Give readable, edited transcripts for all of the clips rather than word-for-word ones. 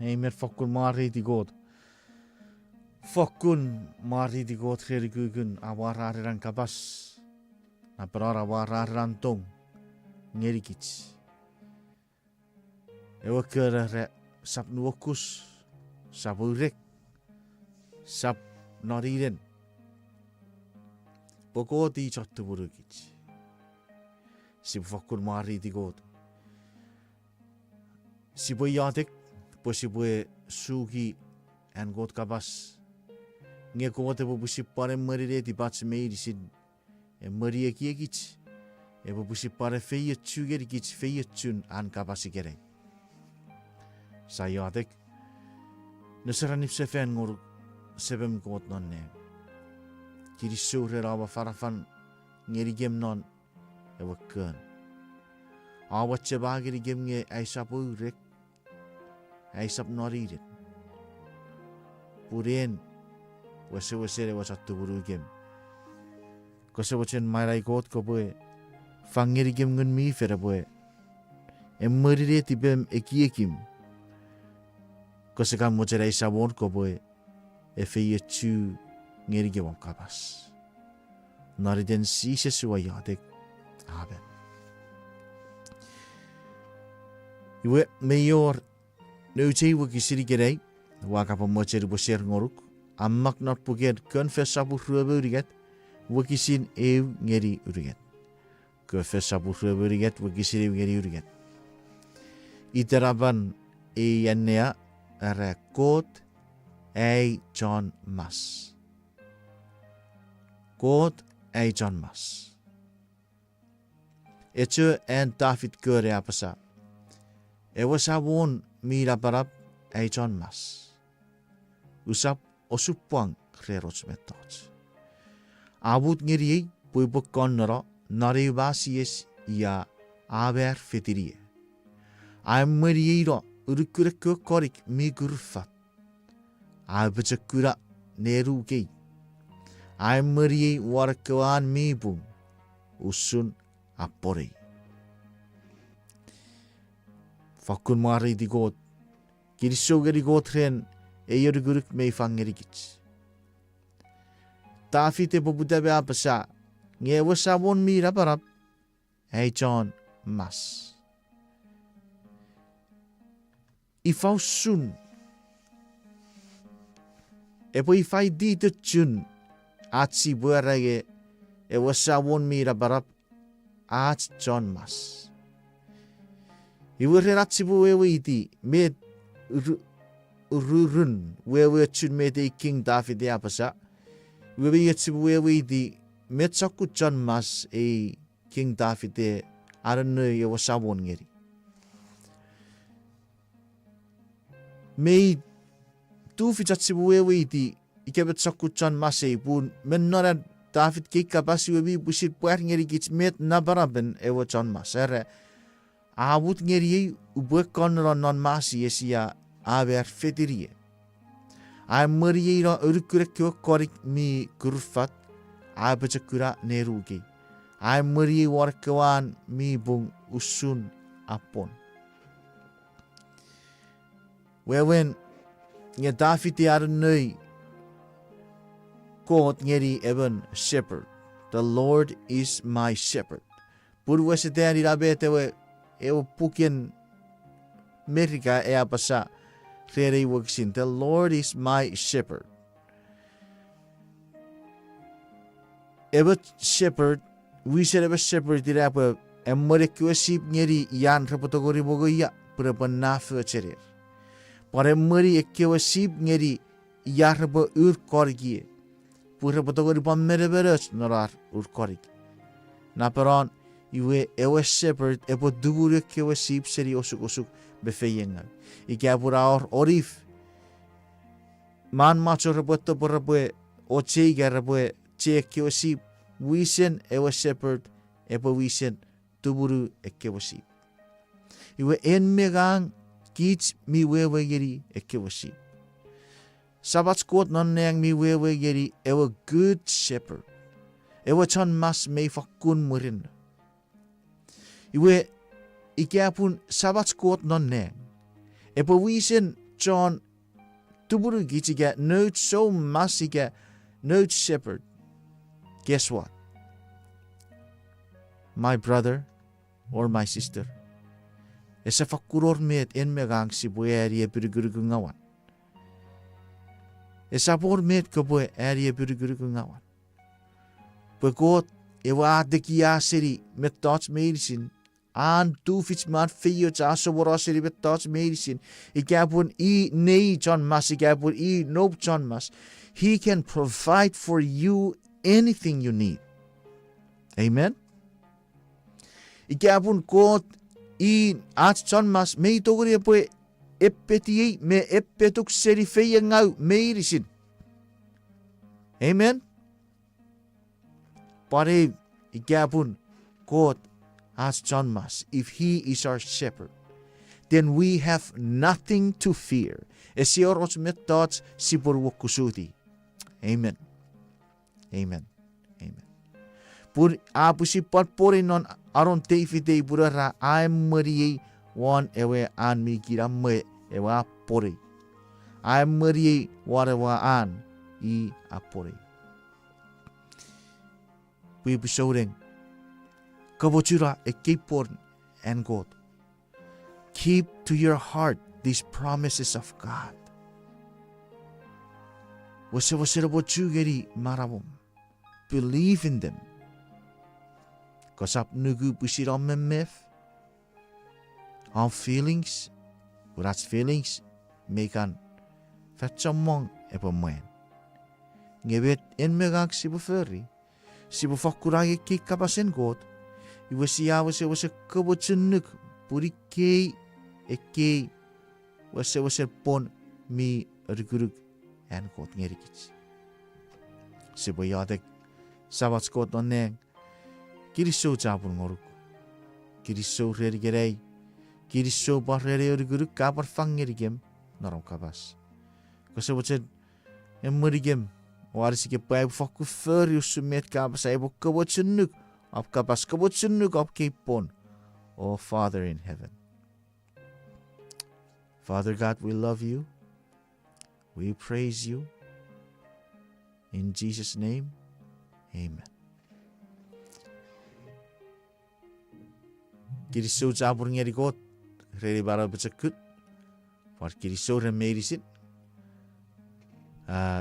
Amen, fokkun maariti God. Fokkun maariti God kherikukun awarariran kabas. Na berara awararan tong ngerikits. Ewa kere sap nuokus, sap urek, sap noriren. Pokoti chattu burukits. Si fokkun maariti God. Si boi yatek, po si boi sugi en God kabas. Nge kote po busi pare marire di bats meiri sin. E marie kiekits. E po busi pare feia tsugeri kits feia tsun an kabasi gerei. Sa yatek. Nasaranip sefen ngor sebem God nonne. Kiri sure rawa farafan ngeri gem non e wakkan. Awat sebagiri gem nge aisapu rek. Aisap noriren. Puren wase wasattu buru gem. Kose wachen mairai God ko boe fangeri gem ngun mi fera boe. Emmerire tibem ekiekim. Kose kam mochera isabon ko boe efeye chu ngeri gem kabas. Nariden si sesua yatek. Amen. Iwe mayor Nuti waki siri gerei, waka pa mocheri boser ngoruk, ammak not puget confessabu ruebe uriget, waki sin ngeri uriget. Confessabu ruebe uriget, waki siri ngeri uriget. Iteraban yannea are God John Mas. God John Mas. Etu en David kure apasa. Ewa sabon mira barab John Mas. Usap osupang kreros metot. Abut ngiri puibuk konora narivasies ya aber fetirie. Am meriiro urukurek korik mi gurfat. Abachakura neru kei. Am meri warkawan mi bum. Usun apore. Fakun mari di God. Kiri sogeri God ren eyur guruk mei fangerikits. David e bubutabe apasa. Nge wasabon mi raparap. Hey John mas. Ifau sun. Epo ifai dito chun. At si buarage. E wasabon mi raparap. At John mas. Iwere rat si buwewe iti. Med rurun. Wewe chun med e King David e apasa. Wewe yet si buwewe iti. Med saku John mas e King David e. Aran e wasabon ngeri. May tu fitat si buwewe iti ikebet sakuchan masay pun menora David kikabasi webi busit puer ngeri kits met nabaraben ewa chan masere abut ngeri ubek konra non masi esia aber fetirie ay meriye ra urkurek kyo korik mi kurfat abechakura nerugi ay meriye warkawan mi bung usun apon. Wewen nge David e aranui kot ngeri even shepherd. The Lord is my shepherd. Puru wese te ari rabete ewe pukien merika e apasa rere waksin. The Lord is my shepherd. Ewe shepherd, we said ewe shepherd ira apa emore kwe sip ngeri yan rapotogori bogo ya pura nafu cherir. Pare meri ekewa sip ngeri yarba ur korgie. Pura patogori pamere beres norar ur korig. Naperon iwe ewe shepherd epo dubure kewa sip seri osuk befeyenga. Ike apura orif. Man macho repoto porabue oche garabue che kewa sip. Wisen ewe shepherd epo wisen duburu ekewa sip. Iwe en megang kits mi wewe geri ekewasi. Sabat quote non nang mi wewe geri ewa good shepherd. Ewa chan mas me fakun murin. Iwe ikiapun sabat quote non nang. Epo wisen John tuburu gitiga note so masiga note shepherd. Guess what? My brother or my sister. Esa fakuror met en megang si bueri e pirigurugu ngawan. Esa por met ko bue eri e pirigurugu ngawan. Pekot ewa adeki aseri met tots medicine. An tu fits man feyo chaso boroseri met tots medicine. Ikapun I nei John mas ikapun I nope John mas. He can provide for you anything you need. Amen. Ikapun kot I at John mas me togori apoe epeti me epetuk seri feia ngau meirisin. Amen. Pare igapun God at John mas if he is our shepherd, then we have nothing to fear. Esior os metot sipur wokusuti. Amen. Amen. Amen. Pur apusi patpori non aron teifite burara ai meriye wan ewe an mi kira me ewa pori. Ai meriye warawa an I apori. Pui episodeng kabochura e keepon and God. Keep to your heart these promises of God. Wase bochugeri marabom. Believe in them. Kasap nugu pusiram memef. Our feelings, urats feelings, mekan fatsamong epomoen. Ngebet en megak sibu ferry, sibu fakuragi kikapasen God. Iwasiya wase kabotsunuk purike eke wase pon mi rigurug en God ngerikits. Sibu yadek sabat God noneng. Kiriso cabur ngoruk. Kiriso reri gerei. Kiriso barrere origuru kabar fangerigem naram kabas. Kose bocet emerigem. Waris ke pai fakku feri usumet kabas ai bok kabotsunuk ap kabas kabotsunuk ap kepon. Oh Father in heaven. Father God, we love you. We praise you. In Jesus' name, Amen. Kirisou cabur ngeri kot, rere bara becekut, par kirisou remerisin.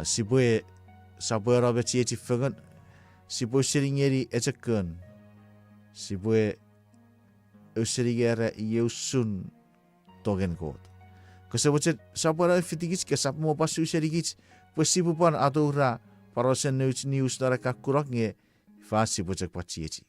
Sibue sabue robe cieci fengen, sibue seringeri ecekun, sibue userigera yeusun togen kot. Kesebut sabue robe fitigis kesap mo pasu serigis, pues sibu pan atura parosen news dara kakurak nge fasi bocek pacieci.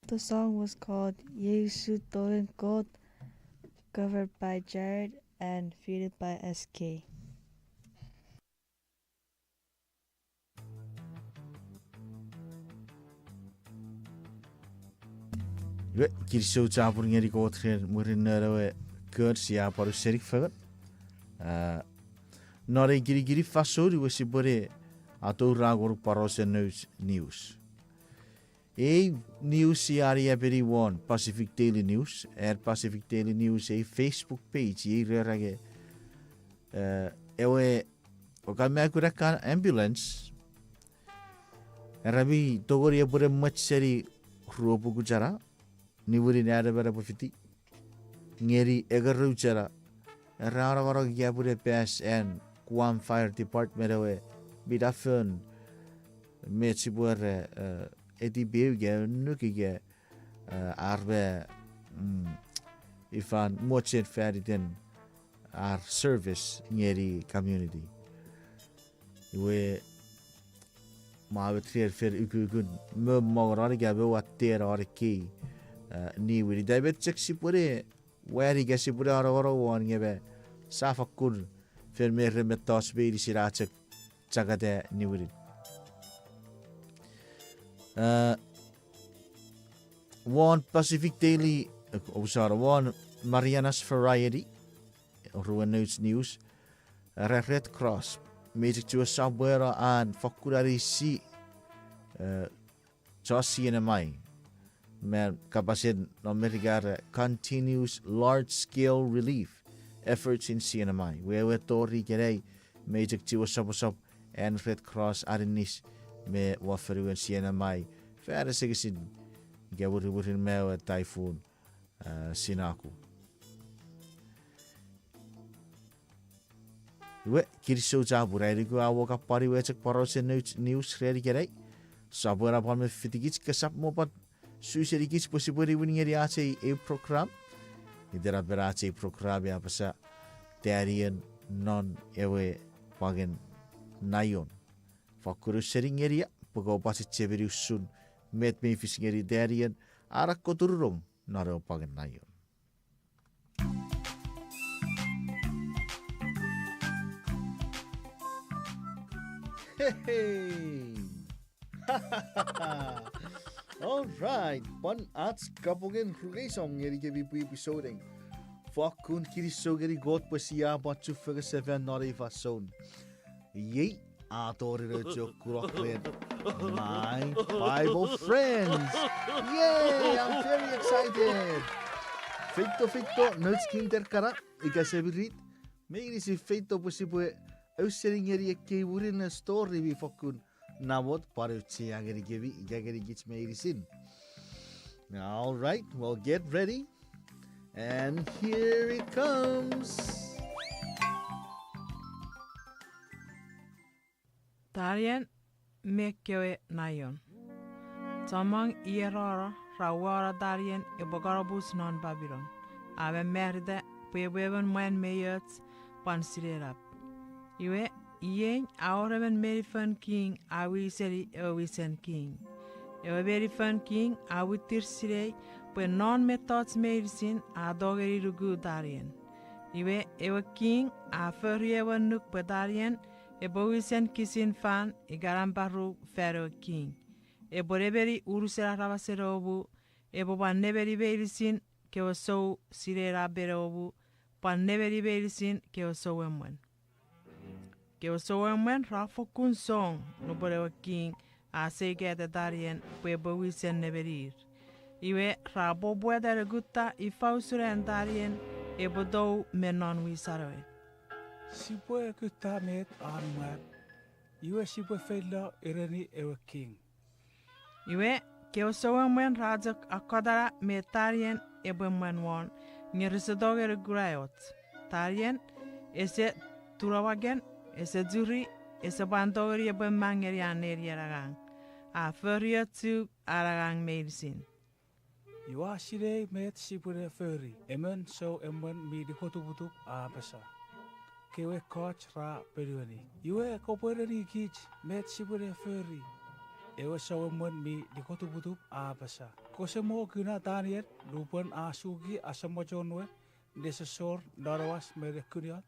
The song was called 예수 또는 꽃, covered by Jared and featured by SK. Iwe kirisou tapur ngeri kotre murinere good sia paru serik fagat. Nore giri fasori wesi bore ato ragor parose news. News area beri one Pacific Daily News. Pacific Daily News Facebook page rerage. Ewe okame kuraka ambulance. Rabi togori bore machseri ruopu gujara. Niburi nada bara pofiti. Ngeri egaru jara. Rara gya bure pass and Guam Fire Department ewe bidafun metsi bore edi beuge nuki arbe ifan mochet feriten our service ngeri community. Iwe maabetrier fer ukukun mogorari gabe watter arki ni wiri daibet cheksi pure wari gasi pure arogoro wan ngebe safakur fer merre metas beiri sirachek chagade ni wiri. One Pacific Daily, one Mariana's Variety, Ruan News, Red Cross, Magic to a Sabwera and Fakurari si CNMI. Man, kapasid America continues large-scale relief efforts in CNMI. We tori gerei Magic to a Sabwera and Red Cross arinis me waferu en CNMI. Færre sikkert gaburi med typhoon sinaku. We kirisou jaburai riku awoka pari wechek parose news ready gerei. Sabura palme fitigits kasap mopat suiserigits posiburi winingeri ace e program. Idera berace program ya pasa tarian non ewe pagen nayon. Fakuru seringeri ya pagau pasi ceberi sun. Met me fishingeri darian arak koturung naro pagen nayon. Hey. All right, pan ats kapogen rugesam ngeri ke bipu episode. Fakun kiri sogeri got pasia bachu fega 7 nari fason. Yei atori rojo kuroklen. My Bible friends. Yay, I'm very excited. Feito, notes kinter kara, ikasebirit. Maybe si feito posibue, ausseringeri ke wurin story vi fakun namot paruchi ageri gevi, jageri gits meirisin. All right, well get ready. And here it comes. Darien Mekyoe Nayon. Tamang Ierara, Rawara Darien, Ibogarabus non Babylon. Ave merde, Puebevan Mwen Mayets, Pansirap. Iwe, Yen, our Mary Fun King, I will say, we send King. A very fun king, I would tirsire, but non methods medicine, a doggery to good Darien. Iwe, a king, a furry one nook pedarian. E bowisen kisin fan e garambaru fero king. E boreberi urusera ravaserobu e boban neberi berisin ke o so sirera berobu pan neberi berisin ke o so emwen. Ke o so emwen rafo kun song no borewa king a se gete darien pe bowisen neberir. Iwe rabo buedere gutta I fausuren darien e bodou menon wisaroe. Sibwe kutamet anmat. Iwe sibwe fella ireni ewe king. Iwe keo sowe mwen rajak akodara me tarien ebe mwen won ngerisedogere gurayot. Tarien ese turawagen ese juri ese bandogeri ebe mangeri aneri aragang. A furrier tu aragang medicine. Iwa sire met sibwe furry. Emen so emen mi dikotubutuk abasa. Kewe coach ra peruani. Iwe koperani kich met sibwe furry. Ewe so emen mi dikotubutuk abasa. Kosemo guna Daniel lupan asugi asamojonwe desesor darawas merekuniat.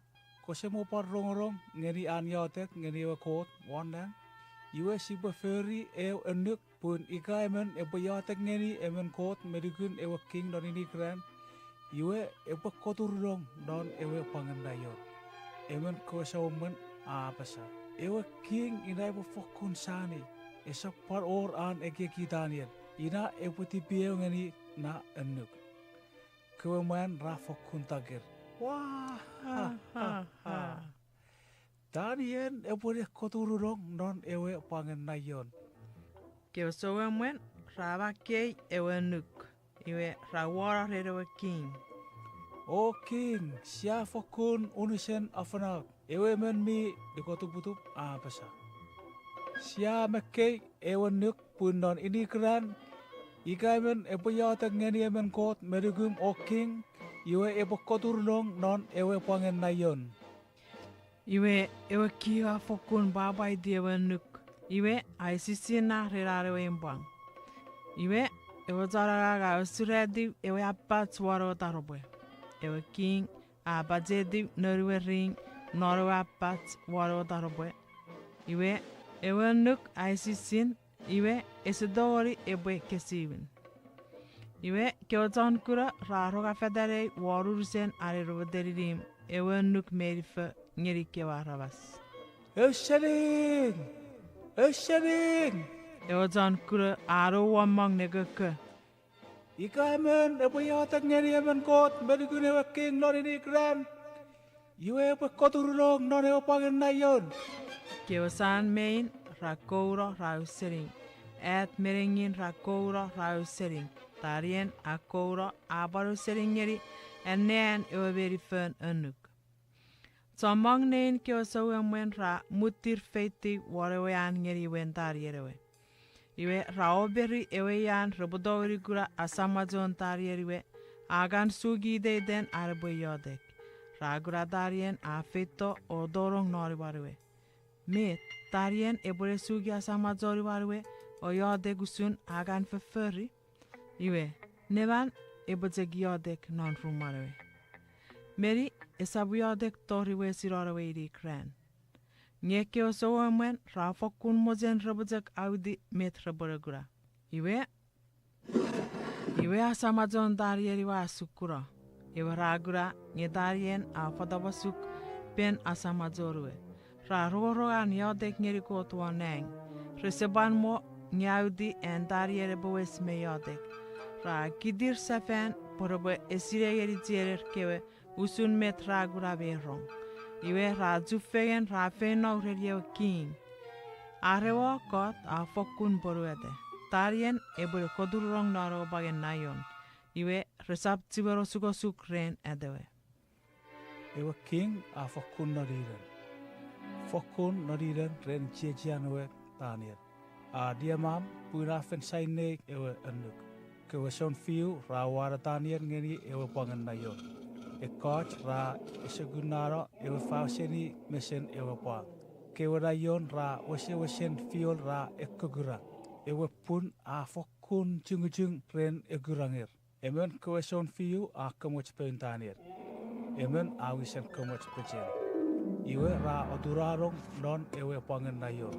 Kosemo par rong ngeri anyatek ngeri ewe kot wandang. Iwe sibwe furry ewe enuk pun ika emen ebe yatek ngeri emen kot merikun ewe king don ini keren. Iwe ebe koturong don ewe pangendayon. Emen kosa emen abasa. Ewe king ina ebe fokun sani. Esa par or an ege ki Daniel. Ina ebe tibiyo ngeri na enuk. Kewe man ra fokun tagir. Wah ha ha ha. Daniel ebe koturong don ewe pangendayon. Keo sowe mwen raba kei ewe nuk. Iwe rawara redewe king. O king, siya fokun unisen afanak. Ewe men mi dikotubutup abasa. Siya mekkei ewe nuk pundon ini keren. Ika men ebe yatek ngeni emen kot merigum o king. Iwe ebe koturlong non ewe pangen nayon. Iwe ewe kia fokun babai di ewe nuk. Iwe aisisina rerarewe imbang. Iwe ewe zararaga usuredi ewe apat waro tarobwe. Ewe king abajedi norwe ring norwe apat waro tarobwe. Iwe ewe nuk aisisin iwe esidori ewe kesibin. Iwe keotan kura raroga federe warurusen arerowe deririm ewe nuk merife ngeri kewa rabas. Össeling! Eotan kura aro wamang negeke. Ika emen ebe yatek ngeri emen kot merikun ewe king non ini keren. Iwe ebe koturlong non ewe pangen nayon. Keosan main rakouro rausering. Et meringin rakouro rausering. Tarien akouro abaru seringeri enen ewe verifen enuk. Somang nein keosawe mwen ra mutir feiti warewe an ngeri wen tarierewe. Iwe raoberi ewe yan rebodori gura asamajon tarieriwe agan sugi de den arbo yodek. Ragura darien afeto odorong noriwarewe. Met tarien ebore sugi asamajori warewe o yodek usun agan feferi. Iwe nevan ebojegi yodek non rumarewe. Meri esabu yodek toriwe sirorewe iri kren. Ngeke osowo mwen rafokun mojen rebojek audi met reboregura. Iwe asamajon darieri wa asukura. Iwe ragura nye darien afadabasuk pen asamajorwe. Raroro an yodek nyeri kotuwa neng. Reseban mo nyaudi en dariere bowes me yodek. Ra kidir sefen porobe esire yeri jerer kewe usun met ragura berong. Iwe ra jufegen ra feno redio king. Arewa kot a fokun boruede. Tarien ebore kodurong naro bagen nayon. Iwe resap tibero sugo sukren edewe. Ewe king a fokun noriren. Fokun noriren ren jejianwe Daniel. A diamam pura fen saine ewe enuk. Kewe son fiu ra wara Daniel ngeni ewe pangen nayon. E coach ra esegunaro ewe fauseni mesen ewe pang. Kewe rayon ra wesen fiol ra ekogura. Ewe pun a fokun jung ren egurangir. Emen kewe son fiu a kemoch pentanir. Emen a wisen kemoch pejen. Iwe ra odurarong non ewe pangen nayon.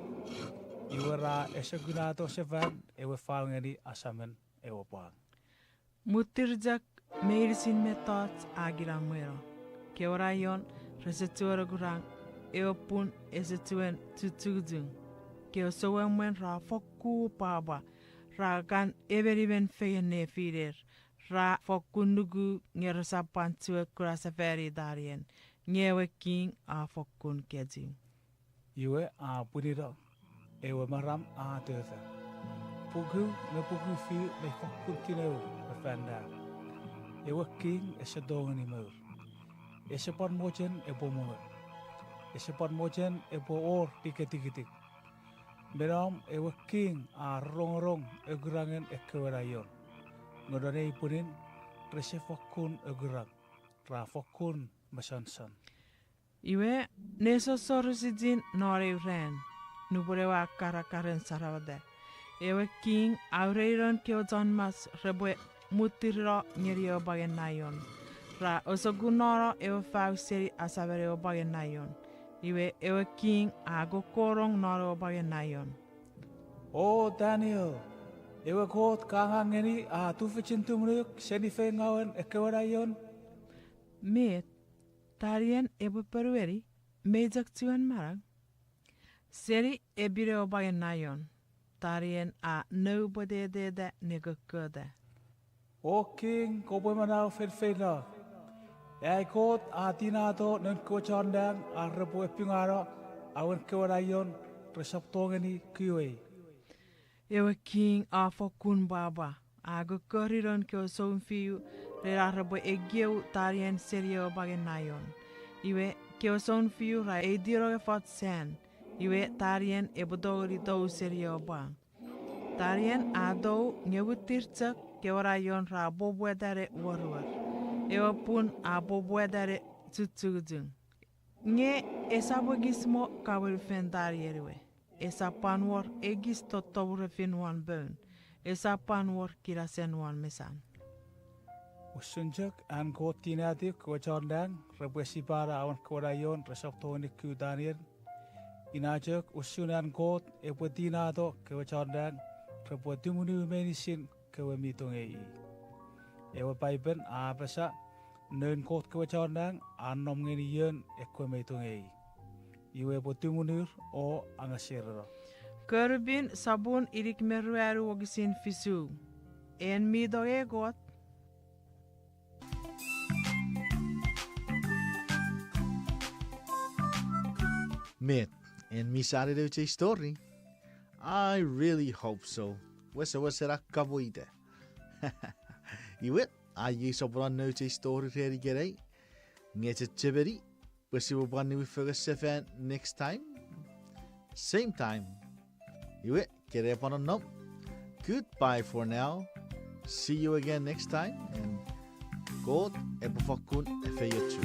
Iwe ra esegunato sevan ewe faungeni asamen ewe pang. Mutirjak medicine method agirang mwero. Keorayon resetuara gurang eopun esetuen tutugdung. Keo sowe mwen ra foku paba ra gan everiben feyene firer ra foku nugu ngerosapan tue kurasaferi darien ngewe king a fokkun kejing. Iwe a punira ewe maram a tøtha. Pugu me pugu fi me fokkun kineu me fanda. Ewe king e se dongani meur. E se pan mojen e bo moer. E se pan mojen e bo or tiketik. Meram ewe king a rong e gurangen e kewerayon. Ngodane punin rese fokkun e gurang. Ra fokkun masansan. Iwe neso sorusijin nore ren. Nuburewa karakaren saravade. Ewe king aureiron keo mas rebwe mutirro nyerio bagen nayon. Ra osogunoro ewe fau seri asavere bagen nayon. Iwe ewe king ago korong noro bagen nayon. Oh Daniel, ewe kot kangangeni a tufechin tumruk seni fe ngawen e kewerayon. Met tarien ewe perueri mejak tuan marang. Seri ebire bagen nayon. Tarien a nobody de negokode. O king ko boy manao fedfeda. Ai kot a tinato nen ko chandang a rebo epingaro awen kewerayon resaptongeni kiwe. Ewe king a fokun baba. Ago koriron keo sonfiu re rarabo egeu tarien serio bagen nayon. Iwe keo sonfiu ra ediro e fat sen. Iwe tarien ebodori dou serio bang. Tarien a dou ngewutirtsak keo rayon ra bobwedare warwar. Ewe pun a bobwedare tutsugudung. Nge esabo gismo kabul fendarieriwe. Esa panwar egis totobure fin wan bön. Esa panwar kirasen wan mesan. Usunjak an ko tinati ko chandang rebo sipara awen kewerayon resaptongeni kiu Daniel. Inajak usunan kot epo tinato kewe chandang rebo timunu menisin kewe mitongei. Ewe paipen a pesa nen kot kewe chandang anom ngeni yen ekwe mitongei. Iwe po timunur o angasirro. Kerbin sabun irik merueru wagisin fisu. En mido egot. Met, en mi sare de uche story. I really hope so. Wesa será kaboide. Iwe, ayi sobran no uche story reri gerei. Ngete chiberi. Wesa will brand new for a next time. Same time. Iwe, kere upon a nom. Goodbye for now. See you again next time. And God, ebofakun efeyetu.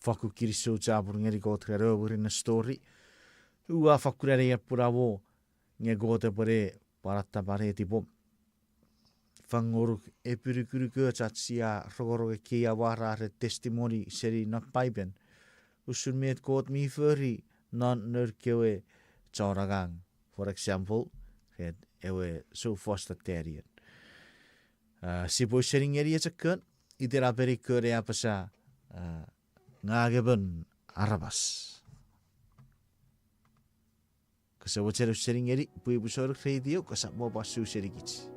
Whaku kiri so tāpuru ngeri ko te reo wuri na story. Ua whakurere ia pura wo nge ko te pare parata pare tipo. Whangoru e purukuru kua tatsi a rogoroge ki a wara re testimony seri na paipen. Usun meet kot mi furry non nur kewe chauragang. For example, het ewe so foster terrier. Sipo seri ngeri e takun. Itera peri kore apasa ngageben arabas. Kasa wachero seri ngeri pui busoro radio kasa moba su seri gichi.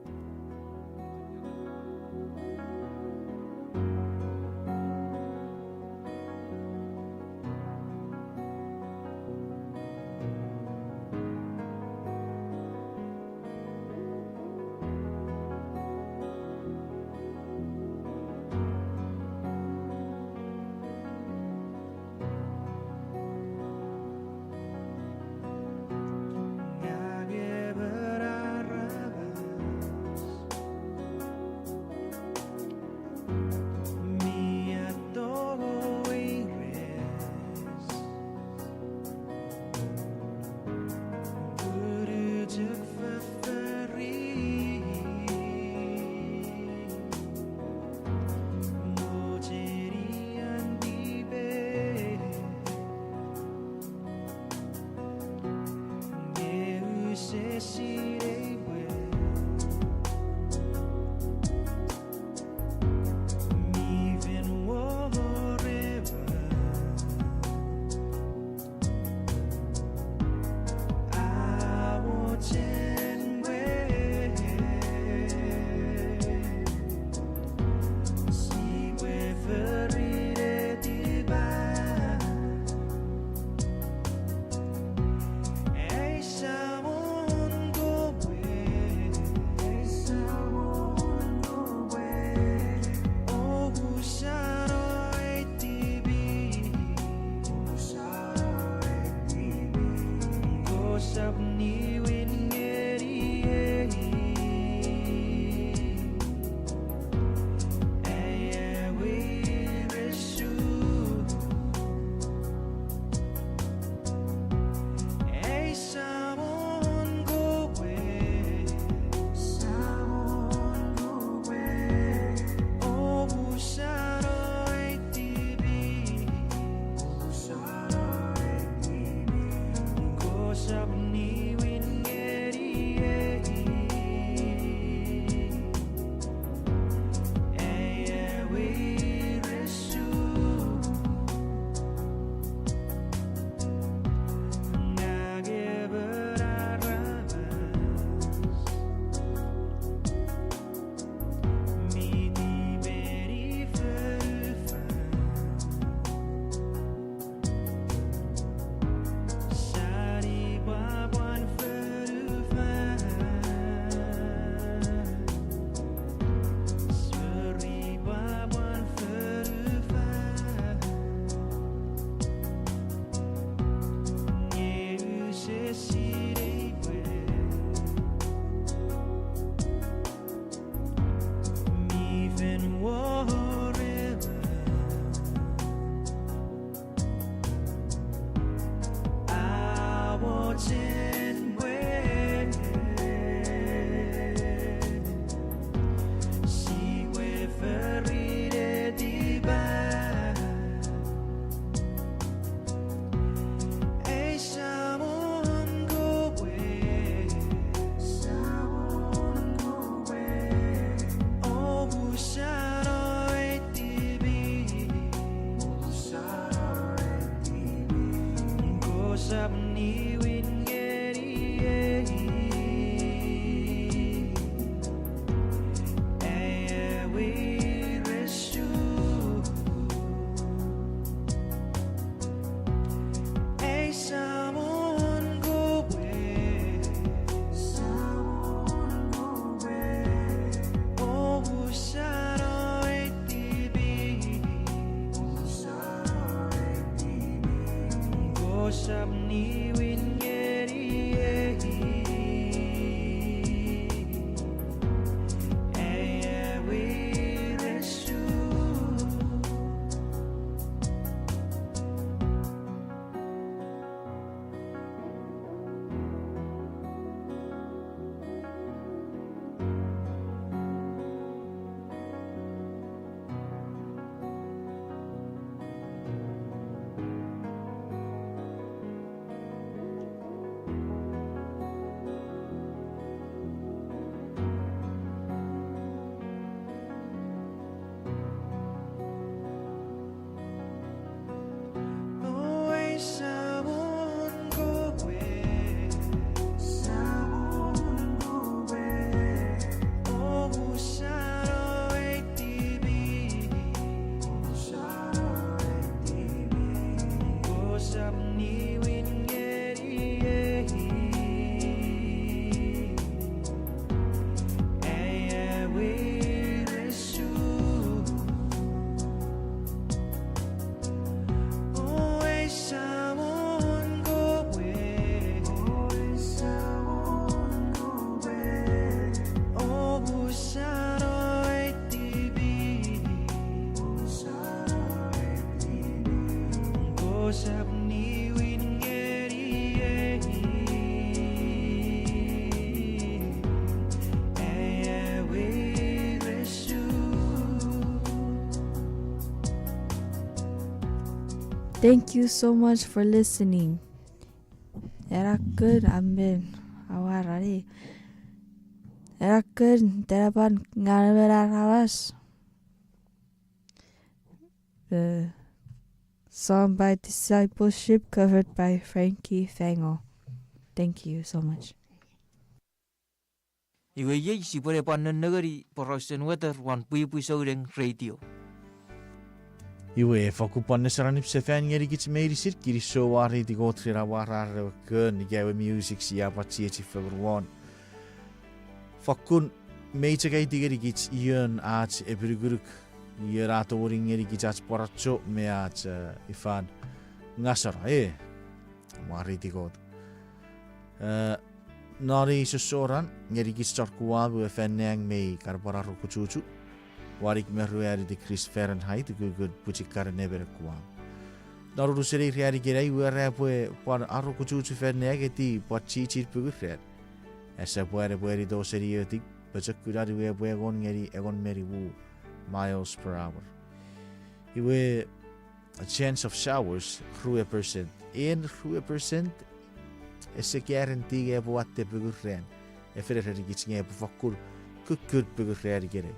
open war river. I was in where she were ferried divine. A someone go away, someone go away. Oh, Bushara TV, Bushara TV. Go sabni wingeri, we rescue. Hey, someone go away, someone go away. Oh, Bushara TV, Bushara TV. Go sabni wingeri, we rescue. Always someone go away, someone go away. Oh, Bushara TV, Bushara TV. Go sabni wingeri, we rescue. Always someone go away, always someone go away. Oh, Bushara TV, Bushara TV. Go sabni wingeri, we rescue. Thank you so much for listening. Era good amen. Awarari. Era good terapan ngarawas. The song by Discipleship covered by Frankie Fango. Thank you so much. Iwe ye si pore panen negeri porosen weather wan pui saureng radio. Iwe whakupanne saranip se fan ngeri kits meiri sir kiri so wari di gotri ra warare kun ni gawe music si apa tieti February 1. Fakun meita kai digeri kits ion at ebriguruk iera to ring ngeri kits poracho me at ifan ngasara wari di got. Nari sesoran ngeri kits tarkuabu fan nang mei karbara rukuchuchu. Warik meruari di Chris Fahrenheit good puchikar never kuam. Naru seri riari gerai wera pue par aru kuchuchu fernege ti pachi chir pugufer. Esa puere pueri do seriotik pachakudari we pue gon ngeri egon meri wu miles per hour. Iwe a chance of showers 3%. En 3% ese guarantee ge buatte pugufen. Efer rigits nge fakkur kukkur pugufer gerai.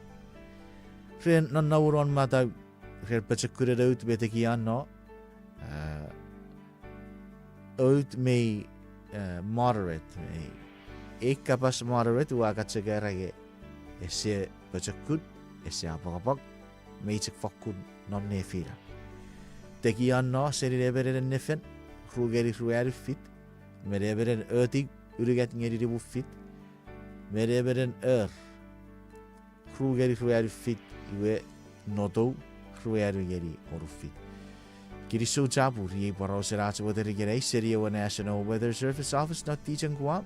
Ren non nauron mata ren pachakure out beteki anno out me moderate me ekapas moderate wa katsagarage ese pachakud ese apagapag me chik fakkud non nefira teki anno seri reberen nefen rueri fit me reberen ötig urigat ngeri ribu fit me reberen rueri fit iwe nodo rueri geri orufit. Kiri so jabu rie baro serata weather gere seria wa National Weather Service Office not teaching guam.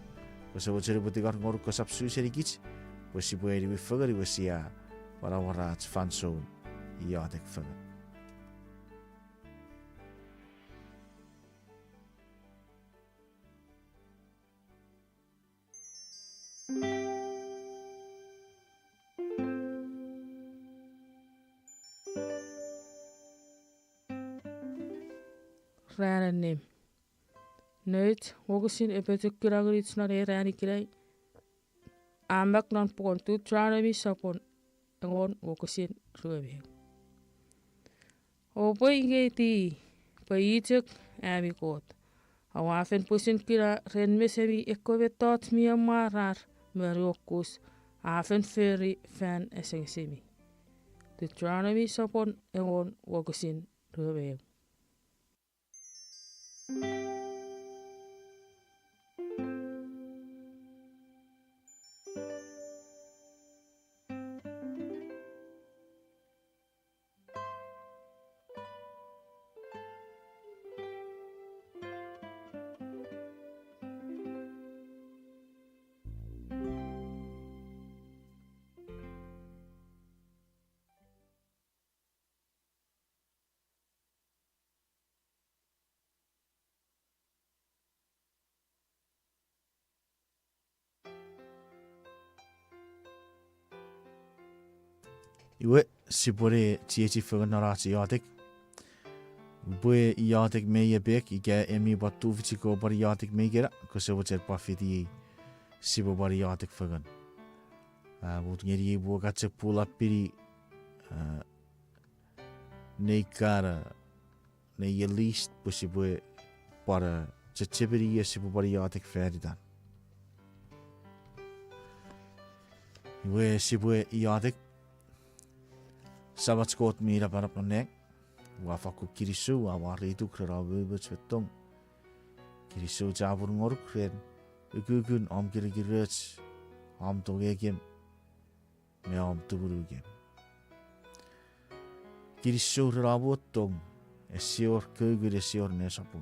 Wasa wa cere buti gar ngor ko sapsu seri gits. Wasi bueri we fagari wasi Warawara at fanso iatek fagan. Räänen Nyt wokusin epetykkiragurit na räänikirai. Amak non pon tu tranami sapon engon wokusin ruebe. O poinge ti paitek amikot. Awafen pusin kira ren mesemi ekovetot mi amarar meriokus afen feri fan esengsemi. Tu tranami sapon engon wokusin ruebe. Iwe sipore tieti fagan narati iatek. Bue iatek me ye bek ige emi batu vitiko bari iatek me gera kosa wacher pafiti sipo bari iatek fagan. But ngeri bu gatse pull up piri nei kara nei ye least pusibue para chachibiri ye sipo bari iatek feridan. Iwe sipue iatek Sabat skot mira para panek. Wafaku kirisu awari itu kera bebet betong. Kirisu jabur ngoruk kren. Ukugun om kiri-kirich. Om toge gem. Me om tuburu gem. Kirisu rabot tong. Esior kugur esior nesapun.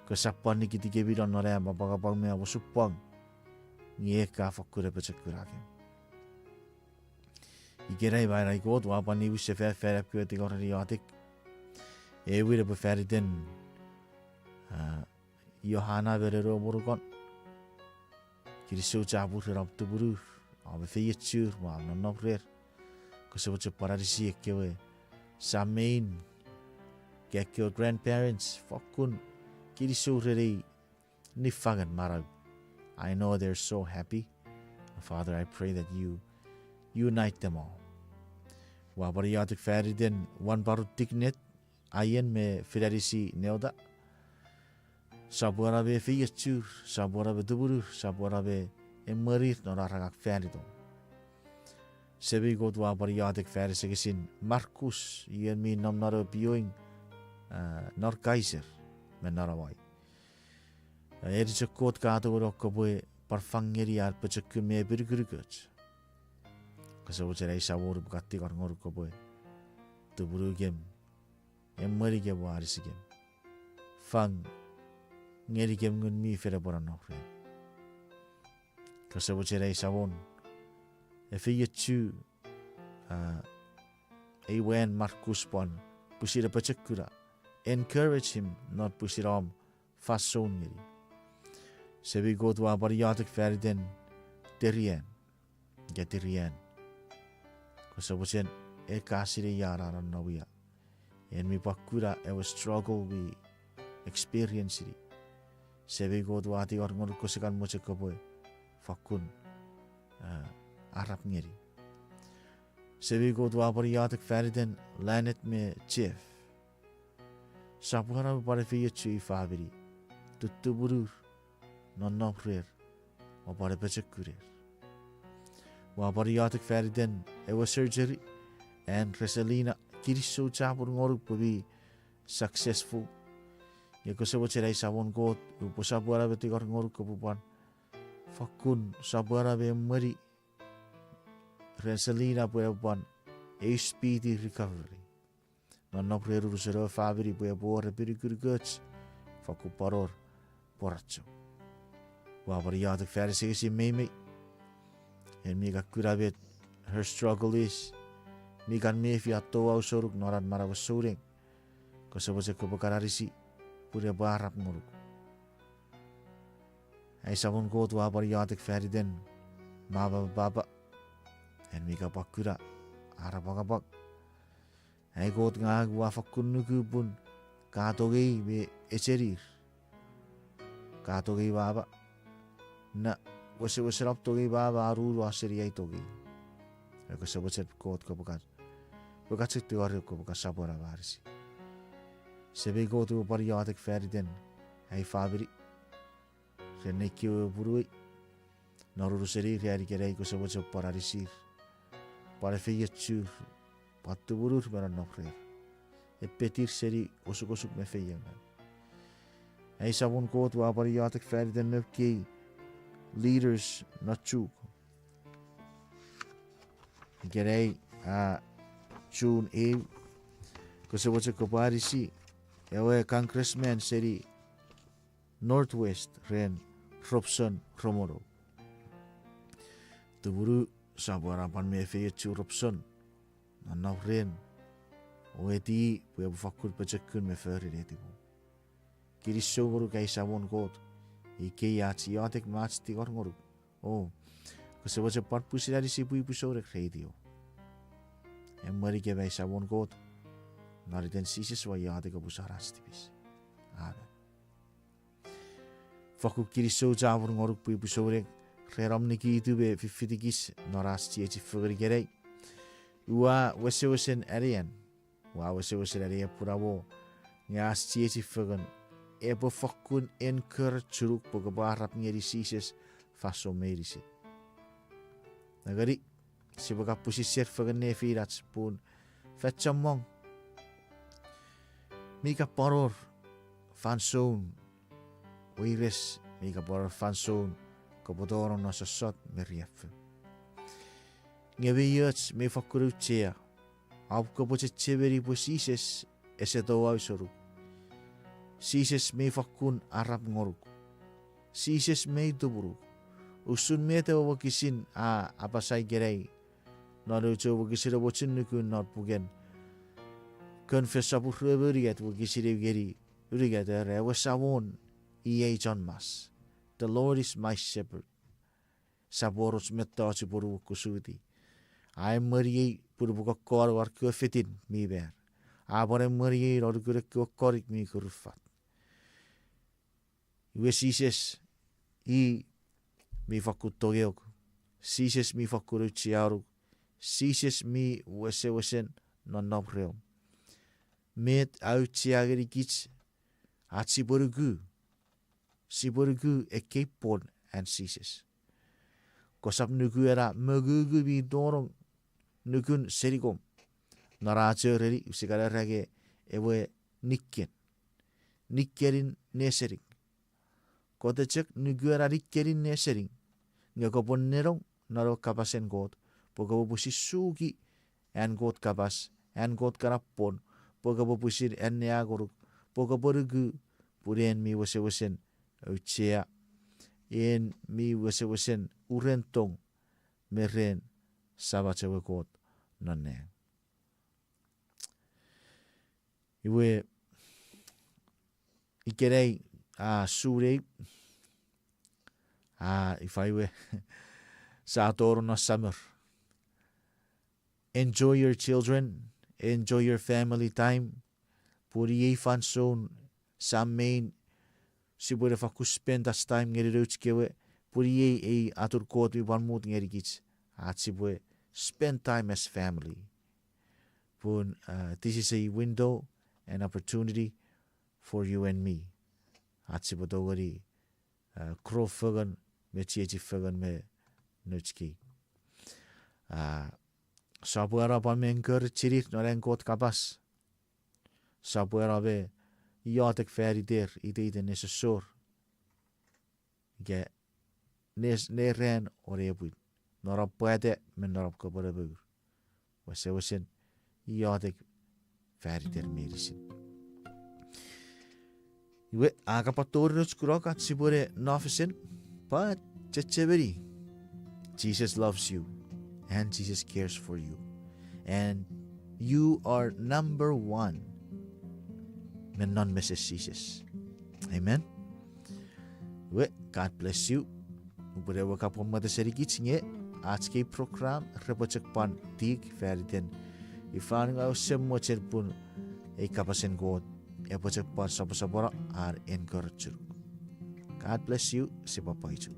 Kesapan ni kiti kebiran nore babagabang me awasupang. Ngeka fakure pecekurakem. Igerai vai god wapan ni wisse fer kwyt igor iatek. Ewire beferiden Johanna verero morgon. Kirisu jabur rab tuburu. Ave feyetsur wa nonoprer. Kosovoche paradisi ekkewe. Samein get your grandparents fakun kirisu rere nifagan marag. I know they're so happy. Father, I pray that you unite them all. Wabariatik feriden wan baru tiknet ayen me fidarisi neoda. Sabora be fiyetsur, sabora be duburu, sabora be emerir noraragak feridon. Sebi god wabariatik ferisegesin Markus yen mi nam naro bioing nor kaiser men narawai. Editje kot kato rokoboe parfangeri ar pechekun me birgurguts. Kasi ucere isawur bukati kar ngor ko boy. Tuburu gem. Emari gem waris gem. Fang ngeri gem ngun mi fere boran okre. Kasi ucere isawon. Efi yetu ewen Markus pon pusira pachekura. Encourage him not pusiram fason ngeri. Sebi godwa bariatik ferden derien. Getirien. Kosabuchen kasire yara nawia. En mi bakura ewa struggle we experience it. Sebi god wati or ngor kosekan moche koboy fakun arap ngeri. Sebi god wa bariatik ferden lanet me chef. Sabara bare fiye chui fabiri. Tutuburu non noprer o bare pechekurer. Wabariatik feriden ewa surgery and Reselina kiriso chapur ngoruk be successful. Yako sa wachere sabon god upo sabara beti kor ngoruk kapupan fakun sabara be mari Reselina puepan a speedy recovery. Nanok reru sero fabri puya bore pirigurguts faku paror poracho. Wabariatik ferisisi meme. En mi kakura bet her struggle is. Mi kan me fi ato au soruk noran marawa soreng. Ko sabose ko bakararisi pure barap nguruk. Ai sabon ko tu abar yatek feriden baba en mi ka pakura arabagabag. Ai ko nga gua fakun nuku pun ka togi be echerir. Ka togi baba na wase rap togi baba aruru aseri ai togi. Ko sabose ko bakat. Bakat se tiwar ko bakat sabora varisi. Sebe ko tu abar yatek feriden ai fabri. Rene kio burui noruru seri riari kerei ko sabose pararisir. Para feyetchur pattu burur meran nokrer. E petir seri osuk me feyengan. Ei sabun ko tu abar yatek feriden nöpki leaders nachuk. Gerei June ko sabose ko parisi ewe congressman seri Northwest ren Robson Romoro. Tuburu sabarapan me feyetchu Robson nanau ren oeti puya bufakur pachakun me feri retibu. Kiri soguru kai sabon kot ike yachi yatek match tigor ngoruk. Oh, ko sabose part pusirari si pui pusore radio. Mari ke bai sabon kot nariten sisis wa yatek busaras tibis. Amen. Faku kiri so javur ngoruk pui pusore reram niki itu be fifitikis noras chieci fugri gerei. Ua wesen arian. Wa wesen arian purabo ngas chieci fugan ebo fakun enker churuk pagabarap ngeri sises faso merisi. Nagari si baga pusisir fugan nefirats pun fetchamong. Mika paror fansoon Wires mika paror fansoon kapodoron na sasot merief. Ngeviyats me fakuru chea. Au kapoche cheveri posises eseto au soruk. Sises me fakun arab ngoruk. Sises me duburuk. Usun me te wakisin apasai gerei. Naru cho wakisira wachin nukun not pugen. Confess apu reveriat wakisira geri. Urigat wasawon iye John mas. The Lord is my shepherd. Saboros metachi puru kusudi. I mari puru buka kor war kufitin mi ber. Abore mari or kure korik mi kurfat. Iwe sises I mi fakutogyok. Sises mi fakuru chiaruk. Sises mi wesen non nobreo. Met au chiageri kich. Atsi borugu. Si borugu e keipon and sises. Kosap nuku era magugu bi dorong nukun serigom. Naracho reri usikara rage ewe nikken. Nikkerin nesering. Kotechek nuku era nikkerin nesering. Ngakopon nerong naro kapasen god. Pogabo pusi sugi en god kapas. En god karapon. Pogabo pusir en neagoruk. Pogabo rugu purien mi wesen. Uchea. En mi wesen urentong meren sabachewe god nane. Iwe ikerei surei ifaiwe saatoro na summer. Enjoy your children, enjoy your family time. Puri fanson sa main sibure faku spend as time ngeri ruchkewe. Puri atur kot vi banmut ngeri kits. Atsibwe spend time as family. Pun this is a window, an opportunity for you and me. Atsibwe dogari kro fagan me chiechi fagan me nuchki. Sabuera pa menker chirit noren kot kabas. Sabuera be yatek feri der ide nesesor. Ge ne ren orebuit. Norap puede men norap kabarabur. Wesen yatek feri der merisin. Iwe akapator nuchkurok at sibure nafisen pa checheberi. Jesus loves you and Jesus cares for you. And you are number one. Men non Mrs. Jesus. Amen. God bless you. Uberewa kapon mata sedikit singe. आज के programme रपचक पान तीक फेरिदेन इफान गाव semua cerpun kapasen God epocek par sapa-sapa ar encourage. God bless you si Papa itu.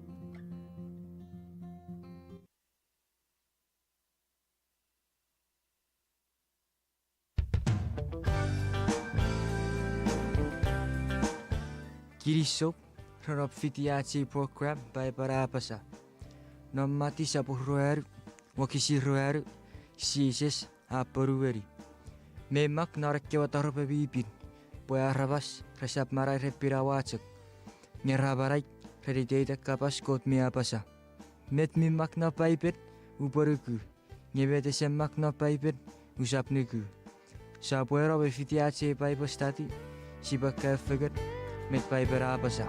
Kirisok rarap fitiaci program by para apasa. Nomati sa puruer wakisiruer sises aparueri. Memak narakkewa tarope bibin. Poya rabas resap marai repirawacek. Ngerabarai redideta kapas kot mi apasa. Met mimak na paipet uparuku. Ngevete semak na paipet usapniku. Sa poera be fitiaci paipostati sibakka fegat met paipera apasa.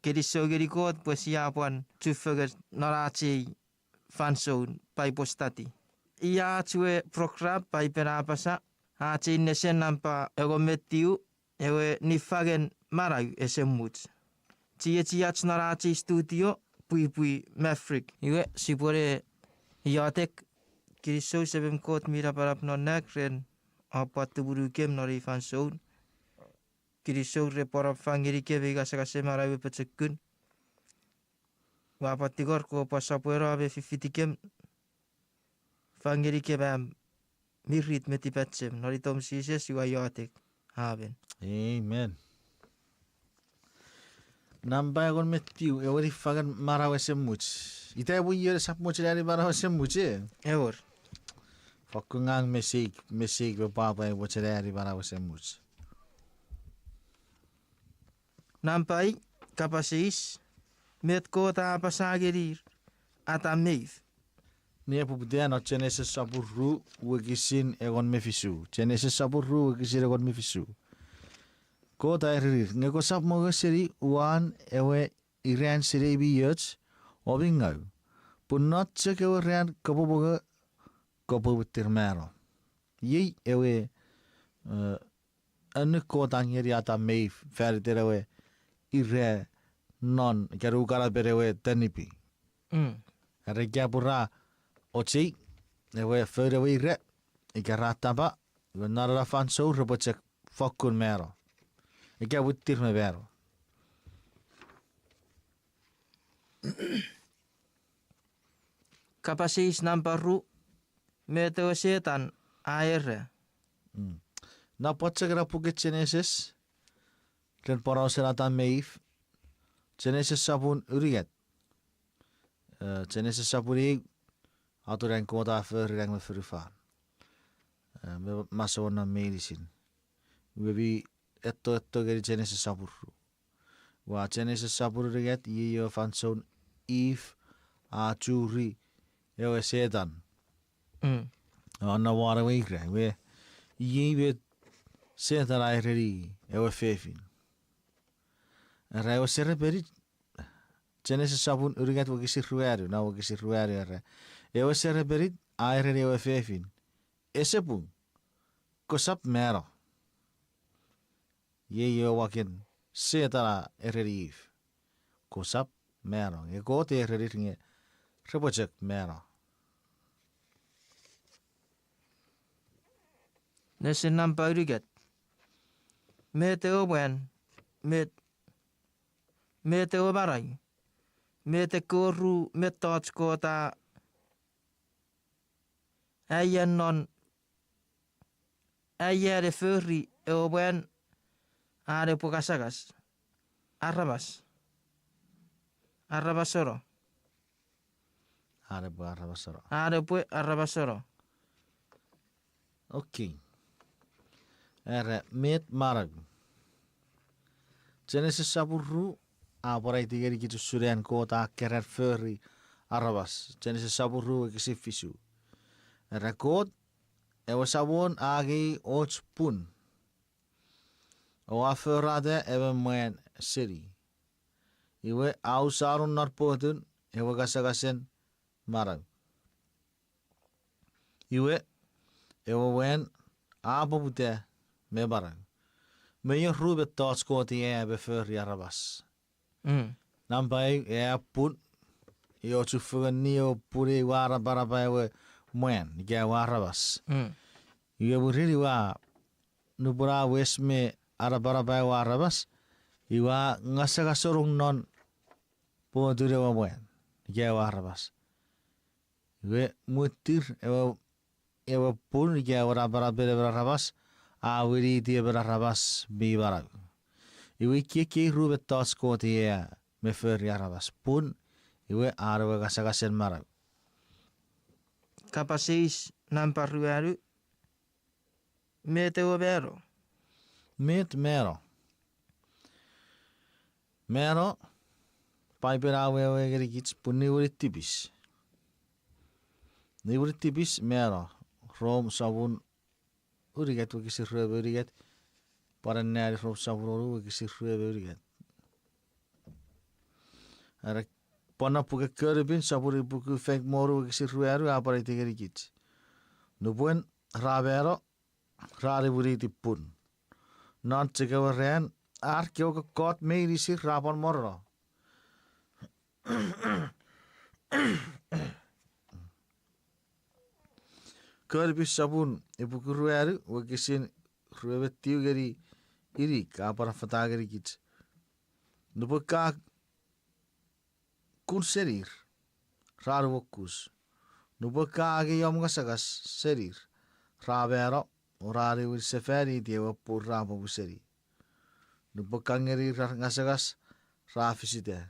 Kirisogeri kot persiapan tufagat naraci fanson pai postati. Ia tue program pai perapasa aci nesen nampa egometiu ewe nifagen marai esemut. Cia naraci studio pui Maverick. Iwe sipore iatek kirisog sebem kot mira parap nonak ren apa tuburu kem nari fanson. Kirisog repora fangiri ke vega sakase marai pecekun. Wapa tigor ko pasapuera be fifitikem fangiri ke bam mirit meti petsem nari tom sises iwa yatek haben. Amen. Namba kon metiu ewari fagan marawe semut. Ita bu yer sap mo cari marawe semut je. Ewor. Fakungang mesik be papa e cari marawe semut. Nampai kapasis met kota pasagerir atameif. Nia puputia no Genesis sapuru wegisin egon mefisu. Genesis sapuru wegisin egon mefisu. Kota erir ngeko sap mo seri wan ewe iran seri biyot obingau. Punot cek ewe ran kapoboga kapobutir mero. Ye ewe anu kota ngeri atameif feriter ewe ire non karu kara berewe tenipi. Rekia pura oci ewe ferewe ire ikarata ba nara fan so repocek fokun mero. Ikia butir me bero. Kapasis namparu meteo setan air. Na pocek rapuke Genesis dan para selatan meif Genesis sabun uriget. Genesis sabun atau yang kota fer yang me ferufan. Masuk na medicine. Webi etto geri Genesis sabur. Wa Genesis sabur uriget iyo fanson Eve a churi ewe setan. Anna wara weikre we yibe setan aireri ewe fefin. Rewa sere beri Genesis sabun urigat wagisi ruaru na wagisi ruaru re. Ewa sere beri aire ewa fefin. Esepun kosap mero. Ye wakin setara ererif. Kosap mero. Ye kote ererif nge repocek mero. Nesen nampa urigat. Meteo wen meteo barai. Mete koru metot kota ayen non ayere furri ewen are pokasagas arabasoro are pu arabasoro. Okay. Ere met marag. Genesis saburu Aporai tigeri kitu suren kota kerer furry arabas. Jeni se saburu e kisi fisu. Rekod ewa sabon agi och pun. O afurade ewa mwen siri. Iwe au sarun narpotun ewa gasagasen marau. Iwe ewa wen abobute me marau. Meio rubet tots koti ebe furry arabas. Nampai pun yo chufuga nio puri wara baraba ewe mwen ge warabas. Iwe buriri wa nubura wesme ara baraba ewe warabas. Iwa ngasaga sorung non po dure wa mwen ge warabas. Iwe mutir ewe pun ge wara baraba ewe warabas. Awiri dia berarabas bi barab. Iwe kiki rubet tots koti me furry arabas pun iwe arwa gasagasen marab. Kapasis namparuaru. Meteo bero. Met mero. Mero paiper awe gerigits pun ni uri tipis. Ni uri tipis mero. Rom sabun urigat wakisi rebe urigat. Para nari rom sabun uru wakisi rebe urigat. Ara pona puke kerbin saburi puke feng moru wakisi rueru apara itigeri kits. Nubuen rabero rari buri tipun. Non cekawa ren ar kyo ka kot meiri sir rapon morro. Kerbis sabun ipuke rueru wakisin ruebe tiu geri iri ka apara fatageri kits. Nubeka kun serir raru wokus nubaka agi yom gasagas serir rabero orari wil seferi dia pur rabo buseri nubaka ngeri gasagas rafisite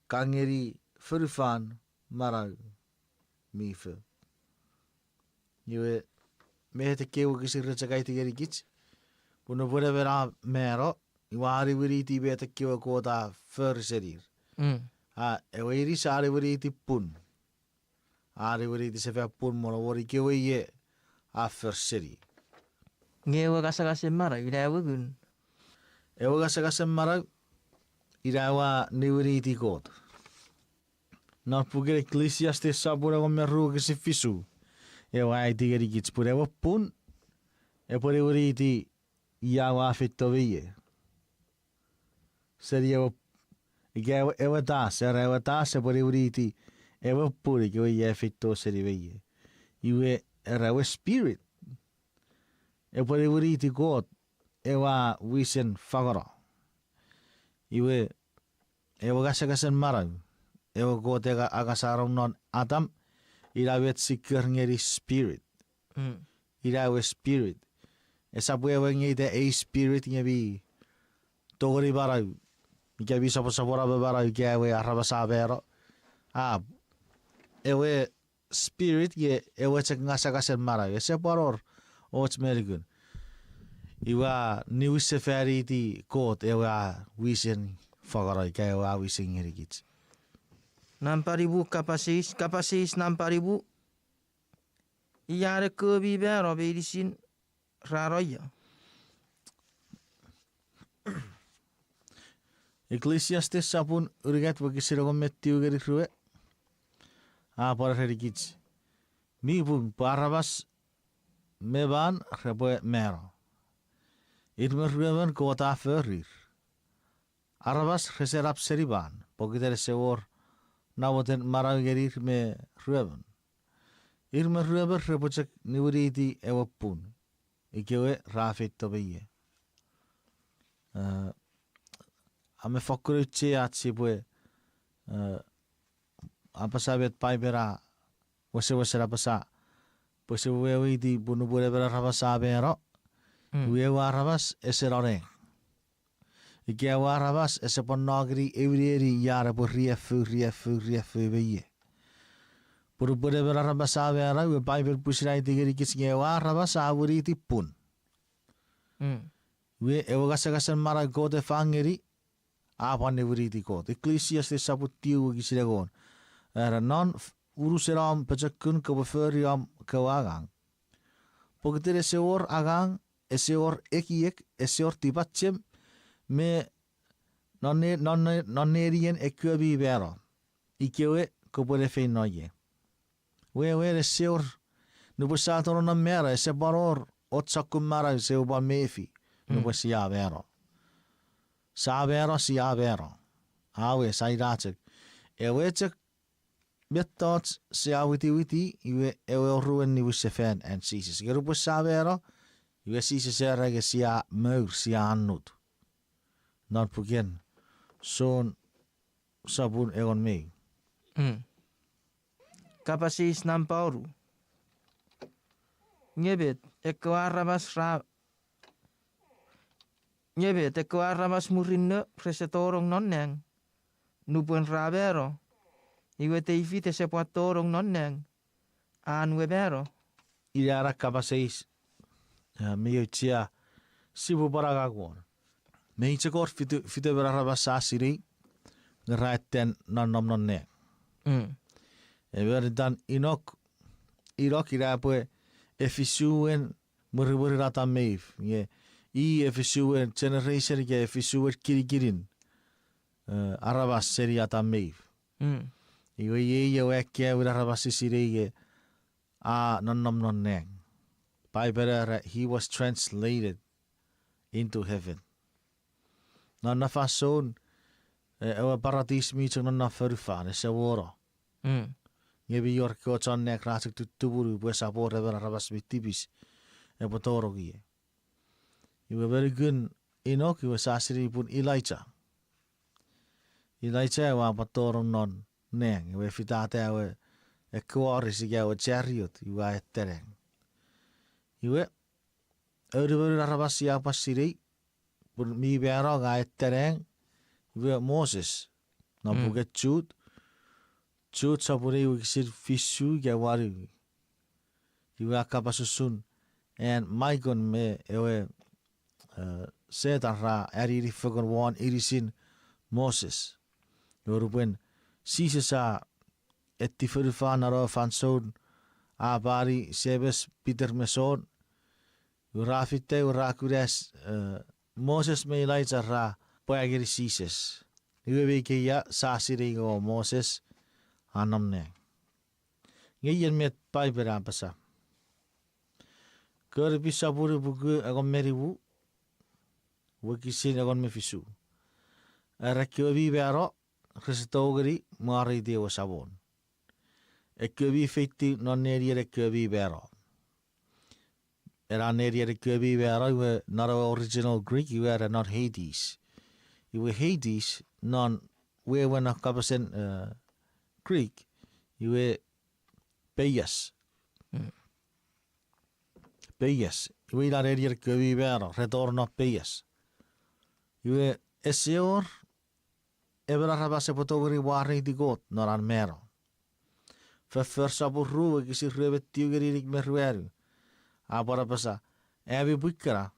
kangeri furfan marau mife yue mehte kewu kisir recakai tigeri kits puno pure vera mero iwari wiriti beta kewu kota fur serir. Ewe iri sa ari wari iti pun. Ari wari iti sefe pun moro wari kewe ye afer seri. Ngewa gasagasen marau irawa gun. Ewe gasagasen marau irawa ni wari iti kot. Nor puger Ecclesiastes sabura wa meru kesi fisu. Ewe aiti geri kits pure ewe pun. Epore wari iti iawa afito weye. Seri ewe ewe tas epore uriti ewe puri kewe ye fito seri weye. Iwe ewe spirit. Epore uriti God ewa wisen fagoro. Iwe ewe gasagasen marau. Ewe God ega agasarong non Adam irawet sikir ngeri spirit. Irawe spirit. Esapu ewe ngite a spirit ngebi togori barau. Ika bisa pasapora bebara ika ewe arabasa bero. Ewe spirit ye ewe cek ngasagasen marau. Ese paror ots merigun. Iwa ni wisse feri ti kot ewe wisen fagara ika ewe wisen ngirikits. Namparibu kapasis namparibu. Iyare kebi bero bedisin raroya. Ecclesiastes sapun urigat wakisirago mettiu geri rue. Para herikits. Mi bung parabas meban reboe mero. Irmer rueban kota ferir. Arabas reserap seriban. Pokiter sewor nawoten marau gerir me rueban. Irmer rueban repocek niwuriti ewa pun. Ikewe rafit tobeye. Ame fakuru ce atsi bue apa sabet pai bera wase rapasa pose wewe di bunu bure bera rapasa bero wewe arabas eserore ike arabas ese ponogri evrieri yara por riefu beye puru bure bera rapasa bera we pai ber pusrai tigeri kisge arabas awuri ti pun we ewe gasa mara gote fangeri Apan everiti kot. Ecclesiastes sapu tiu ki silegon. Era non uruseram pajakun ka waferiam kawagang. Pagkatira seor agang, eseor ekiek, eseor tipacem, me nonnerien ekkuabi vero. Ikewe kopore fein noye. We eseor nubusator na mera, ese baror, otsakumara, seu ba mefi, nubusia vero. Sa vero. Awe sairatek. Ewechek Bettots se witi iwe ewe ruen ni wisse fan en Jesus. Gerupo savero iwe Jesus erge sia meur sia annut. Non pugen son sabun egon me. Kapasis nam pauru. Nyebet eko arramas murinne presetorong nonneng. Nupun rabero. Iwe te ifite se puatorong nonneng. An webero. Iara kapasis me tia sibu baragagwon. Me ichakor fite berarabas asiri ngeraiten non nonne. Ever dan inok irapue efisuen muriburi rata meif. I efisuen generation ke efisuen kirikirin. Arabas seriata meif. Iwe ye weke wirarabasi sirige nonneng. By better he was translated into heaven. Nonna fason ewa paradis mitong nonna ferufan ese woro. Ngebi york ko chonne kratik tutuburu buesa bore wirarabas mitibis potorogie. Iwe very good Enoch iwe sasiri pun Elijah. Elijah wa patorong non neng we fitate we kuari siga we chariot iwa tereng iwe eure rabasi apa siri pun mi bero ga tereng iwe Moses na buget chut sapuri we sir fishu ga wari iwe kapasusun and Michael me ewe setan eri fogon one irisin Moses yorubwen Sisa etti furfan aro fanson abari sebes Peter Meson urafite urakures Moses me Elijah ra poagiri sises iwe ke ya sasiri go Moses anamne ngeyen met pai berapasa ker bisa buru buku agon meribu wakisin agon mefisu arakyo bero Christogri mari dio sabon. Ekkubi feiti non neri ekkubi bero. Era neri ekkubi bero iwe not original Greek iwe era not Hades. Iwe Hades non we when a kapasen Greek iwe Peias. Peias. Iwe la neri ekkubi bero retorno Peias. Iwe eseor Ebra rabase potogri wari di got noran mero. Versa burru que si rebet tiugeri merweru. Abora pasa ebi bukara.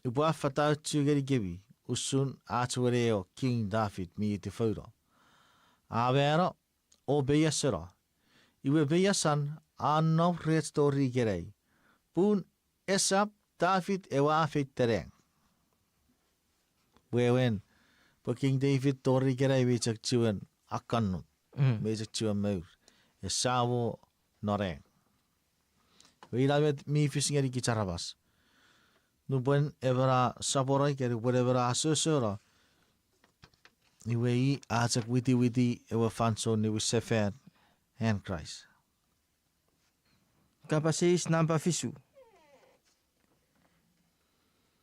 Ibu fata tiugeri gebi usun atwereo King David mi te furo. Abera o beyasera. Iwe beyasan anno red story gerei. Pun esap David ewa fit tereng. Wewen po King David tori gerai wechak chiwen akanut. Wechak chiwen meur. Esawo noreng. Wilawet mi fishing ki charabas. Nubwen evera saporai keri whatever asosora. Iwe achak witi ewa fanso ni wisefen and Christ. Kapasis nampa fisu.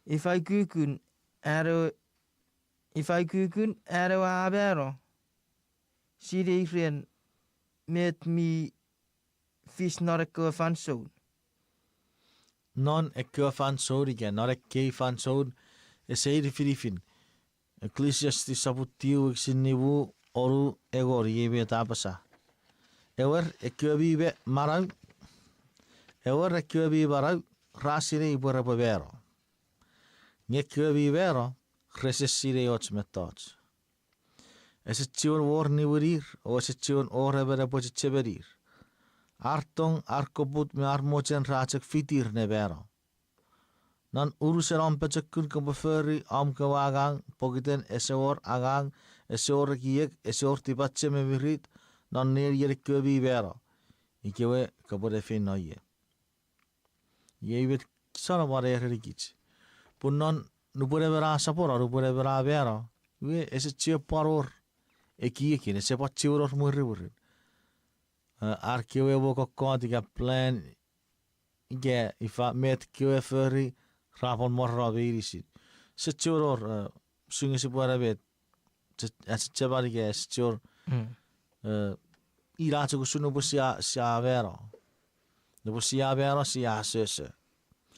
If I kukun aro abero. Siri ren met mi fish not a go fan so. Non ekko fanso igen, not ekko fanso. Eseri filifin. Ecclesiastes saputiu exinivu oru egor yebe tapasa. Ewer ekko bibe marau. Ewer ekko bibe marau. Rasire ibora bevero. Ngekko bibero. Resessire och metods. Esitsion war ni wirir, o esitsion or ebere poche cheberir. Artong arkoput me armochen raachek fitir ne bero. Nan uruser ampechek kun kabeferi am kawagang pogiten esor agang esor kiek esor tipache me virit nan neer yerik köbi bero. Ikewe kabode fin noye. Yevet sana bare erikich. Punnon nupure vera sapora nupure vera bero. We esitio paror ekiekin ese pachiuror murriburin. Arkewe woko kontiga plan ige ifa met kewe feri rapon morra beirisit. Se churor sungesi puara bet. Se cebari ge se chur iracho kusunu busia sia vero. Busia vero sia sese.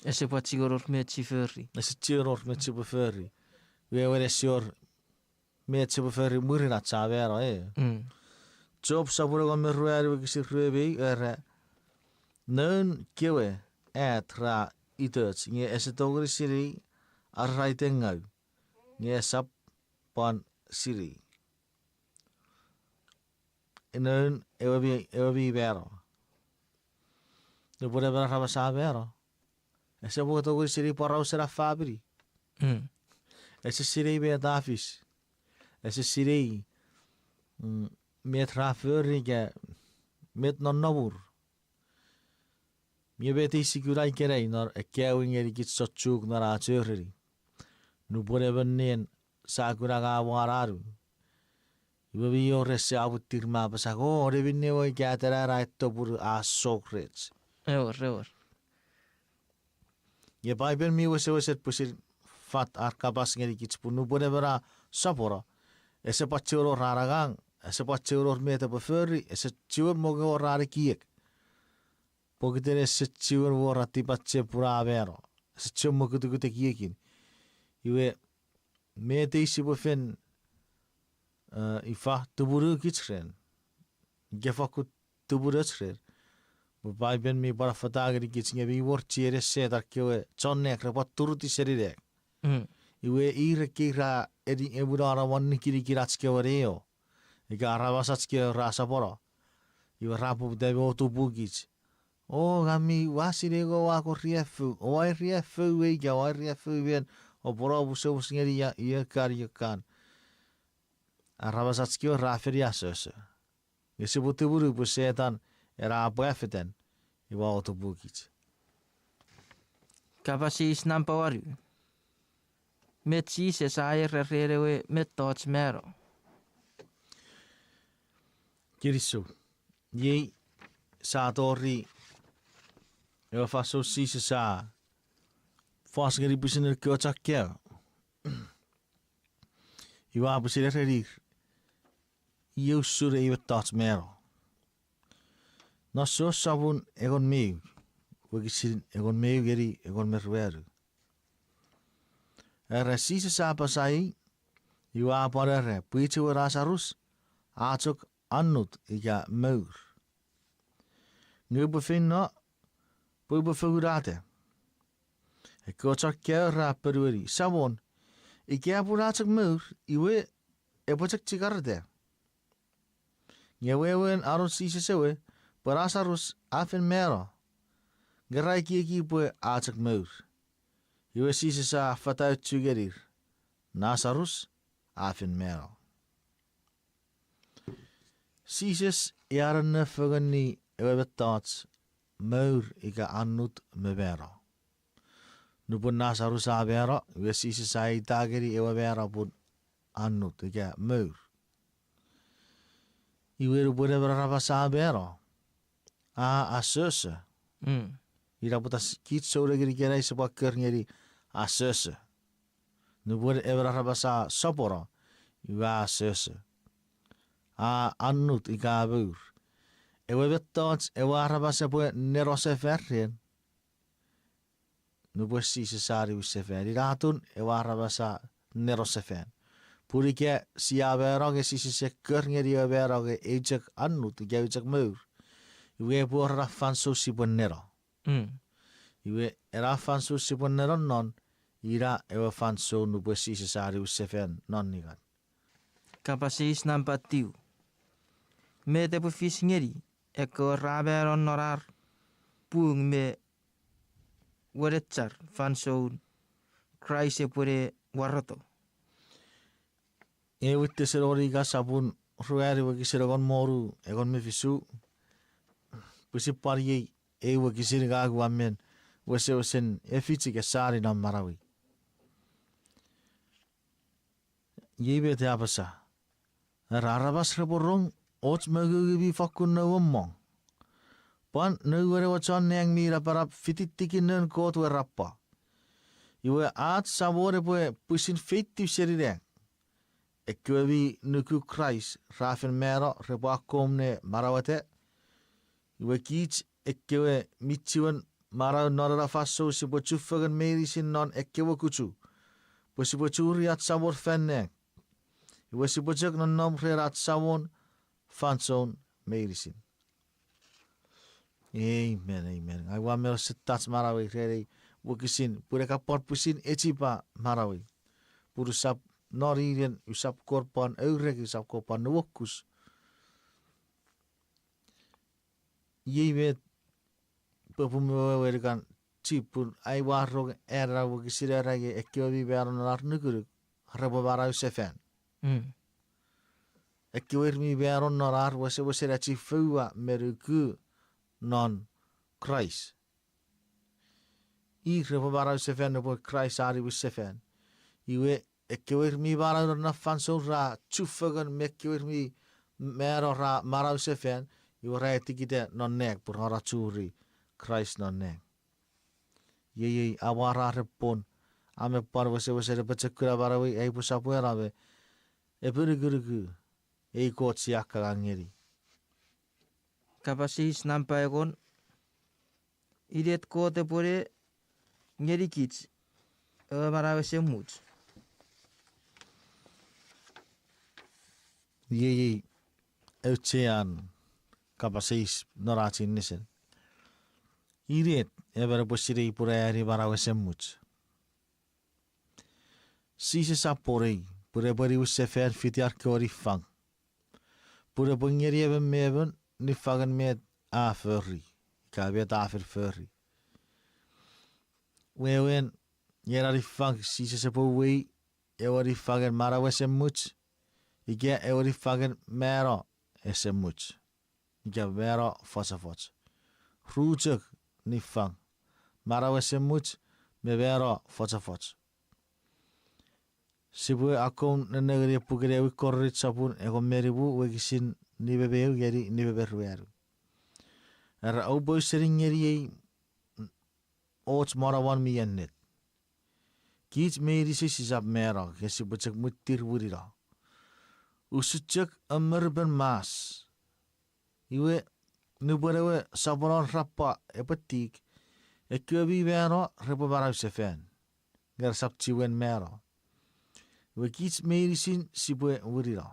Ese patigoror me chiferi. Ese churor me chibuferi. We were sure me chibuferi murina cha vero Job sabura go me ruari we kisi ruebi nun kewe ra ituts nge ese togri siri arraitengau nge sap pan siri nun ewabi bero no pode ver raba sa bero ese bo togri siri parau sera fabri ese siri be dafis ese siri met rafurige met non nabur. Mie beti sigurai kerei nor ekewing erikit sochuk nor achurri. Nu pore benen sakura ga wararu. Ibe bio rese abutir ma pasago rebinne wo katera raitto pur a sokrets. Ewer. Ye Bible mi wese pusir fat arkabas ngerikit pun nu pore bera sapora. Ese pachuro raragang ese pachuror meta beferi ese chur mogo rare kiek. Pogiter ese chur wo rati pache pura vero. Ese chur mogo tukute kiekin. Iwe meta isi befen ifa tuburu kitren. Gefakut tuburu tsren. Bai ben mi bara fatagri kitsinge bi wor chere se dar kewe chonnek repat turuti serirek. Iwe ire kira edi ebudara wan kiri kiratske wareo. Ika arabasatske rasa poro. Iwa rapu debe otubugich. O gami wasirego wako riefu. O ai riefu wega o ai riefu ben. O poro buso busngeri ya kan. Arabasatske raferi asose. Isi butuburu busetan era abuefeten. Iwa otubugich. Kapasi isnampa waru. Met se sair rerewe met tots mero. Kirisu. Ye sa tori. Eu faço sisa sa. Faço ngeri business que eu chaqueo. Iwa busire rerir. Eu sure iwa tots mero. Nós só sabun egon meu. Wegisin egon meu geri egon merweru. Era sisa sa pasai. Iwa parere. Puiche wa rasarus. Achok annut iga meur. Nu befinna. Pui befugurate. Ik kochak kera peruri. Sabon. Ik heb achok meur. Iwe epachak chigarde. Nyewewen arus sisa sewe. Parasarus afen mero. Gerai kieki pui achok meur. Iwe sisa sa fatau tsugerir. Nasarus afen mero. Sises jarene fugani ewetats meur ika annut mevera. Nu pun nasarus avera, we sises ai tageri ewevera pun annut ika meur. Iweru pun evera sabera. Asese. Ira putas kit soregeri gerai sebakker ngeri asese. Nu pun evera sa sapora. Iwa asese. Annut ika meur. Ewe vettats ewe arabase pue nerose ferrien. Nu pue si se sari usse ferri. Ratun ewe arabasa nerose fen. Purike si averoge si se körngeri averoge ejek annut ika ejek meur. Iwe pue raffan susi pue nero. Iwe raffan susi pue nero non. Ira ewe fan so nu pue si se sari usse fen non nigan. Kapasis nampak tiu. Me te pu fis ngeri. Eko raberon norar. Puung me waretchar fansoun. Christ pure waroto. E witte serori ka sabun ruari wa kiserogon moru egon me fisu. Pusi pariei e wa kisir ga amen. Wese wesen e fitsi ke sari nam marawi. Yebe te apasa. Rarabas reborong ots magugi fakun na wamong. Pan nuwere wachan neng mi raparap fititikin nen kot we rappa. Iwe at sabore poe pusin feitiv serireng. Ekwebi nuku Christ rafen mero rebo akomne marawate. Iwe kich ekwe michiwan maraw norara faso si bo chufagan meri sin non ekwe kuchu. Po si bo churi at sabor fenneng. Iwe si bo chak non nomre at sabon fanson meri sin. Amen, amen. Ai wa mero setats marawi rei wakisin pure kapor pusin echipa marawi. Puru sap noririan usap korpan eurek usap korpan wokus. Yebe pepumwerikan chipur ai warro era wakisira rage ekyobi beron lar nuguruk rebo baraw sefen. Ekyoirmi beron norar wase wasera chifuwa meruku non Christ. I rebo baraw sefen nebo Christ ari wis sefen. Iwe ekyoirmi baraw na fanso ra chufagan mekyoirmi mero ra maraw sefen. Iwe rai tikite non nek pur ora churi Christ non nek. Ye awara repon ame par wase wase repachakura barawi ei pusapu erabe. E purigurugu ei kot siaka angeri. Kapasis nampak ekon. Idet kote pure ngeri kits. Marawe semuts. Ye euchean kapasis norachin nisen. Idet ebere posiri pure eri barawe semuts. Sise sapori pure bari usefer fitiar kori fang. Pure bungeri eben meben ni fagen met a furri. Kabet afer furri. Wewen yerari fang sise sepo wei ewari fagen marawe semuts. Ike ewari fagen mero esemuts. Ike mero fosafots. Rujak ni fang. Marawe semuts me vero fosafots. Sibu akon nenegri pugere wi korrit sapun eko meribu wegisin ni bebeu geri ni beberueru. Era au boy sering ngeri ots marawan mi yennet. Kits meri sisap mera kesi bocak mutir wurira. Usucak amerben mas. Iwe nuberewe saboran rapa epetik. Ekwebi mera repo baraw sefen. Ger sapciwen mera. We kits meri sin sibwe wurira.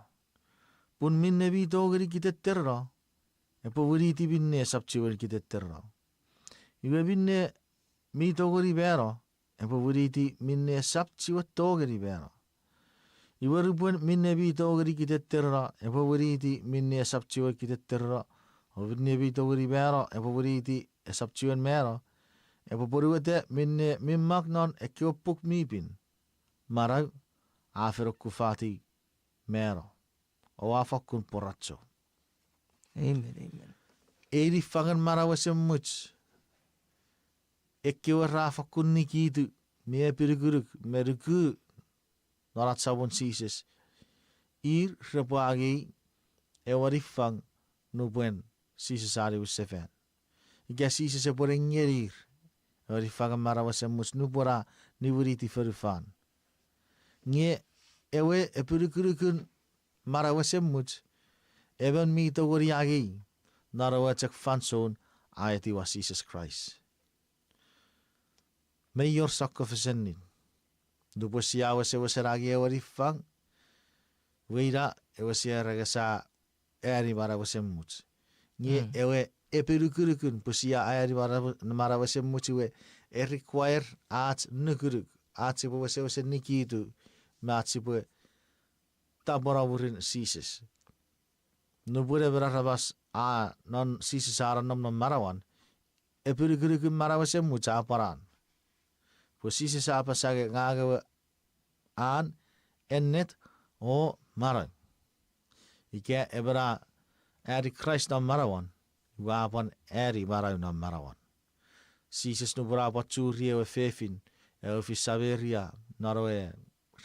Pun min nebi togeri kitet terra. Epo wuriti binne sapciwen kitet terra. Iwe binne mi togeri bera. Epo wuriti minne sapciwet togeri bera. Iwe rupun minne bi togeri kitet terra. Epo wuriti minne sapciwet kitet terra. O binne bi togeri bera. Epo wuriti sapciwen mera. Epo poruwete minne mimmak non ekiopuk mipin. Marau afero kufati mero. O afakun poratso. Amen, amen. Eri fangan marawase much. Ekiwa rafakun nikitu. Mie piriguruk meruku. Norat sabon sises. Ir repagi ewari fang nubuen sises ari usefen. Ika sises epore ngerir. Ewari fangan marawase much nubora niburiti ferufan. Nye ewe epurikurukun marawase much. Eben mi togori agi. Narawachak fanson ayati was Jesus Christ. Mayor sakofesenin. Dupo siya wase wasaragi ewari fang. Weira ewe siya ragasa eri marawase much. Nye ewe epurikurukun pusia ayari marawase much we require at nukuruk. At sipo wase nikitu. Matsipo taboravurin Jesus. No pure berarabas non Jesus aranam non marawan. E purikurikum marawase mucha paran. Po Jesus apa sage ngagawa an ennet o maran. Ike ebra eri Christ nam marawan. Wapan eri maraw nam marawan. Jesus no berapa curi ewe fefin. Ewe fisaveria naro e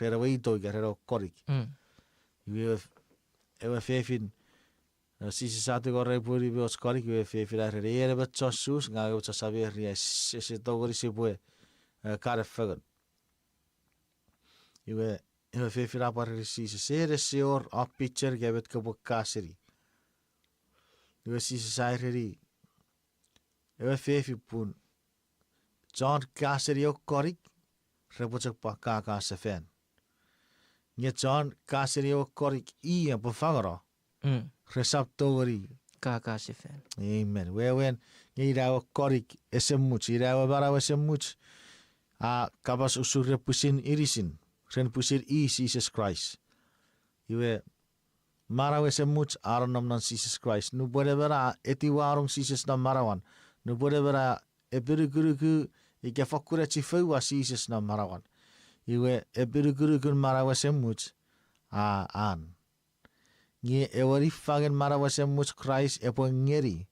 rera weito ika rera korik. Ewe fefin Jesus satu ko repuri bios korik ewe fefin a rera ere bet chosus ngaga bet saveria se togori se bue kare fagan. Ewe fefin apa rera Jesus ere seor a picture ke bet kepo kaseri. Ewe Jesus a reri ewe fefin pun John kaseri o korik repocak pa kaka sefen. Nye John kaseri o korik ia befangaro. Resap togori. Kaka se fan. Amen. Wewen nye ira o korik esemuch. Ira o bara esemuch. Kabas usur repusin irisin. Ren pusir Jesus Christ. Iwe maraw esemuch aronom nan Jesus Christ. Nu bode bara eti warong Jesus na marawan. Nu bode bara epirikuruku ike fakure chifewa Jesus na marawan. Iwe epirikuruku marawa semuch an. Nye ewari fagen marawa semuch Christ epo ngeri.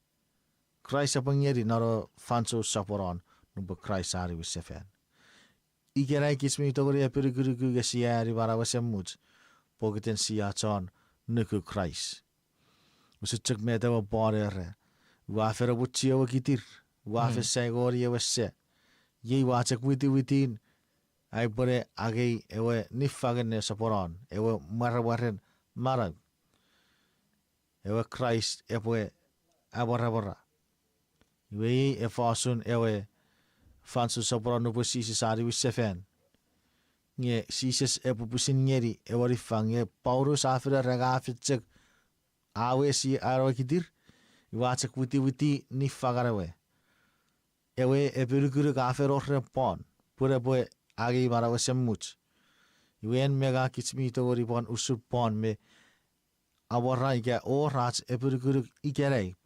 Christ epo ngeri naro fanso saporon number Christ ari wisefen. Ike rai kismi togori epirikuruku ke siari marawa semuch. Pogiten siya chon nuku Christ. Usuchuk metewa borere. Wafera buchi ewa kitir. Wafe segori ewa se. Ye wachak witin ai bore agei ewe nifagen ne saporon ewe marawaren marag ewe Christ ewe abora ewe efasun ewe fansu saporon no Jesus ari wisefen nge Jesus ewe pusin ngeri ewe rifang ye Paulus afira raga fitsek awe si aro kidir wachak witi nifagarewe ewe epirukuru kafer orre pon pure boe agi marawa semuch iwen mega kitsmi to gori pon usur pon me aborra ike orach epirukuru ikerei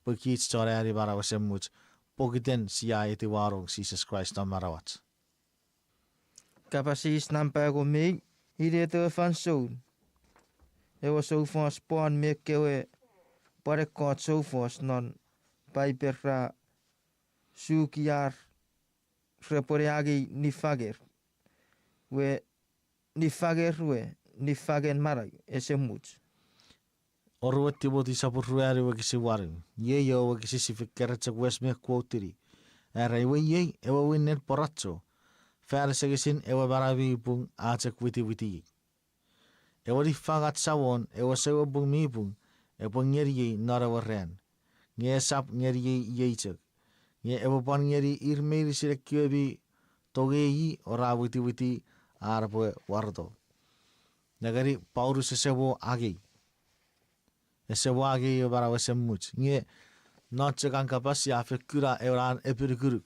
pokits chore ari marawa semuch pokiten siya iti warong Jesus Christ na marawat. Kapasis nampa ko mig ire to fanso. Ewa so fos pon me kewe pare kot so fos non paiperra sukiar reporeagi nifager we nifagen marag esemuch Orwet tiboti sapurruari wa kisi waring ye yo wa kisi sifikera chak wes me quotiri era iwe ye ewa winner poracho fer segisin ewa barabi pung achak witi ewa di fagat sawon ewa sewa bung mi pung ewa ngeri nara warren nge sap ngeri ye chak Nye ewa pan ngeri irmeri sire kiobi togei ora witi arpo wardo. Nagari Paulus esebo agi. Esebo agi bara wesemuch. Nye not sekan kapas ya fekura euran epirkuruk.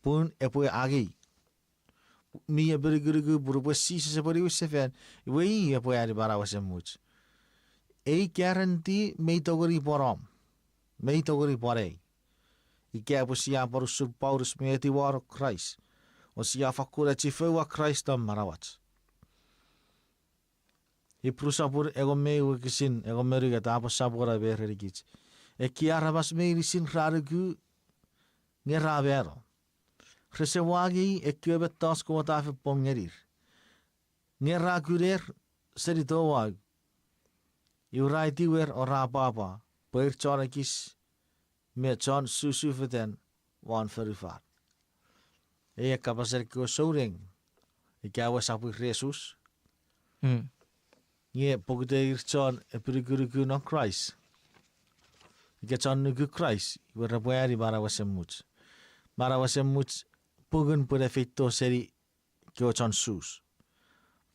Pun epo agi. Mi epirkuruk burupo sisi sepori wesefen. Wei epo ari bara wesemuch. Ei guarantee mei togori porom. Mei togori porei. Ike apo siya parusur Paulus meeti waro Christ. O siya fakura chifewa Christ am marawat. Iprusapur ego mewe kisin ego meriga tapo sapura bererigich. E kiara bas meiri sin rarugu ngeravero. Resewagi e kiebe tasko watafe pongerir. Ngeragurer seritowag. Iurai tiwer o rapapa. Poir chorakis. Me John susu feten wan verifar. E kapaser ko soring. Ikawa sapu Jesus. Nye pokute ir John e pirikuruku no Christ. Ika John nuku Christ. Iwa rapuari marawasemuch. Marawasemuch pugun pure fito seri kio John sus.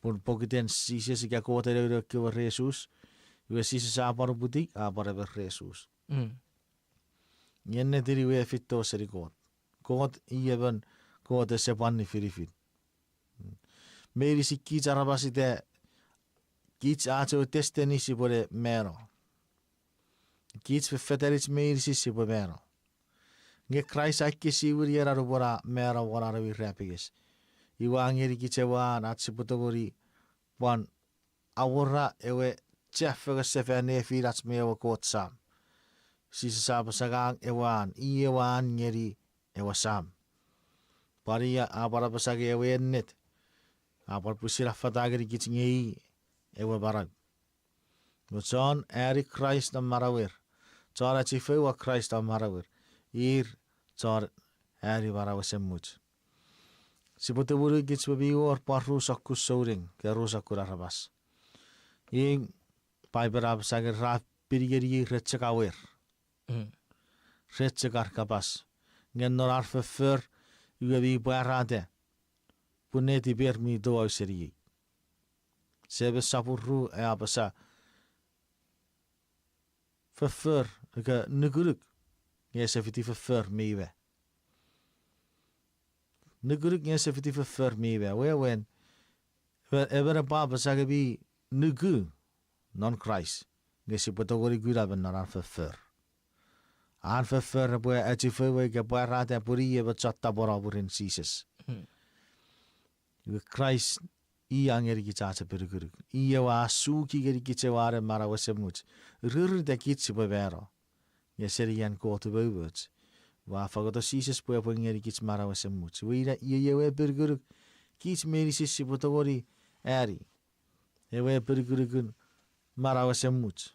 Pun pokuten Jesus ika kotere kio Jesus. Iwa Jesus apar butik apar Jesus. Yenne tiri we fitto seri kot. Kot ieben kot sepanni firifit. Meiri sikki charabasi te Kits ato testeni si pore mero. Kits fefeteris meirisi si pore mero. Nge Christ aike si uri era rubora mero wara rawi rapigis. Iwa angeri kicewa at si putogori wan awora ewe chefega sefe nefi rats mewa kot sam. Si sasaba sagang ewan ewan ngeri ewa sam. Paria apara pasage ewe net. Apar pusira fatageri kits ngei ewa barag. Mutson eri Christ na marawir. Chora chife wa Christ na marawir. Ir chor eri barawa semmuch. Si putuburu kits babi or parusak kusouring ke rusak kurarabas. Ing pai berab sager rap pirigeri retchakawir. Retchakar kapas. Ngen norar fefer uabi barate. Puneti ber mi doa seri. Sebe sapuru abasa. Fefer ke nuguruk. Ngesefiti fefer miwe. Nuguruk ngesefiti fefer miwe. Wen ebere baba sagabi nugu non Christ. Ngesipotogori gura benaran fefer. An fefer boy achife ke barate puri eba chatta boraburin Jesus. Christ yang eri kicaca berguruk. Iya wa suki geri kiceware marawase much. Rur de kitsi bevero. Ya serian ko to bevert. Wa fagoto Jesus po ngeri kits marawase much. Wira iya we berguruk. Kits meri sisi potogori eri. Ewe bergurukun marawase much.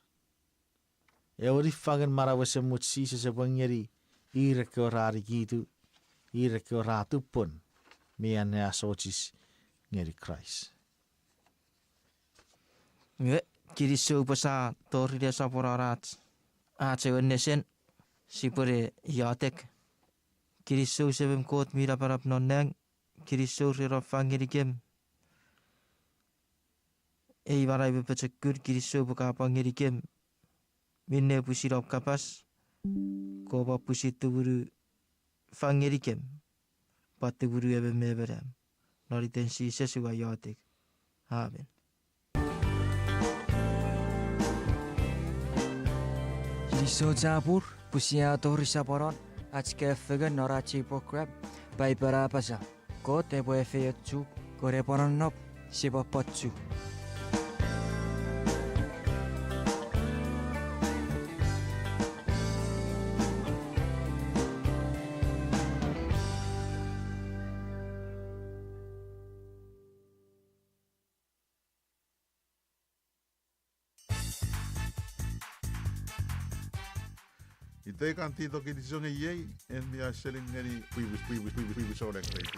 Ewe fagan marawase much Jesus po ngeri. Ira ko rari gitu. Ira ko ratu pun. Mian ya socis ngeri Christ. Nge kiriso pasa tori dia saporarat. Ace nesen si pore yatek. Kiriso sebem kot mira parap noneng. Kiriso rira fangirikem. Ei barai bepecekur kiriso buka pangirikem. Minne pusirap kapas. Koba pusitu buru fangirikem. Patu buru ebe meberam. Noritensi sesuai yatek. Amen. Kiriso Zabur, pusia torisa poron, atske fegen norachi pokrab, by Barabasa, go te boefeotsu, gore poronop, sibopotsu. Ite kantito ki disonge yei en dia selling ngani we so that great.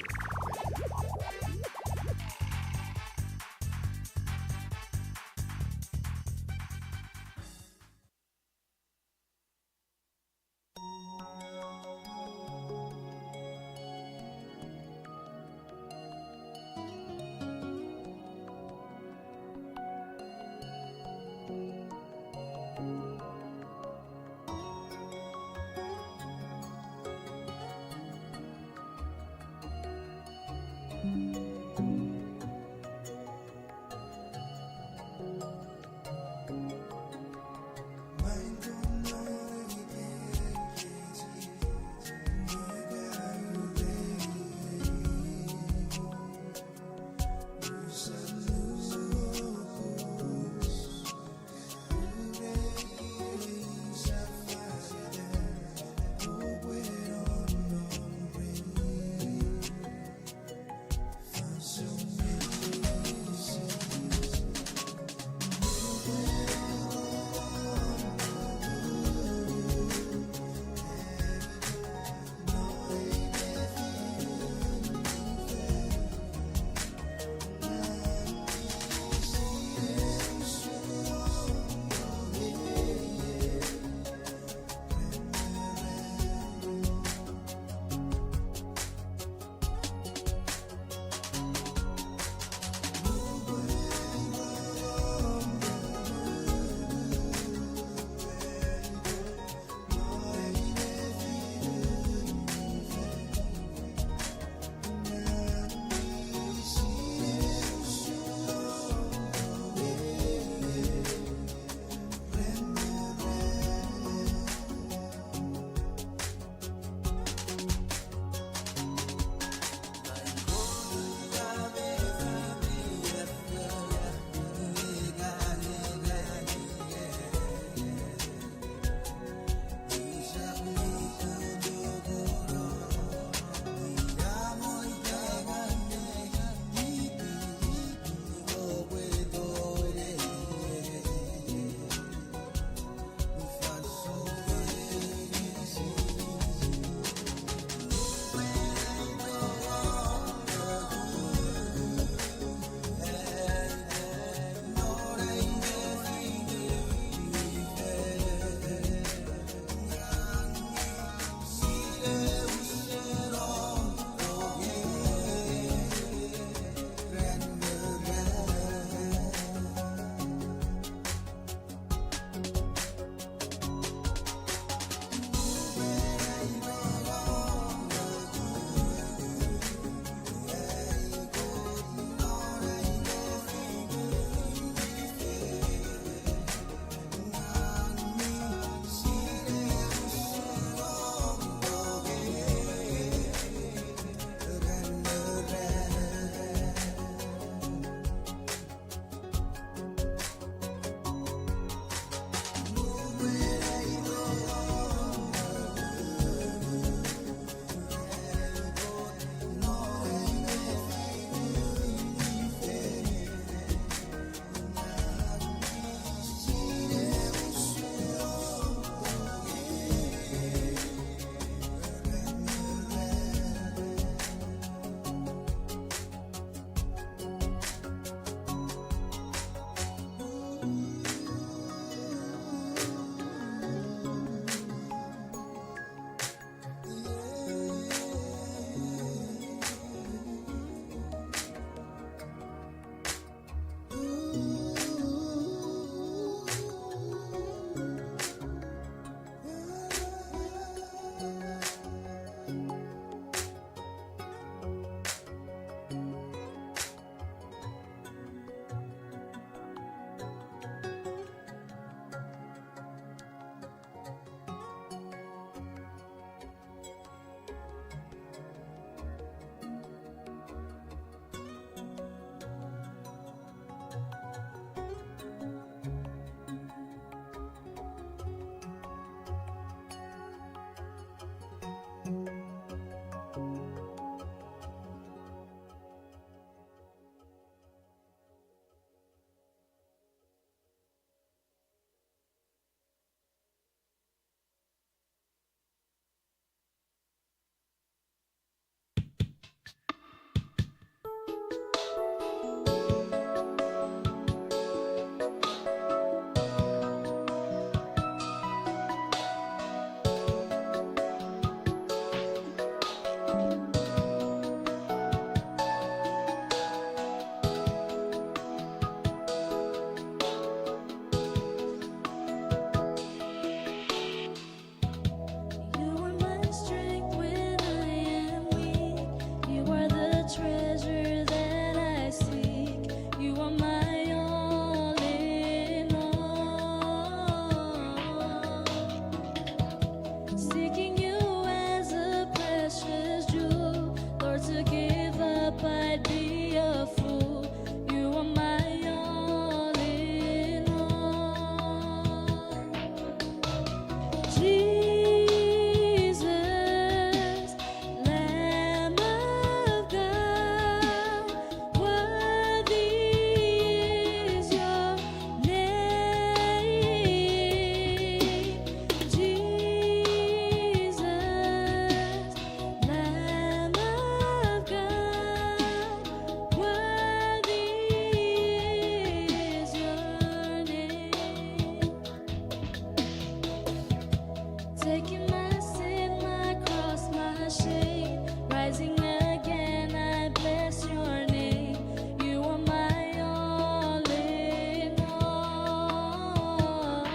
Taking my sin, my cross, my shame, rising again, I bless your name. You are my all in all.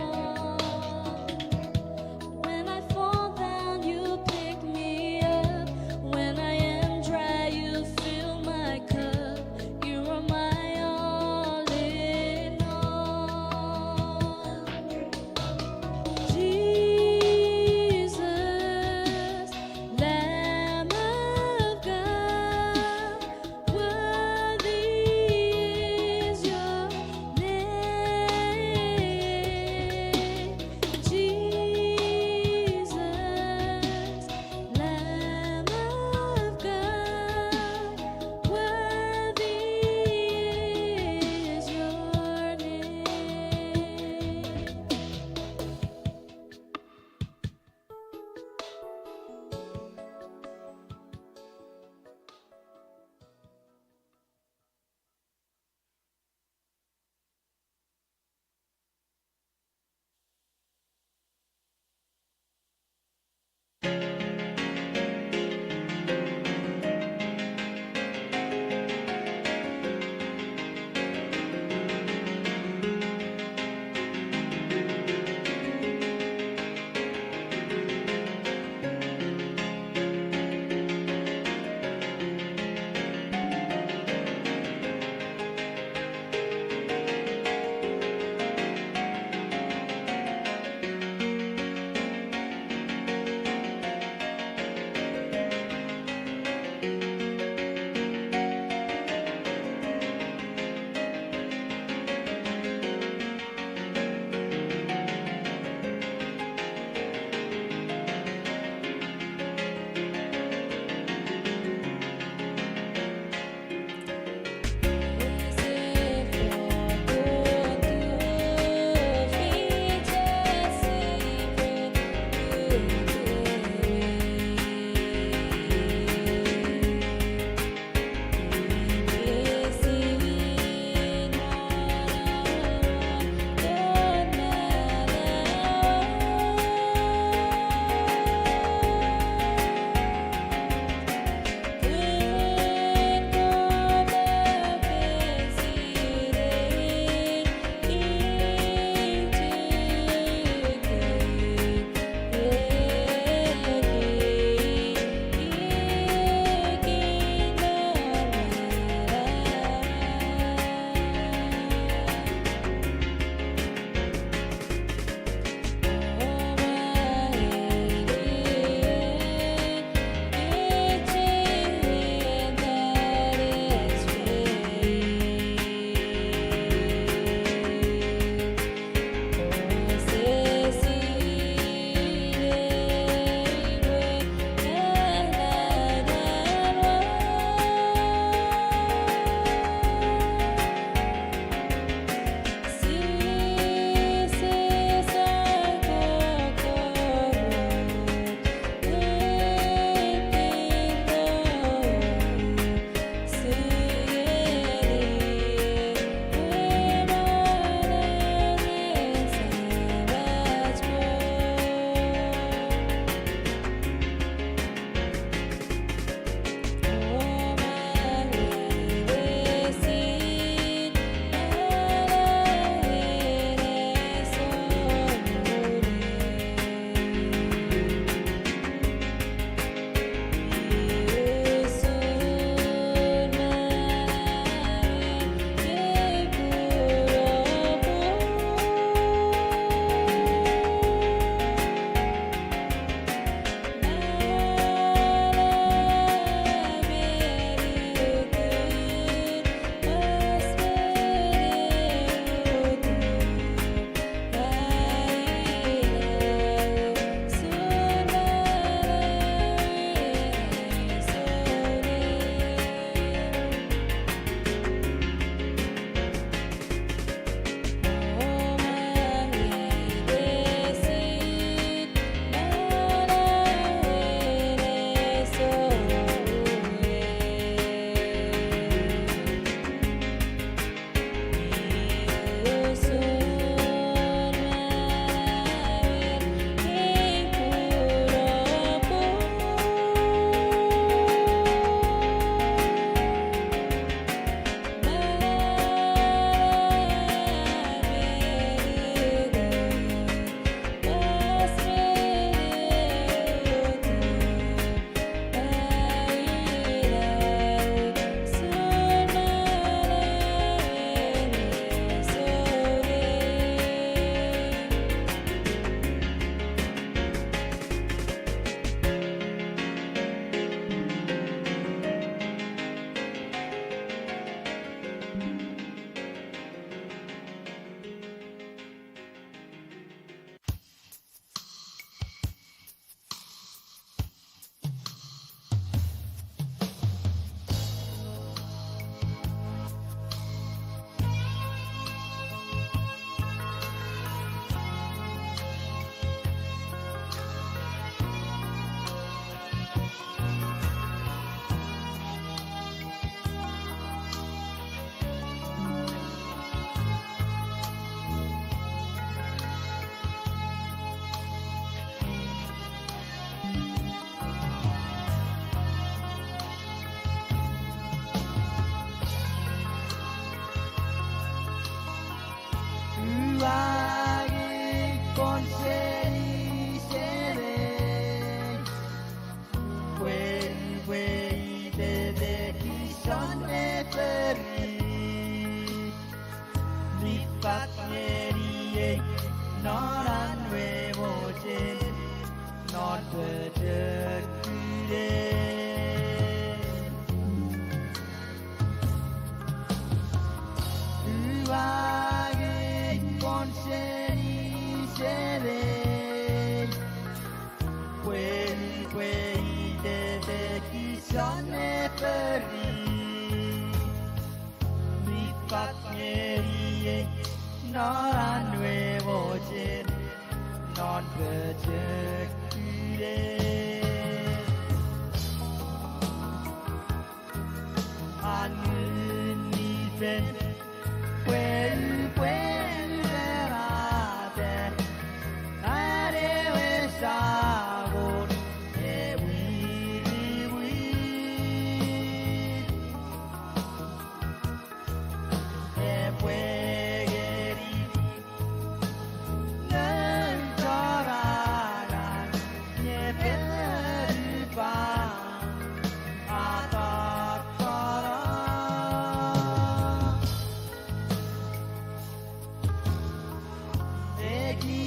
When I fall down, you pick me up. When I am dry, you fill my cup. You are my all in all. Jesus, Lamb of God, worthy is your name. Jesus, Lamb of God, worthy is your name. bờ chợt đến qua cái con sẽ đi sẽ về quên quên để khi son e per mi fatnerie nora nuevo cer non percecure angin mi fen quel verate are sabor e we e puegeri nel torara nie perfa atakara eki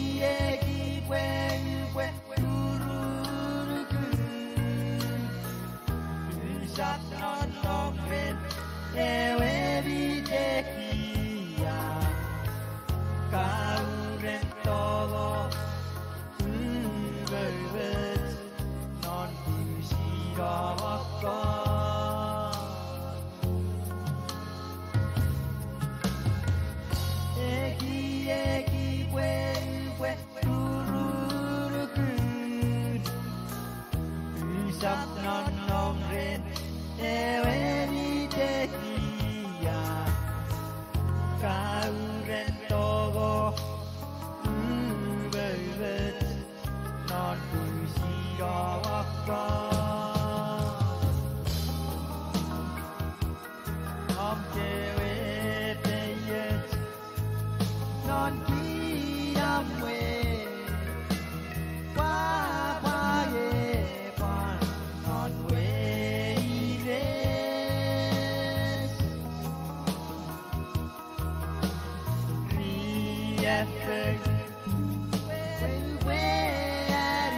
kwe tururu sat non ren ewe vitekia kauren todo velvet non pusiroko eki kwe tururu sat non ren ewe vitekia kauren todo velvet non pusiroko om tewe peyet non kiamwe qua ye quan non we ires effort we are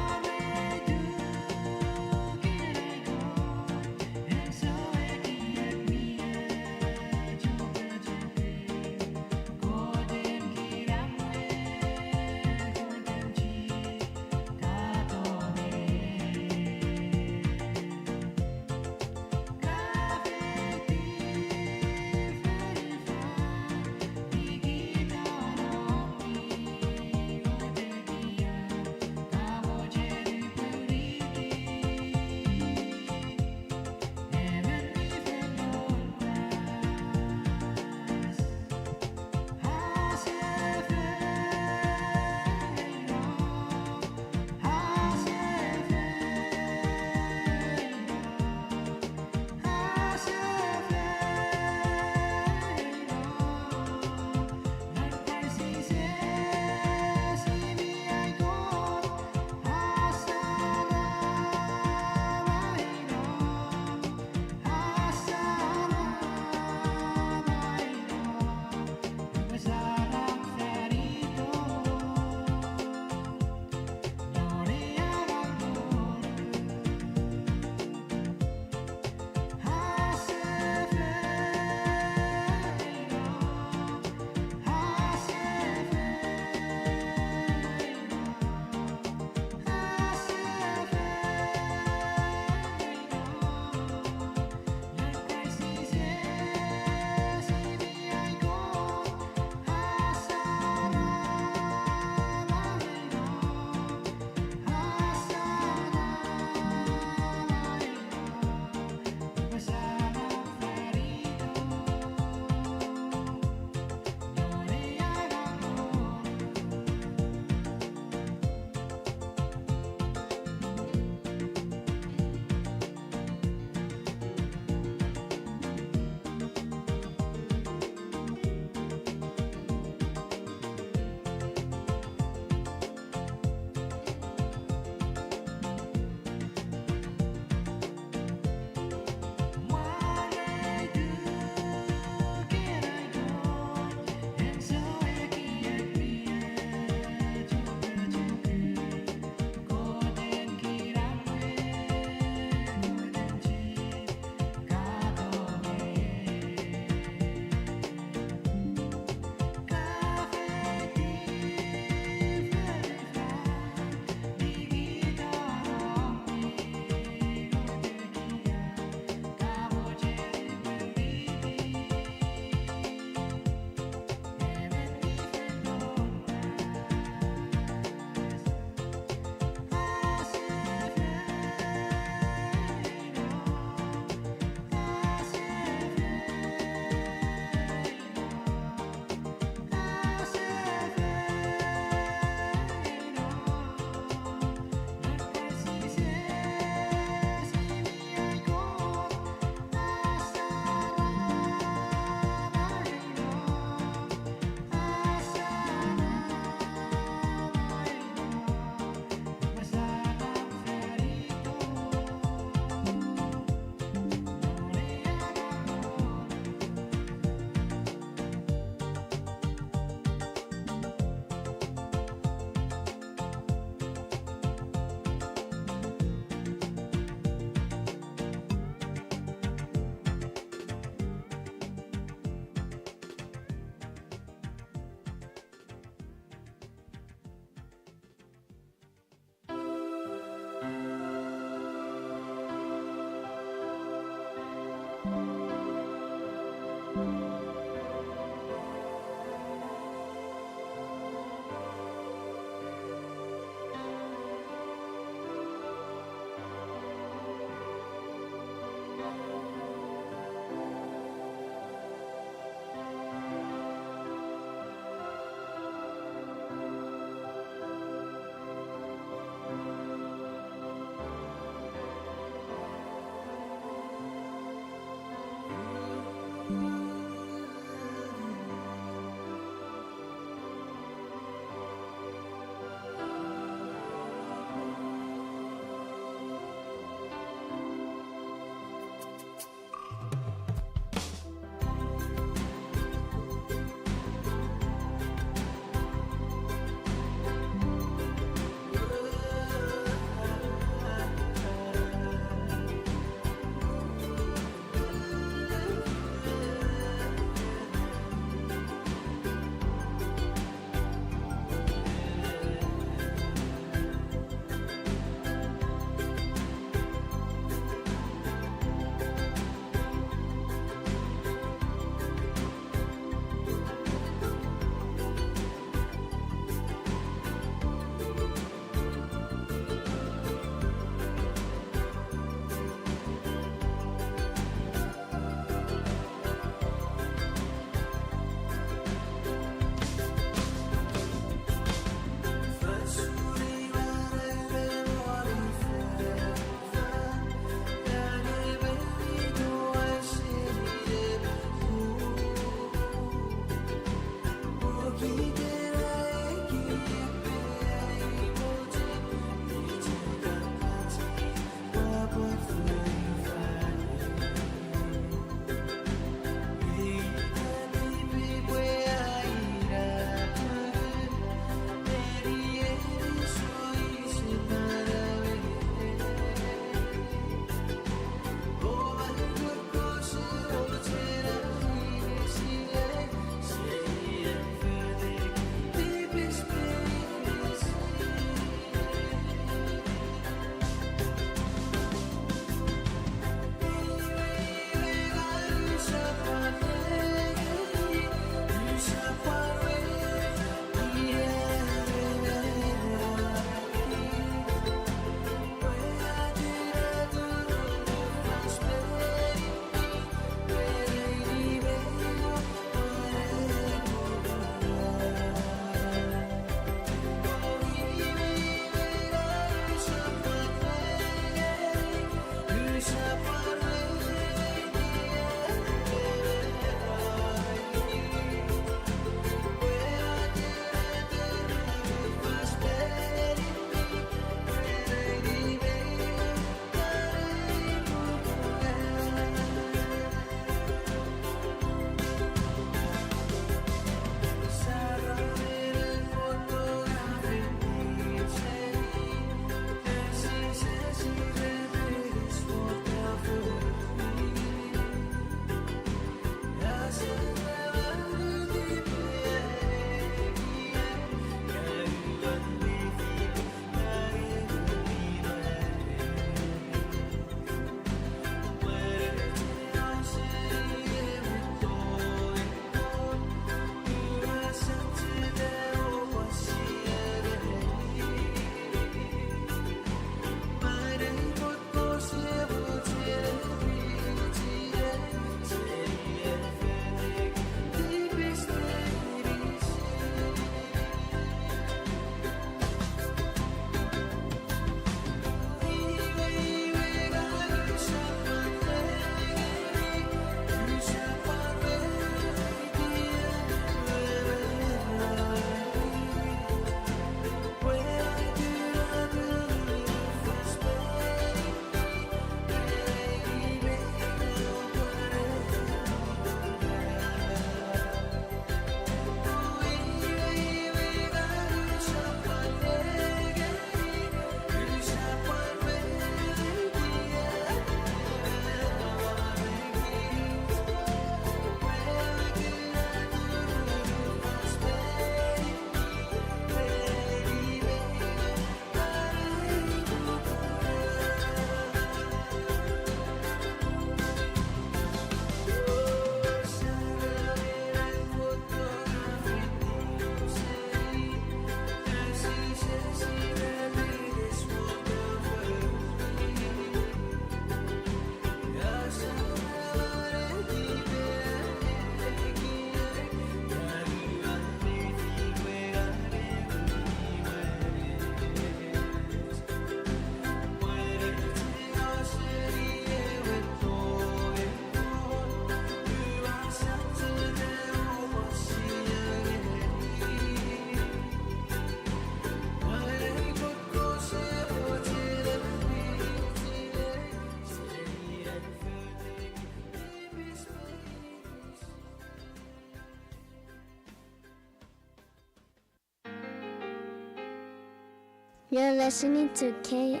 You're listening to KICH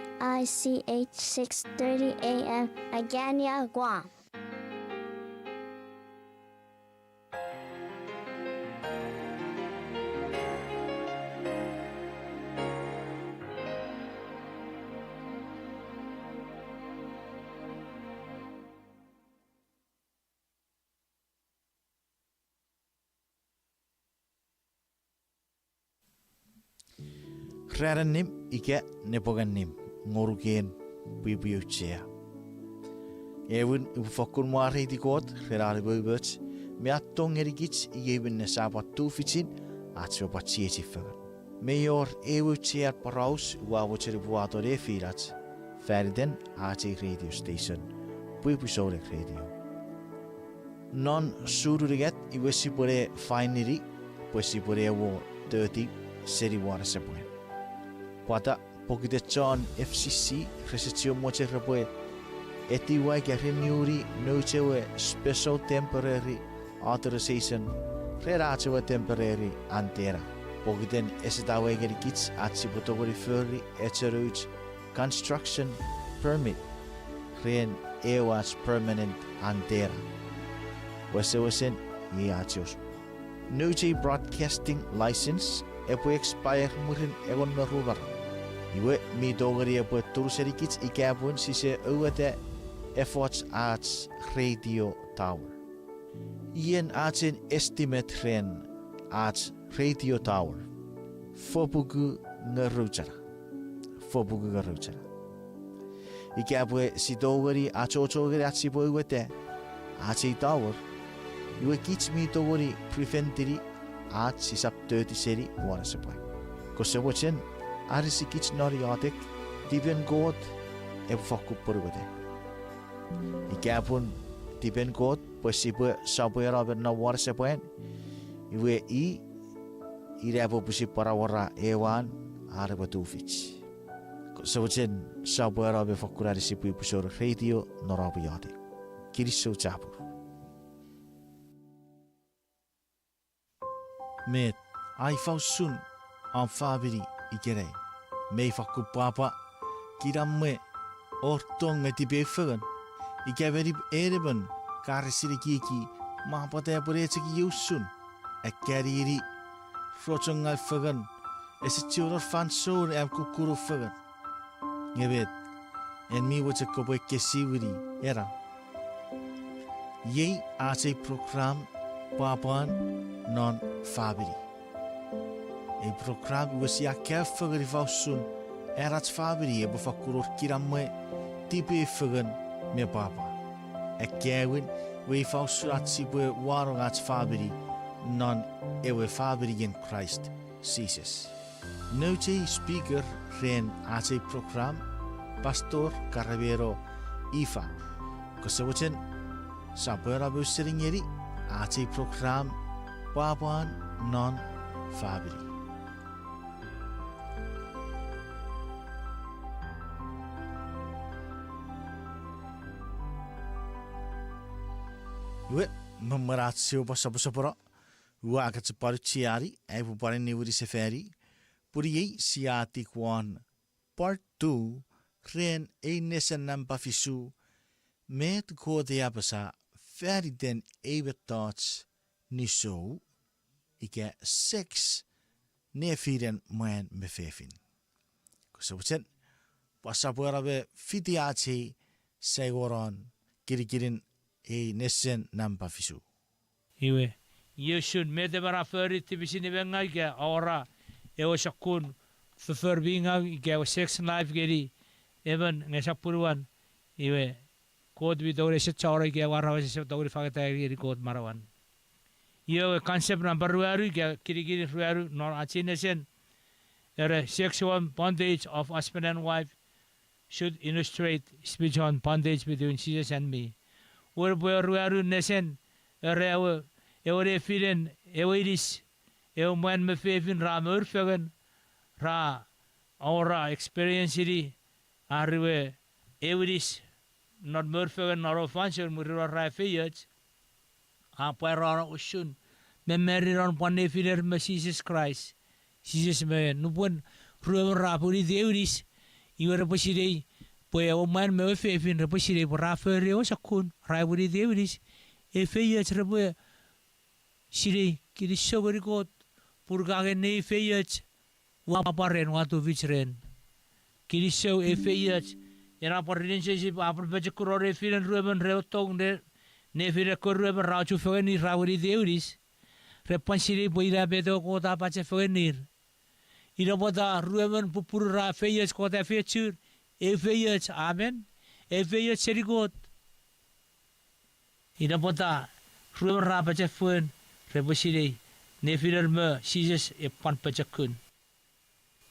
6:30 AM Agania, Guam. Raranim ike nepoganim ngorugen bibiuchea. Even ufakun moare di god rarare bubert me atong erigits even ne sabatu fitin atso patsieti fagan. Mayor ewuchea paraus wawucher buatore firat Ferden AT radio station bibusore radio. Non sururiget iwesipore finally posipore wo 30 seri wara sepoen. Pada pokite John FCC resitio moche rapoe etiwai ke renewri nochewe special temporary authorization rerachewe temporary antera pokiten esitawe ke kits atsi potogori furry echeruch construction permit ren ewas permanent antera wesen iachos noche broadcasting license epo expire murin egon merubar iwe mi dogari epo turserikits ikabun sise uwate efforts arts radio tower ien artsen estimate ren arts radio tower fobugu ngaruchara ikabwe si dogari achogari atsibo uwate artsi tower iwe kits mi dogari preventiri at si sap 30 seri wara sepai. Kosewochen arisi kits nariotic diben god e fakku porwede. Ikapun diben god posible sabuera ben na wara sepai. Iwe irabo pusi para wara ewan araba tufich. Kosewochen sabuera be fakku arisi pu pusor radio narabiyade. Kiriso chapu. Met ai fau sun am fabiri ikere me fakku papa kiramme ortong eti befagan ikaveri ereben karisiri kiki ma pata poretse ki yusun akariri frochong al fagan esichura fansor am kukuru fagan ngebet en mi wacha kobe kesiviri era yei ase program papan non fabri. E program was ja keffer rivausun erats fabri e befakuror kiramme tipe fegen me papa. E kewin we fausuratsi be warongats fabri non ewe fabri in Christ Jesus. Noche speaker ren ase program pastor Carabero Ifa. Kosawachen sabera buseringeri ase program Papuan non fabri. Iwe memeratio pasapura wa akat separu ciari ai pupare niwuri seferi puri siati kwan part 2 ren nesen nampa fisu met kode apasa feri den ebetats niso ike 6 nefiren moen me fefin. Kusabutsen pasapura be fitiachi segoron kirikirin nesen nampa fisu. Iwe Yeshun mede bara feri tibisini benga ike ora ewa shakun ferbinga ike ewa sex life geri even ngesapuruan iwe kod bi dore se chawra ike wara se dore fagata geri kod marawan. Iwe concept number ruaru ike kirikiri ruaru non achinesen ere sexual bondage of husband and wife should illustrate speech on bondage between Jesus and me. Ruaru nesen ere ewe filen ewe iris ewe moen me fefin ra murfegen ra aura experience iri arwe ewe iris not murfegen nor offensive murra ra feyet a para usun me meriron pone filer me Jesus Christ Jesus me nubun ruem rapuri deuris iwe reposirei poe o man me fefin reposirei por rafere o sakun rapuri deuris e feias repoe sirei kiri sogori kot purgage nei feias wa paren watu vichren kiri so e feias era parin se apar beje kurore firen ruem reotong de ne fire korruem rauchu feni rapuri deuris repansirei poira bedo kota pache fenir ira boda ruemen pupura feias kota fechur e feias amen e feias serigot ira boda ruemen rapa fen reposirei ne firer me sises e pan pachakun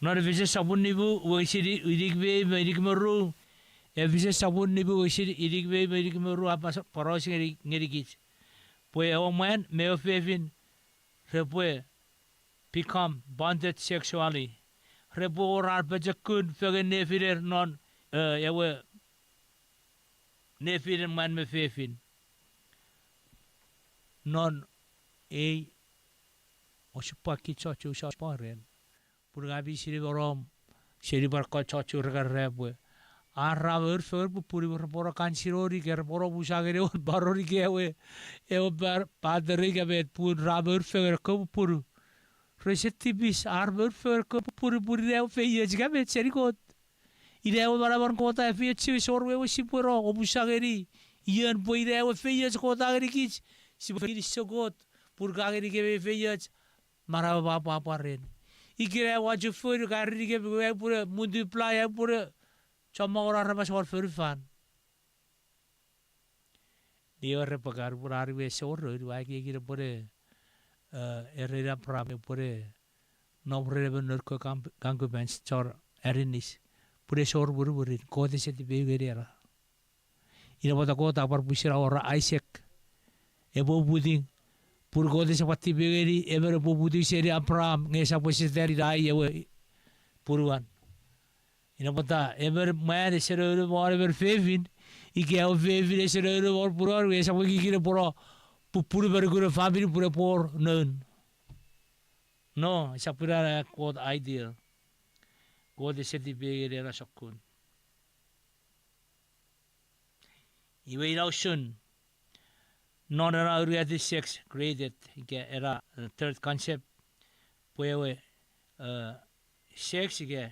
nor vise sabun nibu wisiri irigbe irigmeru e vise sabun nibu wisiri irigbe irigmeru apa paros ngerigit poe o man me fevin repoe become bonded sexually. Rebo rar bejakun fegen nefirer non ewe nefirer man me fefin. Non e osupaki chochu shaparen. Purgabi siri borom siri barko chochu regar rebwe. Arra ver fer puri bora kansirori ger bora busagere on barori gewe ewe bar padre gebet pur raber fer ko puru. Receptibis arbor för puri reu feias gamet serikot. Ireu barabar kota feias sorwe o sipuro o busageri. Ian poi reu feias kota gerikis. Sipuri sogot purgageri gebe feias maraba paren. Ikire waju fur gari gebe pura multiply pura chama ora rabas or fan. Dia repagar purari we sorro wagi kira pure erera prame pure nombre benurko kanku bench chor erinis pure sor burin kode seti begerera ina bota kota par pusira ora Isaac ebo buding pur kode sepati begeri ever ebo buding seri Abraham ngesa posis dari dai ewe puruan ina bota ever man sero war ever fevin ike o fevin sero war puror ngesa poki kire puro puri berguna family pura por non no sapura quod ideal quod seti begere la sakun iwe ilausun non era reality sex created ke era third concept puewe sex ke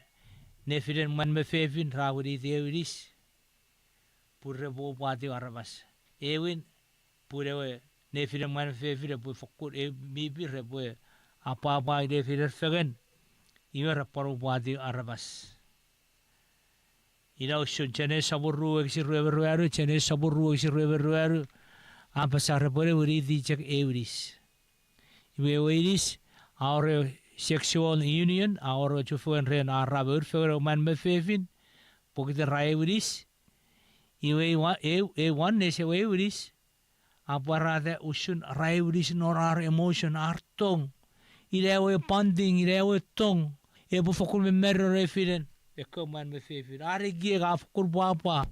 nefiren man me fevin rawri deuris purre bo pati arabas ewin purewe nefiren man fevin pu fokur e mibi repoe apa nefiren fegen iwer paru pati arabas ilausun chene saburu exi reveru chene saburu exi reveru apa sarapore uri di cek euris iwe euris our sexual union our chufuen ren arabur fero man me fevin pokite raiuris iwe one ne se euris apa rada usun raiuris norar emotion artong ilewe panding ilewe tong e bu fokul me merro refiren e man me fevin are gie ga fokul papa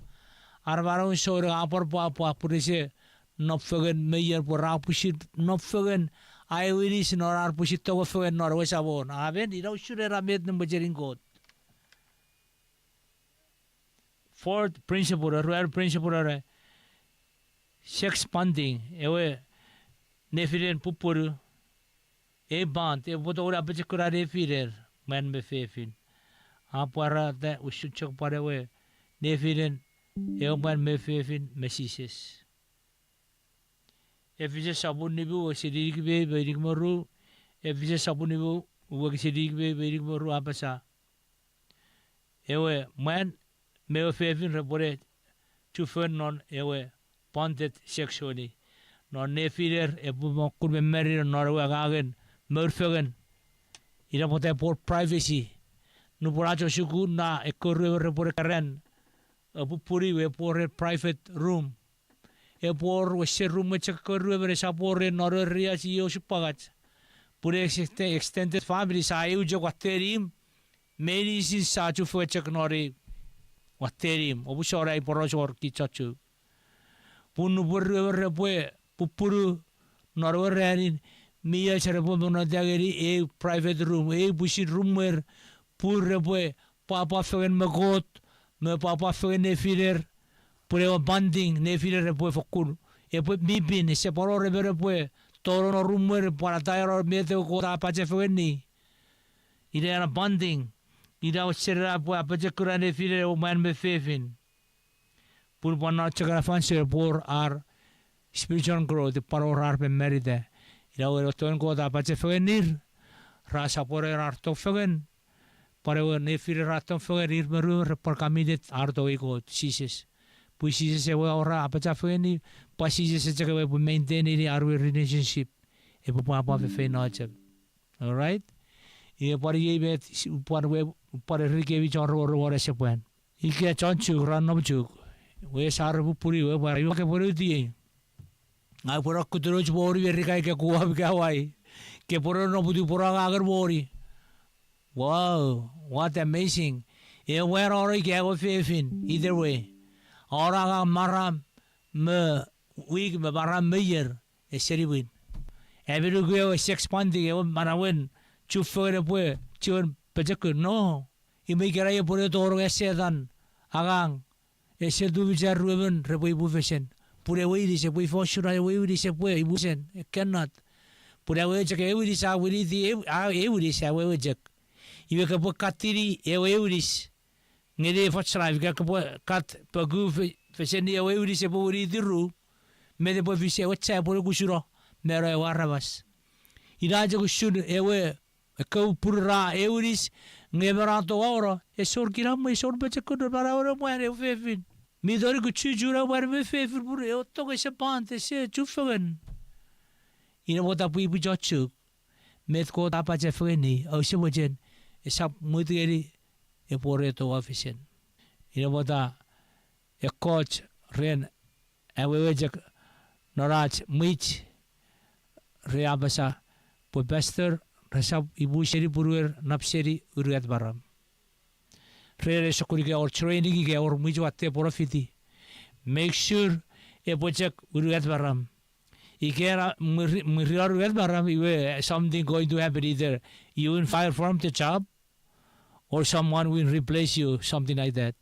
arbaron sore apar papa purise nopfegen meyer por rapusit nopfegen aiwiris norar pusit to fegen nor wesabon aben ira usure ramet no bajering god fourth principle rare principle are sex bonding ewe nefiren pupuru e band e botora bechkura refirer man me fefin apara da usuchok parewe nefiren e man me fefin mesises Efise sabun nibu sidik be berik moru efise sabun nibu wag sidik be berik moru apa sa ewe man me fevin repore chufen non ewe bonded sexually non nefirer e bu kur be merir norwe gagen merfegen ira pote por privacy nu poracho shuku na ekorre repore karen abu puri we por private room e por wese room check korwe bere sapore noria si yo supagat pure extended family sa eu jo waterim meri si sa chu fo check nori waterim obu sorai porosor ki chachu punu borre repoe pupuru norwarin miya cherepo no dageri e private room e bushi room mer pur pue papa fegen magot me papa fegen ne filer pure banding ne filer pue fokun pue bibin se poro revere pue toro no rumor para tairo mete ko apa che fegen ni ide ana banding ida o serra pue apa che kura ne filer o man me fefin pur bana chakara fanse por ar spiritual growth paro rar pe merite ida o ton ko apa che fegen nir rasa pore rar to fegen para o ne filer raton fegen ir meru por kamidet arto iko sises pues se va ora apa cha feni pas se che we maintain our relationship e po pa fe no cha all right e por ye bet por we por rike vi chon ro se puen e ke chon chu ran no chu we sar bu puri we para yo ke puri ti ai por ku tro chu bori ver kai ke ku ab ka wai ke por no bu por agar bori wow what amazing e we ro ke go fefin either way Orang maram me week me maram meyer e seribin. Every go sex panding e marawin chu fere pue chun pejek no. I me kera ye pure toro esedan agang e se du bijar ruben repui bufesen. Pure we di se pui foshura we di se pue ibusen e cannot. Pure we cheke e di sa we di e di sa we jek. Ibe ke po katiri e we di ngede fatsrai ga ko kat pagu feseni e we se po ri diru me de po vise o cha po kushuro mero e warabas ira je kushur e we ko purra e uris ngebera to ora e sor kiram e sor beche ko para ora mo e fefin mi dori ku chujura war me fefin pur e to ke se pante se chufagan ina bota pu ibu jochu met ko ta pa je feni o se bojen e sap muteri e pore to ofisen ina bota e coach ren e wewejek norach mich reabasa po pastor resap ibu seri purwer napseri uriat baram re sokuri ke or training ke or mich watte profiti make sure e pojek uriat baram ikera muriar uriat baram iwe something going to happen either you will fire from the job or someone will replace you, something like that.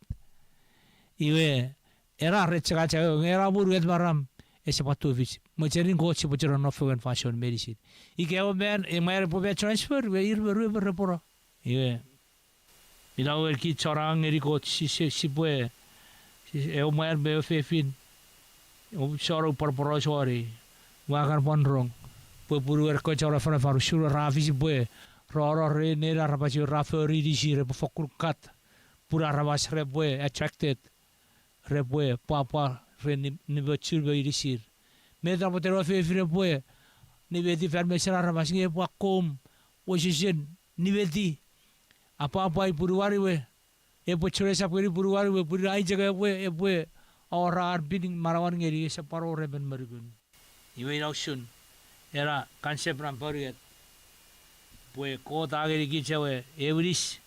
Iwe era recega era buruet baram ese patuvis. Mocherin go se pochero no fogen fashion medicine. Ike o ben e mai po be transfer we ir beru repora. Iwe ila o ki chorang eri go si pue e o mai be fefin. O choro por porosori. Wa kan ponrong. Po buruer ko chora fara faru shuru rafi si pue. Roro re nera rabasi raferi di sire po fokur kat pura rabas repwe attracted repwe papa re ni bachur be di sir me da potero fe repwe ni beti ferme sera rabas nge po kom position ni beti apa puruari we e po chore sa puruari we puri ai jaga we e we ora bidding marawan ngeri sa paro reben mergun iwe nausun era concept ram poriet pue ko tageri kichewe euris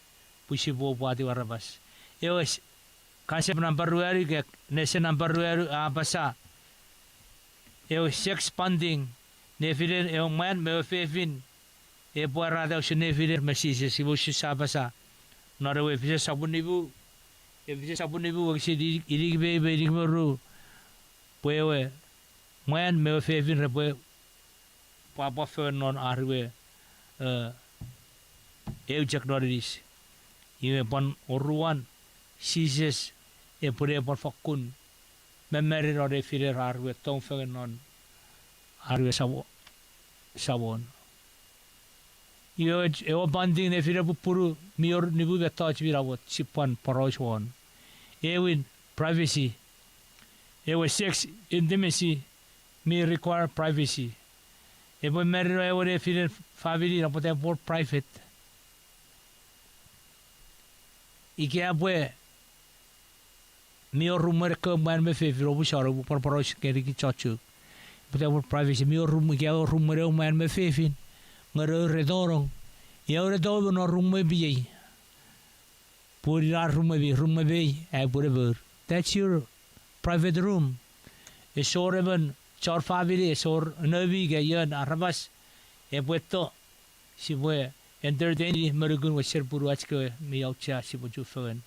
pusi bo pati warabas eos kasep number ruari ke nese number ruari apasa eo sex funding ne filer eo man me fefin e puara da usne filer mesise si bo sapasa nore fise sabunibu e fise sabunibu wasi iri be iri ru pue man me fefin repue papa fe non arwe eu cek doris iwe pon oruan sises e pure por fakun memeri ro de fire arwe tong fenon arwe sabon iwe e o banding ne fire puru mior nibu betach virawot sipan paroshon ewin privacy ewe sex intimacy me require privacy e poi merro e ore fine family non poteva por private e che poi mio rumore che man me fe robu sharo por paros che ri chachu poteva por privacy mio rumore che rumore man me fe fin ngaro redoro e ore do no rumore bi por ir a rumore bi e por ver that's your private room e soreven char family sor novi che io arrabas e puesto si può entertain merugun wasir puru achke mi yautcha si boju fen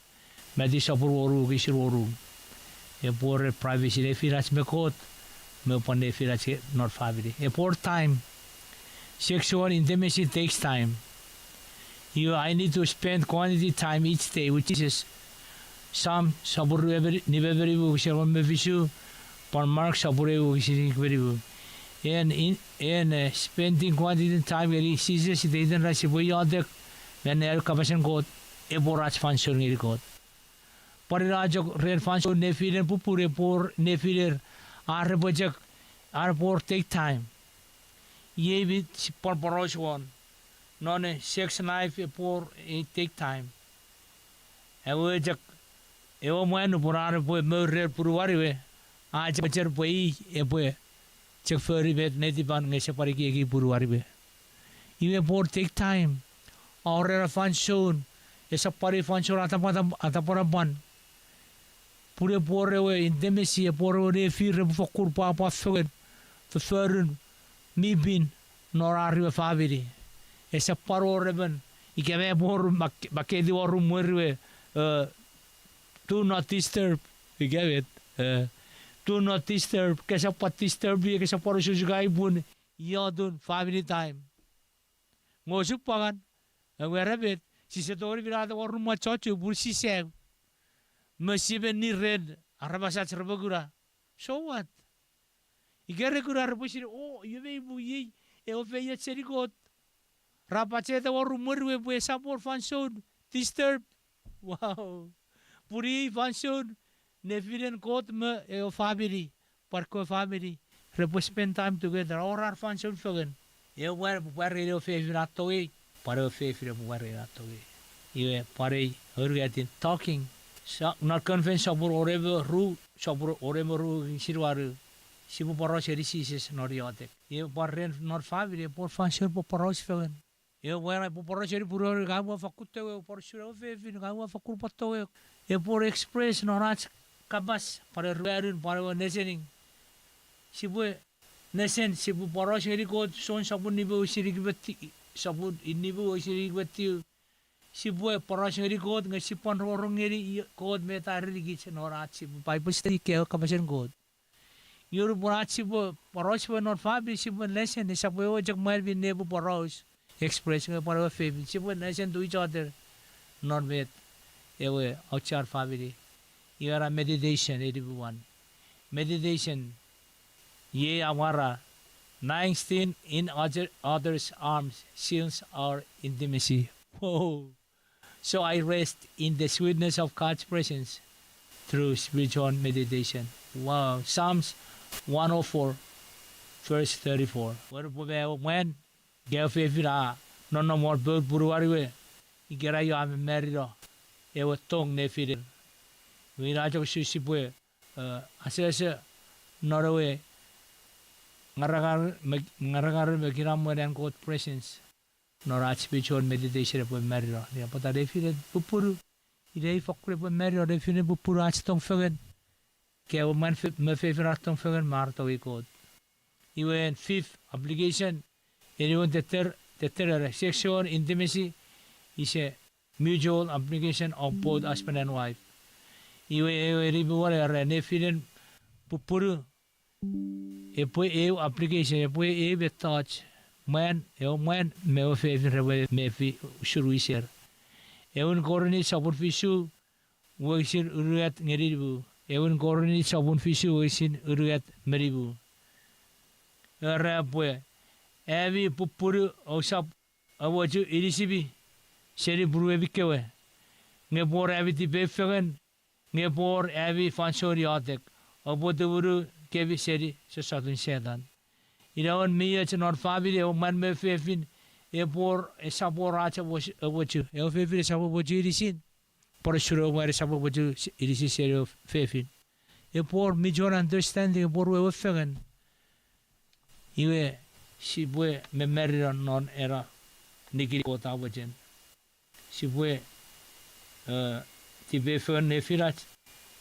medi sapur oru gisir oru e por privacy le firach me kot me pone firach not family e por time sexual intimacy takes time. I need to spend quality time each day, which is some sabur niveveri gisir me visu por mark sabure gisir very and spending quantity time very serious they didn't rush boy other when air capacity god e borach function ngiri god parirajok rare function ne filer pupure por ne filer are bojak are por take time ye bit por porosh one non sex life por take time e bojak e o mano por are boy mer puruari we aaj bacher boy e boy check for it neti ban ngese pari ki buruari be iwe por take time or a function esa pari function atapara ban pure por we intimacy por re fir fokur pa fegen for mi bin nor arriva favori esa paro reben ikave por bakedi oru muerwe do not disturb ikave do not disturb, kesa pat disturb ye kesa poro sugai bun yadun family time. Ngosuk pagan, ngerabet si setori virada warum macocu bur si seg. Mesibe ni red arabasa cerbagura. So what? Igere gura arbusir oh yeve bu ye e ofeye serigot. Rapaceta warum murwe bu sapor fanson disturb. Wow. Puri fanson Nefiren kot me e family, parko family. Repo spend time together. Or our function fagen. E where radio favorite toy, paro favorite where toy. You pare hurgatin talking. Not convinced sabur orebe ru sabur orebe ru sirwaru. Sibu paro serisises noriotek. You parren not family por function por paros fagen. You where I poro seri puro gawa fakute por sure favorite gawa fakur pato. E por express norach kabas para ruarun para nesening sibu nesen sibu poros eri ko son sabun nibu sirig beti sabun inibu sirig beti sibu poros eri ko ngasipon rorong eri ko meta rigi chenorat sibu pai pasti ke kabasen god yur porat sibu poros we not fabi sibu nesen sibu o jak mal bin nebu poros express nge para fabi sibu nesen do each other not met ewe outside family. You are a meditation, everyone. Meditation. Ye amara. Lying still in others' arms seals our intimacy. Whoa. So I rest in the sweetness of God's presence through spiritual meditation. Wow. Psalms 104, verse 34. When Gelfevira, no more bird buruariwe, Igera you am married. Ewa tong nefidin. We raja susipwe asese Norway ngaragar mekiram and God presence norach spiritual meditation po meriro ya pata define pupuru idei fakre po meriro define pupuru ach tong fegen ke o man me favorite tong fegen marto we God even fifth obligation anyone the third sexual intimacy is a mutual obligation of both husband and wife. Iwe ribu wala ne filen pupuru e application e be touch man me o fe me fi shuruiser e un koroni sabun fisu woisin uruat ngeribu e un koroni sabun fisu woisin uruat meribu era pue evi pupuru o sab awoju irisibi seri buru evi kewe nge por evi ti be fegen nge por evi fansori atek aboduru kevi seri se satun sedan irawan mi ech not family o man me fefin e por e sabor acha wochu e fefin sabor wochu irisin por shuro mare sabor wochu irisi seri fefin e por mi jon understanding por we fegen iwe si bue me merira non era nikiri kota wajen si bue ti be fegen ne firat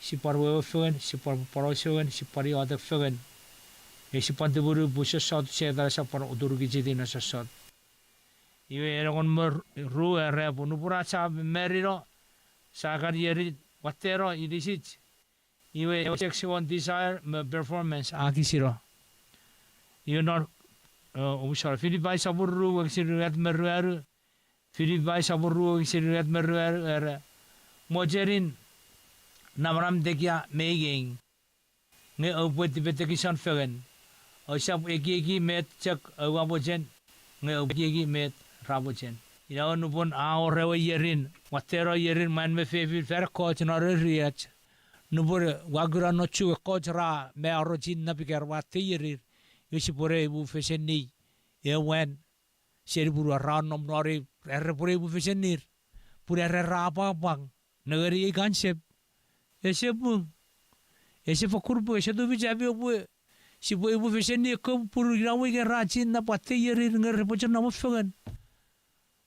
si par we fegen si par parosuen si pari ada fegen e si pante buru busa sot se dara sa par oduru gi jidina sa sot Iwe erongon mer ru repo nupura sa meriro sa karrieri watero irisit. Iwe sexual desire me performance akisiro. Iwe nor usar Filipai saburu waksiruat meruaru. Filipai saburu waksiruat meruaru era mojerin namram dekia meeging. Nge opwet betekisan fegen. Osap eki met cek wabojen. Nge opeki met rabojen. Ina nupon rewa yerin. Watero yerin man me fefi fer coach na riach. Nupore wagura no chu coach ra me arojin na pikar wate yerir. Yosipore bu feseni. Ewen seri buru ranom nori pure bu fesenir. Pure rapa bang. Negeri kansep. Esepung. Ese fakurbu ese do bijabi obu. Si bu ibu feseni ko puru grawe ke racin na pate yerir nger pochen na mofegen.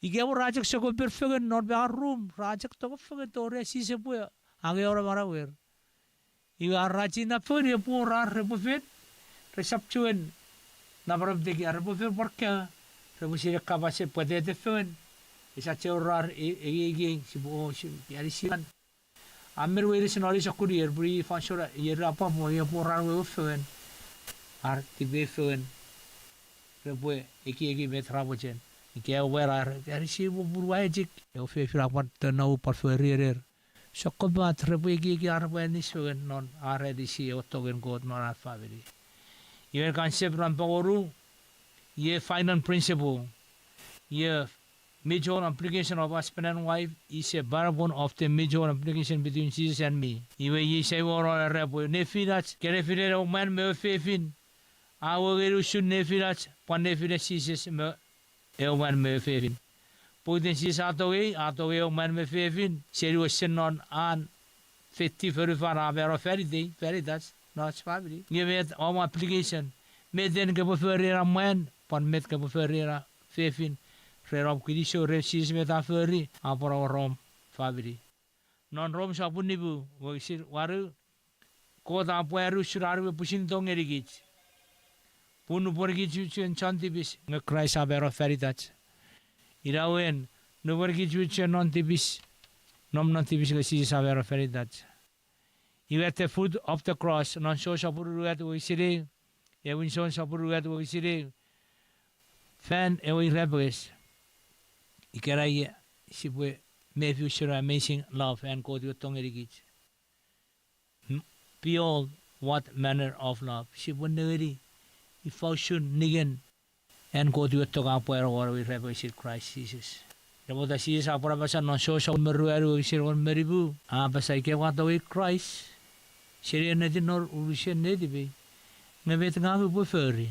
Ike abo rajak sako perfegen not be room rajak to mofegen to re si se bu age ora mara wer. Iga racin na puri pu rar repofet. Resapchuen na barab de ki repofet porka. Rebusi kabase pade de fen. Isa cheurar ege si bu si yari sian. Amir wiri sinori sakuri bri fansora yer apa mo ye porar we fen. Ar tibe fen. Rebu eki metrabojen. Ike wera yari si bu burwajik. Eu fe firapan tenau parferer. Sokobat rebu eki arba ni fen non are di si otogen god non ar family. Ye konsep ramporu ye final principle. Ye mutual application of husband and wife is a backbone of the mutual application between Jesus and me. Iwe ye say wora repo nefirat kerefire o man me fefin. Awo geru shun nefirat pan nefirat Jesus me e man me fefin. Poiten Jesus atowe o man me fefin. Seru senon an 50 for a very day, very that's not family. Give it all application. Meden ke beferera man pan met ke beferera fefin. Rerop kidisho resis metaferi apora rom family. Non rom sapun nibu wagisir waru kota pueru suraru pusin tong erigich. Punu porgi chen chantibis nge Christ abero feritat. Irawen no porgi chen non tibis nom non tibis ke sis abero feritat. You at the foot of the cross non so sapuru at wagisire. Ewin son sapuru at wagisire. Fan ewi rebes. Ikerai si pue me future amazing love and go to tongerigich. Behold what manner of love. Si pue negeri. If I should nigen and go to toga puero or we rebel Christ Jesus. Remota Jesus apura basa non so sa merueru sir on meribu. Basa ike wat away Christ. Siri nedi nor urusien nedi be. Ngebet ngawe pu feri.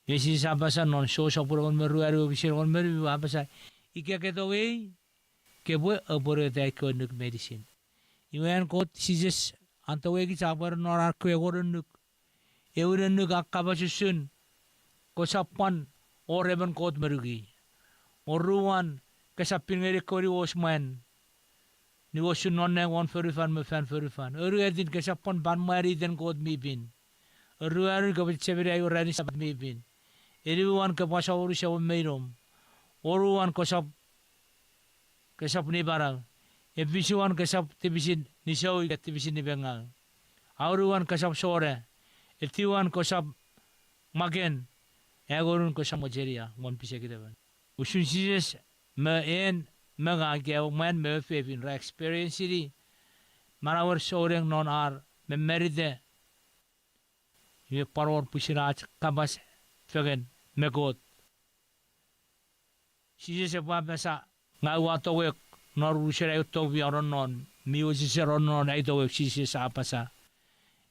Yesus abasa non so sa pura on merueru sir on meribu abasa ike keto way ke bu apura de iconic medicine. Iwan kot Jesus antawe ki sapar nor arko egorenuk. Eurenuk akabasusun kosapan oreban kot merugi. Oruan kasapin ngeri kori osman. Ni osun nonne wan ferifan me fan ferifan. Oru edin kasapan ban mari den kot mibin. Oru aru kabit sebiri ayu rani sabat mibin. Everyone kapasa oru sawo meirom. Oruan kasap ni barang. Ebisuan kasap tibisin ni sawi kat tibisin ni bengal. Auruan kasap sore. Etiwan kasap magen. Egorun kasap mojeria mon pisa kita ban. Usun Jesus me en mengagau man me fefin ra experience ini marawar soreng non ar me meride ye paror pusirach kabas fegen me god Jesus apa basa ngawa towek nor usere to bi aron non mi usere non ai towek Jesus apa sa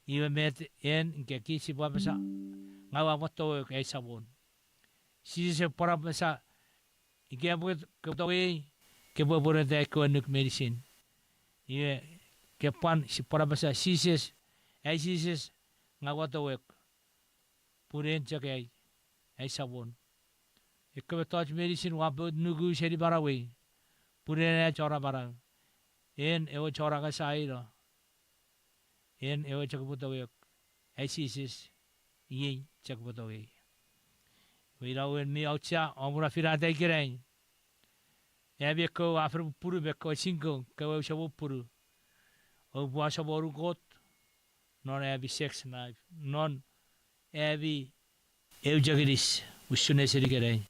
iwe met en ke kisi apa basa ngawa towek ai sabon Jesus para basa ike buat ketahui kebetulan dia ekonik medicine. Ia kepan si para bahasa sises, sises ngawat awak, puren cakai, sabun. Kebetulan medicine wabud nugu seri barawai, puren cara barang. Ewa cara kasai lo. Ewa cakap awak, sises, cakap awak. Wirawen mi au cha omura firata ikereng. Ebe ko afro puru be ko singo ko shabo puru. O bua shabo got non ebi sex knife non ebi eujagiris usune sirigere.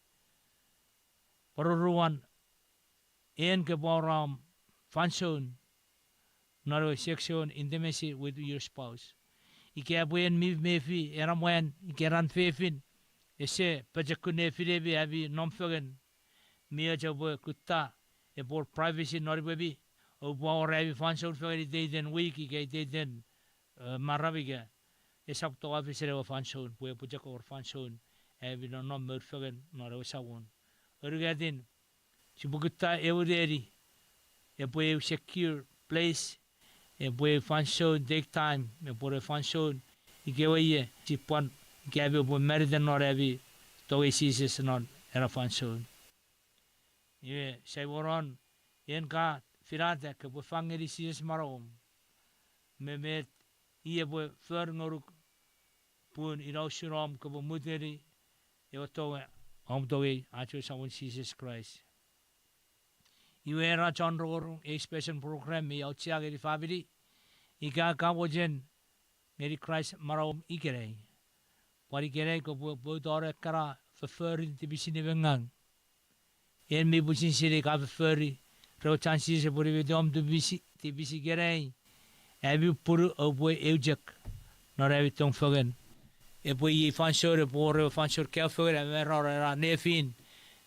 Paruruan en ke boram function naro sexual intimacy with your spouse. Ike abuen mi mefi eramwen ike ran fefin ese pajakune firebi abi nomfogen mia jabo kutta e bor privacy nori bebi o bo revi function feri den wiki ke den marabiga esap to officer of function bue pujak or function abi no merfogen noro sawon urgadin sibugutta euderi e bue secure place e bue function take time e bore function ikewaye sipon gabi bo meriden norebi to isis non era function ye saiboron yen ka firata ke bo fangeri sis marom memet ie bo fer ngoruk pun irau surom ke bo muteri e to om towe acho someone Jesus Christ you era chandror expression program me outsia geri family ika ka bojen ngeri Christ marom ikere pari kere ko bo dore kara verfeuring te bisine bengang en mi busin sire ka verfeuring ro chansi se bori vedom te bisi kere ebi puru o bo eujek no revi tong fogen e bo i fansore bore fansor ke fogen e ra nefin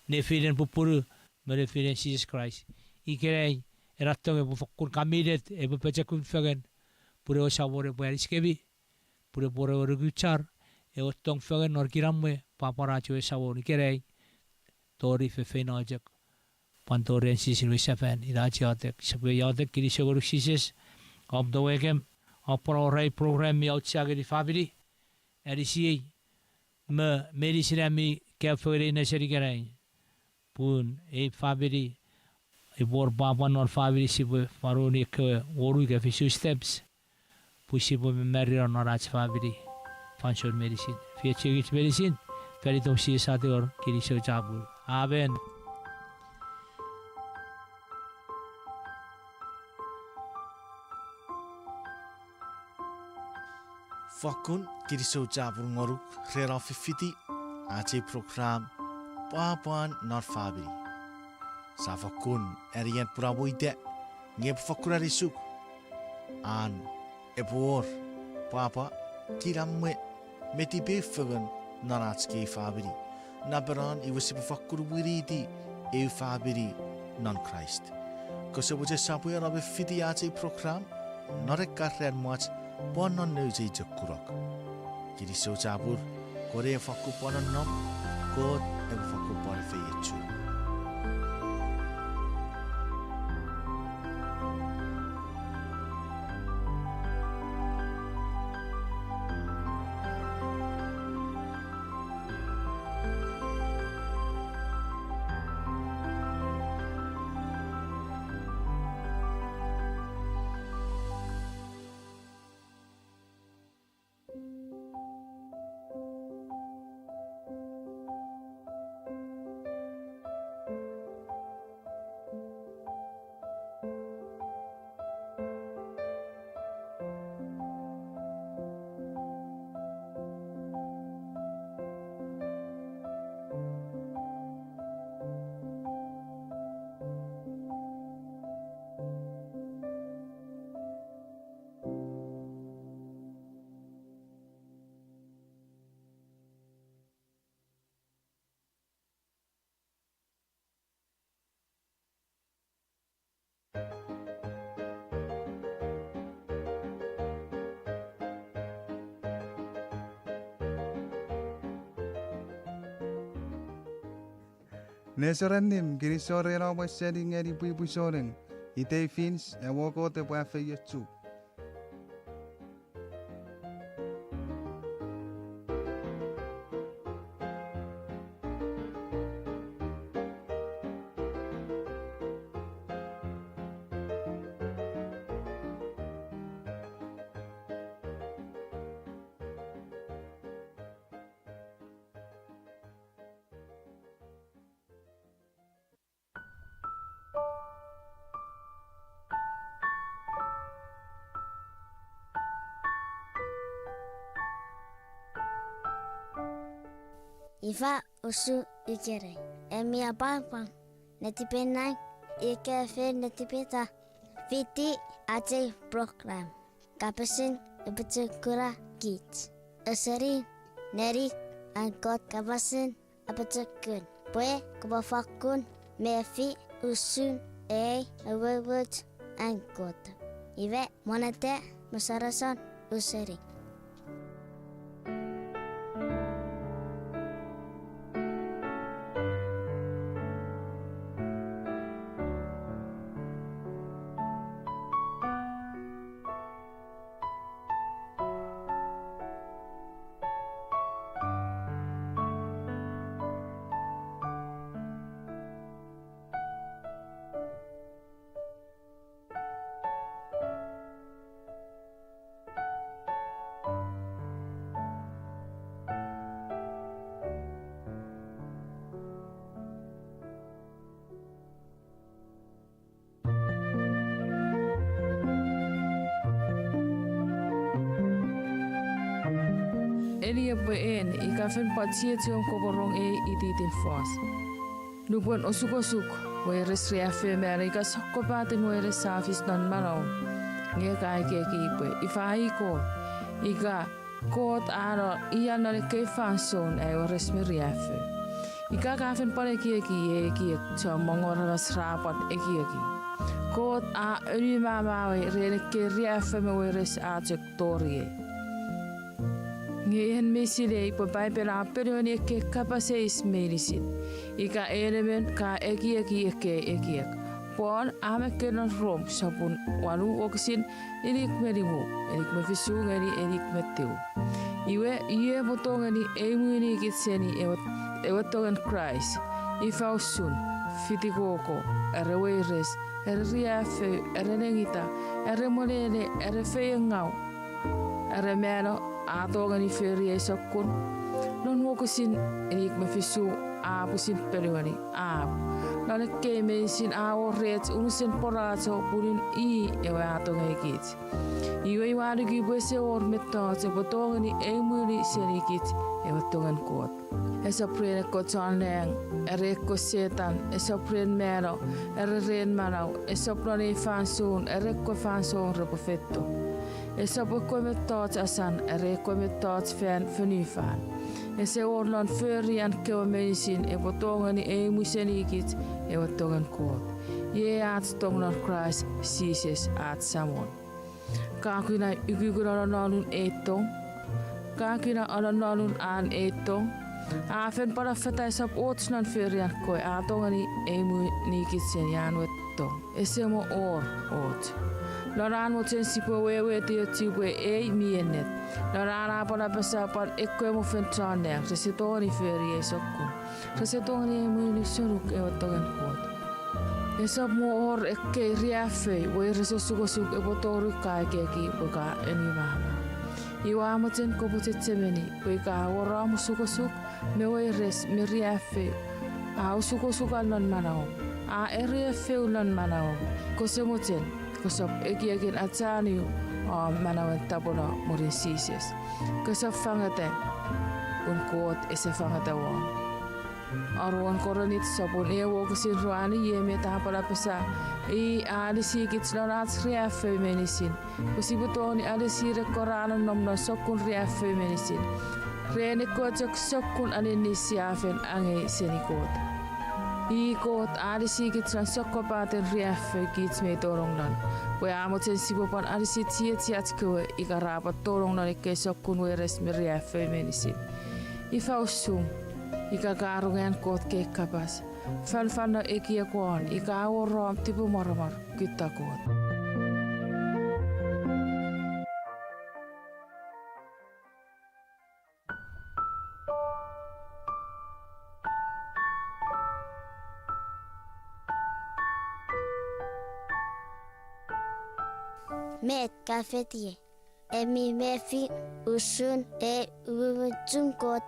en puru mere fin Jesus Christ ikere era tong e bo fokur kamidet e bo pechakun fogen pure o sabore bo eriskebi pure bore o ruguchar e o tong fogen nor kiramwe paparacho e sabon ikere tori fe fenajak pantoren sisin we seven irachiatek sabwe yatek kirisogor sisis of the wegem opro ray program mi outsageri family erisi me medisirami kefere neseri gerai pun e family e bor baba nor family sibwe faroni ke oru ke fisu steps pusibo me merio norach family function medicine fiachigit medicine Ferito si sator kiriso jabul amen Fakun kiriso jabul ngoruk rera fifiti ace program papan nor fabri sa fakun erian puraboite ngep fakura risuk an ebor papa kiramme meti befagan naratske fabri nabaran iwasi fakkur wiriti e fabri non Christ kosebuje sapuya rabe fiti ace program norek karren much ponon neuji jakurok kiri so jabur kore fakku ponon nom god e fakku pon feyechu Nesorenim girisore ra wa setting eri pui pui soreng. Ite fins e woko te wa fe yetu. Ifa usu ikere. Emi apa? Netipenai ikefe netipeta. Viti ace program. Kapesin ibetu kura kit. Eseri neri angkot kapasin abetu kun. Pue kubafakun mefi usun awewut angkot. Ive monete masarasan useri. Elia buen ikafen patsie tiom koborong ititin fas. Lubon osuk weres reafe merika sokkopaten weres safis non mano. Nge kai ke kipe ifai ko iga kot aro ian no ke fanson weres meriafe. Ika kafen pare kieki chomongor rasrapat ekieki. Kot a uri mama we rene ke reafe me weres a torie. Ngehen mesile po pai pera perioni ke kapaseis melisit. Ika elemen ka ekiek. Pon ame kenon rom sapun walu oksin elik merimu. Elik mefisu ngeri elik meteu. Iwe botong ngeri emuni kitseni ewatongan Christ. Ifausun fitikoko ereweres erriafe erenengita eremolele erefeyengau eremeno atogani ferie sokkun non wokusin elik mefisu apusin periwani nale kemesin aorret unusen porato purin ewe atongekit iwe wadugi bese ormetta se botongani emuli serikit ewe tongan kot esa prene kotan leng ereko setan esa pren mero eren manau esa prone fansun ereko fansun repofetto esa bokometat asan rekometat fan förnyfan. Esa orlan förrian keomenisin ebotongani emusenikit ebotongan kot. At tonglan Christ sises at samon. Kakina ykykynalun etong. Kakina alanalun an etong. Afen para fetaisap otsnan förrian koi atongani emunikit sen januetto. Esemo ot. Loran mo tsen sipo wewe tio tibwe miennet. Loran apana pasapan ekwe mo fentane. Resetoni ferie sokku. Resetoni muni soruk eotogen kuot. Esap mo or ekke riafe we resosukosuk ebotoru kaikeki boka enivama. Iwa mo tsen koputsetsemeni boika wora sukosuk me we res me riafe. Usukosukal non manao. Riafe ulan manao. Kosemo tsen kosop ekiakin atsaniu manawen tapona murin sises. Kosop fangate un kuot ese fangate wong. Arwan koronit sopun wokusin ruani yeme tahapala pesa adisi kits lonats riafe menisin. Kusibutoni adisi rekoranan nomno sokun riafe menisin. Rene kocok sokun aninisiafen ange senikot. Ikot adisi kitran sokkopaten riafe kits me torongnan. Pue amotsen sipopan adisi tiet kewe ikarapat torongnan ikke sokkun weres me riafe menisin. Ifausum ika karungen kot kekkapas. Fanfanno ekia kuon ika aworroam tipu mormor kyttäkuot. Met kafetie. Emi mefi usun uwujunkot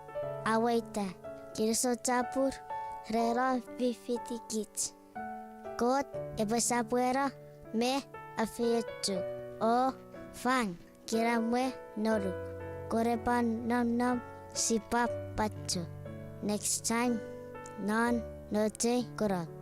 awaita. Kirso capur rera viviti kit. Kot ebesapuera me afiechu. O fan kiramwe noruk. Korepan nam sipap pachu. Next time, non noche korak.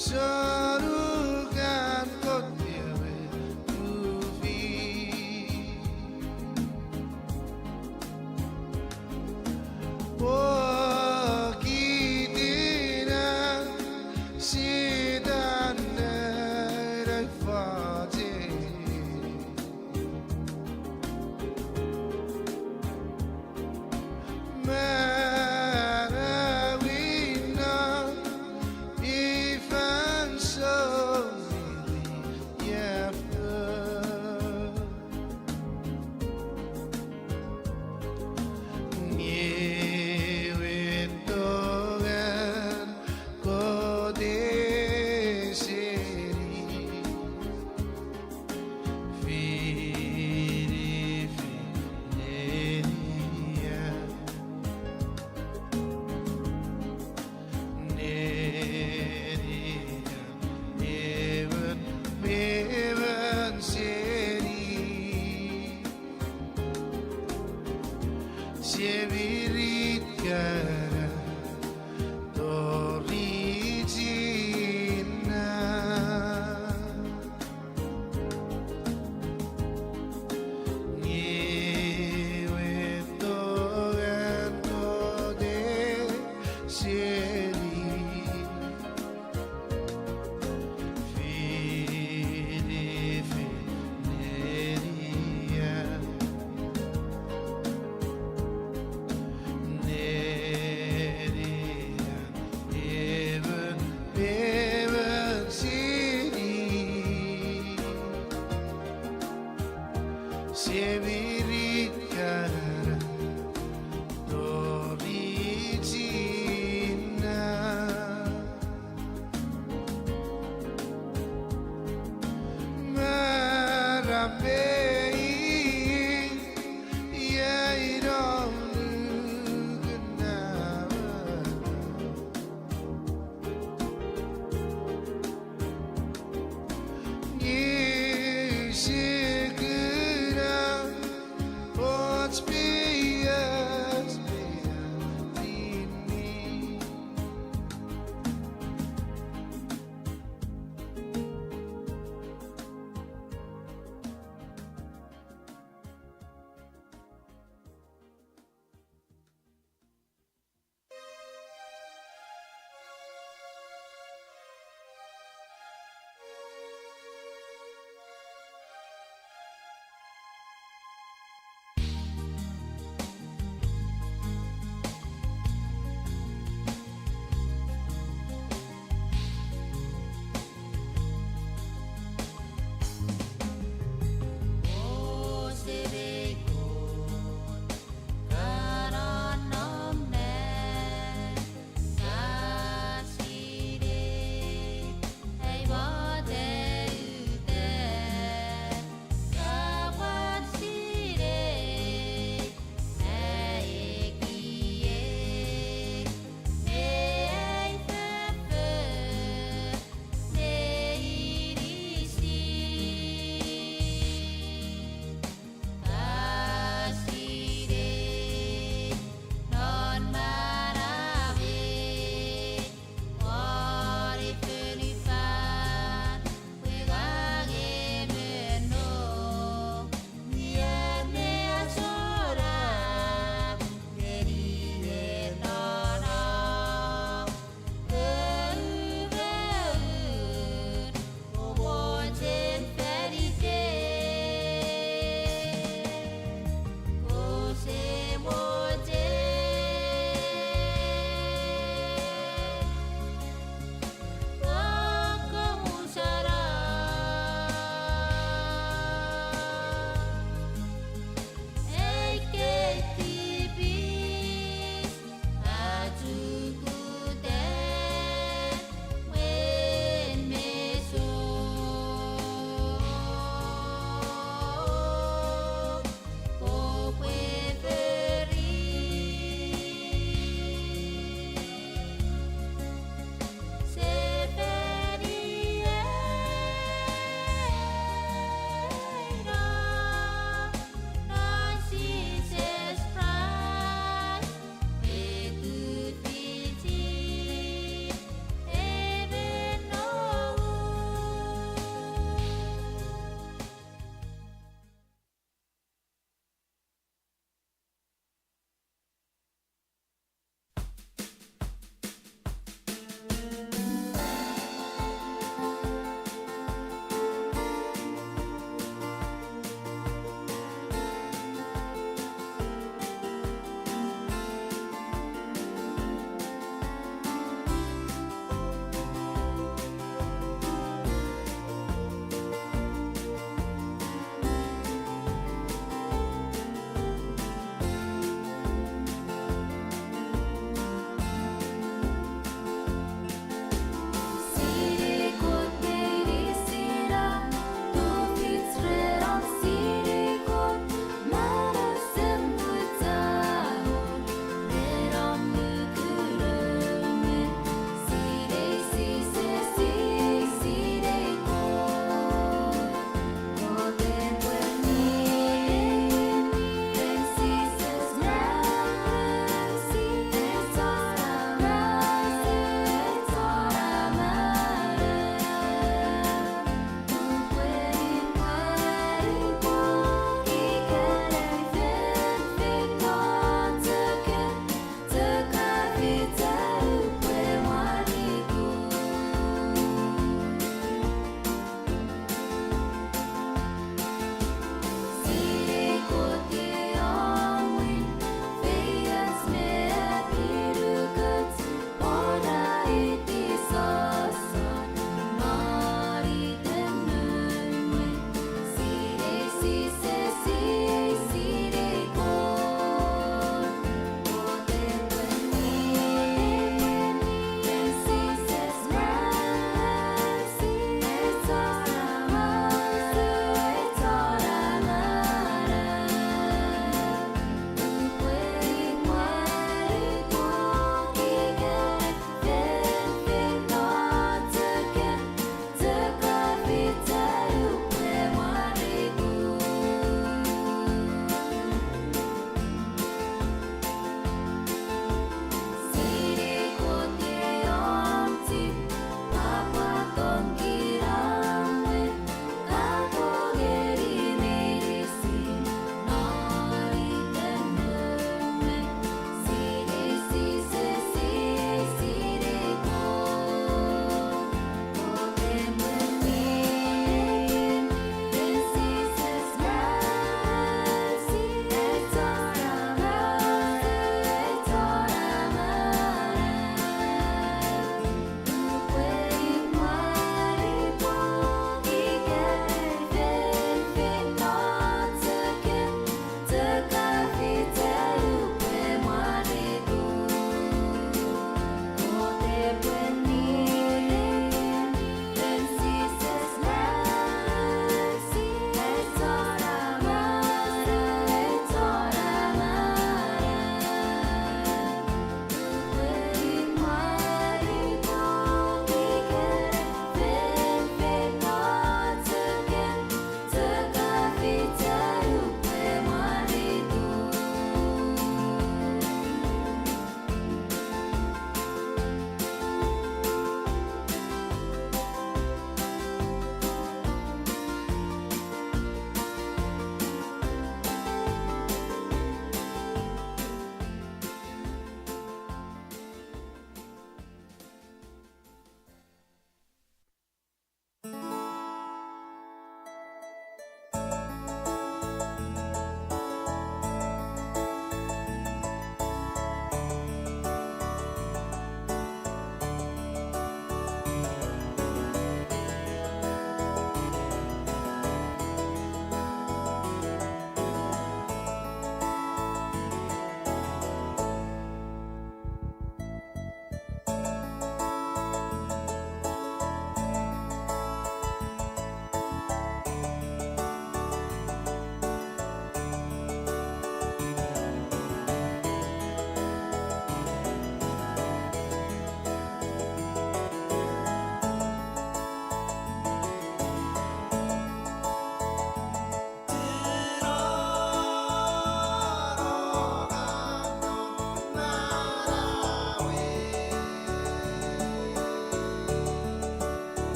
Sorukan kot dewe uvi Pokitina sidan nerai faje Marawina ifan so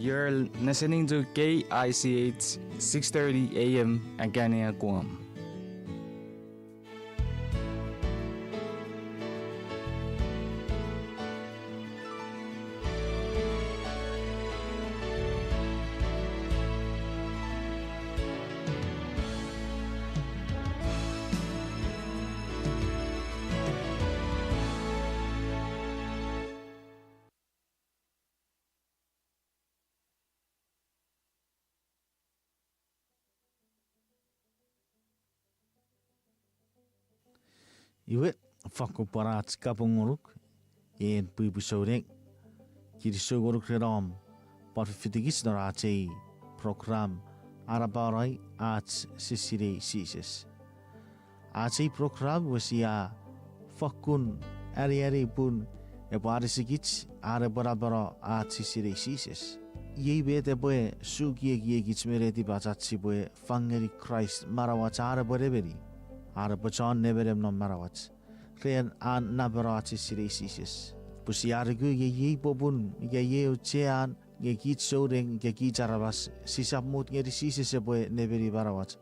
You're listening to KICH 6:30 AM Agania Guam. Iwe whakuparat kapunguruk e puipusaurek kiri sogoruk reram parfifitigis na rātei program arabarai at sisire sises. Atei program wasia whakun ari pun e parisigits are barabara at sisire sises. Iei bete boe suki e gits mereti batatsi boe fangeri Christ marawatara boreberi. Are bachan neverem no marawat. Rean an nabarati siresisis. Pusiarigu ye bobun ye uchean ye git soring ye gitarabas sisap mut ye sisis boy neveri barawat.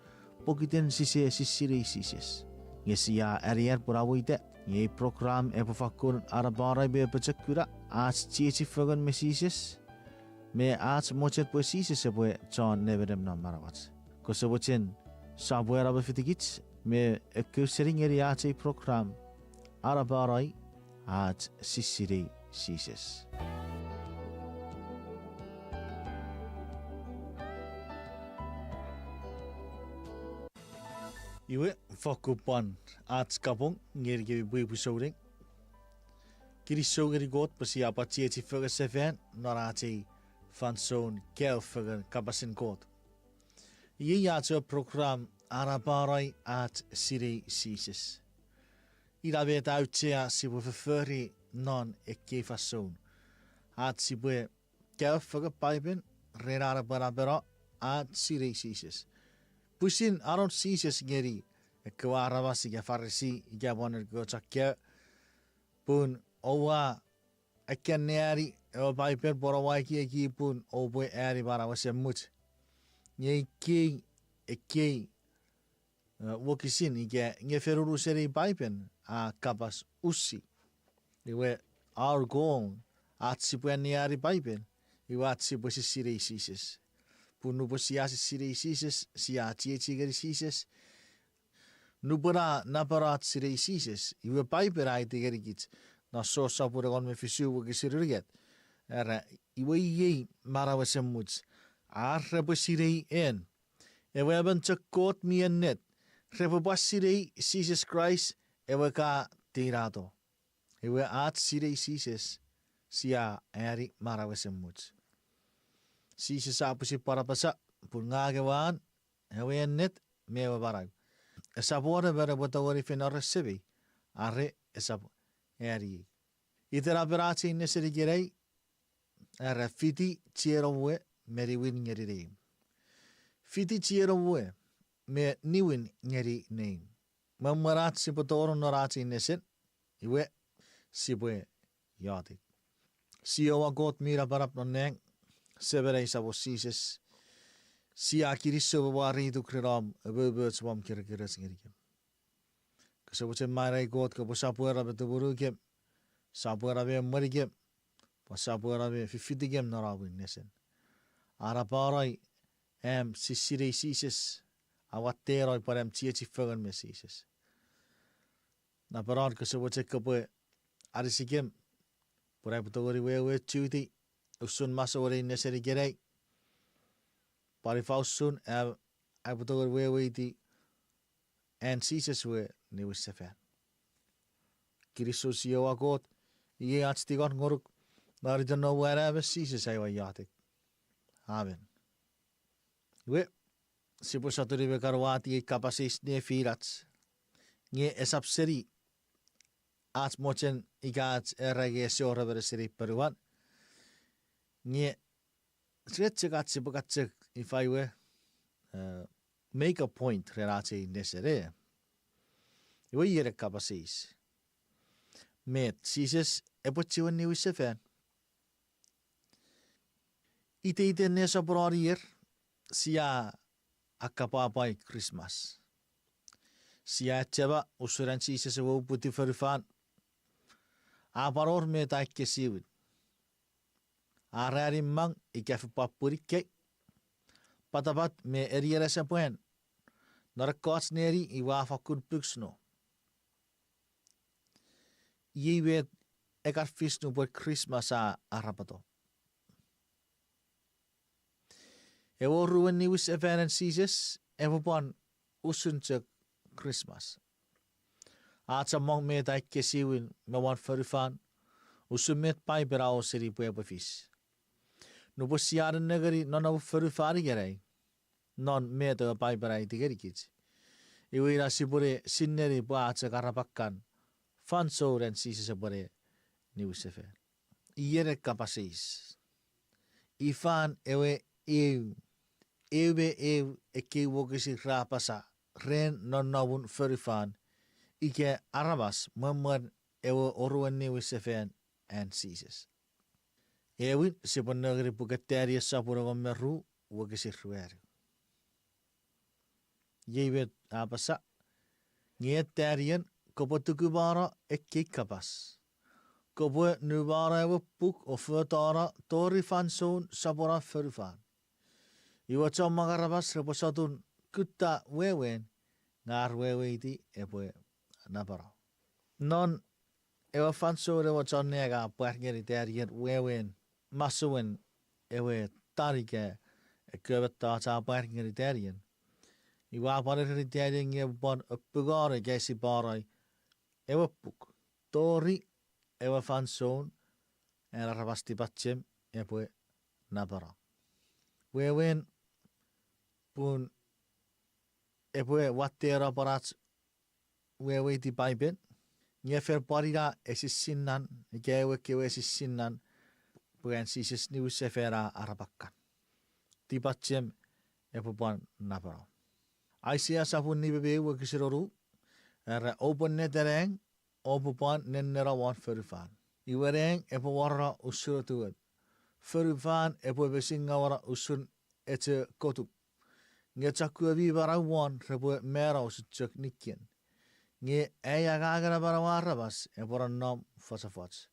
Pokiten sise siresisis. Ye sia arier purawite ye program epofakun arabara be pachakura as chichi fagan mesisis. Me as mochet posisis boy chan neverem no marawat. Kosobochen sabuera befitigits. Me kusering eriate program arabarai at sisire sises. Iwe fokupan at kapong ngeri bui soring. Kiri sogeri got pasi apa tieti faga seven narate fanson kel faga kabasin got. Ye yate program arabarai at sire sises. Ira vet uitea si we verfurri non e kefason. At si we kelfige pijpen rerare barabera at sire sises. Pusin aron sises ngeri e kwarawasi ge farisi ge boner gochakya pun owa e keneri e pijpen borawaiki e pun obo eri barawase mut. Nye ki e ki wokisin nge feruru seri paipen a kapas usi. Iwe our goal at sipuen niari paipen. Iwe at sipu si sire sises. Punu po siya si sire sises siya tiegeri sises. Nubara napara at sire sises. Iwe paipen ai tegeri git. Na so sapure kon me fisu wokisiriget. Era iwe ye marawase muts. Arre po sire en. Ewe hebben tekort mi en net. Repobasirei Jesus Christ ewe ka tirato. Ewe at sirei Jesus sia eri marawese muts. Jesus apusi parapasa pungagewaan ewe net mewe barag. Esapore bere botawari finore sebi are esap eri. Itera berati neseri gerei era fiti chierowe meriwin ngerire. Fiti chierowe me niwin ngeri nein. Mamarat si potoro norati neset, iwe si bue yadik. Si owa got mira barap no neng, sebere sabo sises, si akiriso bawari du kriram, bubut swam kirikiras ngerikem. Kasabuche marai got ka posapuera betuburukem, sapuera be marikem, posapuera be fifitigem narawin nesen. Araparai sisire sises, awatero parem tieti fagan mesises. Na paran ke sebuche kapoe arisikem pura putogori we tuti usun masore neseri gerei pari fausun ai putogori we di en sises we ni wisefan. Kiriso sio agot ye atstigon ngoruk nari janno wera sises ai wayatik. Amen. We sipo saturi be karwati e kapasis ne firats. Nge esap seri at mochen igat erage sora bere seri peruan. Nge sretsegat sipogatsek if I were make a point relate nesere. Iwe yere kapasis. Met sises epochiwan ni wisefan. Ite nesa brorier sia akapapai Christmas. Sia chaba usuran sisa se wo puti ferifan. Aparor me ta kesiwit. Arari mang ikafu papurike. Patapat me eriera sa puen. Narakots neri iwafakun puksno. Yiwet ekar fisnu buat Christmas a arapato. Ewo ruwen ni wis evenen sises ewo pon usunchak Christmas. Acha mong me ta kesiwin me wan ferifan. Usumet pai berao seri pueba fis. Nubo siaran negeri non ferifari gerai. Non me ta pai berai tigeri kits. Iwi na sibure sinneri bu acha karapakan. Fanso ren sises bore ni wisefer. Iere kapasis. Ifan ewe ewe eke wogisi rapasa. Ren non nawun ferifan. Ike arabas mamar ewe oruan ni wisefer and sises. Ewin sipon negeri bukateria sapura gomeru wogisi ruer. Yewet apasa. Ngiet terian kopotukubara eke kapas. Kopo nubara ewe puk o futara tori fanson sapura ferifan. Iwa choma garabas reposatun kutta wewen ngar wewe iti ewe nabara. Non ewa fanso ewa chonega puerngeri terian wewen masuwen ewe tarike ekebetta cha puerngeri terian. Iwa pareri terian ewe bon pugare gesi barai ewe puk. Tori ewe fanson en rabasti patchem ewe nabara. Wewen pun ewe watera parats wewe iti paipen. Ngefer parira esisinan ikewe kewe esisinan bukan sisis ni usefera arapakan. Tipacem epupan naparo. Aisia sapun ni bebe we kisiroru era open netereng opupan nennera wan ferifan. Iwereng epuwara usur tuet. Ferifan epu besinga wara usun ete kotuk. Ngechakua vi barawan repu mera usuchak nikien. Nge agagara barawarabas eporan nom fasafats.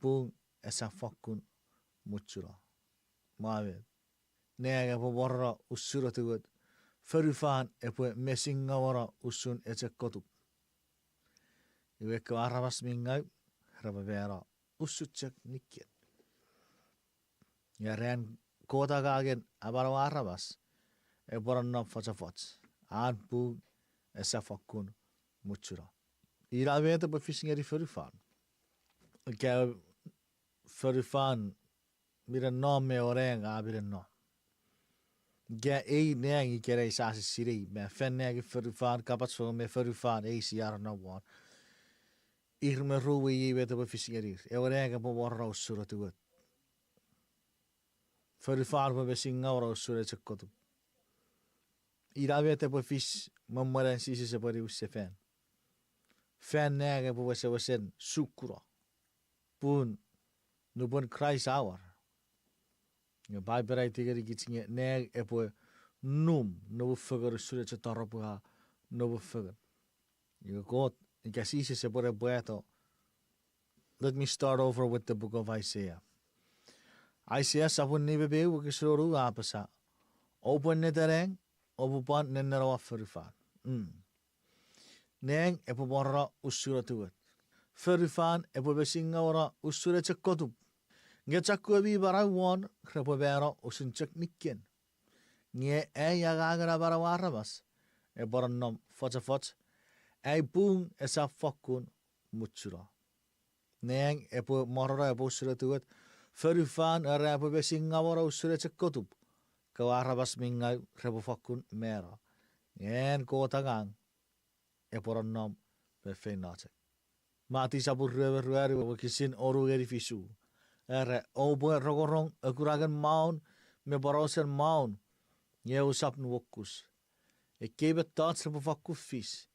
Bung esa fakun muchura. Mawe. Nega epuwara usura tuet. Ferifan epu mesinga wara usun ete kotuk. Iweka arabas mingau repu bera usuchak nikien. Ren kota gagen abarawarabas eporan nom fasafats. Bung esa fakun muchura. Ira vete på fiskeri ferifan. Ke ferifan mira no me oreng abire no. Ge neng ikere isasi siri me fennegi ferifan kapats for me ferifan siara no wan. Me ruwe i vete på fiskeri. Oreng på warra usura tuet. Ferifan på besinga ora usura tsekotu. Ira vete på fisk mamaren sisi se pari usefen. Fennega på wasen sukura. Pun nubun Christ hour. Nga baiberai tigeri gitsinge neg epo num no figure sure to tarapuha no figure. You got ikasisi se pore bueto. Let me start over with the book of Isaiah. Isaiah sapun ni bebe ukisuru apasa. Open netereng opupan nenerawa ferifan. Neng epo borra usura tuet. Ferifan epo besinga ora usura tsekotup. Ngechakua bi barawan krepo bera usun cek nikien. Nge agagara barawarabas. Boran nom fotsafot. Bung esa fakun mutsura. Neng epo morra epo usura tuet. Ferifan era epo besinga ora usura tsekotup. Kawarabas minga krepo fakun mera. Ngen kotagang. Eporan nom perfeinate. Mati sabur rueri wakisin oru geri fisu. Ere obo rogorong ekuragan maun me barosen maun. Nye usap nuwokus. Kebet tats repo fakku fis.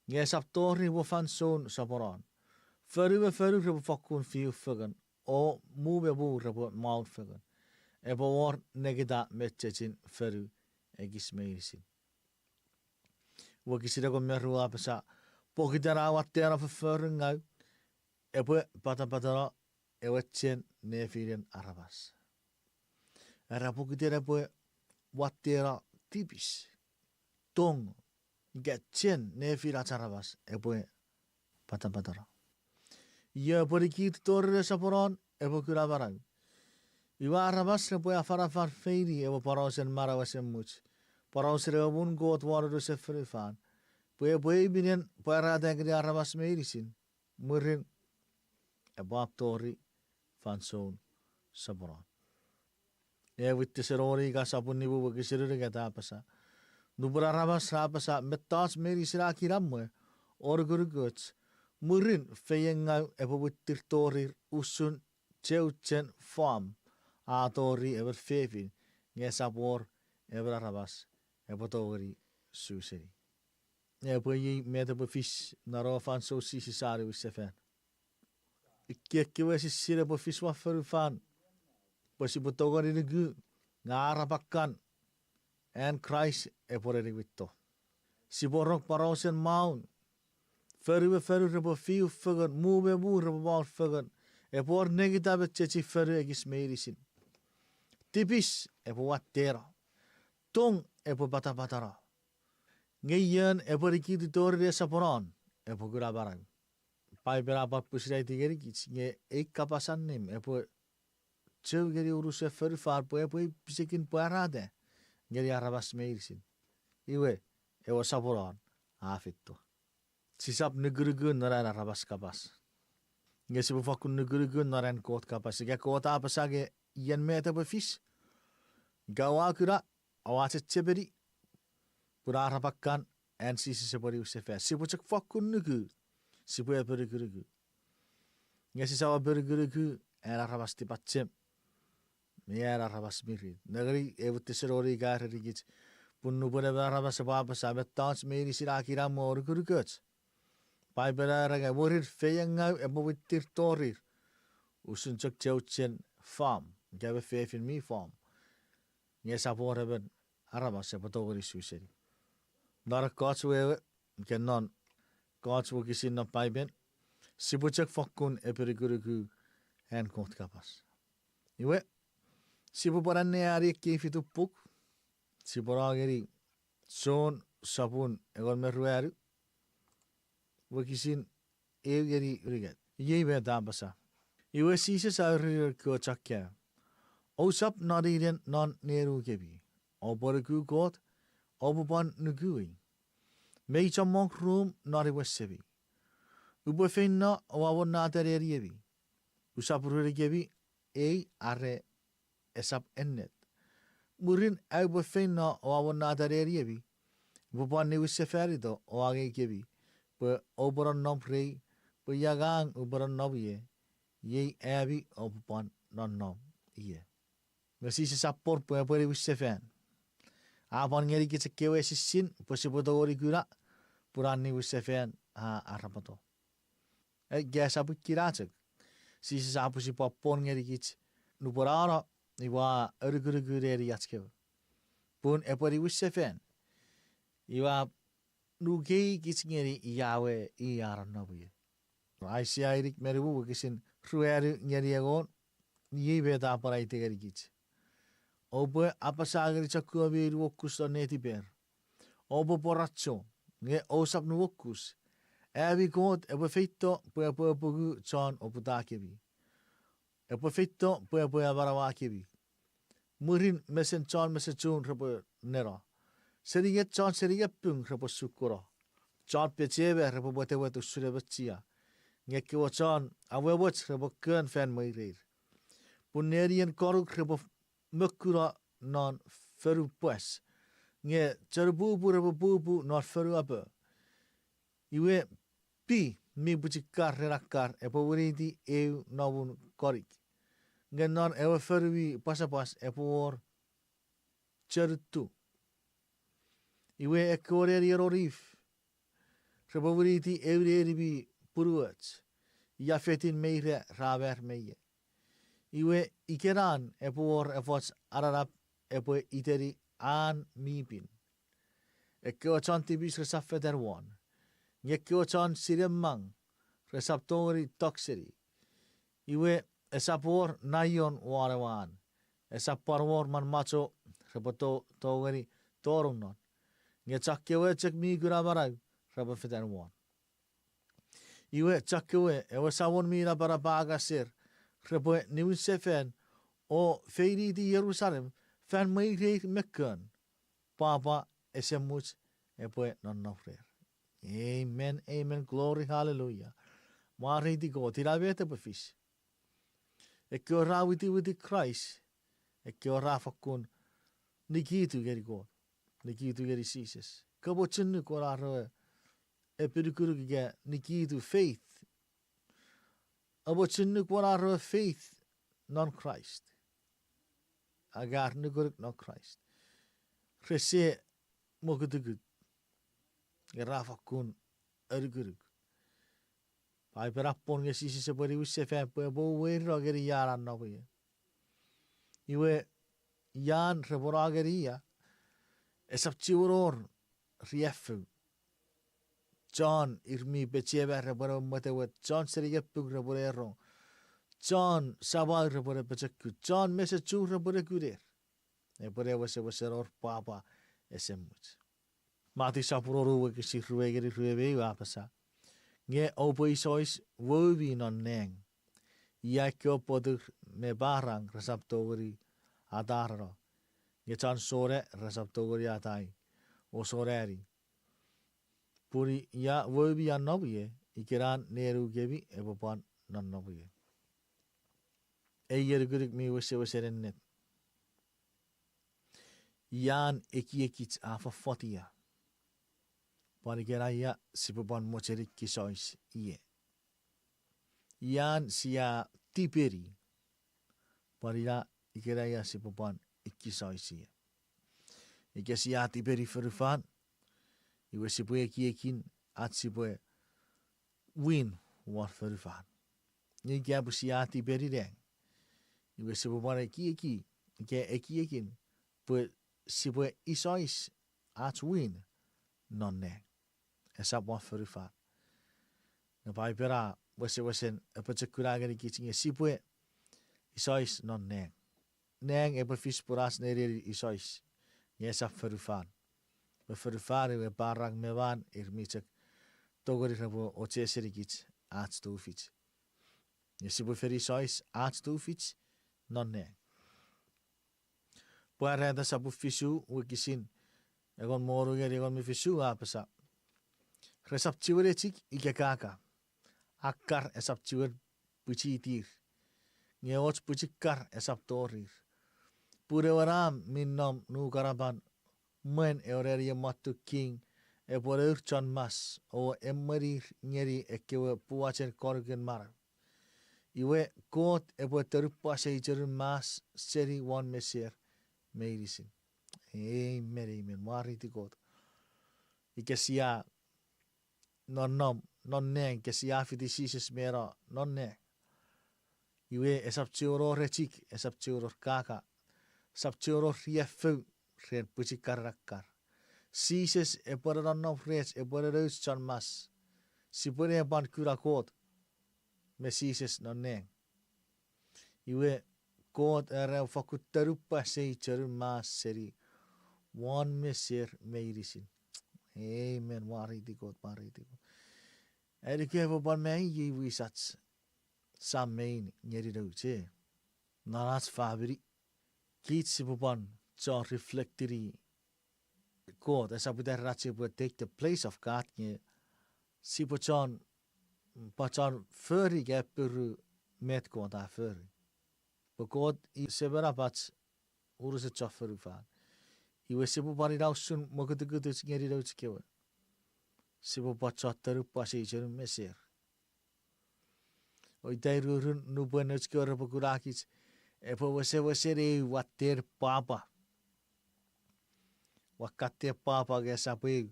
Nye sap tori wofan son saporan. Feru repo fakkun fiu figan. O mube bu repo maun figan. e po war negida metjecin feru egis meirisin. Wakisira ko merua pesa pokitera wattera feru ngau e po patapatara e wetchen nefirian arabas. Era pokitera po wattera tipis tong getchen nefira arabas e po patapatara. Ia porikit torre saporon e po kurabarang. Iwa arabas ne po afarafar feiri e po parosen marawasen much. Parosere obun got waru se frifan. Pue binian para dengri arabas meirisin. Murin e bap tori fanson saporon. E witte serori ka sapun nibu bagi seruri kata apasa. Nubra arabas rapasa metas meirisira kiramwe or guruguts. Murin feyengau e po wittir torir usun cheuchen farm. A tori ever fefin nge sapor ever arabas e po tori suseri. E po yi meta po fish naro fan so sisi sari wis sefen. Ikke wesi sire po fish wa feru fan. Po si po tori ni gu nga arabakan and Christ e po reri witto. Si borok parosen maun. Feru repo fiu fegan mube repo bal fegan. E por negita betchechi feru egis meirisin. Tipis e po wattera. Tong e po patapatara. Ngayon e po rikiti tori de saporan e po gurabarang. Pai berapa pusirai tigeri kits nge ek kapasan nim e po cew geri urus e feru far po e po pisekin po arade. Ngeri arabas meirisin. Iwe e o saporan afitto. Sisap negeri naran arabas kapas. Nge si po fakun negeri naran kot kapas. Nge kot apa sage ian meta po fish. Gawa kura awase ceberi pura arabakan en sisi separi usefer. Si po cek fakun negeri. Si po e berguru. Nge si sawa berguru en arabas tipacem. Me arabas mirit. Negeri e butte serori gar rigit. Punnu pura arabas apa sabet tans meri sirakira mo berguru. Pai beraraga worir feyangau e bo wittir torir. Usun cek cheuchen farm. Gawe fefin mi farm. Nge sapor hebben arabas e potogori suseri. Nara katswewe kenon katswe kisin na paiben. Sibuchek fakun e perigurugu en kont kapas. Iwe sibu paranne ari kefitu puk. Siborageri son sapun egon meruaru. Wakisin evgeri riget. Ye be dabasa. Iwe sise saurir ko chakya. Osap nadiren non neru kebi. Oboriku got obuban nugui. Mecha monk room nari wesebi. Ubefenna wawo nadareri ebi. Usapururi kebi are esap ennet. Murin ubefenna wawo nadareri ebi. Buban ni wiseferido oage kebi. Pe oberon nom rei. Pe yagang oberon nobie. Ye abi obuban non nom iye. Ngasi sapor pe pere wisefen. Apon ngeri kita kewe sisin posiboto ori gura purani wisefen arapato. Gasa bu kiracek. Si sapu si popon ngeri kit nuporara iwa ergurgureri yatskew. Pun epori wisefen. Iwa nugei kit ngeri iawe iaran nabuye. Aisi airik meribu kisin rueri ngeri agon ye beta parai tegeri kit. Obo apa sagari chakua biru wokus to neti ber. Obo poracho nge osap nu wokus. Ebi god ebo feito pue pugu chan oputa kebi. Ebo feito pue barawa kebi. Murin mesen chan mesen chun rebo nera. Seriget chan seriget pung rebo sukura. Chan pechebe rebo bote wetu surebetsia. Nge kiwa chan awe wach rebo ken fan meirir. Punerian koruk rebo mekura non feru pues. Nge cerububu rebubu non feru apa. Iwe pi mi bucikar rerakar epo wuridi eu nabun korik. Nge non ewe ferui pasapas epo war cerutu. Iwe ekoreri erorif. Rebo wuridi eu ribi puruats. Jafetin meire raver meie. Iwe ikeran epuor efots ararap epo iteri an mipin. Ekkeo chan tibis resap federwan. Ngekeo chan siremang resap tori tokseri. Iwe esapor nayon warewan. Esap parwor man macho repoto togeri torungnon. Nge chakkewe chek mi gurabarau reba federwan. Iwe chakkewe ewe sawon mi rabara baga sir. Rebo niwin sefen o feiri di Jerusalem fan mei reik mekken. Papa esemuch epoe non nofrer. Amen, amen, glory, hallelujah. Maar die God, die daar weet op vis. Ik keur raar with the Christ. Ik keur raar van nikitu geri God. Nikitu geri Jesus. Kabo chinu korar epidukuru ge nikitu faith. Abo chinu korar faith non Christ. Agar nukuruk non Christ. Rese mokutukut. Rafa kun erguruk. Pai perapon ge sisi separi usse fe bo wero geri yaran no ye. Iwe yan rebora geria. Esap chiuror riefu. John irmi bechebe rebora matewet. John serigepuk reborero. John sabal rebora bechekut. John mesechu rebora kurer. Epore wase or papa esemuch. Mati sapuroro we si ruegeri ruebe apasa. Nge opo isois wobi non neng. Ia kyo podur me barang resaptogori adarro. Nge chan sore resaptogori atai. O soreri. Puri ia wobi an nobie. Ikiran neru gebi ebopan non nobie. Eyer gurik mi wase rennet. Ian ekiekits afa fotia. Panikeraya sipapan mocherik kisois iye. Ian sia tiperi. Parira ikeraya sipapan ikisois iye. Ike sia tiperi ferufan. Iwe sipoe kiekin at sipoe win war ferufan. Ike abu sia tiperi deng. Iwe sipapan kieki. Ike ekiekin. Pue sipoe isois at win non neng. Esap wan ferufan. Na pai pera wesen epecekuraga kicing sipue isois non neng. Neng epefis puras neri isois. Esap ferufan. Be ferufan we barang mewan irmicek togori rebo ocheseri kits aats toefits. Sipue feri isois aats toefits non neng. Puarenda sapu fisu wikisin. Egon moru geri egon mi fisu apesa. Resap ciwer ecik ike kaka. Akar esap ciwer puci tir. Ngeots puci kar esap torir. Pure waram minnom nu karaban. Men eorerie matu king. Epore urchan mas. O emmerir ngeri ekewe puachen korgen mar. Iwe kot epo terupa seijerun mas seri wan meser meirisin. Amen, amen. Mariti kot. Ike sia non neng ke sia fiti sises mera non neng. Iwe esap cioro recik esap cioro kaka. Sap cioro riefu ren puci karakar. Sises epore non frech epore reus chan mas. Sipore epan kura kot. Me sises non neng. Iwe kot ere fakut terupa sei cerun mas seri. Wan meser meirisin. Amen. Mariti kot, mariti kot. Eri kevo ban mei ye wisats. Sam mein nyeri doutje. Naras fabri. Kiet sipupan cha reflectiri. God, as abu der ratse would take the place of God. Nye sipochan pachan furry gepuru met God a furry. But God I sebera pats urus het chafferu van. Iwe sipu pari dausun mokutukutus nyeri douts kewe. Sipu pachattaru paseicheru meser. Oi tairurun nu buenos kore pokurakis. Epo wese re water papa. Wakate papa ge sape.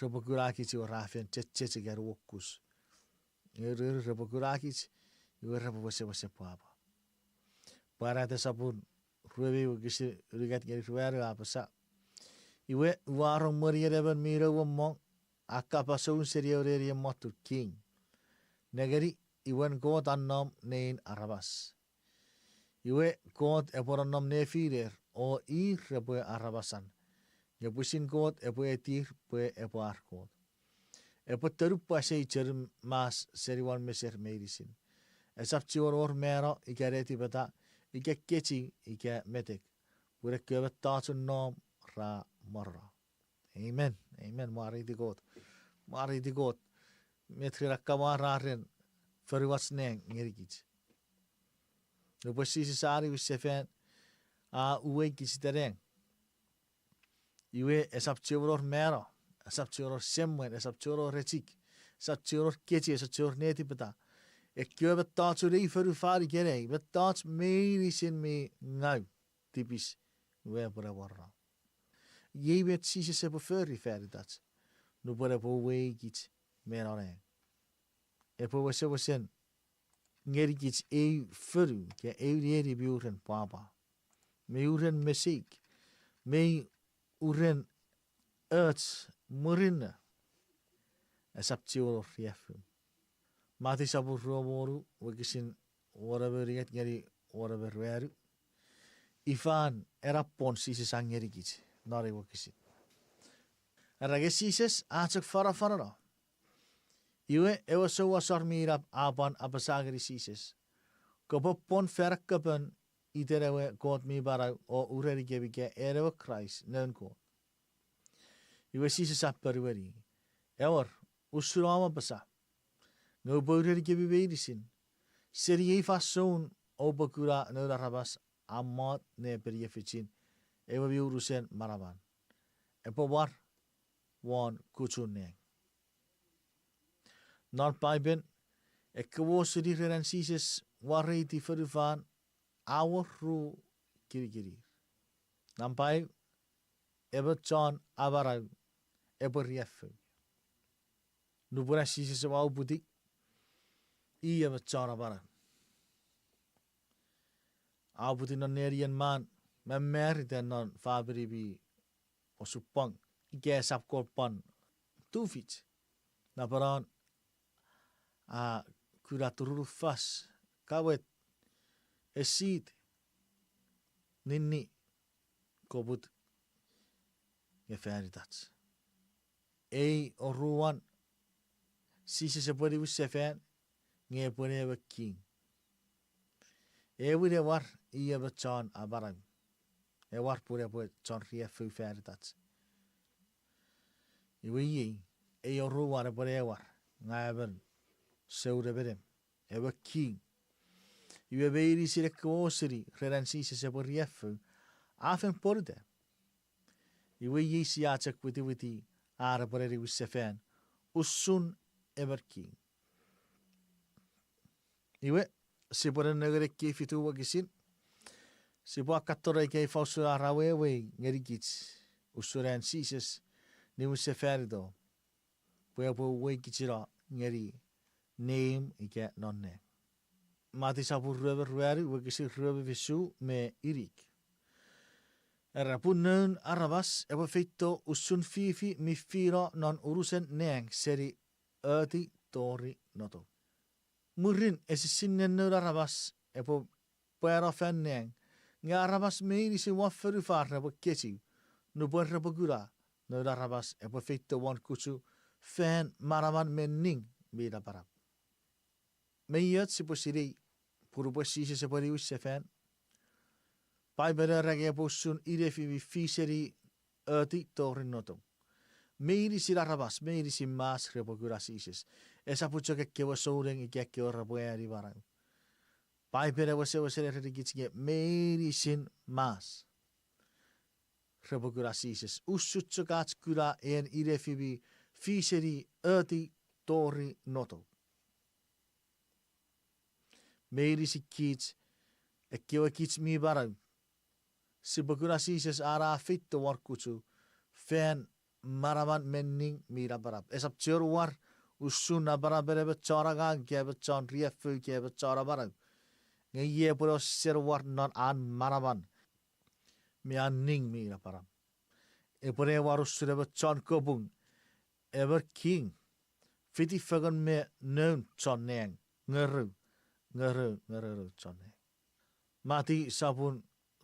Repokurakis o rafen cece ger wokus. Repokurakis iwe repo wese papa. Para te sapun ruevi wikisi rigat ngeri rueru apasa. Iwe warong maria deben mira wamong akapa soun seria ureria motu king. Negeri iwen God annom nein arabas. Iwe God eporannom ne firer o ir repoe arabasan. Ngepusin God epoe etir poe epo ar God. Epo terupa sei cerum mas seriwan meser medisin. Esap cior mero ike reti beta ike keci ike metek. Pure kebet taatsun nom ra morra. Amen. Amen. Mari di God. Mari di God. Metri rakkawa raren feriwas neng ngerikits. Nupos sisi sari wisefen a uwe kisitereng. Iwe esap cior mero. Esap cior semwen. Esap cior recik. Esap cior keci. Esap cior neti beta. Ik heb dat zo die voor uw vader gereden. Met dat medicijn me ngau. Typisch. We para warra. Je weet si se po furry verder dat. Nu para po we iets meer aan. E po se sen. Ngeri iets furu ke die buren papa. Me uren muziek. Me uren arts murinne. Esaptio riefum. Mati sabu ruomoru wakisin waraberiat ngeri waraberu. Ifan erapon sisi sang ngeri kits nari wakisin. Erage sises atsuk fara. Iwe ewa so wasar mirap apan apasagri sises. Kopopon verkapen iterewe God mi barau o ureri gebike erewe Christ neunko. Iwe sises apperweri. Ewer usurama basa. No bourder give medicine. Serie façon obakura no rabas amat ne perieficin. Ewa biurusen maraban. Epo war wan kuchuneng. Nor paiben ekwo sedi rensises wariti verufan our ru kirikiri. Nampai eba John abarau eba riefu. Nubura sises wau budik. Ia becara bara. Abuti non nerian man. Memeri den non fabri bi osupang. Ike sap korpan. Tufit. Na paran. Kuratururu fas. Kawet. Esit. Nini. Kobut. Geferi tats. Oruan. Sisi sepodi wisefen. Nge pone wa king. Ewe de war ia wa chan abarang. E war pure po chan ria fu feritats. Iwe ye oru war pore war. Ngaben seure bedem. E wa king. Iwe beiri sire kwoseri reransi se po ria fu. Afen porde. Iwe ye si achak witi ara pore ri wisefen. Usun ever king. Iwe, si pore negere ke fitu wakisin. Si po akatore ke fausu arawewe ngerikits. Usuran sises ni wise ferido. Pue po wekitsira ngeri name ike nonne. Mati sapu rueri wakisi ruebe visu me irik. Erapun arabas ewa feito usun fifi mi fira non urusen neng seri ati tori noto. Murin esisinne nöra rabas epo pera fenneng. Nga rabas meiri si wafferu farne po kesi. Nu borre po gura nöra rabas epo feito wan kutsu fen maraman menning mida parap. Meiat si po siri puru po sisi se po rius se fen. Pai bere rege po sun irefi vi fiseri ati tori noto. Meiri si rabas, meiri si mas repo gura sisis. Esa pucho ke kewa soureng i ke ora bueri barang. Pai pere wase redikitsige meiri sin mas. Repo gura sisis. Usutso kats gura en irefibi fiseri ati tori noto. Meiri si kits e kewa kits mi barang. Si bagura sisis ara fitto warkutsu fen maraman menning mira barab. Esap cior war usun abara bere becara gang ke becan riefu ke becara barang. Nge ye puro ser war non an maraban. Mi an ning mi na param. E pure waru sureba John Kobung. Ever king. Fiti fagan me known John Nang. Ngeru. John Nang. Mati sabun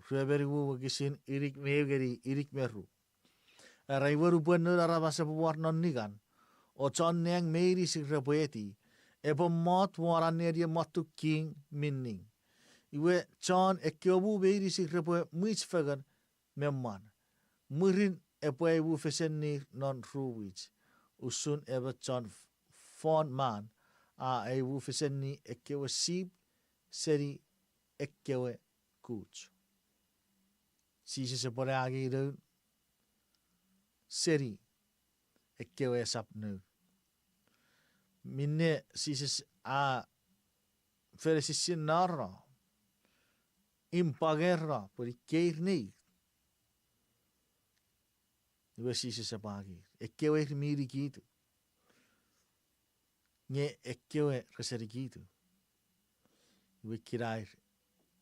reberi wu gisin irik megeri irik meru. Arai waru buenu arabasa war non nigan. O John Nang meiri sig repoeti. Ebo mot waran neria matu king minning. Iwe John e kiobu meiri sig repoe muich fagan memman. Murin epoe wu fesenni non ruwich. Usun eba John fond man a e wu fesenni e kewe sib seri e kewe kuch. Sisi se pore agi reun seri e kewe sap nu. Minne sisi a feresisi narra impagerra por keir ni. Iwe sisi se pagi. E kewe miri kitu. Nye e kewe reseri kitu. Iwe kirair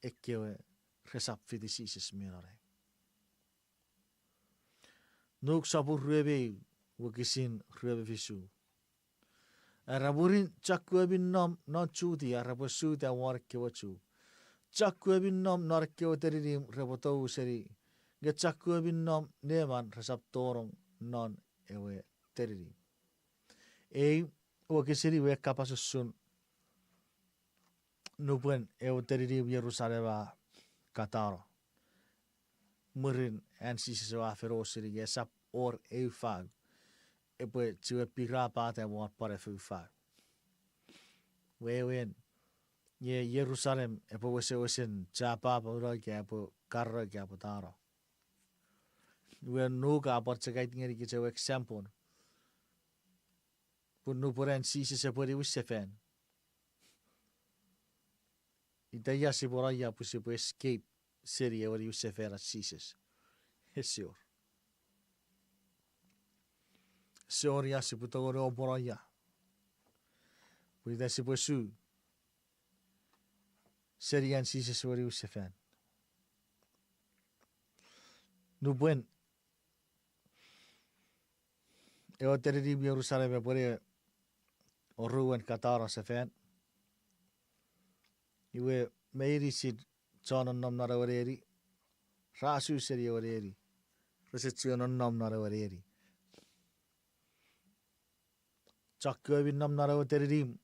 e kewe resap fiti sisi smirare. Nuk sapu ruebe wakisin ruebe visu. Araburin chakwebin nom non chuti arabusu ta war kewachu. Chakwebin nom nor kewateririm rebotou seri. Ge chakwebin nom neman resap torong non ewe teririm. Wakisiri we kapasusun. Nupuen ewe teririm Yerusalema kataro. Murin en sisi wa ferosiri ge sap or eufag. Epe tiwe pira pate war pare fufag. Wewen ye Yerusalem epe wesen chapa pura ke epe karra ke epe taro. We nuka apar cekait ngeri ke cewe example. Pun nupuren sisi sepuri usefen. Itaya si poraya pusipu escape seri ewari usefera sises. Hesior. Seor ya si putogore oporaya. Puida si puesu. Serian sises ewari usefen. Nubuen. Eo teridi Yerusalem epore oruen katara sefen. Iwe meiri sid John nom nara wareri. Rasu seri wareri. Resetsion nom nara wareri. Chakyo nom nara wateririm.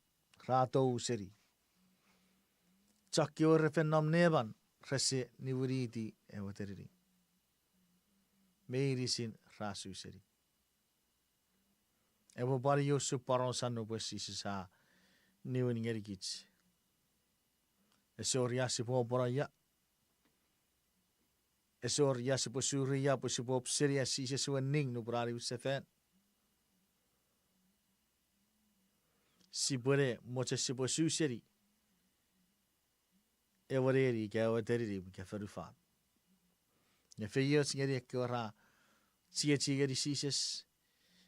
Rato seri. Chakyo refen nom neban. Rese niwuriti e wateririm. Meiri sin rasu seri. Ewo bari yosu paron sanu posisi sa niwin ngerikich. Esor ya si po poraya. Esor ya si po suriya po si po seria si se suening no brari usefen. Si pore moche si po su seri. Ewareri ke ewateriri ke ferufan. Ne feyos ngeri ke ora cie geri sises.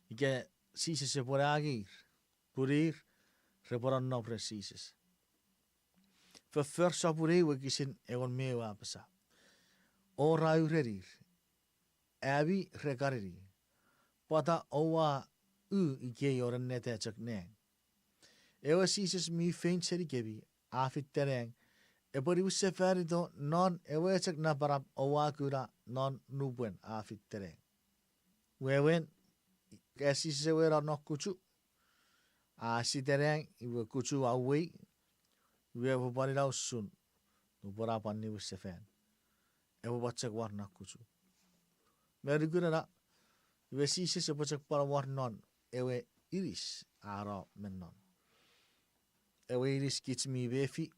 Ike sises se pore agir. Purir reporan no presises. Versa pure wakisin egon mewa pesa. O raurerir. Abi rekariri. Pata owa ike yoren nete chak neng. Ewa sises mi fein seri kebi. Afit tereng. Epori useferido non ewa chak na parap owa kura non nubuen afit tereng. Wewen kasi se wera no kuchu. Si tereng iwe kuchu away. We have a body out soon. No borapa ni usefen. Ewa bachak war na kuchu. Meri guna we si se bachak para war non. Ewe iris ara menon. Ewe iris kits mi befi.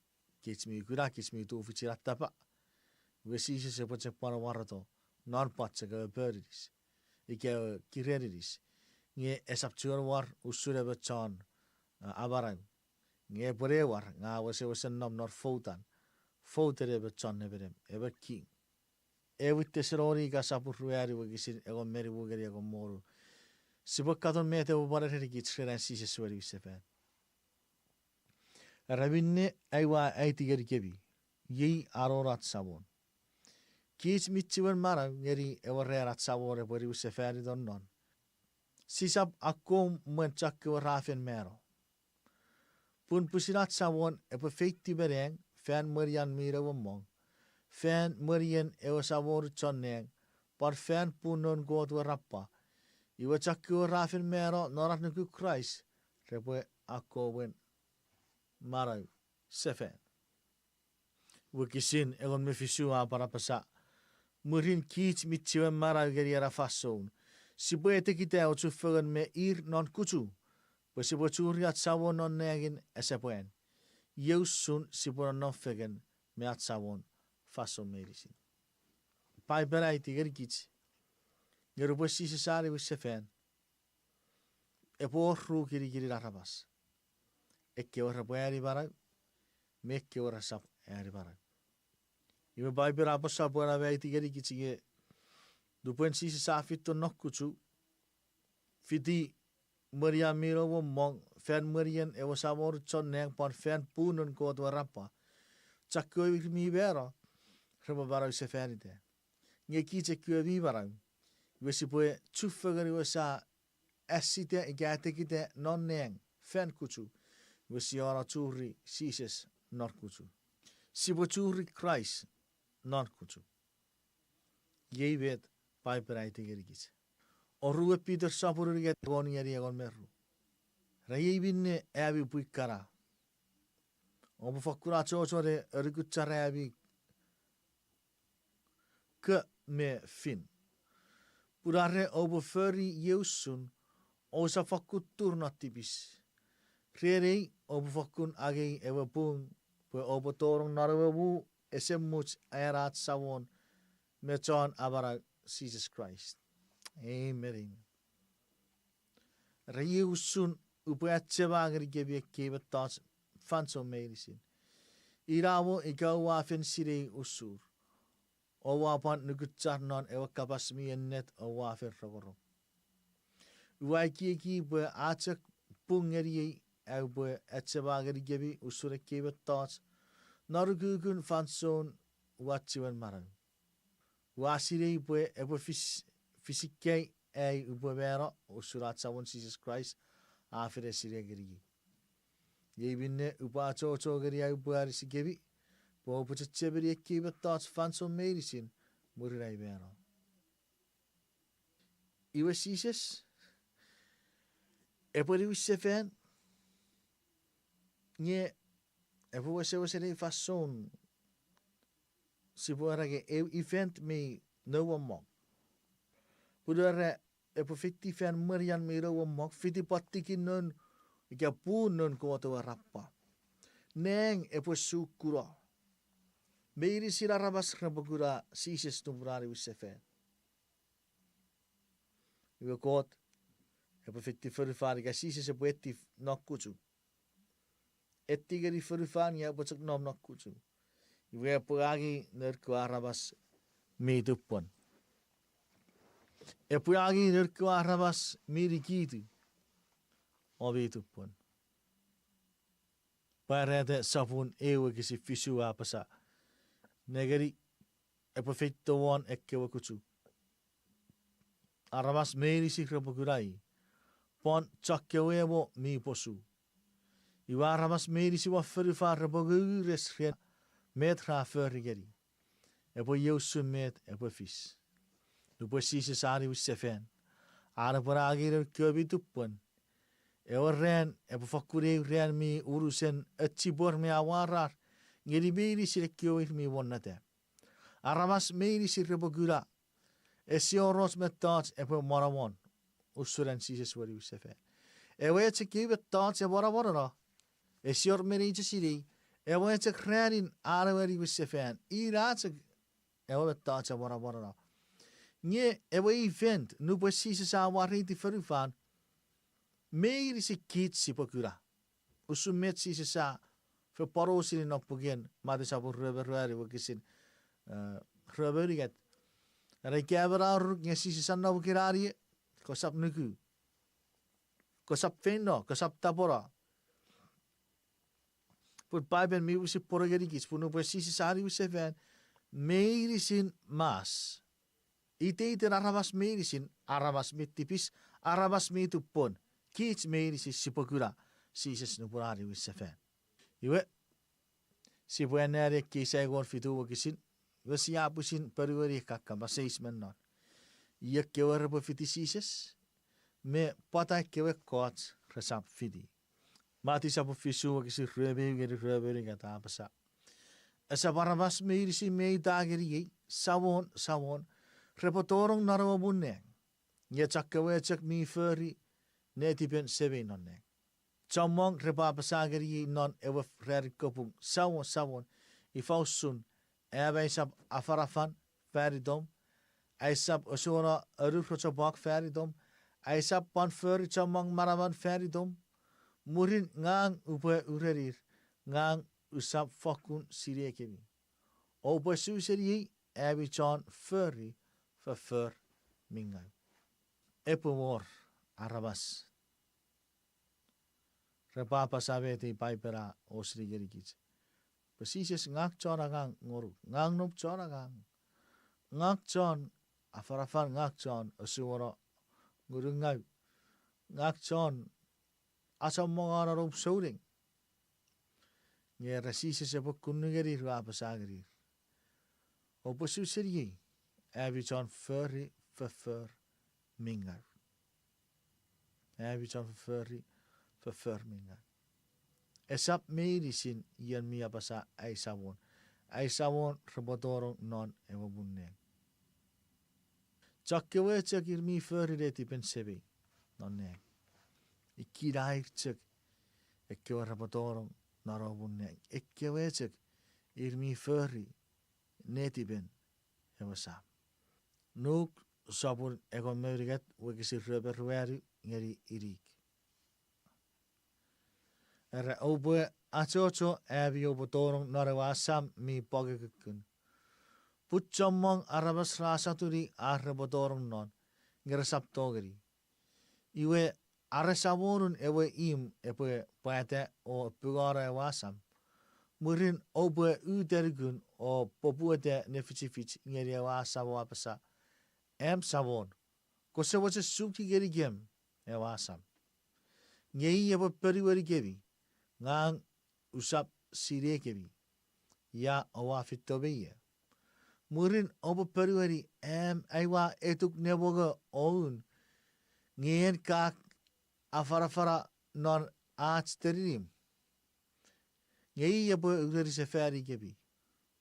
Kits mi gura kits mi tu fichiratapa. We si se bachak para war to. Non bachak ewe periris. Ike kireriris. Nge esaptur war usure bachan abarang. Nge pore war nga wase nom nor foutan. Foutere bachan neberem. Ever king. Ewe teserori ka sapur ruari wagisin ego meri wugeri ego moru. Sibakaton mete ubare heriki tseren sise sueri sefen. Rabinne aiwa aitigeri kebi. Yei arorat savon. Kiits mitsiwen marau ngeri ewarerat savore pori useferi donnon. Sisap akkom muen tsakke rafen mero. Pun pusirat savon epo feitti bereng fan merian mira womong. Fan merian ewa savor tsonneng par fan punon god warappa. Iwa tsakke rafen mero norat nuku Christ repo akkowen marau sefen. Wikisin egon mefisua para pasa. Murin kiits mitsiwen marau geri era fason. Si boete kita o tsufferen me ir non kutu. Pa si botsuriat savon non negin esepuen. Jousun si boran non fegen me at savon fason merisin. Pai bereiti geri kiits. Geru posi se sari wissefen. E porru kiri larabas. Ekki ora pueri barau. Mekke ora sap eri barau. Iwe bai berapa sabora veiti geri kiits ge. Dupuen si se sa fitto nokkutu. Fiti Maria miro womong fan Marian ewa samor tsonneng pan fan punon ko to rapa. Tsakko mi bero. Reba barau se fanite. Nge kiits ekko vi barau. Iwe si poe tsuffegari wasa essite igate kite non neng fan kutu. Iwe si ora turi sises nor kutu. Si bo turi Christ nor kutu. Jei vet pai perai geri kiits. Orue Peter sapuru riget goni eri egon meru. Rei binne ebi puikara. Obu fakura chochore rikutsare ebi ke me fin. Purare obu feri yeusun osa fakutur natibis. Rerei obu fakun agei ewe pung pe obu torong narawebu esemuch ayarat sawon me John abara Jesus Christ. Amen. Reusun upeatseva agri gebi kebe tots fanso merisin. Irawo ikaw wafen sirei usur. O wapan nugutsar non ewa kapasmi net o wafen rogoro. Uwai ki be atsak pungeri au be atseva agri gebi usure kebe tots. Narugugun fanson watsiwan maran. Wasirei be ewa Fisikai ei ubevero usurat savon Jesus Christ afire sire gerigi. Yei binne upa cho geri au buari sigebi. Po putseberi ekibe tots fanso merisin murirai vero. Iwe Jesus epori wissefen nye epo wese fason si buarage event me no one mock. Pudare epo fiti fan merian miro womok fiti patikin non ika pun non kuoto rappa. Neng epo sukura. Meiri sira rabas rabagura sises tumbrari wissefen. Iwe kot epo fiti furifari ka sises epo eti nokkutu. Eti geri furifani epo cek nom nokkutu. Iwe epo agi nerku arabas meidupon. Epuagi nerku arabas mirikitu. Ovitupon. Parete sapun ewe kisi fisu apasa. Negeri epofitto won ekkewa kutu. Arabas meri sikrapukurai. Pon chakkewewo mi posu. Iwa arabas meri si wafferifa rabogures rien. Metra ferrigeri. Epo yeusu met epo fis. Dupo sisi sari wissefen. Ara paragir köbi tuppon. Ewa ren epo fakure ren mi urusen etchibor mi awarar. Ngeri meiri sirekio mi wonnate. Aramas meiri sirebogura. Esioros metats epo moramon. Usuren sisi swari wissefen. Ewa etchikibet tots e warawarara. Esior merije siri. Ewa etchik renin arawari wissefen. Iratsik ewa metats e warawarara. Nye ewa event nu precies sa wariti verufan. Meiri si kids si pokura. Usumet si sa fe parosin no pogien made sa por reverari wakisin reveriget. Rekabra ruk nye si sa no kirari kosap nuku. Kosap feno, kosap tapora. Put Bible mi usi porogeri kis puno pa sisi sari usi fen meirisin mas. Ite arabas meirisin arabas mitipis arabas mitupon kits meirisis sipokura sisis nupurari usi fen. Iwe si buenare kisa egon fitu wakisin iwe siapusin perugeri kakamba 6 menon. Ia kewer pa fiti sisis me pata kewe kots resap fiti. Mati sapu fisu wakisi rebe kata apa sa. Esa barabas meirisi meitageri sawon repotorong narawa bunne. Ia cakkewe cak mi feri netipen sebe nonne. Chamong repa pasageri non ewe freri kopung sawon ifausun ebe sap afarafan feridom. Aisap osora arufrochabak feridom. Aisap pan feri chamong maraman feridom. Murin ngang upe urerir ngang usap fakun sirekemi. Opa suseri ebi chan feri fer mingai. Epumor arabas. Repapa sabeti paipera osri gerikits. Pasises ngak chan agang ngoru. Ngang nup chan agang. Ngak chan afarafan ngak chan osura ngurungai. Ngak chan asam mongara rob souding. Nge rasisi sepo kunugeri ruapa sageri. Opa suseri ebi chan feri fer mingai. Ebi chan feri fer mingai. Esap meirisin ian mia pasa aisawon. Aisawon rebotorong non ewa bunneng. Cakkewe cakir mi feri reti pensebe non neng. Ikirair cak ekkewe rebotorong naro bunneng. Ekkewe cak irmi feri neti ben ewa sam. Nuk sabun egon meurigat wakisi rebe rueri ngeri irik. Era oboe achocho ebi obotorong narawa sam mi pogekukun. Putchamong arabas rasaturi arrebotorong non ngerasap togeri. Iwe arasaworun ewe im epe paete o pugara ewasam. Murin oboe utergun o popuete nefichifich ngeri ewasa wapasa. Em savon. Kose wache suki geri gem ewasam. Ngei ewe periweri gebi. Ngang usap sire kebi. Ya owa fitobeye. Murin obo periweri aiwa etuk neboga oun. Ngien kak afara non aats teririm. Ngei ebo ugeri seferi kebi.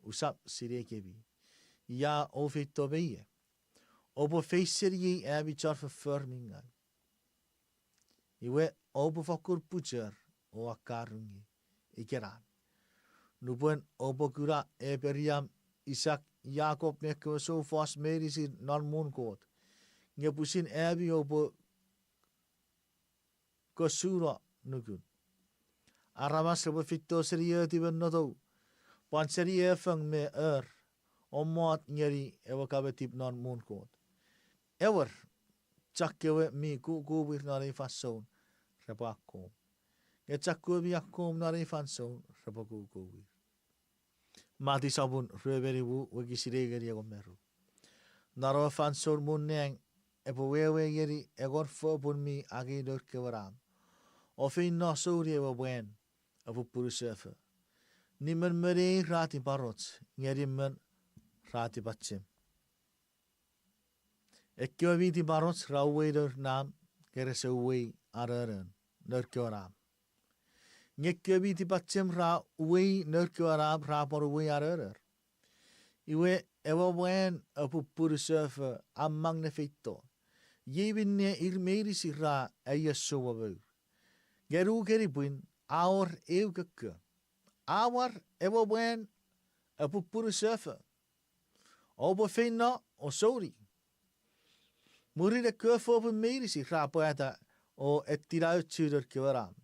Usap sire kebi. Ya o fitobeye. Obo feiseri ebi charfe fermingai. Iwe obo fakur pucher o akarungi ikeran. Nubuen obo kura eberiam Isak Jacob mekke so fast medicine non moonkot. Ngepusin ebi obo kosura nukun. Aramas obo fito serie tiben noto. Pan serie fang me omot ngeri ewa kabetip non moonkot. Ewer chakkewe mi kubir nari fason repakkom. Ngechakkewe bi akkom nari fason repakubir. Mati sabun reberi wu wagi siregeri egon meru. Naro fansor munneng epo wewe geri egon fobun mi agi dor kewaram. Ofin no sori ewa buen epo puru sefe. Nimen mere rati barots ngeri men rati batsim. Ekkewa viti barots rauwe dor nam gerese uwe areren dor kewaram. Ngekkewa viti batsim ra uwe dor kewaram ra por uwe arerer. Iwe ewa buen epo puru sefe amang nefito. Yebinne irmerisi ra eyeso wabu. Geru geribun aor eukeke. Awar ewa buen epo puru sefe. Obo fena o sori. Muri de keufo op een medische grapoeta o et tirautuur kewaram.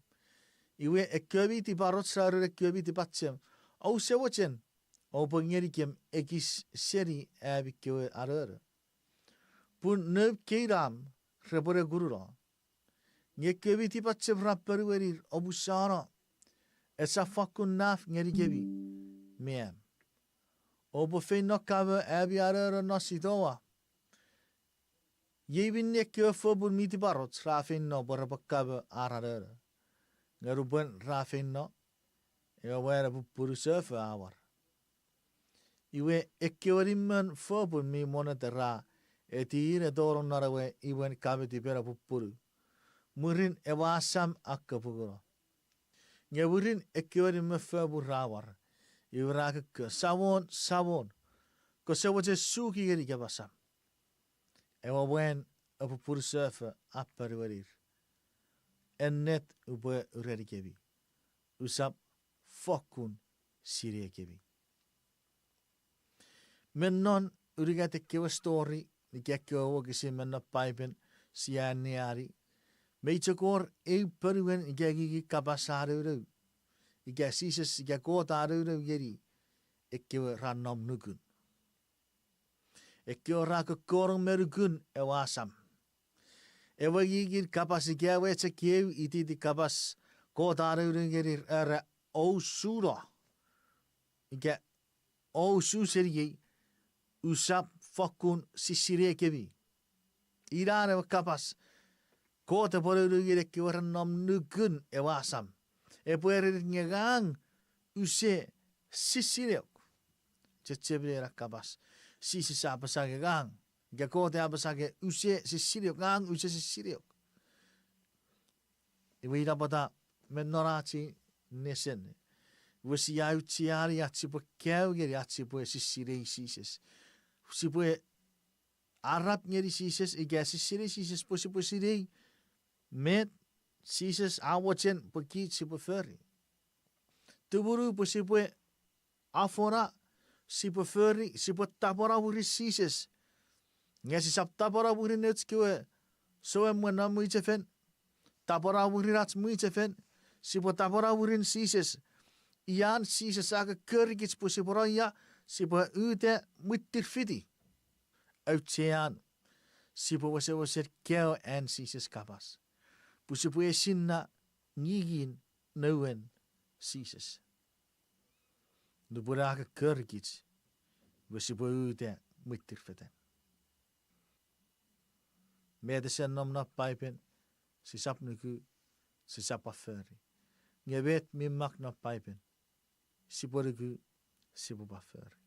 Iwe e kebi ti barotsar de kebi ti batsem. O sewachen. O bongerikem ekis seri abi kewe arere. Pun neub keram repore gurura. Nye kebi ti batsem rapperuerir obusara. Esa fakun naf ngeri gebi. Meam. Obo fe no kaba abi arara no sitoa. Yebin ne kyo fobun miti barot rafin no borabakaba arara. Ngaruban rafin no. Ega wera puru surfer awar. Iwe ekyorimman fobun mi monatera. Etire doron narawe iwen kabiti pera pupuru. Murin ewasam akkapuguro. Ngewurin ekyorimma fobun rawar. Iwrakak savon. Ko sewaje suki geri kabasam. Ewa wen apupuru surfer apparuarir. En net ube ureri kebi. Usap fokun sirie kebi. Men non urigate kewa story ni kekyo kisi menna paipen sianiari. Meitokor e peruen igagi kabasaru. Iga sises iga kotaru yeri. Ekkewa ranom nugun. Ekkewa raka korong merugun ewasam. Ewa gigir kabas igawe tsekiew iti di kabas kotaru yeri era o sura. Iga o suseri usap fakun sisire kebi. Irane kabas kota poru yeri ekkewa ranom nugun ewasam. Epuere nyegang use sisiriok. Cecebre kabas. Sisi sapa sage gang. Gakote apa sage use sisiriok gang use sisiriok. Iwi rapata menorachi nesen. Wisi yau tiari atsipo keu geri atsipo sisire sises. Sipo Arab ngeri sises iga sisire sises posire met sises awachen peki sipo ferry. Tuburu posipwe afora sipo ferry sipo tapora wuri sises. Ngesi sap tapora wuri netskiwe so emwana muichefen. Tapora wuri rats muichefen sipo tapora wurin sises. Ian sises aga kurgits posipora ya sipo ute muitir fiti. Uitsean sipo waser keo en sises kabas. Pusipwe sinna ngigin nouen sises. De burake kurgits. Pusipwe ute muitir fiti. Medesen nom na pijpen. Sisap nuku. Sisap aferi. Je weet mi mak na pijpen. Siporiku. Sipo aferi.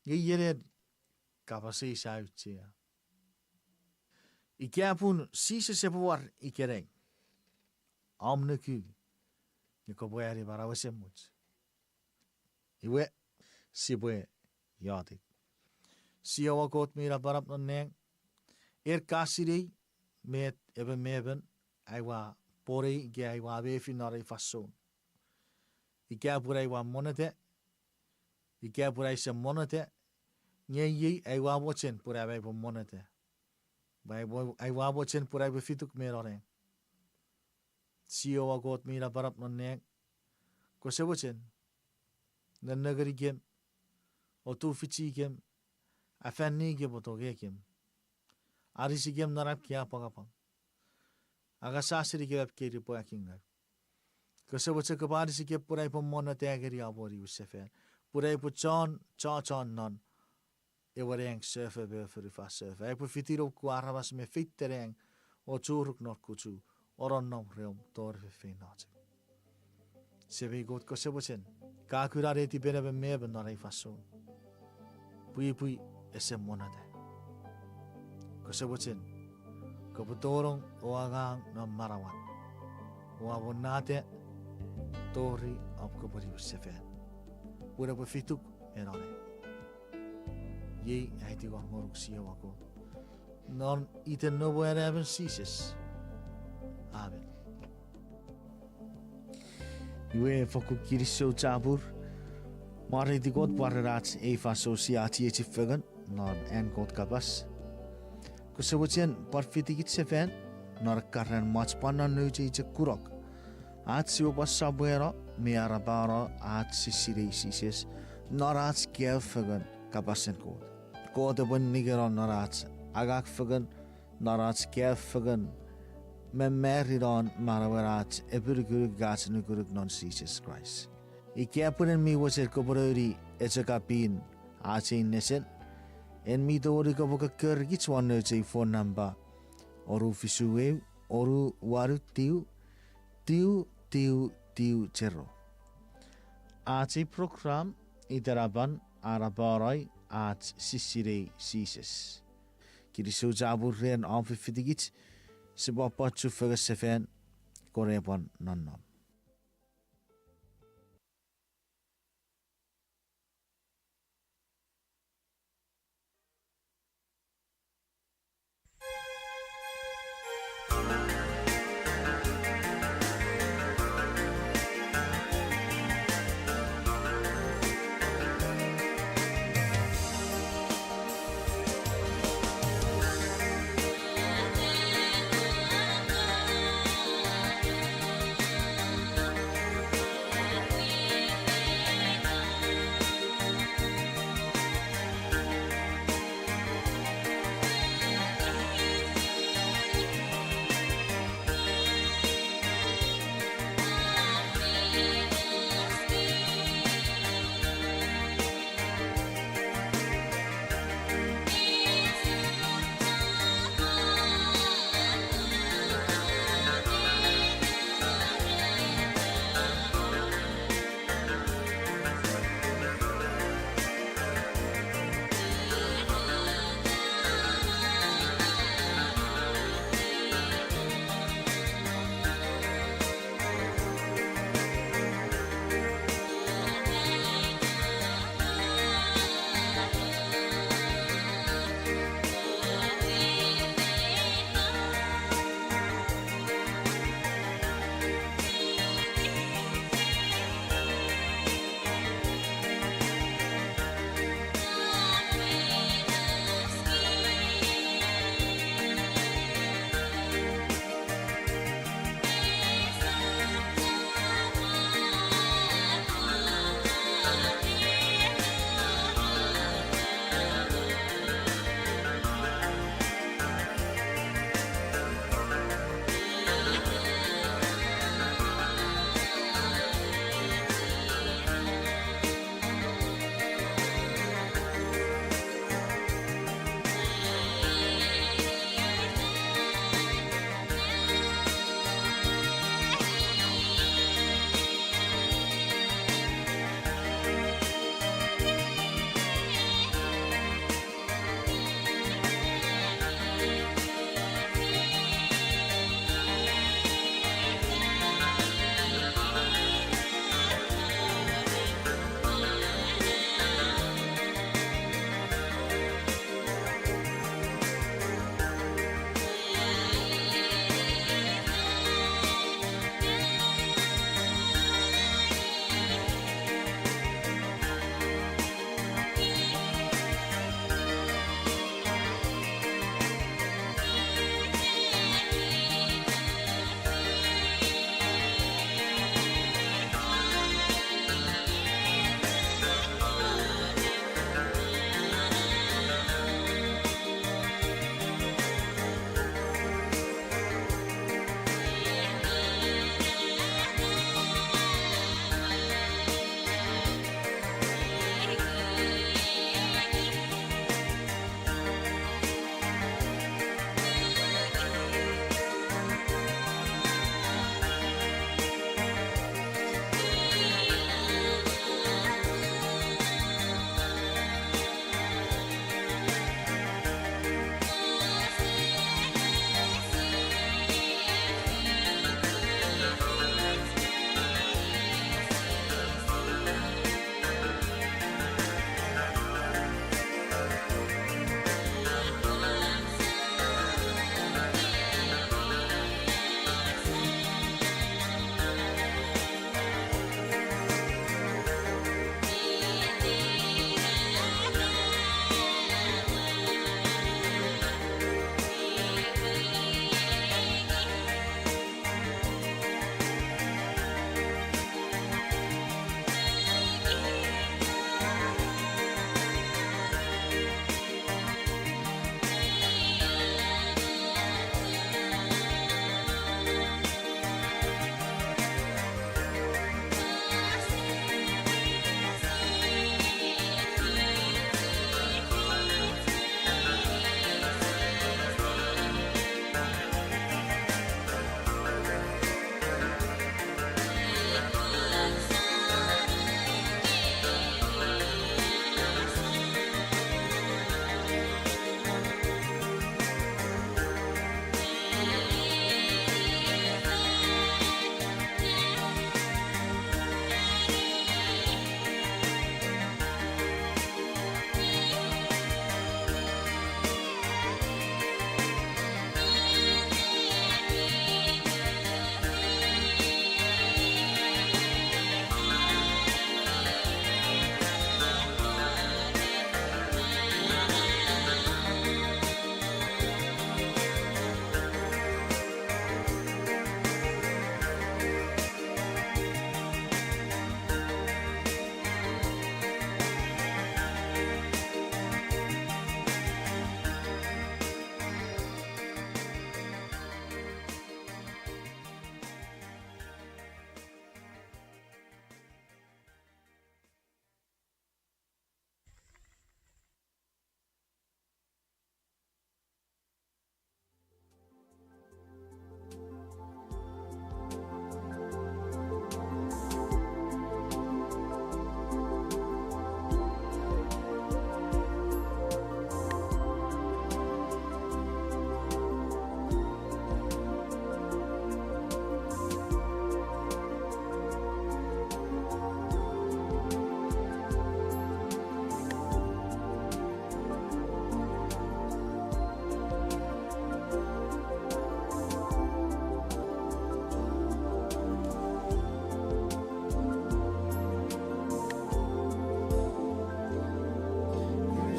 Je jered. Kapase isa uitsia. Ikapun sise sepuar ikereng. Amnuku. Nikoboyari barawasemuts. Iwe. Sipwe. Yadik. Siawa kot mira barap neng. Kasirei. Met eben meben. Aiwa pore ike aiwa befi nare fason. Ikapura aiwa monete. Ikapura isa monete. Nye aiwa watchen pura aiwa monete. Aiwa watchen pura aiwa fituk merore. Siawa kot mira barap neng. Kose watchen. Nagari gem. Otu fichi gem. Afani gem otoge gem. Arisi gem narap kia pagapang. Aga sasiri gem kiri po akinga. Kose watche kabari si gem pura aiwa monete agari abori usefen. Pura aiwa chon non. Ewareng surfer befer fa surfer. Aiwa fitiro ku arabas me fittereng. O churuk not kuchu. Oron nom reom torfe feinat. Sebe god kose watchen. Kakurare ti benebe mebe nare fason. Pui ese monate. Kose watchen. Kaputorong o agang na marawan. O abonate tori op kapuri usefen. Pura befituk enone. Ye haiti go moruk siya wako. Non iten no buena even sises. Amen. Iwe foku kiriso tabur. Mare di god pararats eva sociati eti fegan non en god kabas. Kusewatjen parfitigit seven nor karren matspanna nuji je kurok. At si oba sabuero mi arabara at si siresises nor at skev fegan kabasen god. God ben nigeron nor at agak fegan nor at skev fegan men meriron marawarat epurugurug gasanugurug non Jesus Christ. Ikiapunen mi waser koborori etzakapin atin nesen en mi dori koboka kergits one phone number oru fisue oru waru tiu cerro. Ati program itaraban arabarai at sisire sises. Kiri so jabur ren amfifidigit sebab pacu fegasefen korepon nonnom.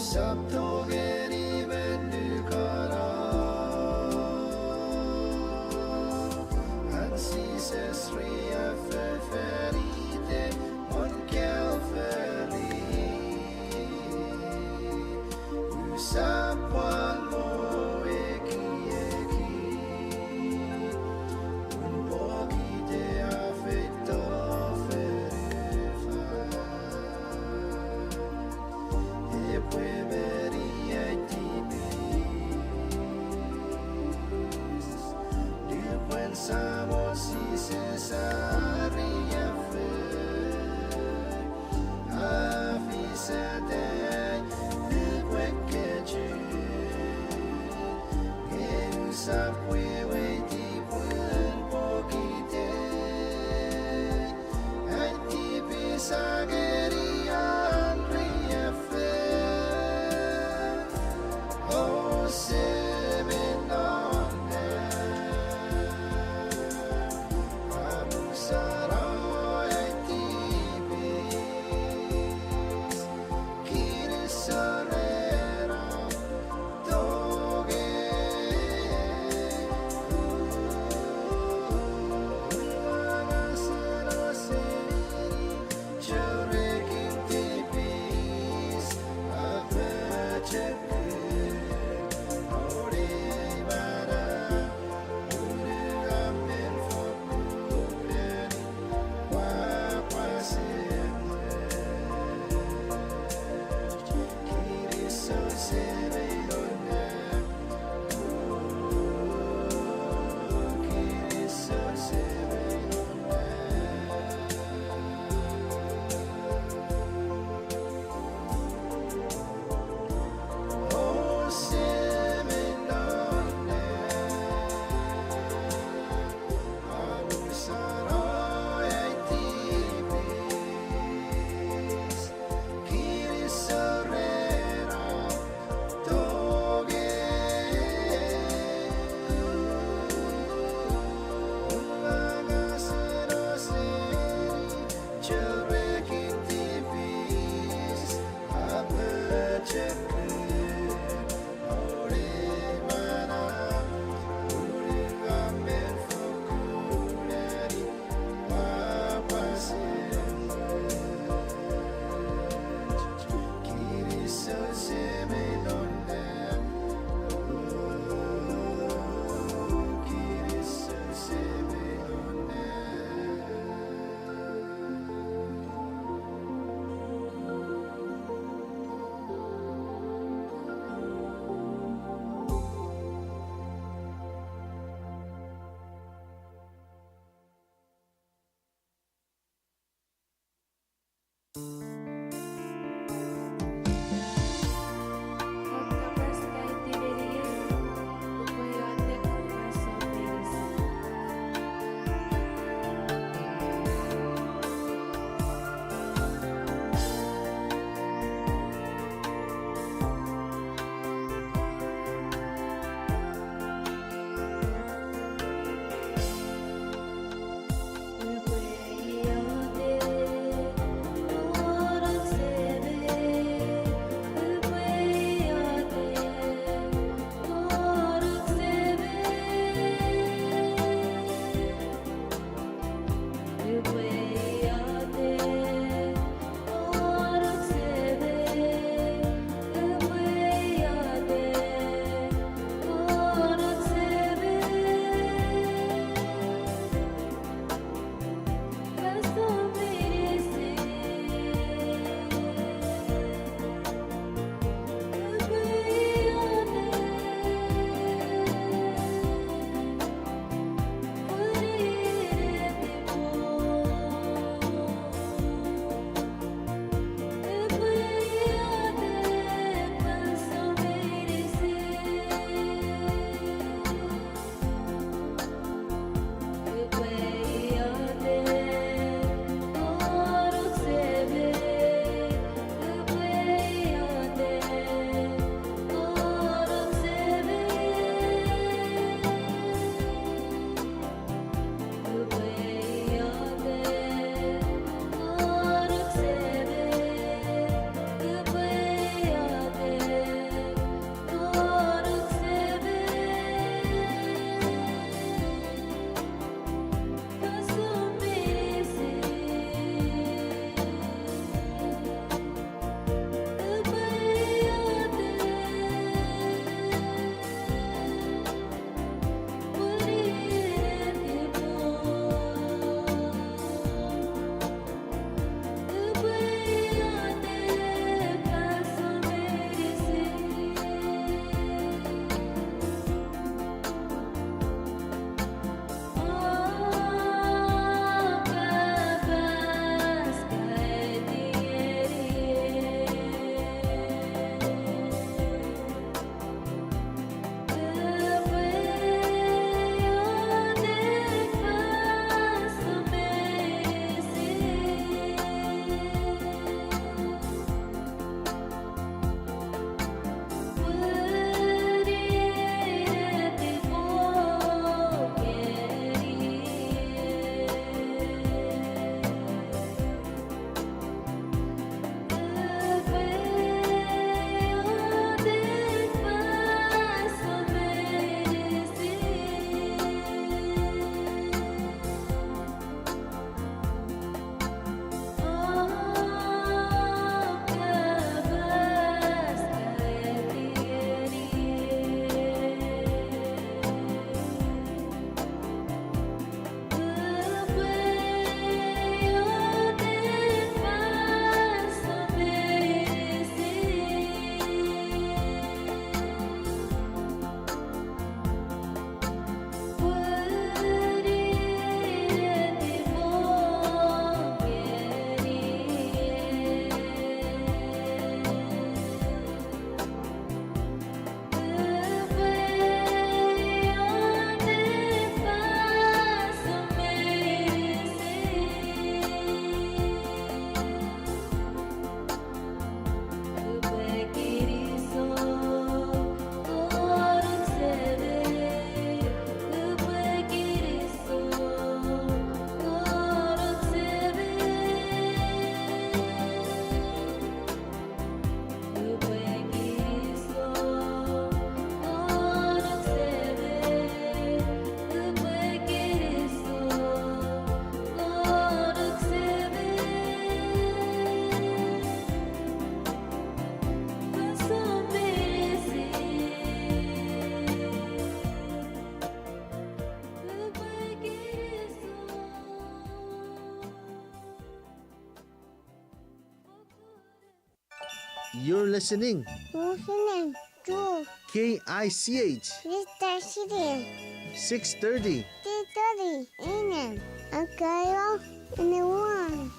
Saptogeri mennykara Ancestry ferite on Calvary Usapal mo eki Un pochi de affetto E poi Maria You're listening. Listening to KICH Mr. City 630. 3:30 a.m. Akayo in the one.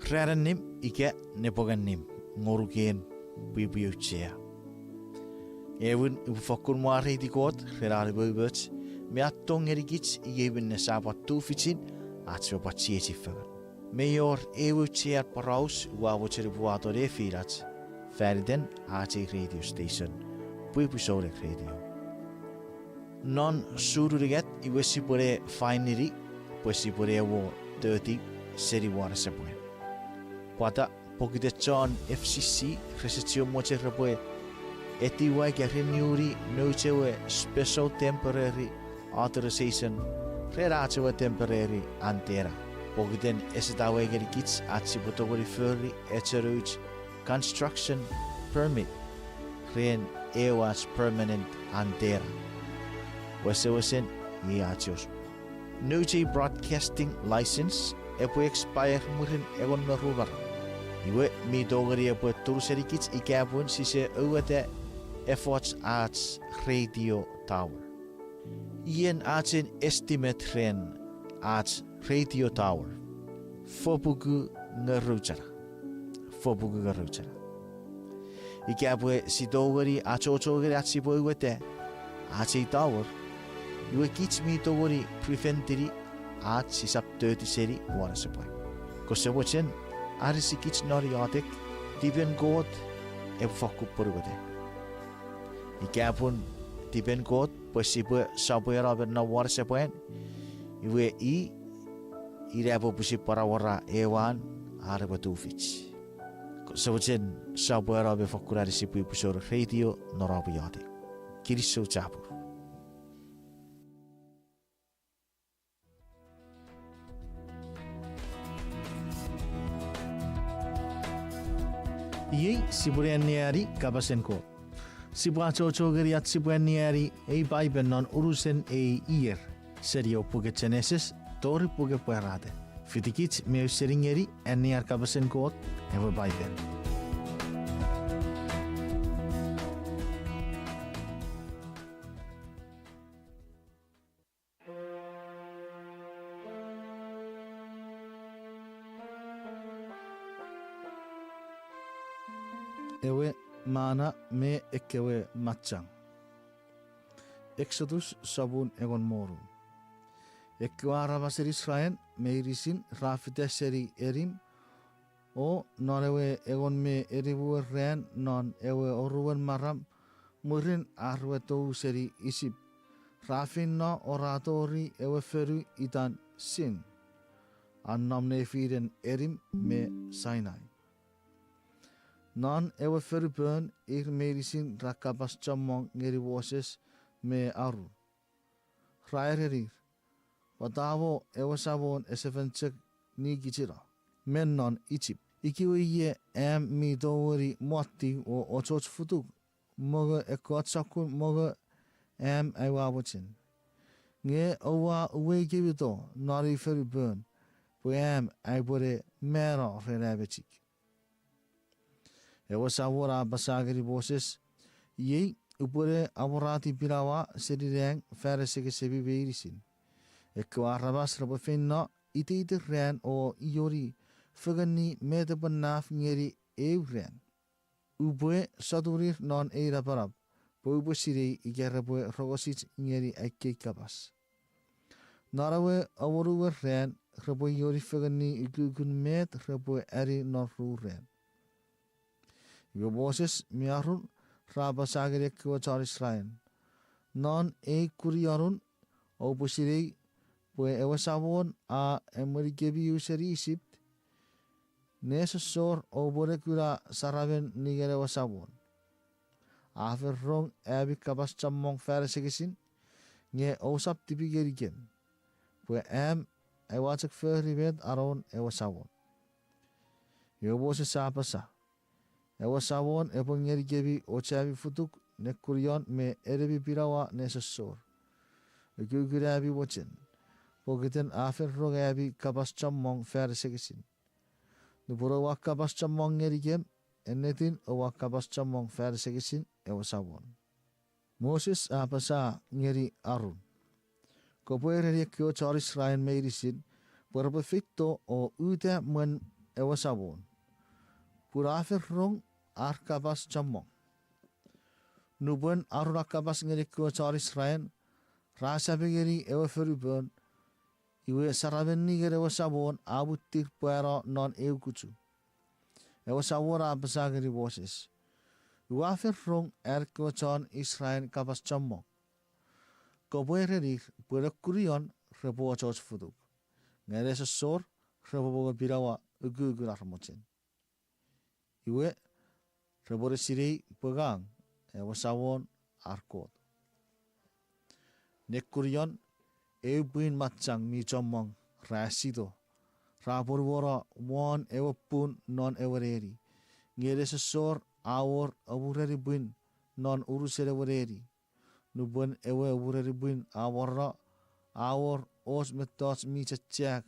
Raranim ike nepoganim ngoruken bibiuchea. Even if fakun mari di god rarali bubut me atong erigits even ne sabat tu fitin atso patsieti fagan. Mayor ewuchea paraus wawucher buato de firat Ferden ati radio station bibusore radio. Non sururiget iwesipore finally posipore wo 30 seri wara sepoen. Pada pokite John FCC resitio moche rapoe etiwa ke renewri nochewe special temporary authorization rerachewe temporary antera pokiten esdawe gerikits atsipotogori furry echeruch construction permit ren ewas permanent antera wesewesen iachos noche broadcasting license epo expire murin egon merubar iwe mi dogari epo turserikits ikabun sise uwete efforts arts radio tower ien artsen estimate ren arts radio tower fobugu ngaruchara ikabwe si dogari achogari atsibo uwete artsi tower iwe kits mi dogari preventary at si sap 30 seri wara sepoy. Kosewochen arisi kits noriotic diben god e fakku porugode. Ikapun diben god posible saboyara na wara sepoy. Iwe irabo pusi para wara ewan arbatu fich. Kosewochen saboyara be fakku arisi pusor radio norabiade. Kiriso chapu. Ye sibuaniari kabasenko. Sibuacho chogeri at sibuaniari e baiben non urusen e ier. Serio puge genesis tori puge puerade. Fitikits meu seringeri en niar kabasenko e baiben. Ewe mana me ekewe matchang. Exodus sabun egon morum. Ekwa basir Israel meirisin rafite seri erim o norewe egon me eribu ren non ewe oruwen maram murin arweto seri isip. Rafin no oratori ewe feru itan sin. Annam ne firen erim me Sinai. Non ewe ferupen medisin rakabas chamong ngeri woses me aru. Rairerir. Watavo ewe sabon esefenchek ni gichira. Men non ichip. Ikiwe ye mi doweri motti o ochoch futuk. Moge ekotsakun moge aiwabochin. Nge owa uwe gibito nari ferupen. Puem aibore mero relabechik. Ewa sawora basagari boses ye upure aborati pirawa serireng fereseke sebi beirisin. Ekwa rabas rabafinno ite ren o iori fugani medebanaf ngeri evren. Ubue sadurir non eira parab. Bobo siri igerabue rogosich ngeri ake kabas. Narawe aworuwe ren rabo iori fugani igugun med rabo eri norru ren. Iwe boses miarun rabasagari ekwa char Israel. Non kuriarun o busiri pue ewa sabon a emerigebi useri isipt. Nesesor o borekura saraben nigere ewa sabon. Aferrong ebi kabas chamong feresegisin. Nge osap tipi gerigem. Pue ewa chak feri bet aron ewa sawon. Yo bose sa pasa. Ewa sawon epo ngeri gebi ochabi futuk ne kurion me erebi pirawa ne sosor. Gugurabi watchin. Pogiten afer rogabi kabas chammong fer segisin. Nupuro wa kabas chammong ngeri gem enetin owa kabas chammong fer segisin ewa sawon. Moses apasa ngeri Arun. Kopoere kyo charis rain meirisin porpe fitto o ute men ewa sawon. Pura afer rong ar kabas chammong. Nubun Arun akabas ngeri kyo charis rain rasa begeri ewa ferubun. Iwe saraben niger ewa sawon abutir puero non eukuchu. Ewa sawon apasa ngeri Moses. Wafer rong kyo chan Israel kabas chammong. Kopoere rik pura kurion repo chos fuduk. Ngere sor repo boga pirawa ugugur armochen. Iwe repo resirei pegang ewa sawon arkot. Nek kurion buin matchang mi chammong rasido. Rapor wora wan ewa pun non ewa reri. Ngere sor awor abureri buin non urusere wareri. Nubun ewe abureri buin awarra awor os metos mi chachak.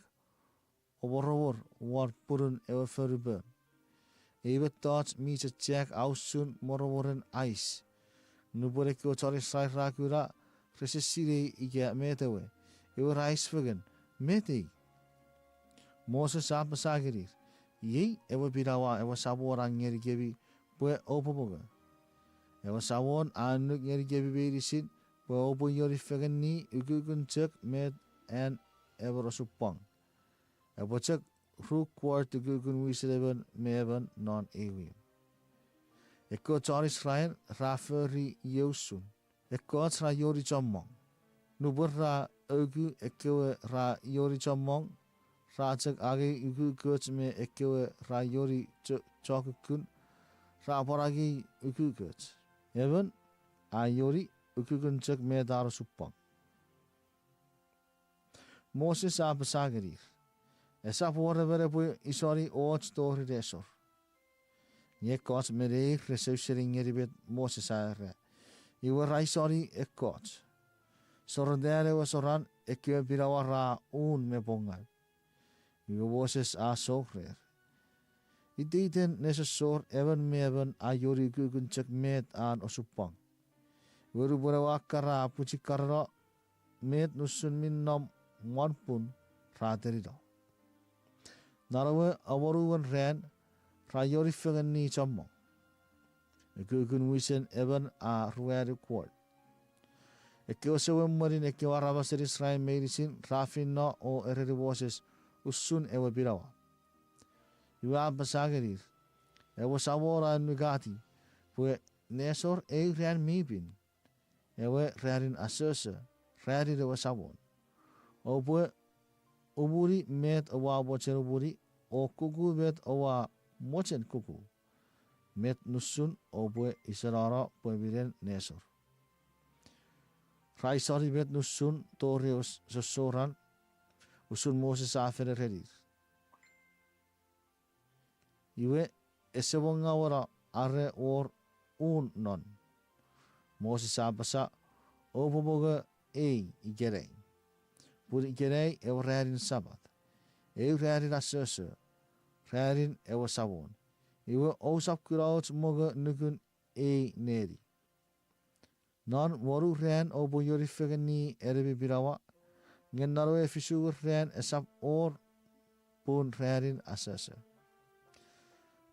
Oborowor war purun ewe ferubun. Ewe tots mi chachak ausun moroworen ice. Nubure kyo chori sai rakura resesire ige metewe. Ewe rice vegan meti. Moses apasagirir. Yei ewe pirawa ewe saborang ngeri gebi pue opo boga. Ewa sawon anuk ngeri gebi berisin pue opo yori fegan ni ugugun chek med en ewa rosupang. Ewa chek ru kwart ugugun wisreben meben non ewim. Eko charis rain raferi yosun. Eko ra yori chammong. Nubur ra ugu ekewe ra yori chammong. Ra chek age ugu kuch me ekewe ra yori chokukun. Raporagi ukukuts. Even ayori ukukunchak medar supang. Moses apasagerir. Esa pore verepu isori och story resor. Nyekos mere resevsering eribet Moses aere. Iwe raisori ekots. Sorodere wasoran ekwe pirawara un mepongal. Iwe Moses asogrer. Ititen nesesor even meben ayori kukunchak met an osupang. Weru bora kara puchi karra met nusun min nom wanpun raterido. Narawe awaruwan ren rayori fegan ni chammong. Kukun wisen even a rueri kword. Eke osewe marin eke warabasir Israel meirisin rafin no o ereri Moses usun ewe birawa. Iwa basagerir. Ewa sawora nugati. Pue nesor rian mibin. Ewe riarin asese. Riari rewa sawon. O pue uburi met awa bochen uburi. O kuku met awa mochen kuku. Met nusun o pue isarara pue biren nesor. Raisori met nusun torios sosoran. Usun Moses afere redir. Iwe esewonga wara are or un non. Moses apasa opoboga igerei. Pur igerei ewa rearin sabat. Ewa rearin asese. Rearin ewa sawon. Iwe osap kurauts moga nukun neri. Non waru rean opo yori fegani erebi birawa. Ngen narwe fisugur rean esap or pun rearin asese.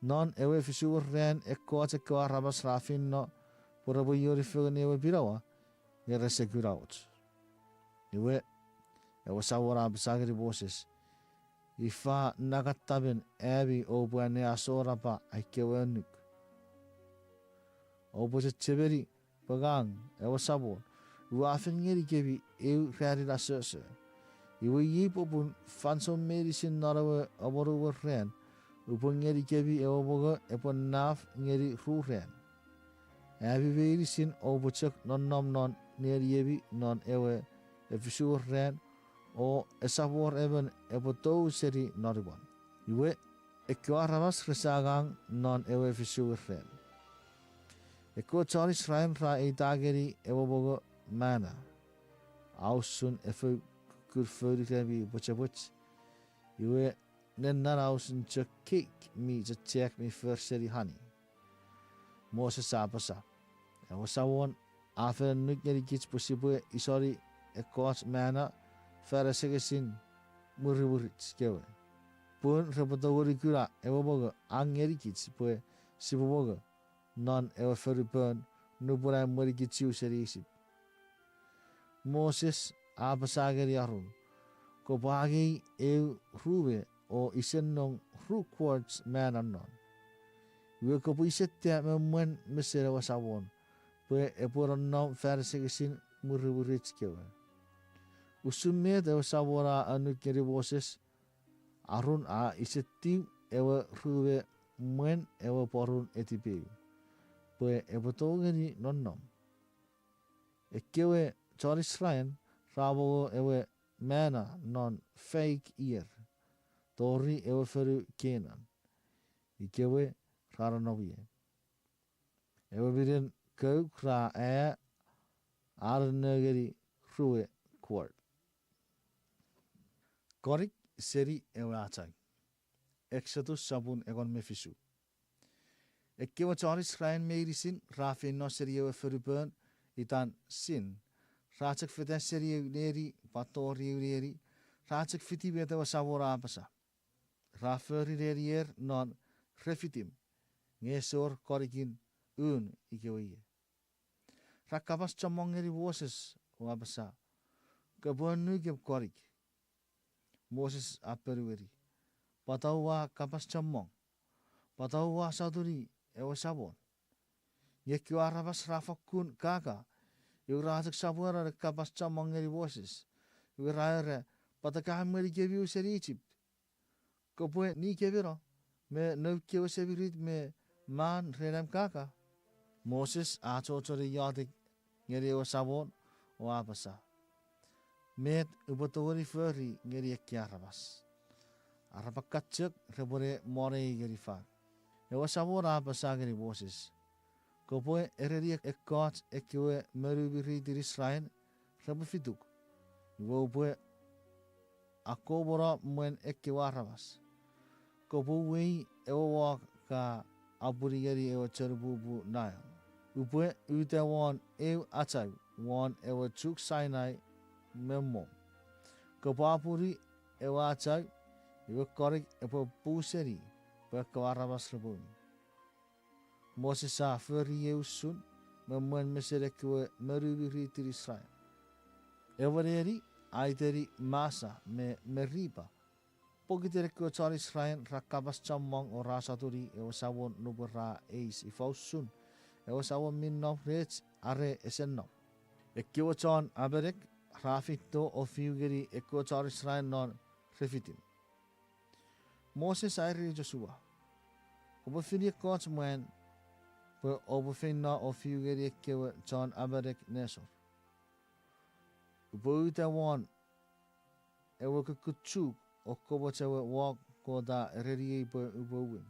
Non ewe fisugur ren ekkoat rabas rafin no purabu yori fegan ewe birawa yere segurauts. Iwe ewe sawara besagri Moses. Ifa nagataben ebi obu ane asora pa aikewe nuk. Obu se cheberi pegang ewe sabon. Iwe afin ngeri kebi ewe reari rasese. Iwe yipo pun fanso medicine narawe abaru ren. Upon ngeri kebi ewa boga epon naf ngeri ruren. Ebi veri sin obo chak non nom non neri yebi non ewe efisur ren o esavor even epotou seri noriwan. Iwe ekyo arabas resagang non ewe fisu ren. Eko chon Israel ra eitageri ewobogo mana. Ausun efu kurfuri krebi bochabuch. Iwe nennar ausun chakik mi check mi seri hani. Moses apasa. Ewo sawon afen nukeri kits pusibwe isori ekos mana farasegesin muriwurits kewe. Pun repotowuri kura ewobogo angeri kits pwe sibobogo non ewa ferupön nubura murikitsiu seri isip. Moses apasageri arun. Ko bagi eu ruwe o isenong rukwards manan non. We ko puisettia memwen mesere wasawon. Pwe epuron nom farasegesin muriwurits kewe. Usumet ewa sawora anukeri Moses arun a isetiu ewa ruwe mwen ewa porun etipeu. Pwe epotogeri nonnom. Ekewe chor Israel rabogo ewe mana non fake ear. Tori ewa feru Kenan. Ikewe raranowie. Ewa birin kouk ra arnegeri ruwe kwart. Korik seri ewa atag. Exodus sabun egon mefisu. Ekewa chor Israel meirisin rafi no seri ewa ferupön itan sin. Rachak fita seri ewa neri patori ewa neri. Rachak fiti beta wa savora apasa. Raferi rerier non refitim. Ngesor korikin ikewa iye. Rakapas chamongeri Moses o apasa. Kabuan nugep korik. Moses aperueri. Patawa kapas chamong. Patawa Sotuni ewa sabon. Yekyo arabas rafakun kaka. Yu rachak sabuara kapas chamongeri Moses. Yu raere patakahameri kebiu seri Egypt. Kopwe ni kebiro. Me nukkewa sebirit me man renam kaka. Moses achochori yadik ngeri ewa sabon o apasa. Met ubatori feri ngeri ekki arabas. Arabakatchuk rebore more ngeri fag. Ewa sabon apasa ngeri Moses. Kopwe ereri ekkot ekkiwe merubiri dir Israel rebefituk. Wopwe akobora mwen ekkiwa arabas. Kopwe wei ewa wak ka aburi ngeri ewa cherbubu nail. Upwe ute won ew atau won ewa chuk Sinai memo. Kapapuri ewa atau ewa korik ewa puseri pe kawarabas rebun. Moses a feri ew sun memwen mesere kwe merubiri tir Israel. Ewa reri aiteri masa me meriba. Pogitere kwe chor Israel rakabas chamong o rasaturi ewa sawon nubera eis ifaus sun. Ewa sawon minnom rech are esennom. Ekkiwa chon aberek rafito o fiugeri ekkiwa chor Israel non refitim. Moses airi Joshua. Obo fini koch mwen pe obo finna o fiugeri ekkiwa chon aberek nesor. Obo ute won ewa kukuchuk o kobo chewe wak koda reriei pe ubo win.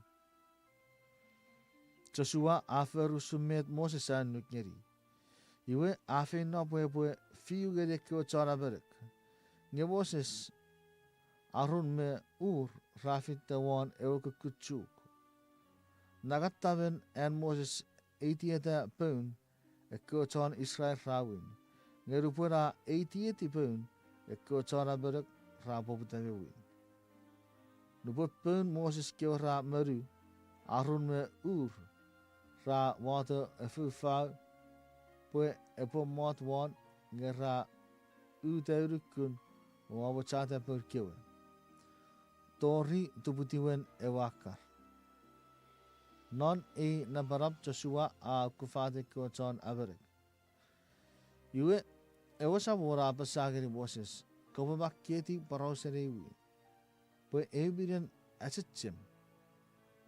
Joshua aferu sumet Moses anuk ngeri. Iwe afe no pwe fiugeri ekkiwa chor aberek. Nge Moses arun me rafit won ewa kukuchuk. Nagattaben en Moses 88 pound ekkiwa chon Israel rawin. Nge rupura 88 pound ekkiwa chor aberek rabobutawe win. Nubo pound Moses kiwa ra meru arun me ra water efu fau pwe epo mot won nge ra uteurukun wawo chata per kiwe. Tori tubutiwen ewakar. Non nabarab Joshua a kufate ko chon aberek. Iwe ewa sabora pasageri Moses. Kopa bakieti parosere iwi. Pwe ebiren asitsim.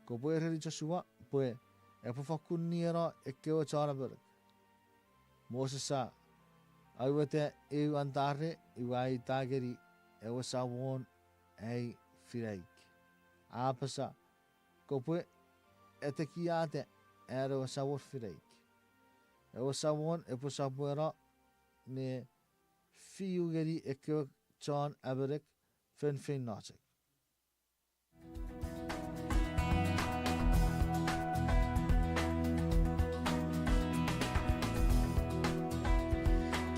Kopa ereri Joshua pwe epo fakun niera ekkewa chon aberek. Moses sa aiwete antare iwai tageri e o sawon ai fireik. Apasa kopwe e te ki ate e o sawon fireik. E o sawon e po sapuera ne fiu geri e kyo John Aberek fen fen natek.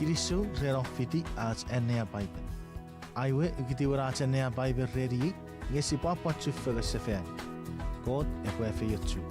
Kiriso rero fiti as enea Bible. Aiwe ukiti wara as enea Bible redi ngesi papa tsufaga sefen. God e po e feyotsu.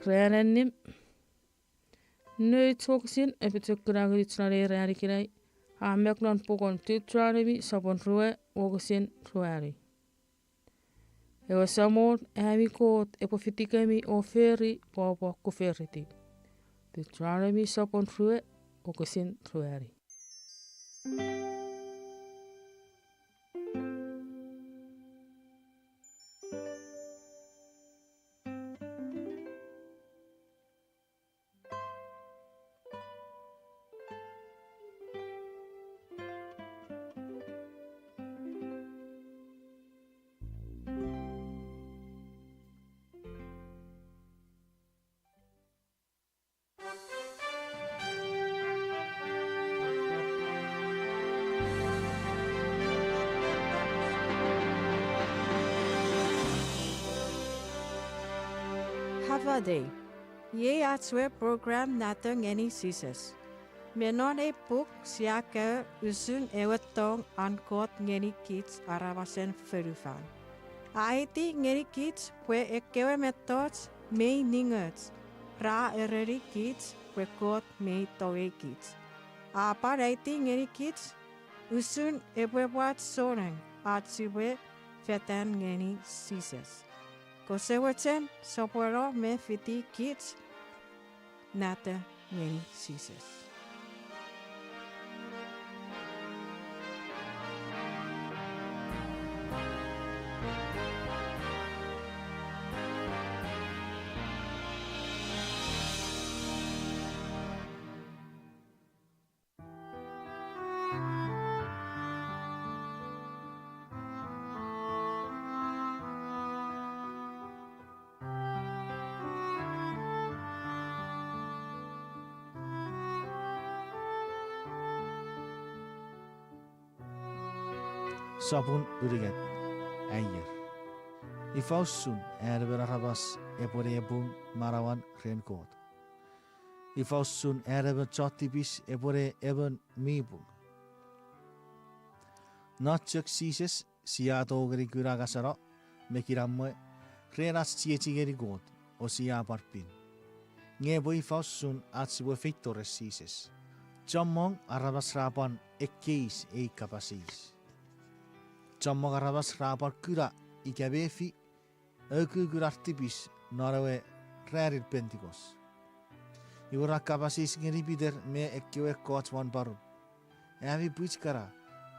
Rearennim Nöit Hoxin epitukkuragit snare rearikirai. Amek non pokon tutraremi sapon rue Hoxin ruari. Ewa samon emi kot epofitikemi o feri popo kuferiti. Tutraremi sapon rue Hoxin ruari. Havade. Ye atswe program natang any seasons. Menon e book siaka usun ewetong ankot ngeni kids arawasen ferufan. Aiti ngeni kids pwe ekewe metods mei ningerts. Ra ereri kids pwe kot mei towe kids. Apa aiti ngeni kids usun ebwe wat soneng atsiwe fetan ngeni seasons. Koseweten soporo me fiti kids nata ngeni seasons. Sapun uriget ayer. Ifausun berarabas epore ebun marawan renkot. Ifausun chotibis epore eben mibun. Natchak sises siato geri kuragasaro mekiramme renas chieti geri god o sia parpin. Ngebo ifausun atsibo feitores sises. Jammong arabas rapan ekkeis ei kapasis. Jammong arabas rapar kura ikabefi ökykurartibis narawe rärir pentikos. Iwara kapasis ngeri bider me ekkewe koatswan barun. Ävi puitskara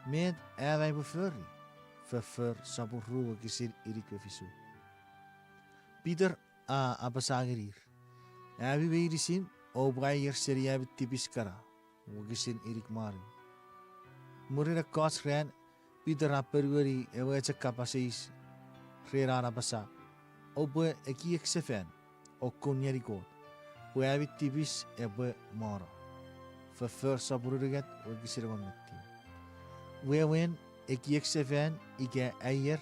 med ävai beföri. Förför sabur ruwa kisir irikvefisu. Bider a abasagerir. Ävi beirisin o baier seriavi tibiskara. Wagisin irik marin. Murira koats ren Peter aperweri eweche kapasis rerana basa obwe eki eksefen o kunyeri god bwe avit tibis ebwe mara för saburiget o gisirwan metti wewen eki eksefen ige ayer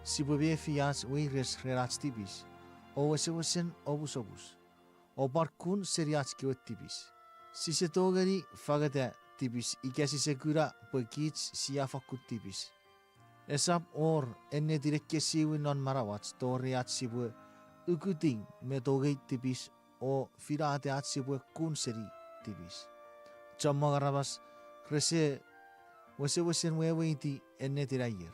sibwe fias weires rerats tibis o wesen obus o barkun seriats tibis sisetogeri fagate tibis ikasi sekura pekits siafakut tibis. Esap or enne direkke siwi non marawats toriat sibwe ukuting metogei tibis o firate at sibwe kunseri tibis. Chammagarabas rese wesen weweiti enne tirayer.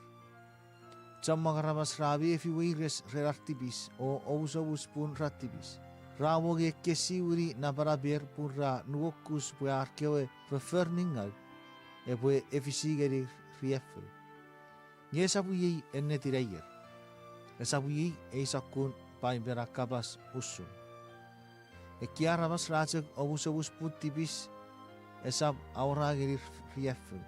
Chammagarabas rabi fi weires rerartibis o obus pun ratibis. Rawoge kesiwiri na baraber pura nuokus pue arkewe verförningal e pue efisigeri rieffel. Nye sabu yei enne tireyer. E sabu yei eisakun paimbera kabas ussun. E kiarabas rajak obus putibis e sab aurageri rieffel.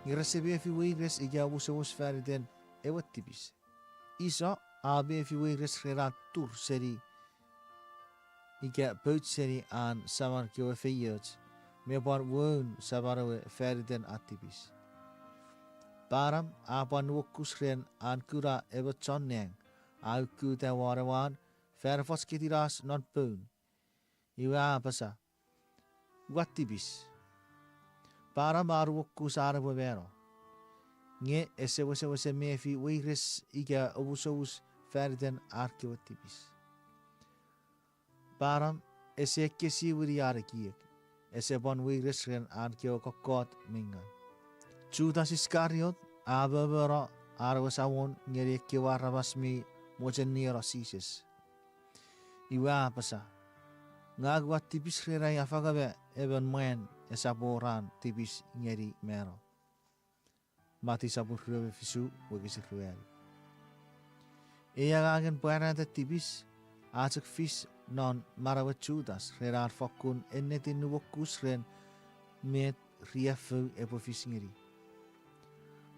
Ngerasebe fi weires iga obus feriden ewattibis. Isa abe fi weires rerat tur seri Ike peutseri aan samar kio feyot, me bar woon sabarawe ferden atibis. Baram apan wokus ren aan kura ebe chonneng, au kuta warawan, ferfos kitiras non poon. Iwa apasa, watibis. Para maru ku sara bevero. Nge ese mefi weires iga obusous ferden arkeotipis. Param ese kesi wiri arakiek. Ese bon weires ren arkeo kokot mingan. Judas Iscariot abevero arwasawon ngere kewarabasmi mojeniro sises. Iwa pasa. Ngagwa tipis rerai afagabe eben muen esaboran tipis ngeri mero. Mati sabur rebe fisu wegisi ruel. Eya gagen puerante tipis ajak fis non marawat Judas rerar fokun ennetin nuwokus ren met riefu ebo fis ngeri.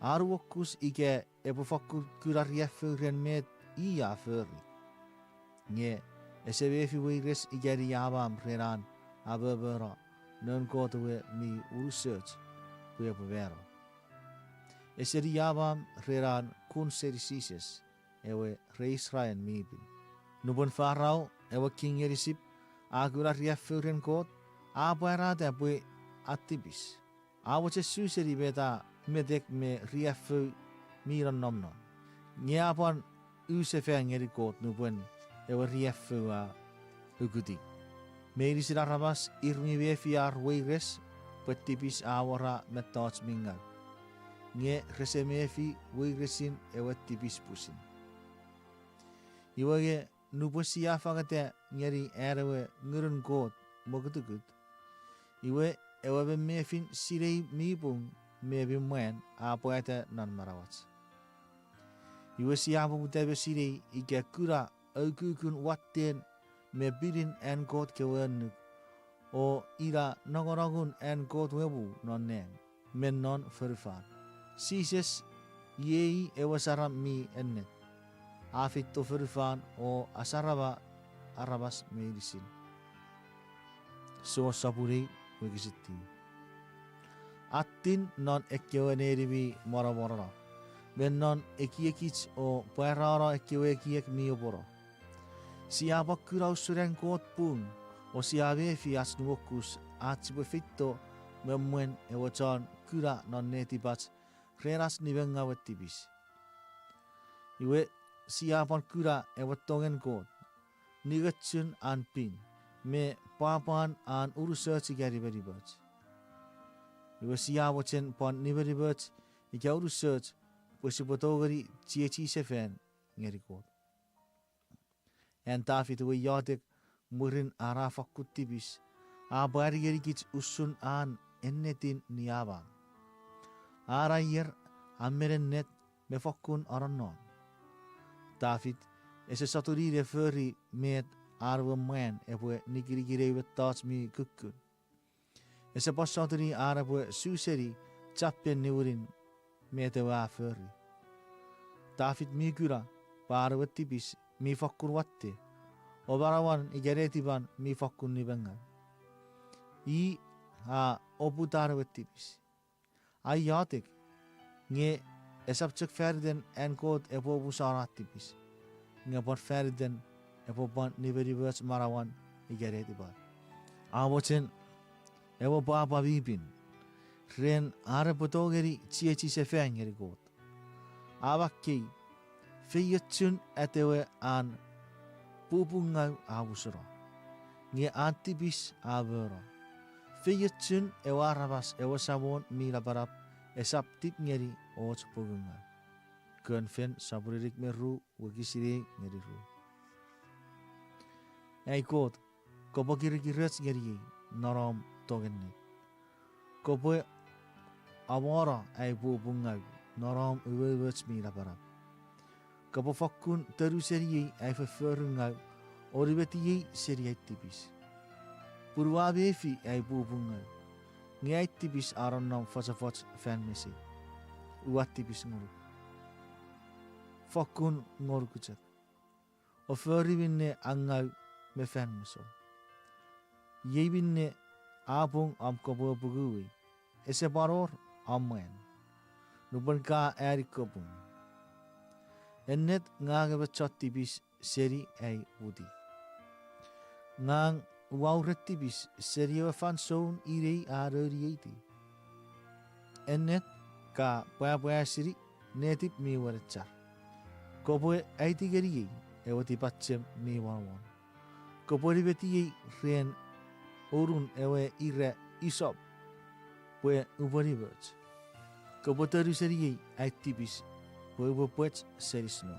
Arwokus ike ebo fokun kura riefu ren met iya furri. Nge ese befi weires igeri yabam reran abebera non kotewe mi research puya bevero. Ese yabam reran kun serisises ewe reis rayan mibin. Nubun farao ewe king erisip agura riefu ren kot abuera de bue atibis. Awache suseri beta medek me riefu miran nomnon. Nyapan usefe ngeri kot nubun ewa riefu a ugudi. Meri sida rabas irmi befiar weires petipis awara metots mingal. Nge resemefi weiresin ewa tipis pusin. Iwage nupo siafa kate ngeri erewe ngurun god mogutugut. Iwe ewa be mefin sirei mibung mebi mwen apoete non marawats. Iwe siapa butebe sirei ike kura aukukun watten me birin en god kewenuk o ira nogoragun en god webu non neng men non verfan. Sises yei ewa saram mi ennet. Afit to verfan o asaraba arabas medicine. So sapurei wegisitti. Attin non ekkewenerivi mora mora. Men non ekiekich o puerara ekiek mioboro. Siapa kurau suren kot pun o siabe fias nuokus atsibu fitto memuen ewachan kura non netibats reras nibenga wetibis. Iwe siapan kura ewatongen kot nigetsun an pin me papan an urusach igari beribach. Iwe siawachen pan niberibach iga urusach pusipotogari chiechi sefen ngeri kot. En tafit we yadik murin arafa kutibis abarigirigich usun an ennetin niabam. Arayer ameren net mefokun aranon. Tafit ese Sotuni referi met arwe men ebwe nikirigire wetats mi kukun. Ese pas Sotuni arabwe suseri chappen niurin metewa feri. Tafit mi kura parwe tibis mi fakkur watte o barawan igeretiban mi fakkun ni bengal I ha oputar wettibis ay yatik nge esapchuk ferden en kod epo busaratibis nge por ferden epo ban niveribas marawan igeretiban awochen epo papa bibin ren are potogeri chiechi se fengeri god awakki Fiyatsun etewe an pupungau awusro. Nge antibis awero. Fiyatsun ewarabas ewasabon milabarap esaptip ngeri ots pugunga. Kunfen saburirik meru wagisiri ngeri ru. Ei kot kopo kirikirets ngeri norom togennet. Kopo awara ei pupungau norom uwewets milabarap. Kapo fakkun teru seriei ei verfurungau oribeti seriei tipis. Purwa befi ei bubungau. Ngai tipis aranam fasafats fanmesi. Uat tipis ngoruk. Fakkun ngorukuchat. O furibinne angau me fanmeso. Yebinne apung am kapo bugui. Ese baror amen. Nuban ka eri kapung. Ennet ngang bacot tibis seri ei udi. Ngang wauret tibis seri fan soun irei arorieti. enet ka paya siri netip mi warechar. Kopoe aiti geri ewa tipacem mi wanwan. Kopoe ribeti ren orun ewe ire isop pue ubari birds. Kopoe teru seri aitipis pue ubo seris no.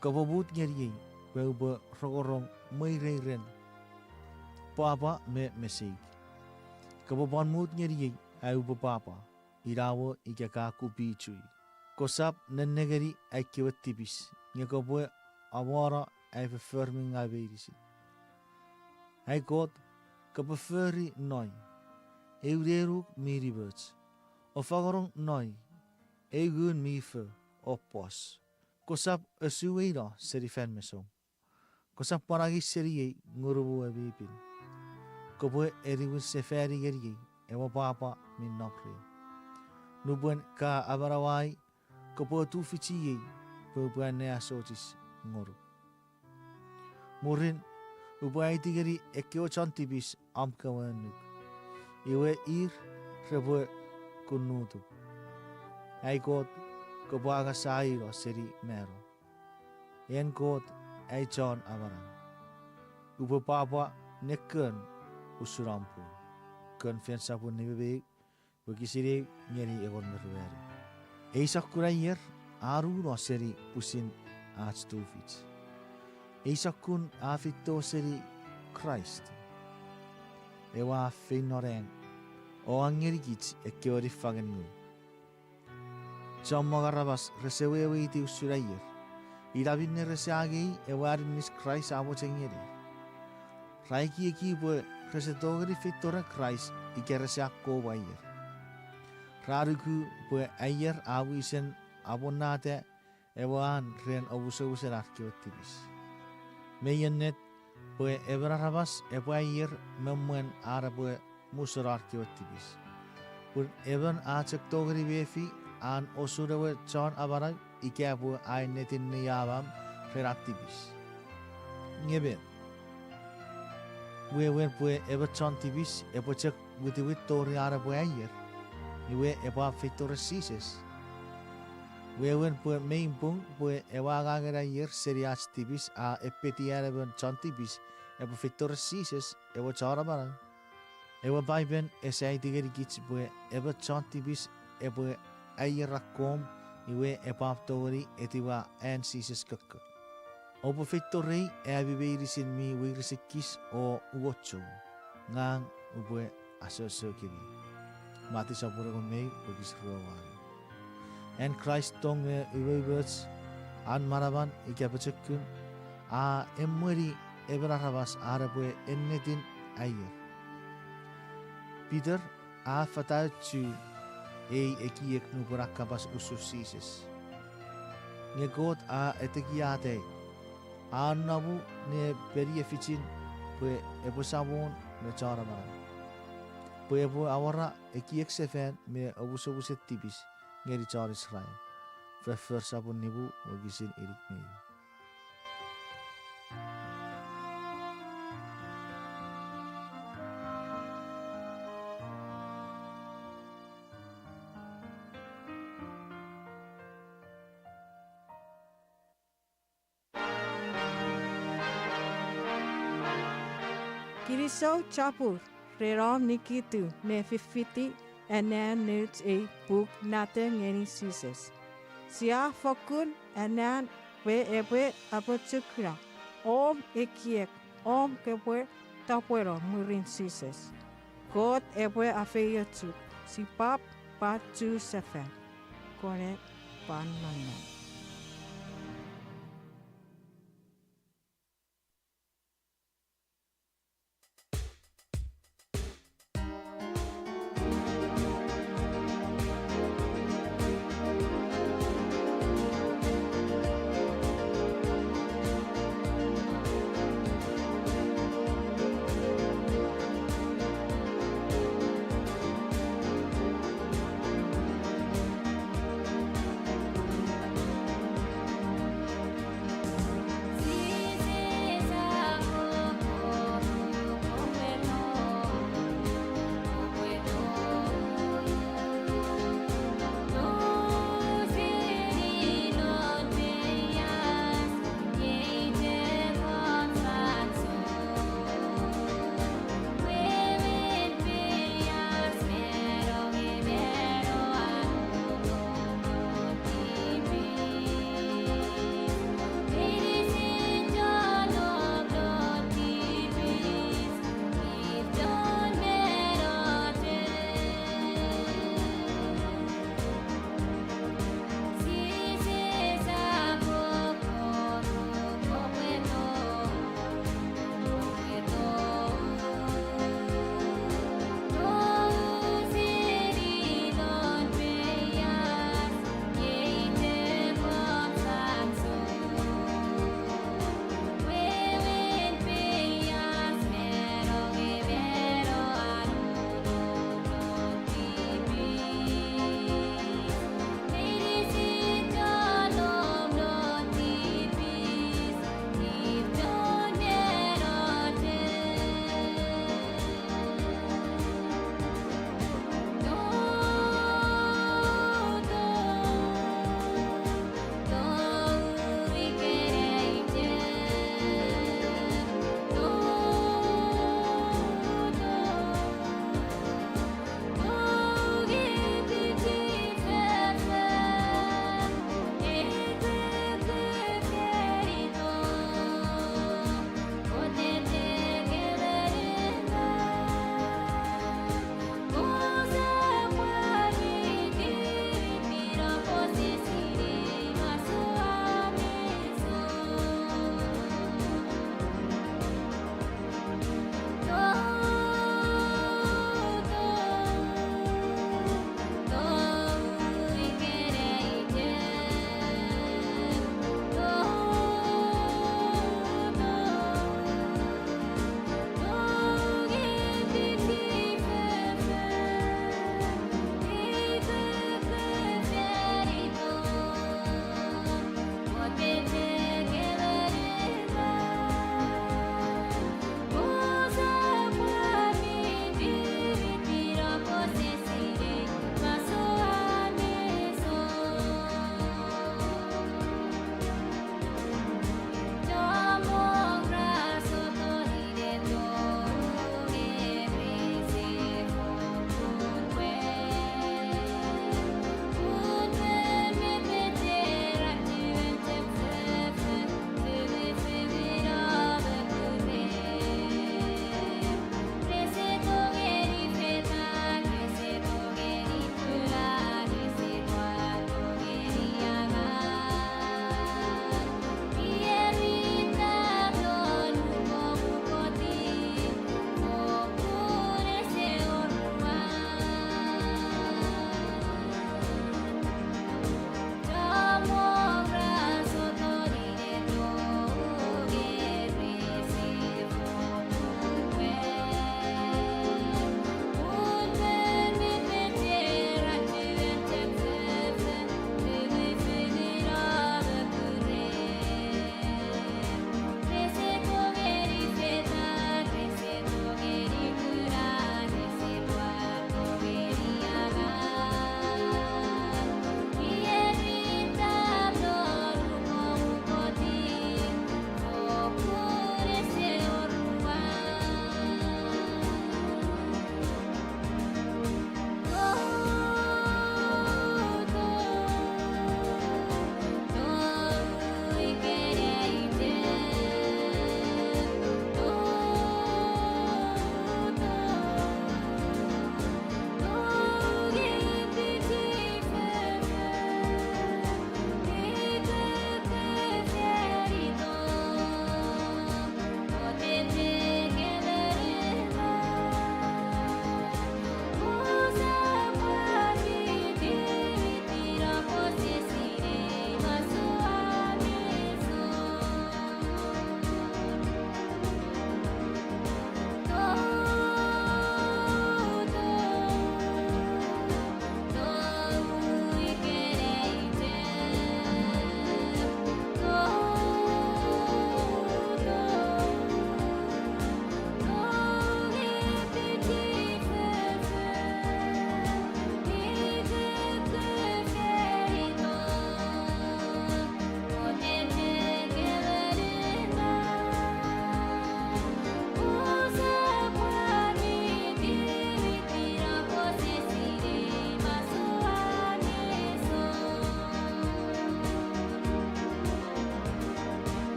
Kopoe but geri pue ubo rogorong mai ren. Papa me mesig. Kopoe ban mut geri ai ubo papa. Irawo ikaka kupi chui. Kosap nenegeri ai kiwatipis. Nye kopoe awara ai vervorming ai beirisi. Ai God kapeferi noi. Eureruk miri birds. Ofagorong noi. Eugun mife opos. Kosap esuweira seri fan mesong. Kosap paragi seri ngurubu abipin. Kopoe eriwin seferi geri ewa papa min nopre. Nubuen ka abarawai kopoe tu fici perubahan nea sotis ngoru. Murin ubai tigeri ekyo chantibis amkawanuk. Iwe repoe kunutu. Ai God kopoe aga sairo seri mero. En God ai John abarang. Upo papa neken usurampu. Konfiansa pun nibebe Wakisiri nyeri ekor merweri. Eisak kurayer aru no seri pusin atstufits. Eisak kun afito seri Christ. Ewa finoreng o angeri kits ekiori fagenmu. Jammagarabas resewewe iti usurayer. Irabinne reseagei ewarinis Christ abo cengeri. Raiki ekibo resetogeri fitora Christ ikereseakko wayer. Raruku pue ayer awisen abonate ewan ren obuso arkewatibis. Meyennet pue ebrarabas epo ayer memuen ara pue musor arkewatibis. Pun eben acek togri befi an osurewe John abarai ike pue ainetin niyabam reratibis. Ngeben. Wewen pue ebe John tibis epo cek witiwit tori ara pue ayer. Iwe ewa fitur sises. Wewen pue meimpung pue ewa gagera yer serias tibis a epetiare ben chantibis ewa fitur sises ewa chara barang. Ewa baiben esai tigeri kits pue ewa chantibis ewa ayer rakom iwe ewa tori etiwa en sises kekke. Opo fiturei eabibirisin mi wirisikis o uocho ngang ubue asoso kiri. Mati sapura kon mei bagi seruawan. En Christ tong uwe words an maraban ikia pecekun a emuri eberarabas arabue ennetin ayer. Peter a fatautu eki ek nuburakabas ususises. Nge God a etekiate a nabu ne beri eficin pue ebusabon me cara barang. Puepo awara eki eksefen me abuso tibis ngeri char Israel. Fefer sabun nibu wagisin irik meyu. Kiriso chapur. Rerom nikitu me fifiti enan nuts a book nothing any seasons. Sia fokun enan we ewe apochukra. Om ekiek om kewe tapuero murin seasons. God ewe afeyotu. Si pap pa tu sefen. Kone pan nanan.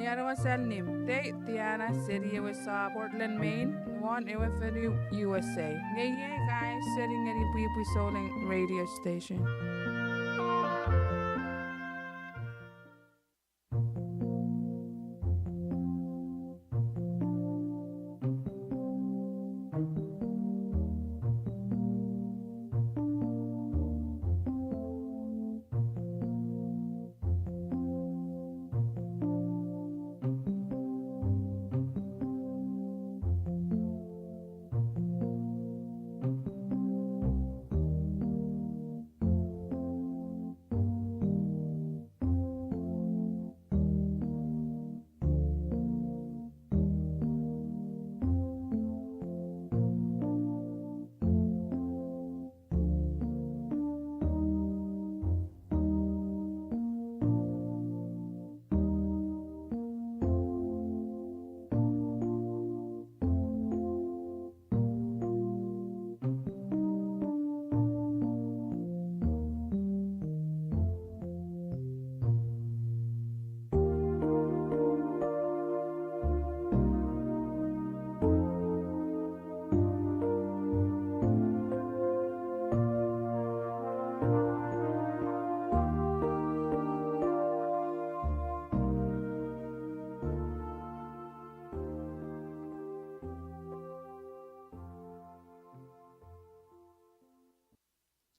Niara Selnim, Day, Diana City, USA, Portland, Maine, 1 Ewaferu, USA. Ngay guys, sitting at the People Soling radio station.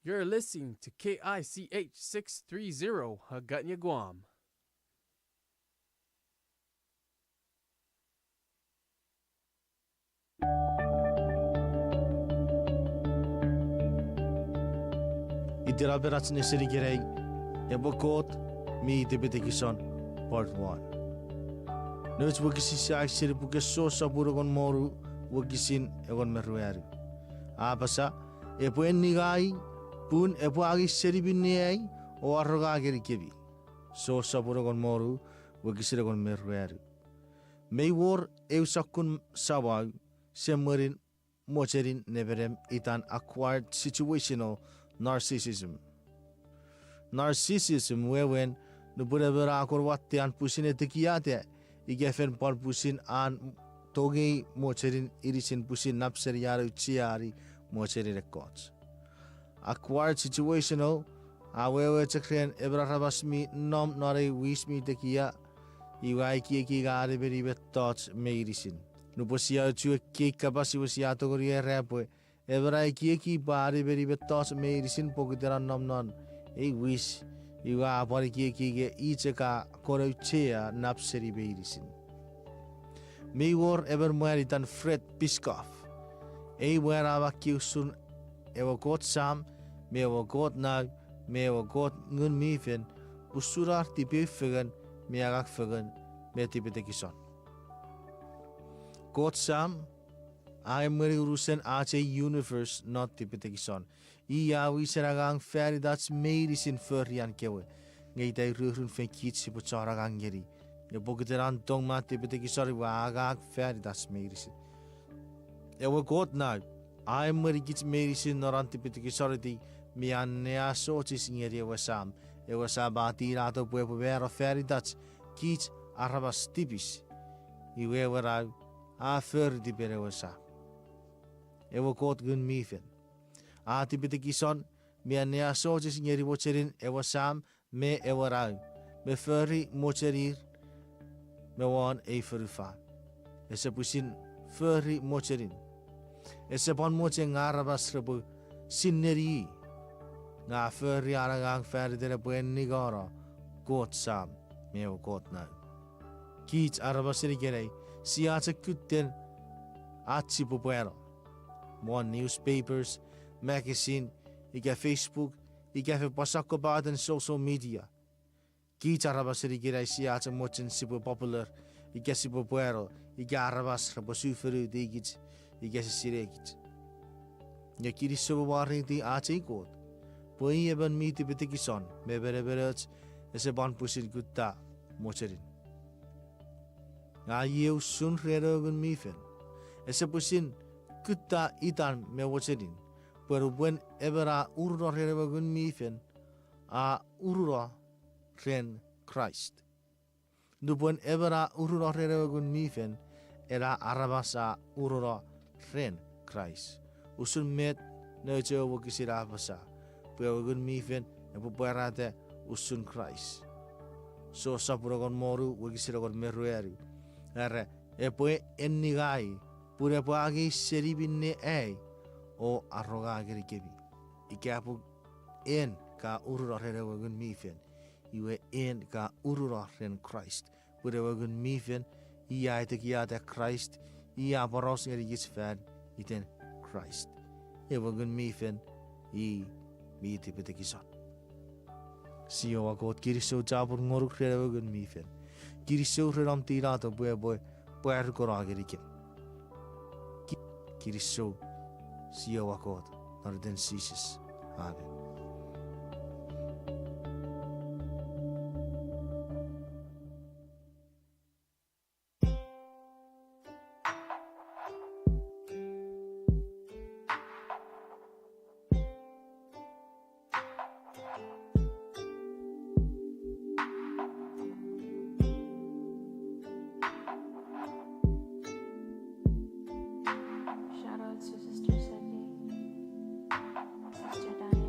You're listening to KICH 630 Hagåtña, Guam. Itiraberats nesirigirei ebokot mi debetekison part 1. Notes wagisisa siripuke so saburogon moru wagisin egon meruari. Abasa epo ennigai pun epo agi seribiniai o arroga gerikebi. So saburogon moru wagisiragon meruari. Meywor eusakun sawag semerin mocherin neverem itan acquired situational narcissism. Narcissism wewen nuburebera akorwatte an pusin etikiyate igefen par pusin an togi mocherin irisin pusin napseriari chiari mocheri records. Acquired situational awewe chakren ebrarabasmi nom nare wismi tekiya iwai ki gare beribe thoughts meirisin. Nuposia chue ki kapasi wasia togori repo Everai ki bari beri betos meirisin pokiteran nomnon ei wish iwa apari ki ge icheka koreuchea napseri beirisin. Mewor ever meritan Fred Piskov. Ei wera kiusun ewa got sam me ewa got nag me ewa got ngun mifen usurar tipe fegen me agak fegen me tipe tekison. Got sam I meri urusen ace universe not tipetekison. Ia wiseragang ferry that's medicine furian kewe. Ngay tay rurun fen kitsi po charagang geri. Ya bogiteran tong ma tipetekisori wa agag ferry that's medicine. Ewa got na. I meri kits medicine noran tipetekisori di mian nea sochis ngeri ewa sam. Ewa sabati rato puepo vera ferry that's kits arabas tipis. Iwe warau a fer di perewa sam. Ewa kot gun mifen. Ati bitikison mi anea sojes ngeri mocherin ewa sam me ewa rau. Me furry mocherir me wan e furufan. Ese pusin furry mocherin. Ese pon moche ngarabas rebu sinneri. Nga furry aragang ferdere buen nigara kot sam me ewa kot na. Kiits arabasiri gerei siatse kutten atsi pupuero. More newspapers, magazine, ika Facebook, ika pasakobad and social media. Kita rabasiri gira siata mochen sipo popular, ika sipo puero, ika arabas rabasuferu digit, ika siregit. Ya kiri subo waring di ache ikot. Poi eban miti betikison, me bereberets, ese ban pusin gutta mocherin. Nga yeu sun rerogun mifen, ese pusin Kutta itan me wacherin, pero buen evera urro rerebagun mifen a urro ren Christ. Dupon ebera ururo rerewagun mifen era arabasa ururo ren Christ. Usun met nöjo wakisira basa. Puyawagun mifen ebu puarate usun Christ. So sapuragon moru wakisiragon merueri. Are epoe ennigai pure poagi seribinne o arroga geri kebi. Ikapu en ka ururo rerewagun mifen. Iwe en ka ururo ren Christ. Pure wagun mifen ia ite kiate Christ ia paros ngeri gisfan iten Christ. E wagun mifen I mi tipete kison. Sio wakot kiriso jabur ngoruk rere wagun mifen. Kiriso reram tirato boy puer korageri kem. Kiriso sio wakot narden sisis. Amen. Shout out to Sister Sydney, Sister Diane.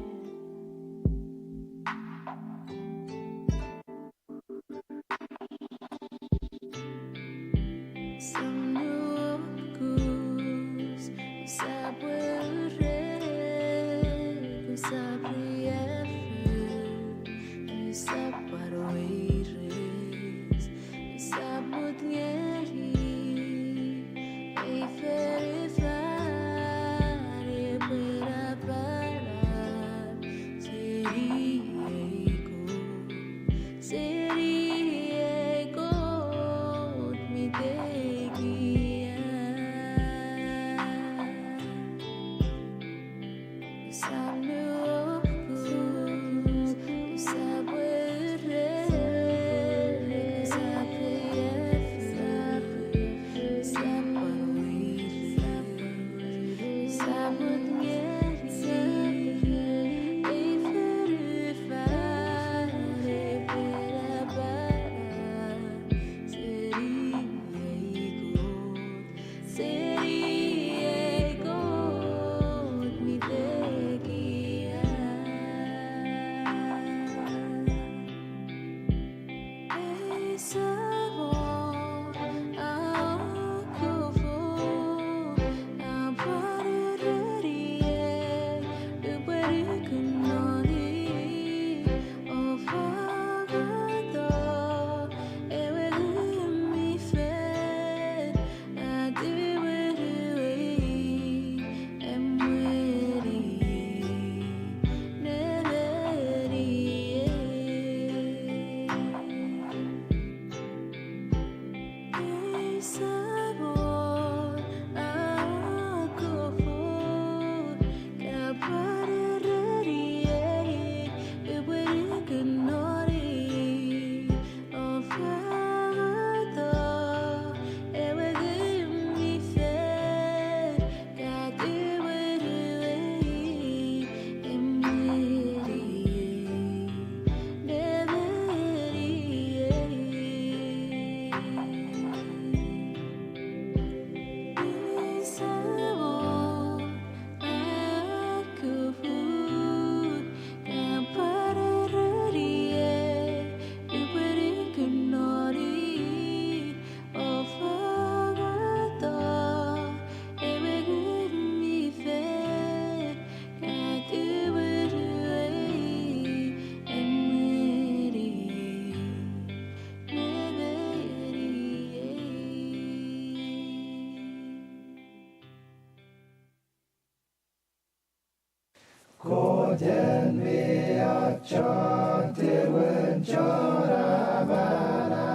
Koden mi a chantirwen choravana.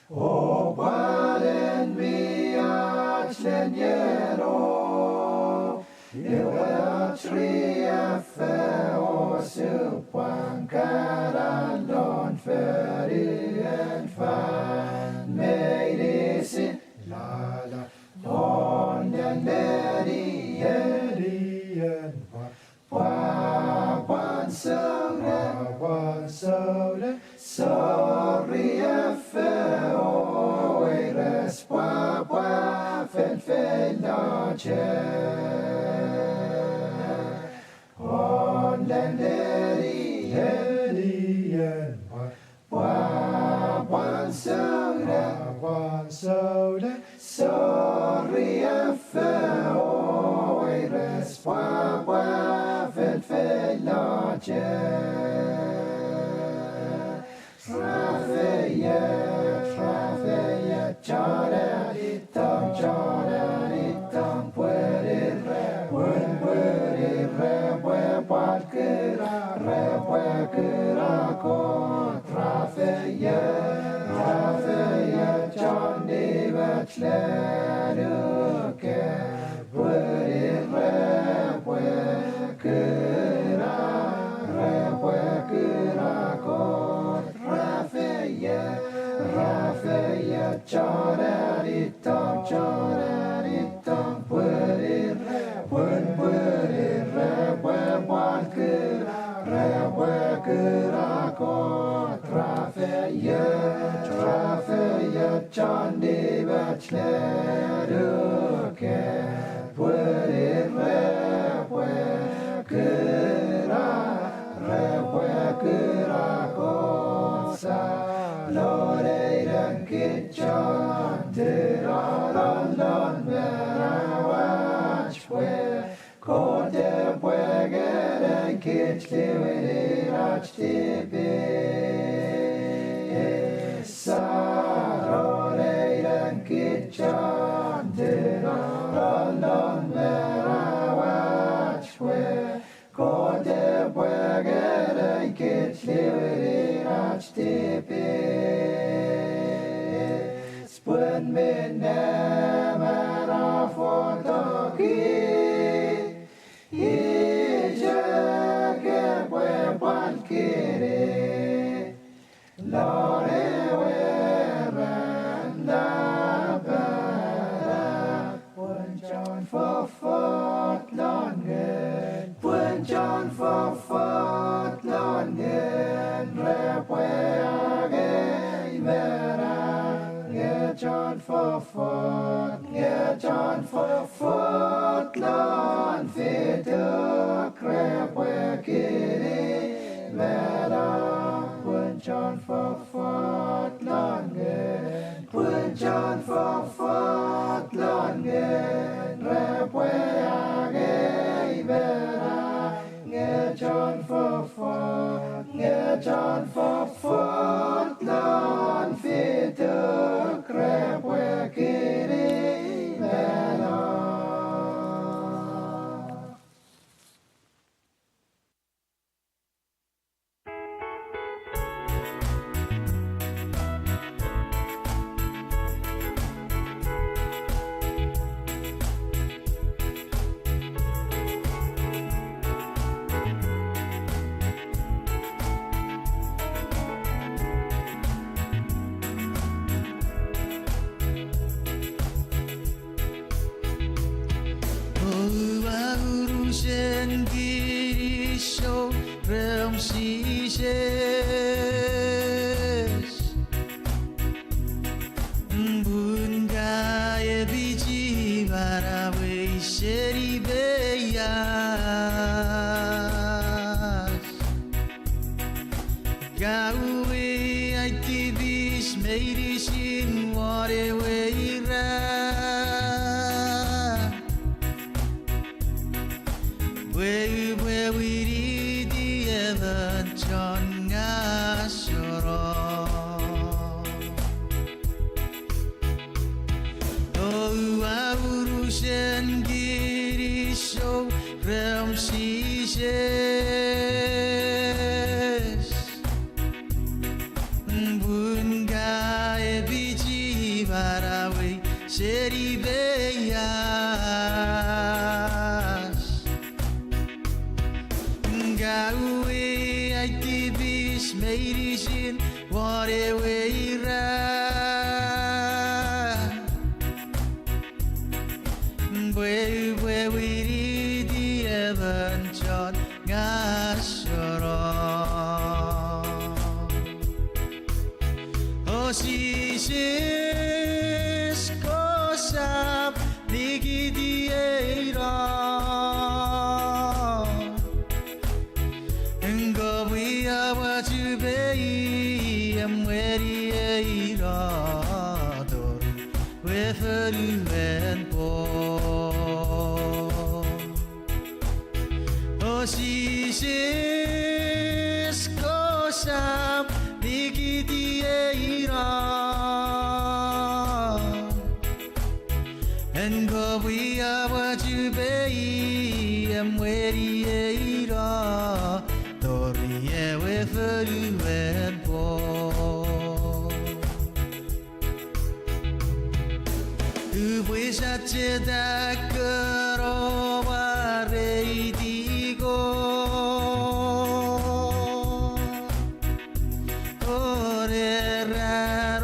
O baden mi a chlenyero. Iwe a tri a fe o supan karan don feri en fan medicin la la on den Papan sole, so fel fel la che on den deri en wan soda sorry res fel fel la che Trafeya, Chara-di-tam, pueri-re, bue-bue-kira-ko, Trafeya, Johnny-bet-leduke, pueri-re, bue-kira-ko, Trafeya, Chara-di-tam, pueri-re, bue-bue-kira-ko, Trafeya, Johnny-bet-leduke, pueri-re, bue-kira-ko, Lord-eidan kitchan, tirarallon merawachwe, kote puegeren kitchliwirachtibi. Lord-eidan kitchan, tirarallon merawachwe, kote puegeren kitchliwirachtibi. Spun min nemen af fotoki, Ijeke palkiri, Lore weren labera, Punchon for Fortlongen, Punchon for Fortlongen, Repweage vera. John for Fortlon, Fitu Crepwekiri, Vera, Punchon for Fortlon, Punchon for Fortlon, Repweage, Vera, John for Fortlon, Fitu Crepwekiri, Vera. Bungaye biji barawe sheri beyas Gawe aiti bis meirishin ware weira Bwe wiri di evan chon ngasoro Urushen girisho realm shishes Bungaye biji barawe sheri beyas Gawe aiti bis meirishin ware weira Bwe wiri di evan chon ngasoro O si kosap 니기디에이라 응거위아와 주베이 엠웨리에이라 도리 웨퍼르웬 보 오시시스코샵 니기디에이라 엔거위아와 주베이 엠웨리에이라 도리에 웨퍼르웬 보 의부이샤치다 끌어와 레이디고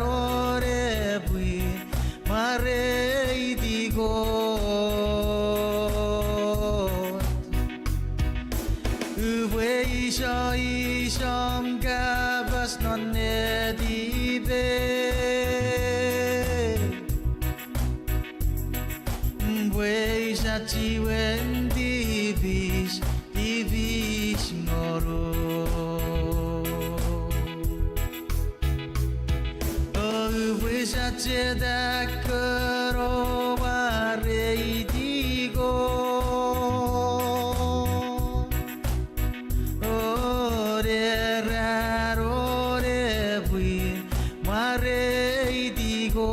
오레라로레 부이 마레이디고 의부이셔 이섬가바스 넌네디베 Wen divis ngoro Oh wisha cheda karo wareidigo Oh re raro re bui mareidigo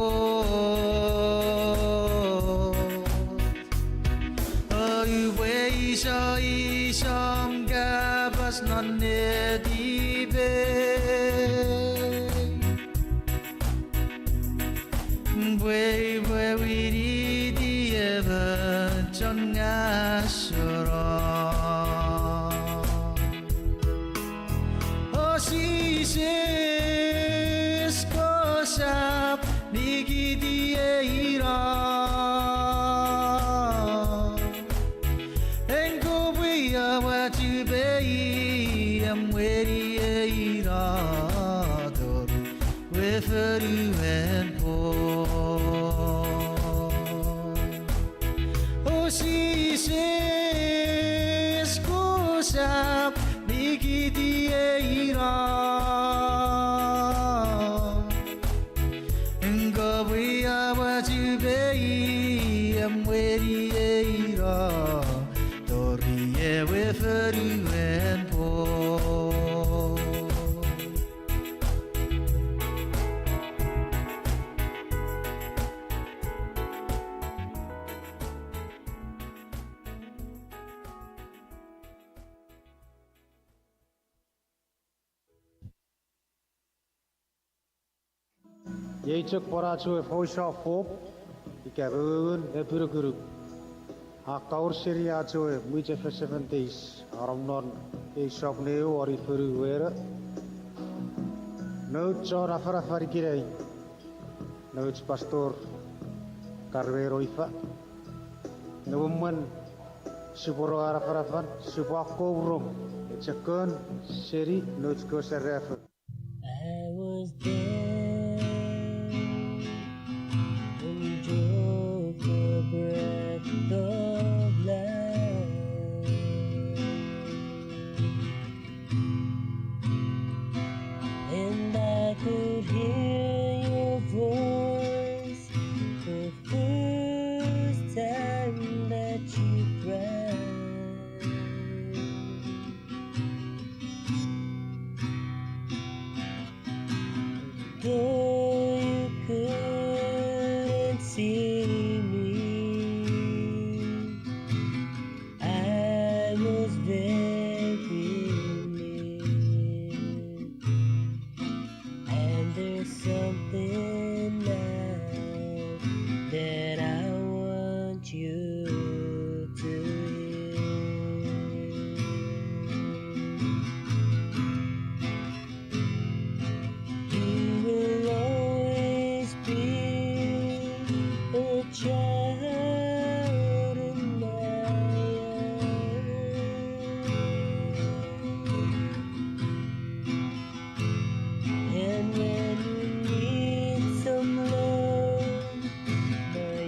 Isamgabas nonnedibe Bwe wiridi 전야스러 오시시스코샵 니기디에 이라 엥고브이아와 주베이 암웨리에 이라 도루 웨퍼르웬 보 오시시스코샵 니기디에 이라 엥고브이아와 주베이 암웨리에 이라 도리에 웨퍼르웬 보 예적 보라주의 호샤포 이케은 에피르그룹 아까울 시리아주의 무이제 페세븐데이스 아람넌 에이샵네오 어리프르웨르 노저 라파라파리기레이 노즈 파스토르 카르베로이파 노문 시보로 아라파라판 시보아코브롬 에체건 시리 노즈 코세레프 I was there when you drove the breath of life, and I could hear your voice the first time that you cried. Though you couldn't see me, I was very near, and there's something now that I want you to hear. You will always be a child in my eyes, and when you need some love, my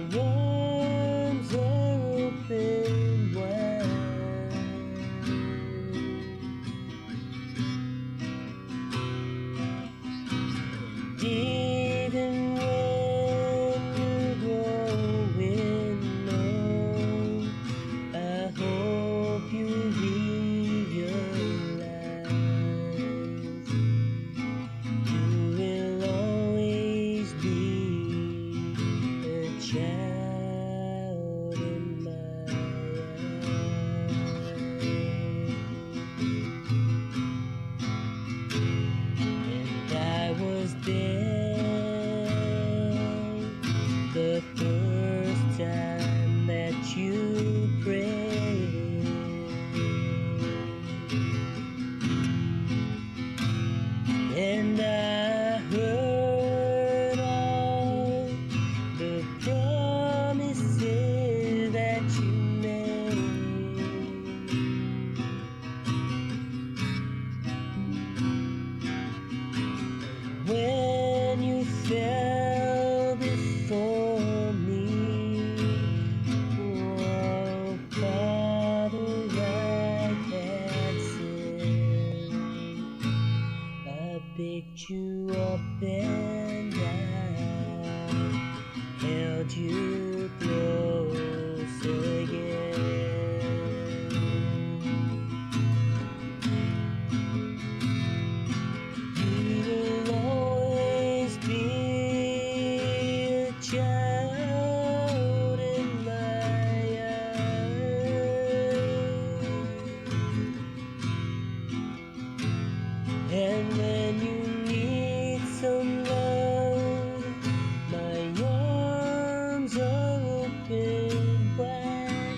looking back.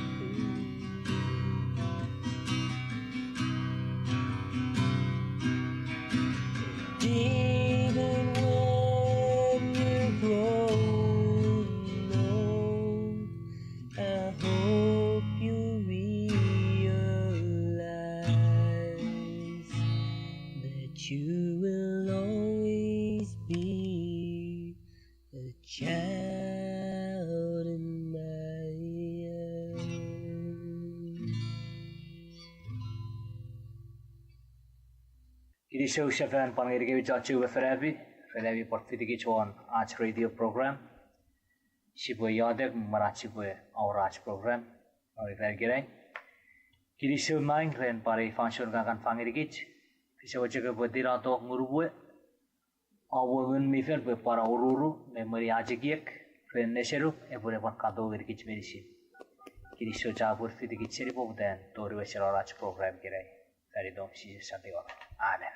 Even when you're growing old, I hope you realize that you will always be a child in my arms. Idi show Shafan Pangirigi Jachu Ferabi Portfitiki Chuan Arch Radio Program. Shibu Yadek Marachibu our Arch Program. Or Gire. Kidi show Mang Ren Pari Function Gagan Fangirigich. Fishawajaga Budirato Murubue. Our woman Mifel Para Ururu, Memory Ajigiek, Ren Nesheru, Eburevan Kado Virgich Medicine. Kidi show Jabur Fitikicheribo then Tori Arch Program Gire. Very don't see something on Amen.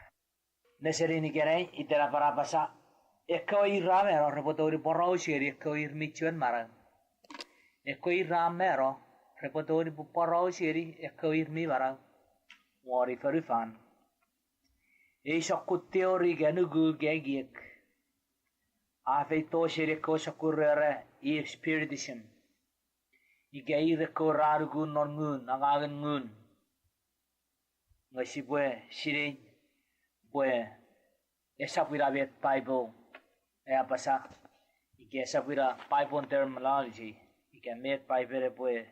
Neserini Gere, Itera Parabasa, Echo Ramero, Repotori Porosiri, Echo Michuan Mara. Echo Ramero, Repotori Porosiri, Echo Mivara, Wari Ferifan. Ishakut theory Ganugu Gagiek. Ave Toshiri Koshakurere, E Spiritism. Igai the Koragun non moon, Nagagan moon. Ngasibwe, Shirin. Pues esa fuera ver Bible pasa y que esa fuera Bible terminology y que met Bible pues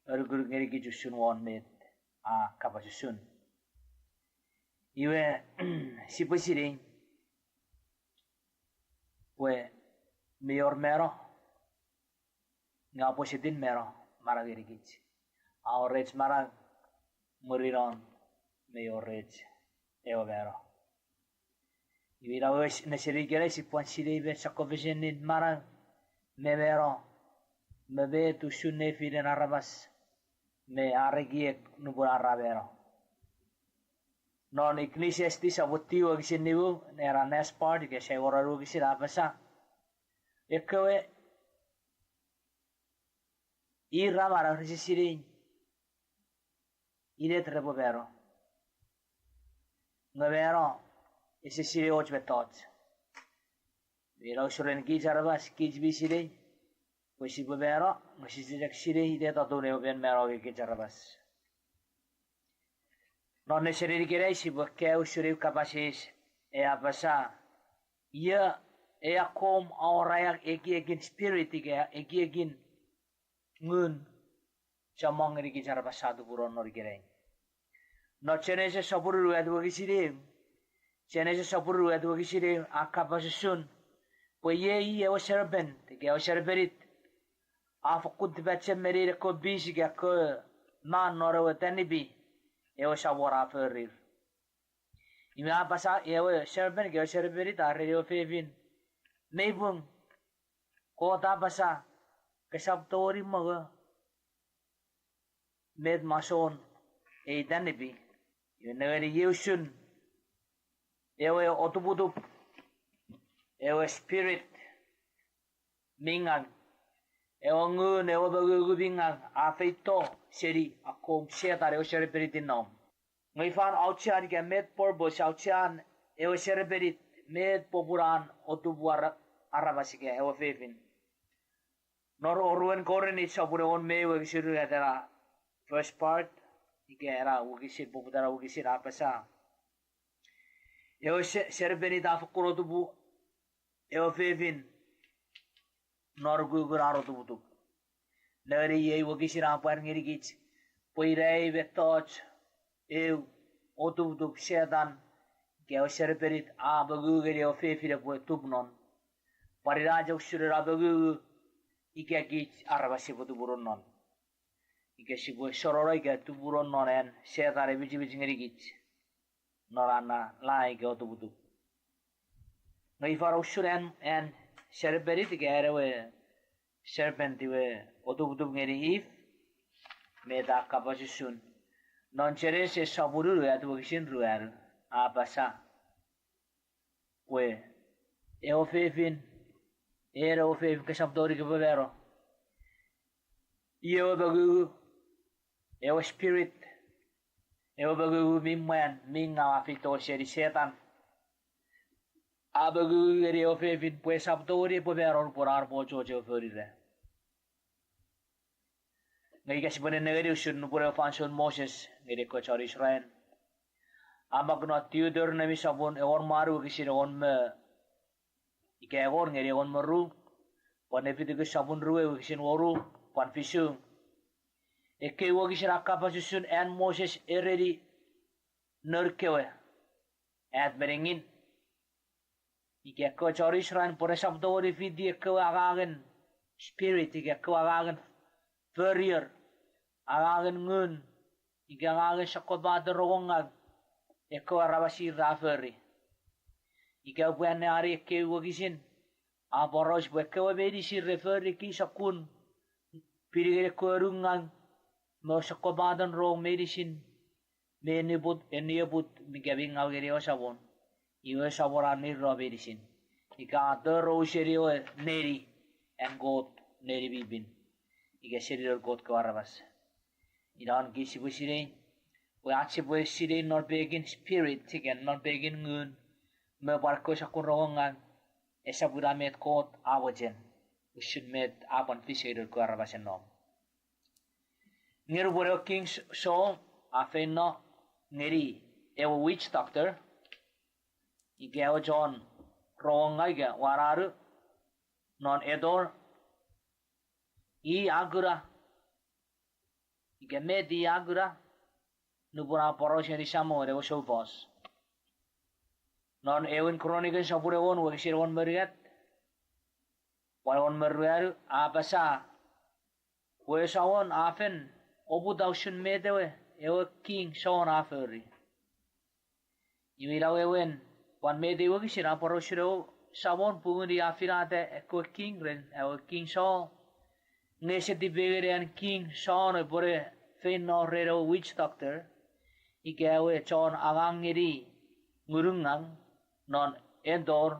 ergur ngeri ki jusun won met a kapasusun iwe si pues sirin pues mayor mero nga positin mero mara geri ki our rich mara muriron mayor rich eo vero. Ivira wish nesirigere si puan siribe sakovision in mara me vero me ve tu shunne fiden arabas me aregiek nubura ravero. Non ecclesiasti sabotio gisinivu nera next part ke se oraru gisirapasa. Ekwe ira mara risisirin ide trebo vero. Ngavero ese sire och betot. Vero suren ki jarabas ki bisire. Posi bevero, masi sire sire ide tatune oben mero ki jarabas. Non ne sire kirei si bokke usure kapasis e apasa. Ia e akom aurayak egin spirit egin ngun chamang ki jarabas sadu buron nor kirei. No chenese sapuru edu gisire. Chenese sapuru edu gisire akapasun. Poye e o serben, ke o serberit. Afakut betche merire ko bisi ke ko man noro tenibi. E o sabora ferir. Imi apasa e o serben ke o serberit arre o fevin. Meibung ko ta pasa ke sabtori maga. Med mason e tenibi. You never use ewe otubutup ewe spirit mingang ewe ngun ewe bagu bingang afeito seri akom setare o serperitin nom ngai fan outside ke met porbos outside ewe serperit met popuran otubuar arabasike ewe fefin nor oruen koreni sapure on mewe siru etera first part ike era ugisir poputara ugisir apasa eu serbeni da fakuro tubu eu fevin norgu guraro tubu tubu nari ye ugisir apar ngiri gich poirei vetoch eu otubu tubu sedan ke eu serberit a bagu geri eu fefire po tubnon pariraja usura bagu ike gich arabasi po tuburon non ike sibo sororoi ke tuburon nonen setare biji ngiri gich norana lai ke otubutu ngai faro suren en serberit ke erewe serpenti we otubutu ngeri if meda kapasisun non chere se saburu ya tu gishin ruar apasa we eofefin era ofef ke sabdori ke bevero Ewa bagu, ewa spirit, ewa bagu mingman, mingaw afito siya di setan. Abagu gari o fefin pues abtori po meron por arbo chocho ferire. Ngay kasi pa nagari usun no pura fanson Moses ngay ko chari Israel. Amag no Theodore na misabon ewan maru kasi ewan me ikaewan ngay ewan maru pan efiti ko sabon ruwe kasi waru pan fisung. Eke wagi sira kapasusun and Moses already nerkewe at beringin. Ike ko chari Israel pura sabdori fidi ko agagen spirit ike ko agagen furrier agagen ngun ike agagen sakobada rongang eko arabasi raferi ike buan ari eke wagisin aboros beke wabedi si referi ki sakun pirigere korungang mo sakobadan rong medicine menibut eniabut migabing awgeri osabon iwe saboran ni robedisin ika dero serio neri and god neri bibin ika serio god ko arabas idan gisi busire we achi busire not begin spirit again not begin ngun me barko sakun rongan esa budamet god awajen we should met apan fiserio ko arabas no ngir boro kings so afeno ngeri ewa witch doctor Ike John rongai ga wararu non edor I agura ike medi agura nubura poros ni samo de sofos non ewin kroniken sapure won wa sir won meriat won meruaru apasa we sawon afen obu dausun medewe ewe king sawon aferi Iwilawe wen Wan me de wagi sira poro shiro sabon pungri afirate eko king ren ewo king so nese di begere an king so no pore fein no rero witch doctor ikewe chon agangiri ngurungang non endor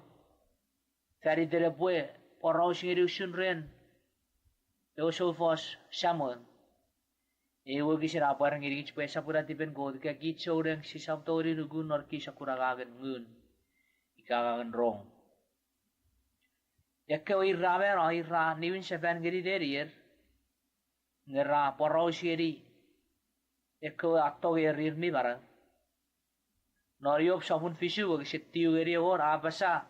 feri dere bue poro shiri usun ren ewo so fos samuel ewo gi sira parang iri gi pesa pura tipen god ka gi choreng si sabtori nugun nor ki sakura gagen ngun Ikagan rong. Yakke irra vero irra nivin sepen giri derier. Ngerra poros giri. Yakke atto gerir mi barang. Noriop sabun fisu wag setiu giri or apasa.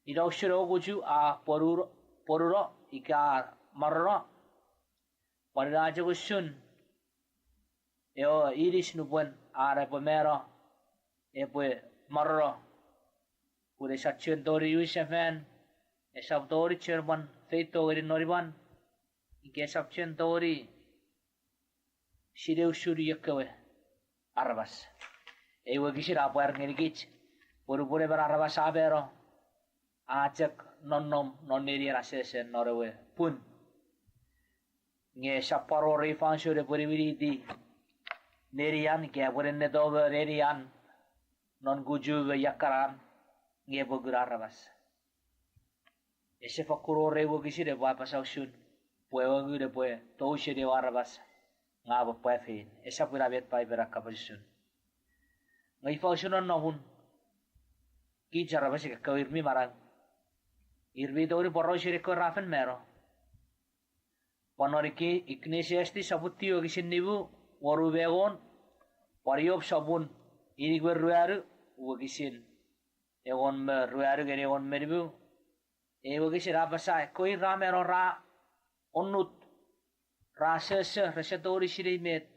Ida usiro guju a poruro ika marro. Pariraja gusun. Eo iris nupun are pomero. Epue marro. Pure satchen tori Yusefen, esab tori cherban, feito geri noriban, ike satchen tori sireu suri yakawe, arabas. Ewa gisir apa ngirgich, pure ber arabas abero, acek non neri rasesen norewe pun. Nge saparo refan sure pure viridi, nerian ke pure nedowe nerian, non guju yakaran. Ngebo gurarabas. Ese fakuro rewo gisi de boa pasausun. Puewa gude pue touche de warabas. Ngabo pue fin. Esa pura bet pai berak kapasisun. Ngai fausunan nohun. Ki jarabas ke kawirmi marang. Irbi tori porro sire ko rafen mero. Panoriki iknesiasti sabutio gisin nibu waru begon. Pariop sabun ini gwerruaru wagisin. Egon me ruaru gere egon meribu. Ewo gisi rapasa koi ramero ra onut ra sese resetori siri met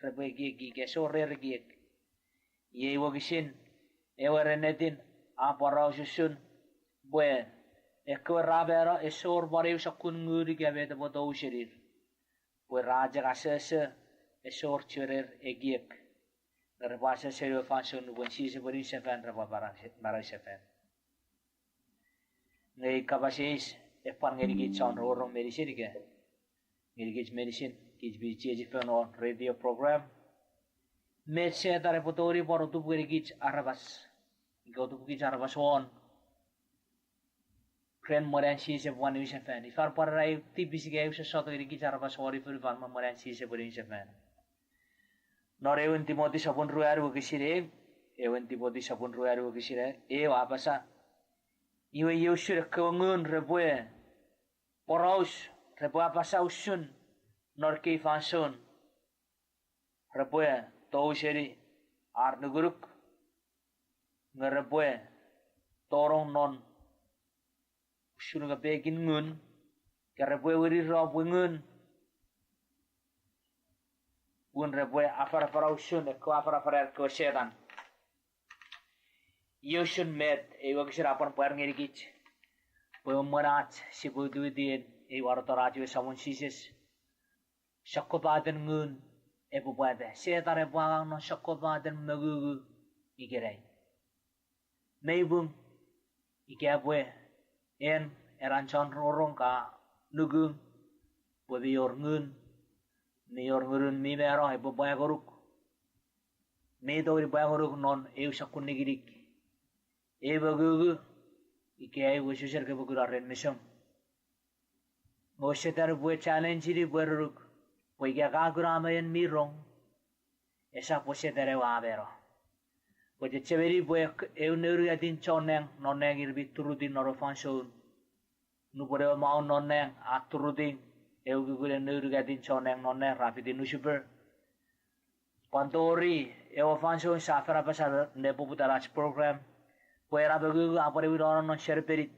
rebegi geso regiek. Ewo gisin ewo renetin apara susun bue eko rabero esor bariu sakun nguri gabe de bodo shirir. Bue raja gasese esor churer egiek. Repasa serio fanson when she's a very seven para seven. Ngay kabasis epan ngirigit sound rorong medicine ke. Ngirigit medicine kis bici on radio program. Met se tare potori por tu ngirigit arabas. Ikaw tu ngirigit arabas on. kren moran si se buan wi se fan ifar parai tipis ge se soto iri ki cara pas wari fur fan moran si se buan se fan nore un timoti sapun ruaru ki sire e un timoti sapun ruaru ki sire e wa pasa iwe yusur ke ngun reboe poraus reboe pasa usun nor ki fansun reboe to seri ar nuguruk ngereboe torong non usun ga begin ngun ke reboe wiri ro ngun un reboe afar usun ko afar ko setan Yusun met e wag sirapan par ngirigich po marat si budu din e wartoraj we samun sises shakobaden ngun e bubade setare buang no shakobaden magugu igerai meibum ikabwe en eranchan rorong ka nugung bobior ngun nior ngurun mi mero e bubaya goruk me dori baya goruk non e shakun nigirik e bagugu ike ai wusher ke bugura ren misam ngoshetar bue challenge ri beruk poiga ga gramayen mirong esa posetare wa bero poje cheveri bue e uneru adin choneng noneng irbi turudin norofanso nu bore mau noneng aturudin e ugure neru adin choneng noneng rapidin nusuper pantori e ofanso safara pasar ne popularach program Puera bagu apare wirono non sherperit.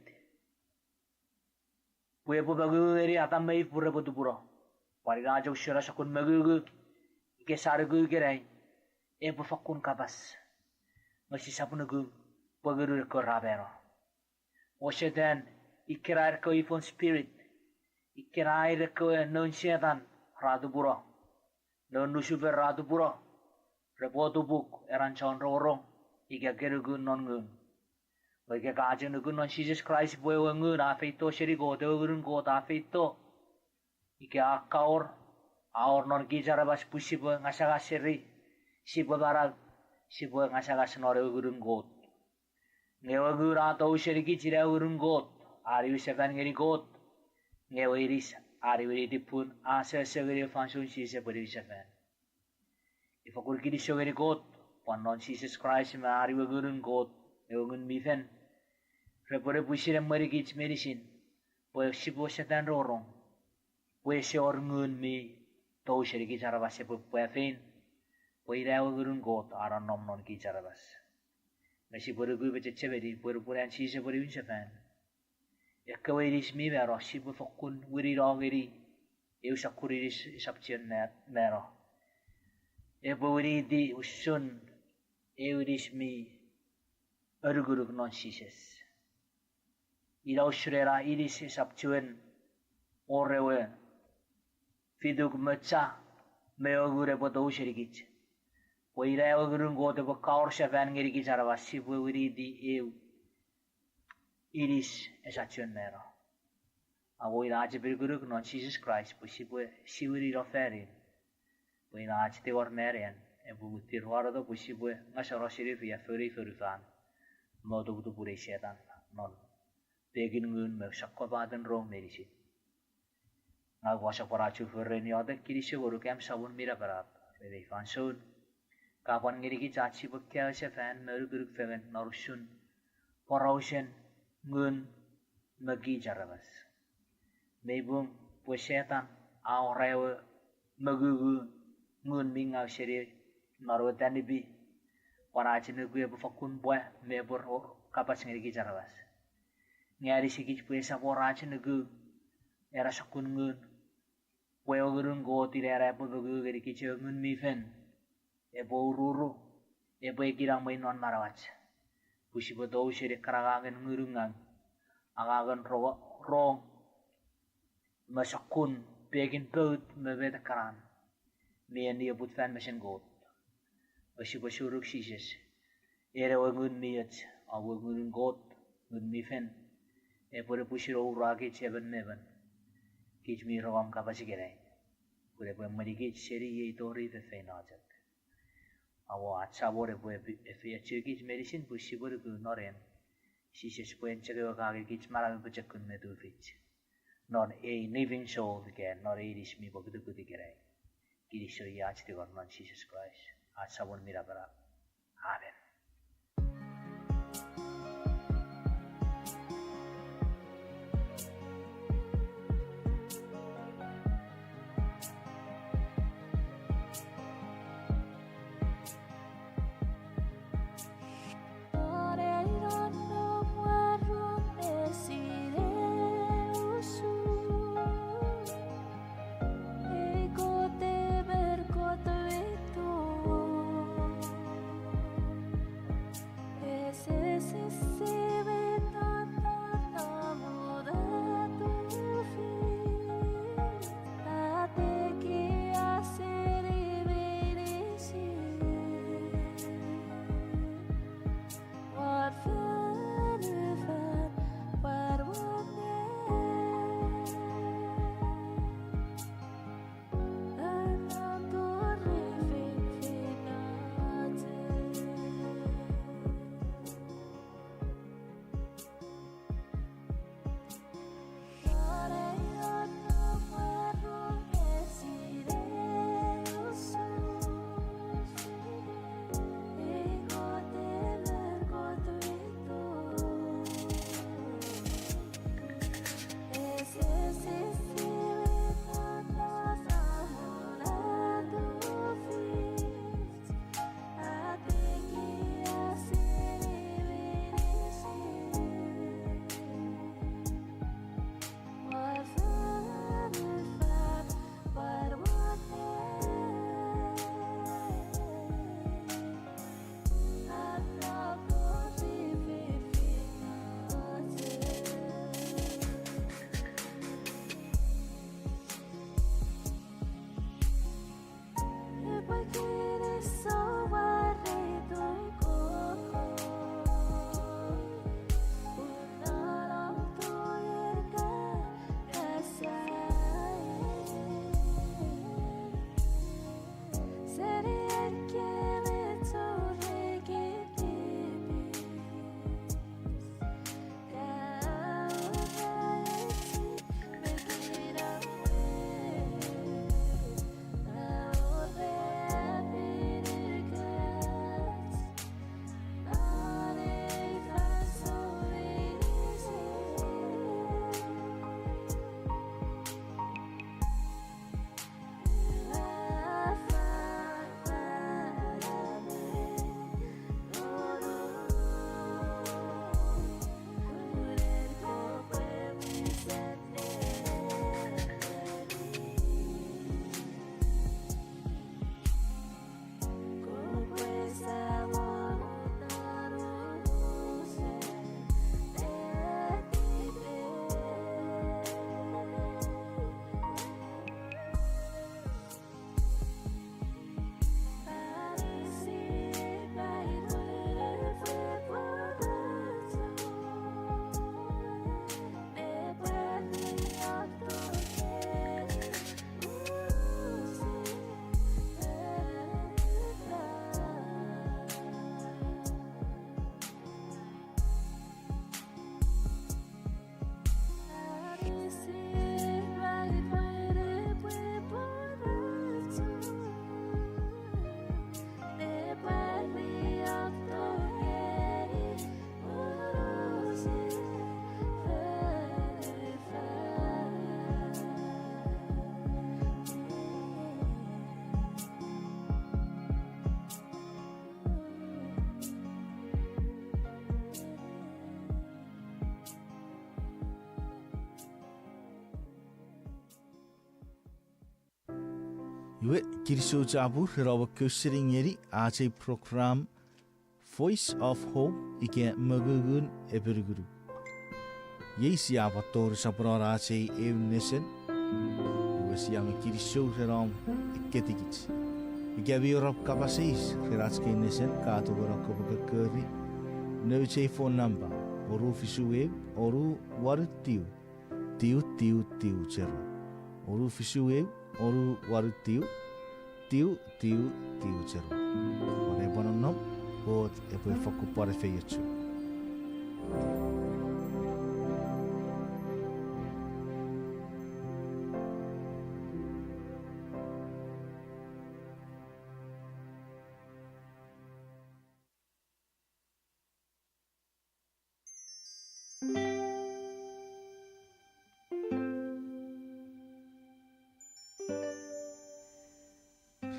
Puepo bagu eri atam mei pura putu puro. Pari raja ushara sakun magu ke sargu gerai. E fakun kabas. Masih sapun gu paguru ko rabero. Osetan ikirair ko ifon spirit. Ikirair ko non setan radu puro. Non nusuver radu puro. Repotu buk eran chon rorong. Ika gerugu non gun. Bagi kajian nugun non Jesus Christ boy wengun afeito sheri go de urun go ta afeito ike akaur aur non gijara bas pusi boy ngasaga sheri si babara si boy ngasaga snore urun go ngewa gura to sheri gijira urun go ari sevan ngeri go ngewa iris ari wiri dipun asa segeri function si se bari sevan ifakur kidi segeri go pon non Jesus Christ ma ari urun go eungun mifen repore pusire mari gich medicine poe sibo setan rorong poe se orngun mi to sheri gi jarabas po poefin poe rawo gurun got aran nom non gi jarabas mesi pore gu beche cheveri pore pore an sise pore win sepan ekkawe ris mi vero sibo fokun wiri rogeri eu sakuri ris sapchen mero e wiri di usun eu ris mi Urugurug non sises. Iraw shrera iris sapchuen orewe fidug mecha meogure poto usherigich. Poira ogurung gote po kaur shevan ngirigich arawasi po wiri di eu iris esachuen mero. Abo iraje birgurug non Jesus Christ po siwiri roferin. Po iraje te war merian e po butir warado po sibwe ngasaro shirif ya furi furifan. Modo butu pure setan non begin ngun me sakko baden rong medisi nga wasa parachu ferreni ode kirisi goru kem sabun mira barat rei fansun kapan ngiri ki chachi bukya se fan meru guruk feven norusun porausen ngun magi jarabas meibum pu setan au rewe magugu ngun minga seri norwetani bi Parachin gue bufakun boy mebor kapas ngiri jarabas. Ngari sikich puesa porachin gue era sakun ngun. Pueo gurun go tire era po gue giri kicho ngun mifen. Ebo ururu. Ebo ekirang may non marawach. Pusi po do shiri karagangan ngurungang. Agagan rong. Masakun begin boat mebeda karan. Mian dia put fan machine goat. Basi basuruk sises. Era wangun miat, awangun got, ngun mifen. E pore pusiro uragi cheben meben. Kich mi rawam kapasi gerai. Pore pore marigi seri ye tori fe fe najak. Awo acha bore pore fe chirkich medicine pusi pore gu noren. Jesus puen chego kage kich marang bujekun medu vich. Non a living soul again, not a is mi bogu gudi gere. Kirisho yach de man Jesus Christ. At sabon mirabara. Amen. Iwe kiriso jabu rawa kusering yeri ace program Voice of Hope ike magugun eberguru. Yeisi abator sabror ace evnesen. Iwe siang kiriso ram ketikits. Ike biorap kabasis geratske nesen kato gorako bakakuri. No phone number oru fisuwe oru warutiu tiu tiu tiu zero. Oru fisuwe oru waru tiu tiu tiu tiu zero. Wane bono nom bot e poi foku pare feyechu.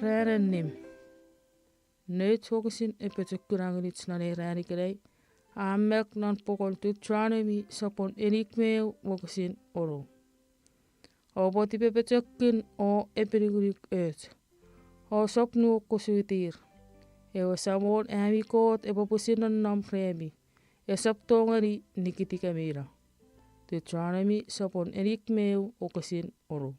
Rerenim. Nyt huokasin epätykkyranginit nani räänikelei. Ammek non pokon Deuteronomy sopon enikmeu huokasin oru. Oboti pepetökkyn o epirikulik ööt. O sopnu kosuitir. Ewa samon äämi koot epopusin on nam preemi. Ja soptongari nikitikamira. Deuteronomy sopon enikmeu huokasin oru.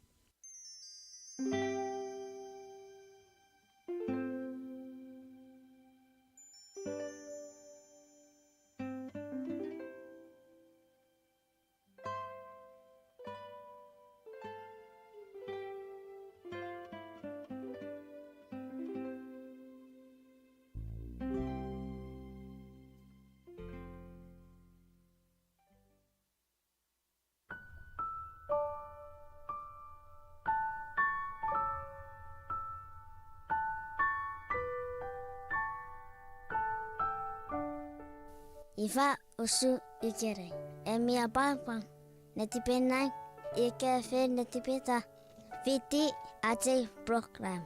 Ifa usu ikere. Emi apa netipenang ikefe netipeta. Viti ace program.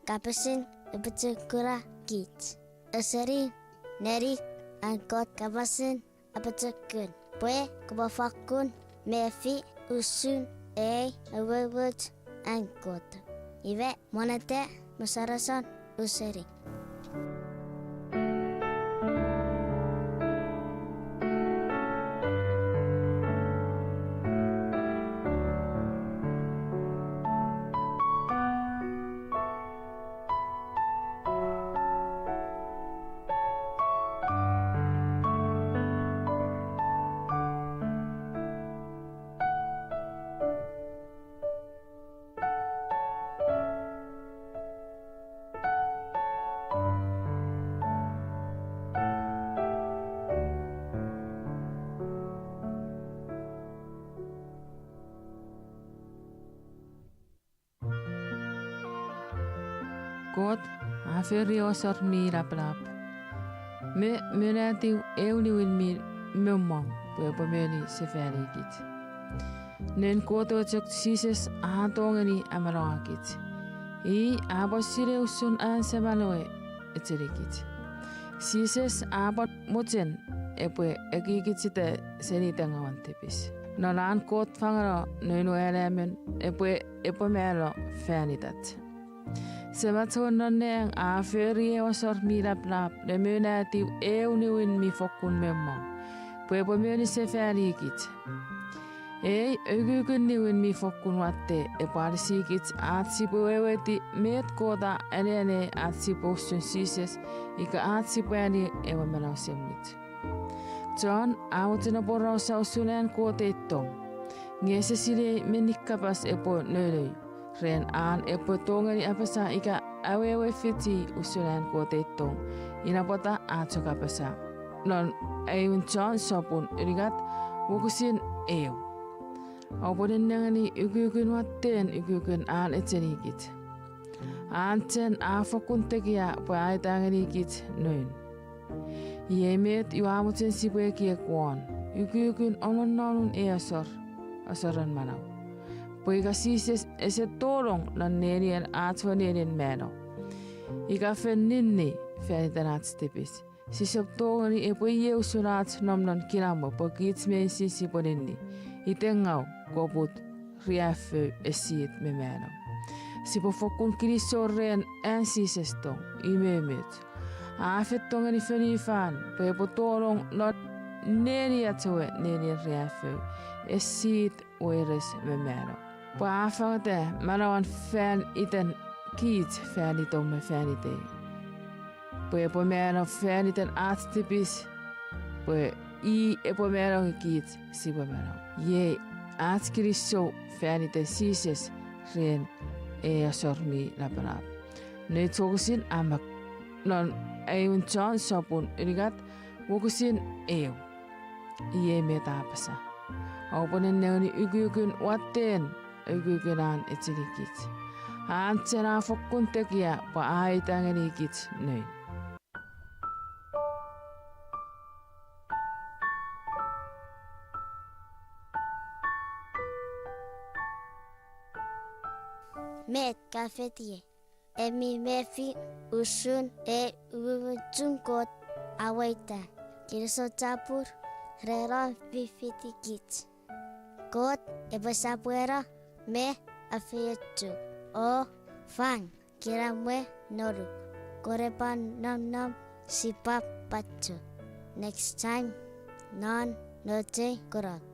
Kapesin ebetukura kit. Eseri neri angkot kapasin abetukun. Pue kubafakun mefi usun awewut angkot. Ive monete masarasan useri. God aferi osar mi raplap. Me nätiu euniwin mi mömmang puepa meni seferikit. Nen kotoitsok sises ahatongeni amalangakit. I abosireussun aansemaloe etserikit. Sises abat mutsen epue ekikit sitä senitengavan tepis. Nolaan koot fangaro noinu elämän epue meelo fäänitat. Sevatsonon neang aferi osor mi raplap le mynätiu euniwin mi fokkun mömmang. Puepa meni seferikit. Ei ökykyn niwin mi fokkun vatte eparsikit aatsipueveti meet koota älene aatsipuussun sises ikä aatsipuäni evamelausemit. John autena porausa usuneen kuoteettong. Ngiese sile menikkapas epo nölöi. Ren aan epo tongeni apasa ikä awewe fiti usuneen kuoteettong. Inapota aatsokapasa. Non eivun John sopun yrikat wukusin eu. Aupoden nangani ykykyn watteen ykykyn aan etsenikit. Aantsen aafokun tekijä puaitaangenikit noin. Iemeet juamutsen sipuekie kuon. Ykykyn ononnaunun asoran manau. Poika siis ese tolong lan nenien aatvanien meno. Ikafen ninni fäänitän aatstepis. Sisop tongani epoi jeusunaat nomnon kilamo pokits meisi siponinni. Itengau koput riäffö esiit me meno. Sipo fokkun kilisorreen äänsisestong imemyt. Aafettongeni fönifaan pepo tolong lot neliatsoe nelien riäffö esiit oires me meno. Paafangate manawan fään iten kiit fäänitomme fäänitei. Pepo meno fääniten aatstipis. Pe I epo meno kiit sipo meno. Jei aatskirisso fääniten sises reen ea sormi läpänä. Nyt suokusin ammak. Non eivun John sopun yrikat wukusin eu. Ie me taapasa. Auponen neuni ykykyn watteen ykykynään etsilikit. Aantsena fokkun tekijä pa aitängenikit noin. Meet kafetie. emi mefi usun uwujungkot awaita. Kiriso capur rero vivitikit. Kot ebasapuera me afechu. O fang kira mwe noru. Korepan nam sipap pacu. Next time non noche korak.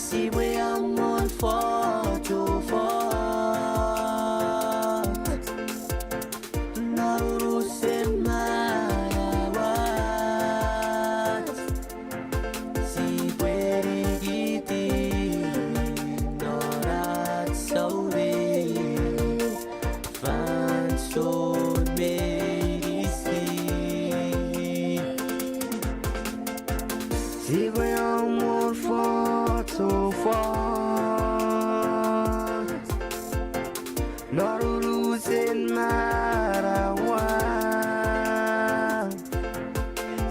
Si we am on photo fort Narusen marawat Si pwede giti Norat sauri Fanson medisi Si we am on photo fort Narusen marawat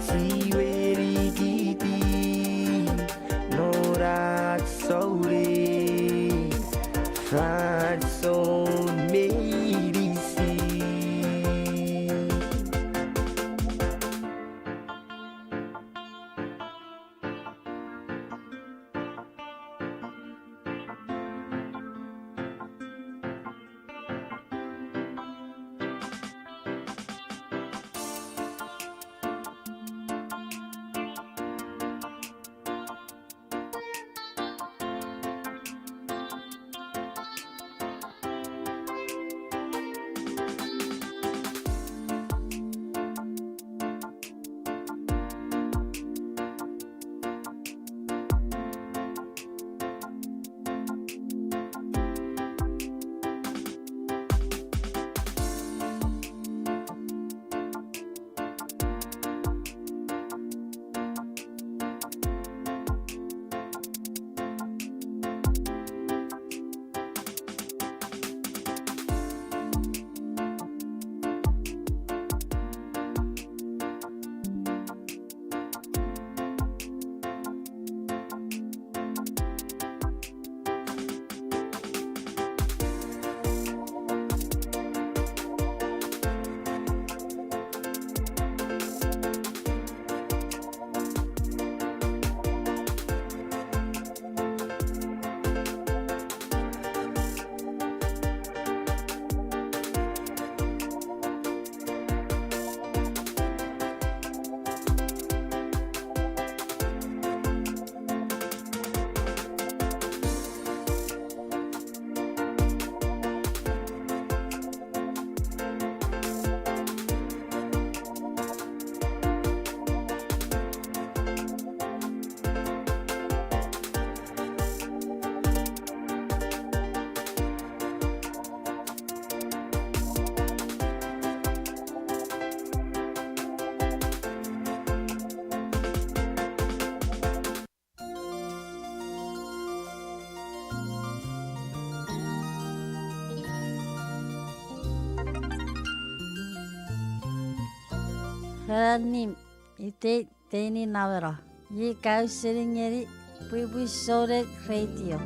Si pwede giti Norat sauri Fanson medisi Heranim, ite teni navera. Ye kau seringeri pui sore radio.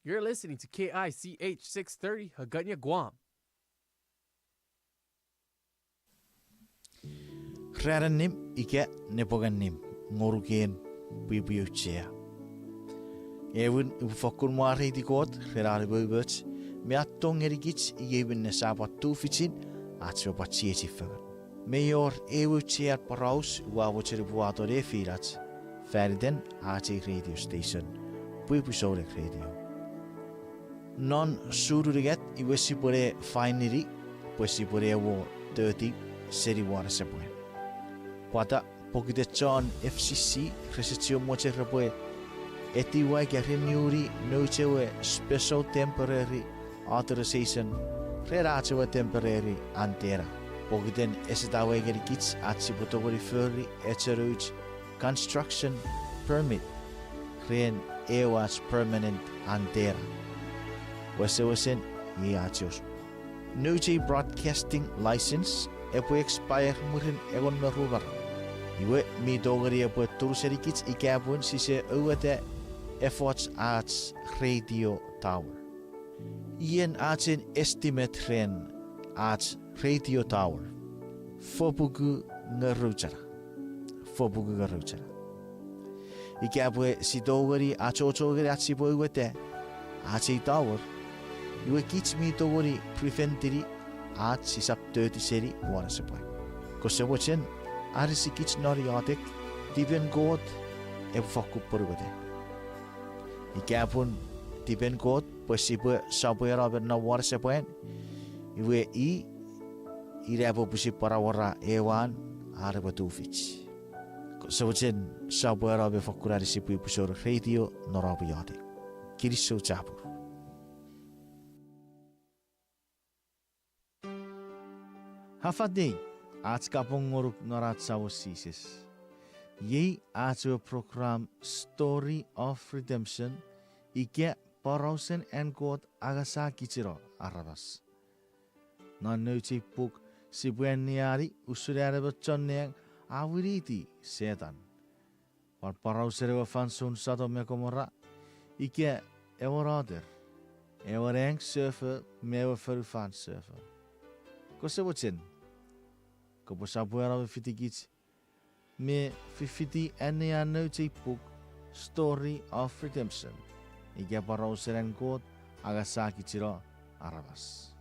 You're listening to KICH 630 Hagutnya, Guam. Raranim ike nepoganim ngoruken bibiuchea. Even ufakun mari di god rarare bubut me attong erigich even ne sabat tu fitin atso pachieti fagan. Mayor ewuchea paraus wawocher buatore firat Ferden AT radio station Bibusore radio. Non sururiget iwesipore finally posipore wo 30 city water supply. Pada pokite John FCC resitio moche repoe etiwa ke renewri nochewe special temporary authorization rerachewe temporary antera pokiten esdawe ke kits atsipotogori furry echeruch construction permit ren ewas permanent antera wasewesen yeachos noche broadcasting license epo expire murin egon narugar iwe mi dogari epo turserikits ikabun sise uwate efforts arts radio tower ien artsen estimate ren arts radio tower fobugu ngaruchara ikabwe si dogari achogari atsibo iwate arts tower iwe kits mi dogari preventary at si sap 30 seri water supply. Kosewochen arisi kits noriotic diben god e fakku porwede. Ikapun diben god posible sabuera ben na water supply iwe irabo pusi para wara ewan araba tufich. Kosewochen sabuera be fakku arisi pusor radio norabiotic. Kiriso chabu. Hafadei ats kapong ngoruk norat sawosisis. Ye atu program Story of Redemption ike parausen en god agasa kichiro arabas. Nanuchi puk sibueniari usurere bachonne awiriti setan. Par parausere fansun sato mekomora ike eworader. Eworeng surfer mewe fan surfer. Kosewochen Koposabuera fitigits me fifiti ene anoche book Story of Redemption. Ige parausen god agasaki chiro arabas.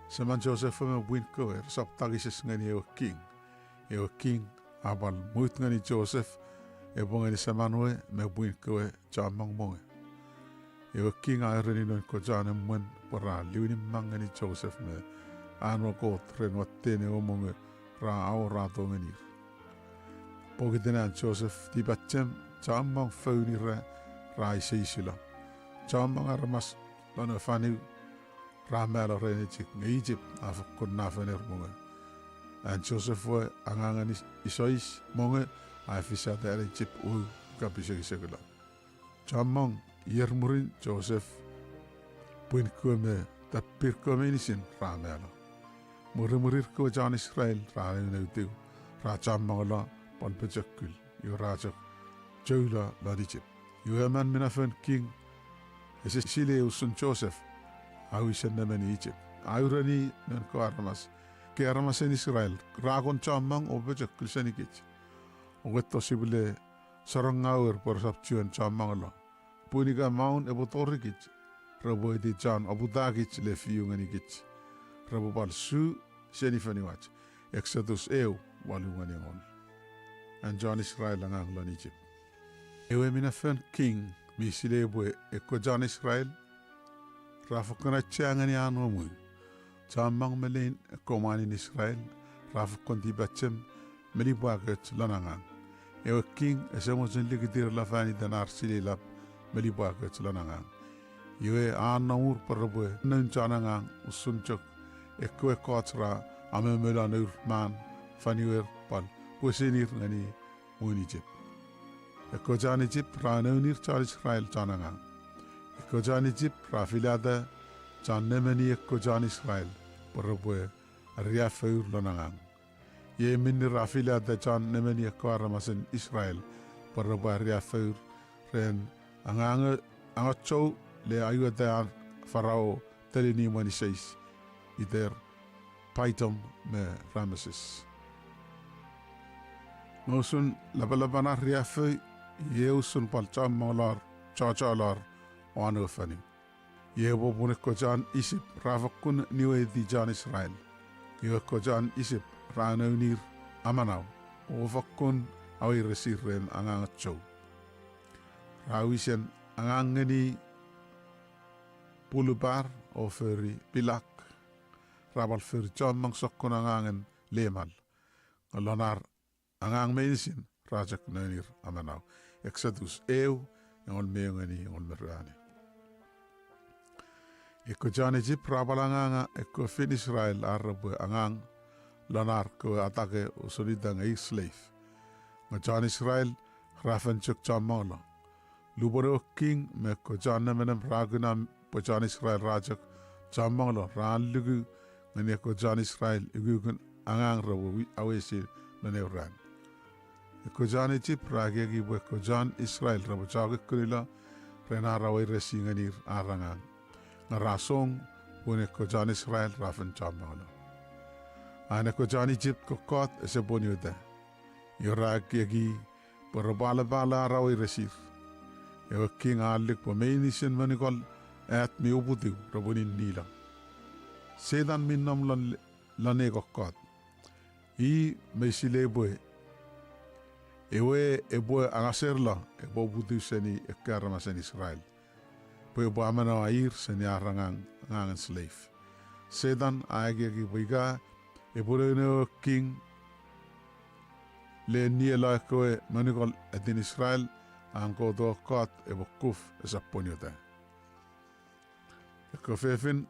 Seman Joseph me winko sap tagises ngani e king abal muit ngani Joseph e bongani semanwe me winko chamang monge e king a reni non ko jane mon para liuni mangani Joseph me ano ko tren wattene o monge ra au ra to ngani pogidena Joseph di batchem chamang fauni ra isisila chamang armas lana fani Ramel reni chik Egypt afukun nafaner monge. And Joseph wa angangan isois monge afisa dari Egypt kapisagi segala. Chamang yermurin Joseph puin kome tapir kome inisin Ramel. Murir ko jan Israel rani nautiu ra chamang la pan pejakul yu rajak joula la Egypt. Yu eman minafen king ese sile usun Joseph Awisan naman Egypt. Aurani nan ko aramas. Ke aramas en Israel. Ragon chamang obejak kulsanikich. Ogeto sibule sarang aur por sapchuan chamang la. Punika maun ebotorikich. Rabo di jan abudagich le fiunganikich. Rabo bal su senifaniwach. Exodus walungan yangon. And John Israel ang anglan Egypt. Ewe minafen king misilebwe eko John Israel. Rafukana changani anu mui Jamang melin komanin Israel raf konti bacem melibuaget lanangang. Ewa king esemosen ligidir lafani danar sililap melibuaget lanangang. Iwe anamur perabue nancanangang usunchok ekwe kotra ame melanur man faniwer pal puesenir ngani munijip. Eko janijip ranunir chal Israel canangang. Eko janijip rafilada Jannemeni ekkojan Israel perabue ria feur lanangang. Ye minni rafila da jannemeni ekkaramasen Israel perabue ria feur ren angacho le ayuda farao telini maniseis iter paitom me Rameses. Ngosun labalabana ria feu yeusun palcham malar chachalar wanufani. Yewo pun kojan isip ravakun niwe di jan Israel. Yewo kojan isip ranaunir amanau. Ovakun awi resiren angangat chow. Rawisen angangeni pulubar oferi pilak. Rabal fer jan mangsakun angangen lemal. Ngalonar angang menisin rajak naunir amanau. Exodus yang ol meongani ol merani. Eko jan Egypt rabalanganga eko fin Israel arabu angang lanar ko atake usulidang ay slave. Nga jan Israel rafen chuk jamala. Luboro king me ko jan namenam ragunam po jan Israel rajak jamala ran lugu ngani ko jan Israel igugun angang rabu awesi naneuran. Eko jan Egypt ragegi bo ko jan Israel rabu chagik kunila rena rawai resi nganir arangang. Ngarasong pune ko jan Israel rafen chamalo. Ane ko jan Egypt ko kot ese bonyuda. Yorak yagi perabala bala rawi resif. Ewa king alik po mainisen manikol at miubutiu rabunin nila. Sedan minnam lane ko kot. I may sileboy. Ewe eboy angaserla ebo butiu seni ekarama sen Israel. Pwebo amana air senyarangang ngangan slave. Sedan aagi biga ebureno king le niela koe manikol edin Israel angko do kot ebokuf esaponyote. Eko fefin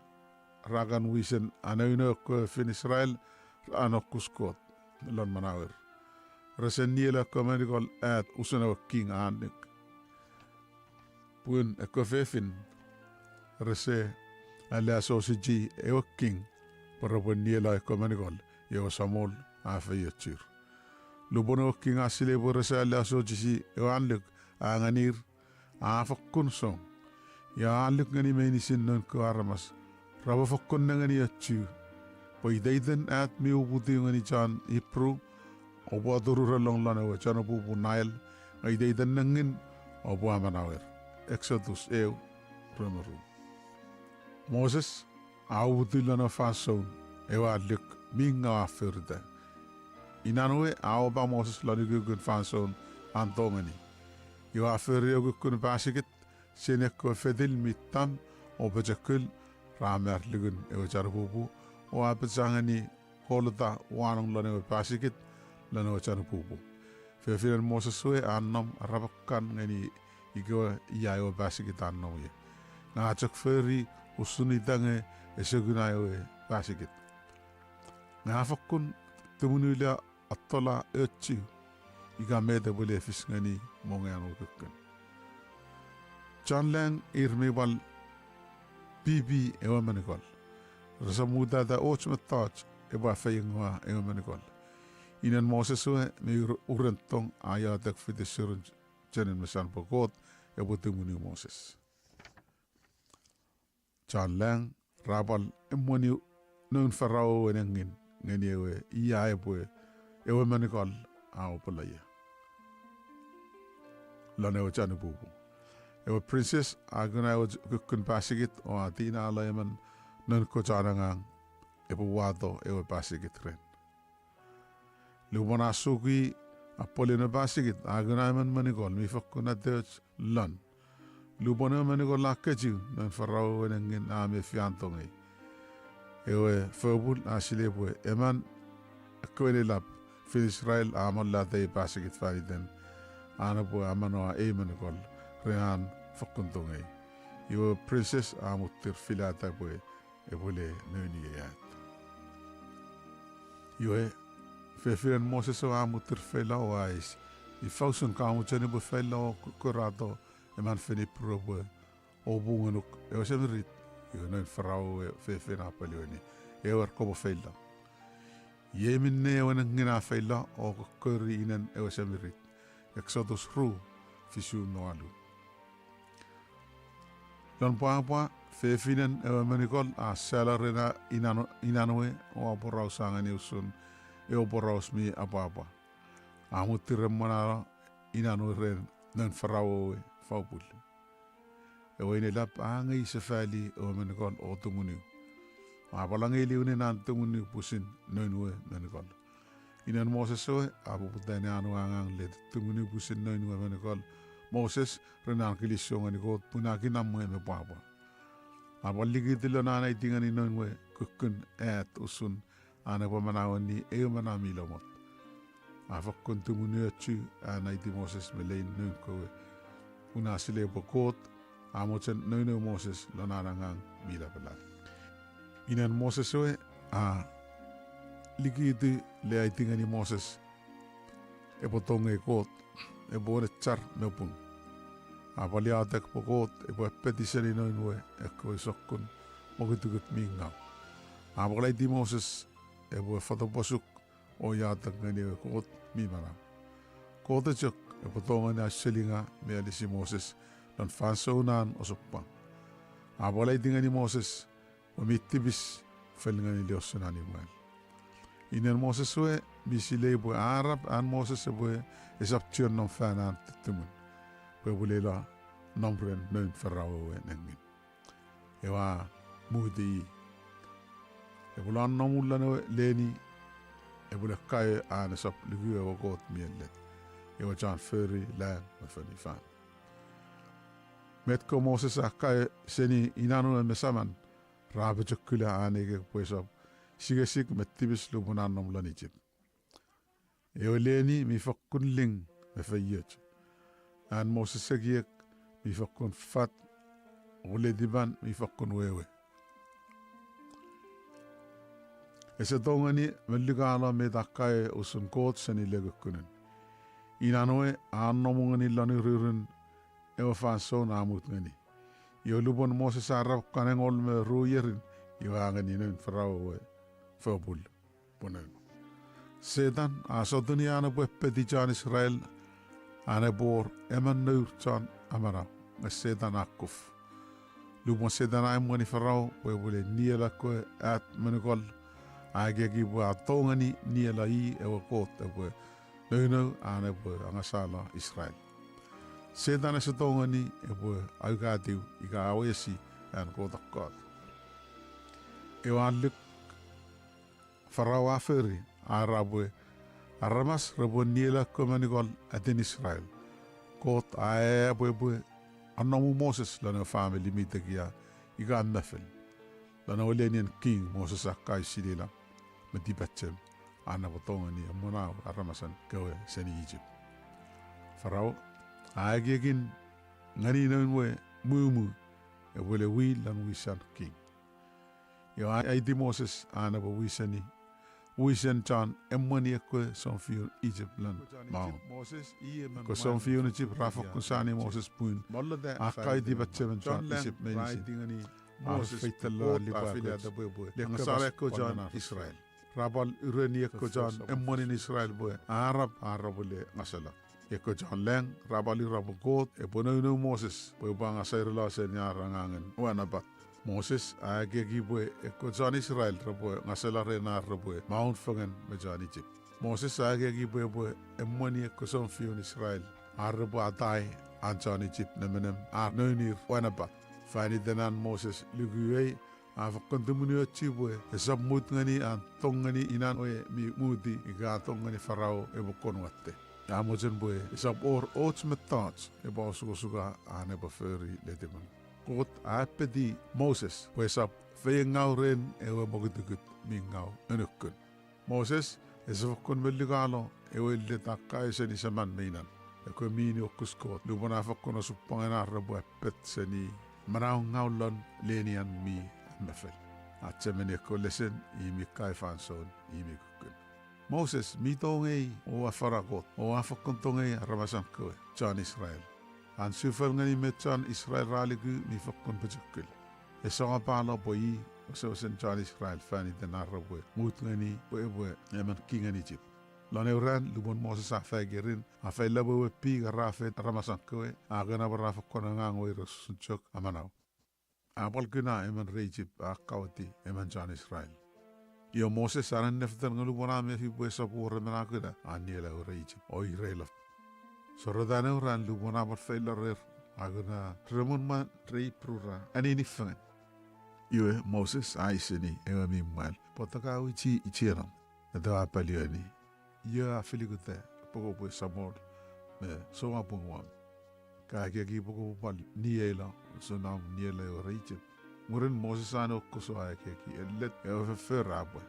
ragan wisen anauno koe fin Israel anokuskot lon manawir. Resen niela koe manikol at usano king anik. Pun eko fefin rese ala sosiji ewa king parabun niela eko manikol ewa samol afayachir. Lubono king asile bo rese ala sosiji ewa anlik anganir afakkun song. Ya anlik ngani menisin non ko aramas raba fakkun ngani achu. Paidaiden at miubuti ngani chan ipru obo durura long lanawa chan obu nail ngaidaiden nangin obo amanawir. Exodus Ramaru. Moses audilana fason ewa lik minga afirda. Inanwe aoba Moses lanigugun fason antongani. Yo afiryo kun basigit seneko fedil mitam obajakul ramer ligun ewa jarbubu o abazangani holda wanong lanawa basigit lanawa jarbubu. Fefiran Moses we annam rabakan ngani Igo iayo basigit anoye. Ngajak feri usuni dange esegunayo basigit. Ngafakun tumunulia atola echi. Iga mede bole fisngani mongeano kukken. Chanlang irmibal bibi ewa manikol. Rasa muda da ochmetach eba feyingwa ewa manikol. Inan Moses we me urentong ayadak fidesurun Janin mesan pokot ebutimuni Moses. Chanlang rabal emoni nun farao enengin ngeniewe iya ewe ewe manikol ao pelaya. Lanewe chanu bubu. Ewe princess aguna ewe kukun pasigit o atina alayaman nun ko chanangang ewe wado ewe pasigit ren. Lumana sugi Apolino basigit aganaman manikol mi fakuna dech lan. Lubona manikol lakaju nan farao enengin ame fiantongi. Ewe fobul asile bue eman kwene lap fin Israel amon la te pasikit faniten ana bue amanoa eman kol rehan fakuntungai. Iwe princess amutir filata bue ebule nöni yat. Iwe fefiren Moses o amutir fela o ais. I fausun kamuchani bue fela o kurato eman fini pro bue o bunganuk ewe semirit. Iwe nön farao fefina palioni. Ewe kobo fela. Ye minne ewe ngina fela o kuri inan ewe semirit. Exodus ru fisu noalu. Lon pua fefinan ewe menikol a salarena inanue o aborau sangani usun e oboraus mi apa. Amutirem manara inanue ren nön farao faupul. Ewe ni lap angai sefali ewe menikol o tunguniu. Apalangai liuni nan tunguniu pusin nönue menikol. Inan Moses ewe apuputani anu angang le tunguniu pusin nönue menikol. Moses renan kilisonga ni kot punaki namu me papa. Apaligi tilo na itinga ni nonwe kukun usun ana pamanawan ni manami lomot. Afakun tumuni achu ana iti Moses melein non kowe. Una sile kot amochen nono Moses lonarangang mila pelat. Inan Moses we ligi iti le itinga ni Moses epotonge kot. Ebo char mepung. Apali atek pokot ebo petisani noinwe eko sokkun mogitukut mingau. Apalai di Moses ebo fotoposuk o yatek ngani kot mimana. Kota jok ebo tongani aselinga mealisi Moses dan fansounan osoppa. Apalai di ngani Moses omitibis felngani leosunani muel. Inan Moses we misile ebo Arab an Moses ebo esap tion non fanan tumun. Pebulela nombren non farao nengin. Ewa mudi. Ebulan nomulan leni ebule kai an esap ligu ewa got mielet. Ewa jan ferry lan mefani fan. Metko Moses akai seni inanu mesaman rabe jokula anege puesap sigesik metibis lubunan nomlan Egypt. Ewa leni mi fakkun ling me fayet. An Moses segiek mi fakkun fat ole diban mi fakkun wewe. Ese tongani meligala me dakai usun kot seni legukunen. Inanoe an nomungani lani rirun ewa fanson amut ngani. Yo lubon Moses arab kanengol me ruyerin iwa ngani nen farao fabul ponen. Sedan a Sotuni ana pedi jan Israel ana bor eman nur jan amara nge sedan akuf. Lubon sedan ay mwani farao bole niela ko at menegol agegi bo atongani niela I ewa kot ewa no ana bo angasala Israel. Sedan e setongani ewa augatiu ika awesi an kotakot. Ewa luk farao aferi Arabwe aramas raboniela komanigol atin Israel. Kot ae bwe anomu Moses lana family mitagia iga annafel. Lana olenian king Moses akai silila matibachem ana botongani amonao aramasan kawe seni Egypt. Farao aegegin ngani nwe mumu ebole wi lan wisan king. Yo aidi Moses ana bo wisani Wisen John emwani ekwe sonfiun Egypt land mau. Ko sonfiun Egypt rafa kusani Moses pun. Akai di batchemen John Egypt menisi. Moses feitelo liba lengasare ko John Israel. Rabal ureni ekko John emwani Israel boy. Arab le ngasala. Ekko John leng rabali rabu god ebono Moses boy banga sairla senyarangangen wanabat. Moses agegi bwe eko jan Israel rabo ngasela rena rabo Mount Fangen me jan Egypt. Moses agegi bwe emwani eko sonfiun Israel arabo atai an jan Egypt nemenem ar noinir wanabat. Fani denan Moses luguei afakondumuni achibwe esab mut ngani an tongani inan oe mi mudi iga tongani farao ebo konwatte. Amojen bwe esab or oats metats ebo suga ane baferi ledeman. Kot apedi Moses wesap Fayengau ren ewe mogitukut mingau enukun. Moses esafakun meligalo ewe le takai seni saman meinan. Eko mini okuskot lubona fakun asupangana rabu epet seni manau ngaulon lenian mi mefel. Atsemene ko lesen imi kai fanson imi kukun. Moses mitongei o afaragot o afakun tongei ramasan koe John Israel. An sufel ngani me John Israel raligu mi fakun pajukul. Esonga palo boi osen John Israel fani denarabwe mut ngani bwe eman kingan Egypt. Loneuran lubon Moses afegerin afei labo pi garafet ramasan koe agana barafakun ngangoi rosunchok amanau. Apal kena eman Egypt akawati eman John Israel. Iyo Moses aran neftan ngalubona me fi bwe sapur menakida aniela ora Egypt o Israel. Sorodane uran lubona bar feiler agana remun man rei prura ani nifangan. Iyo Moses aiseni ewa mi mal potaka uchi ichiram edo apalioni. Iyo afiligute pogo bwe samol me songa pungwam. Kaki pogo pal niela sonam niela ora Egypt. Murin Moses ano kuso ay keki elet ewa ferabwe.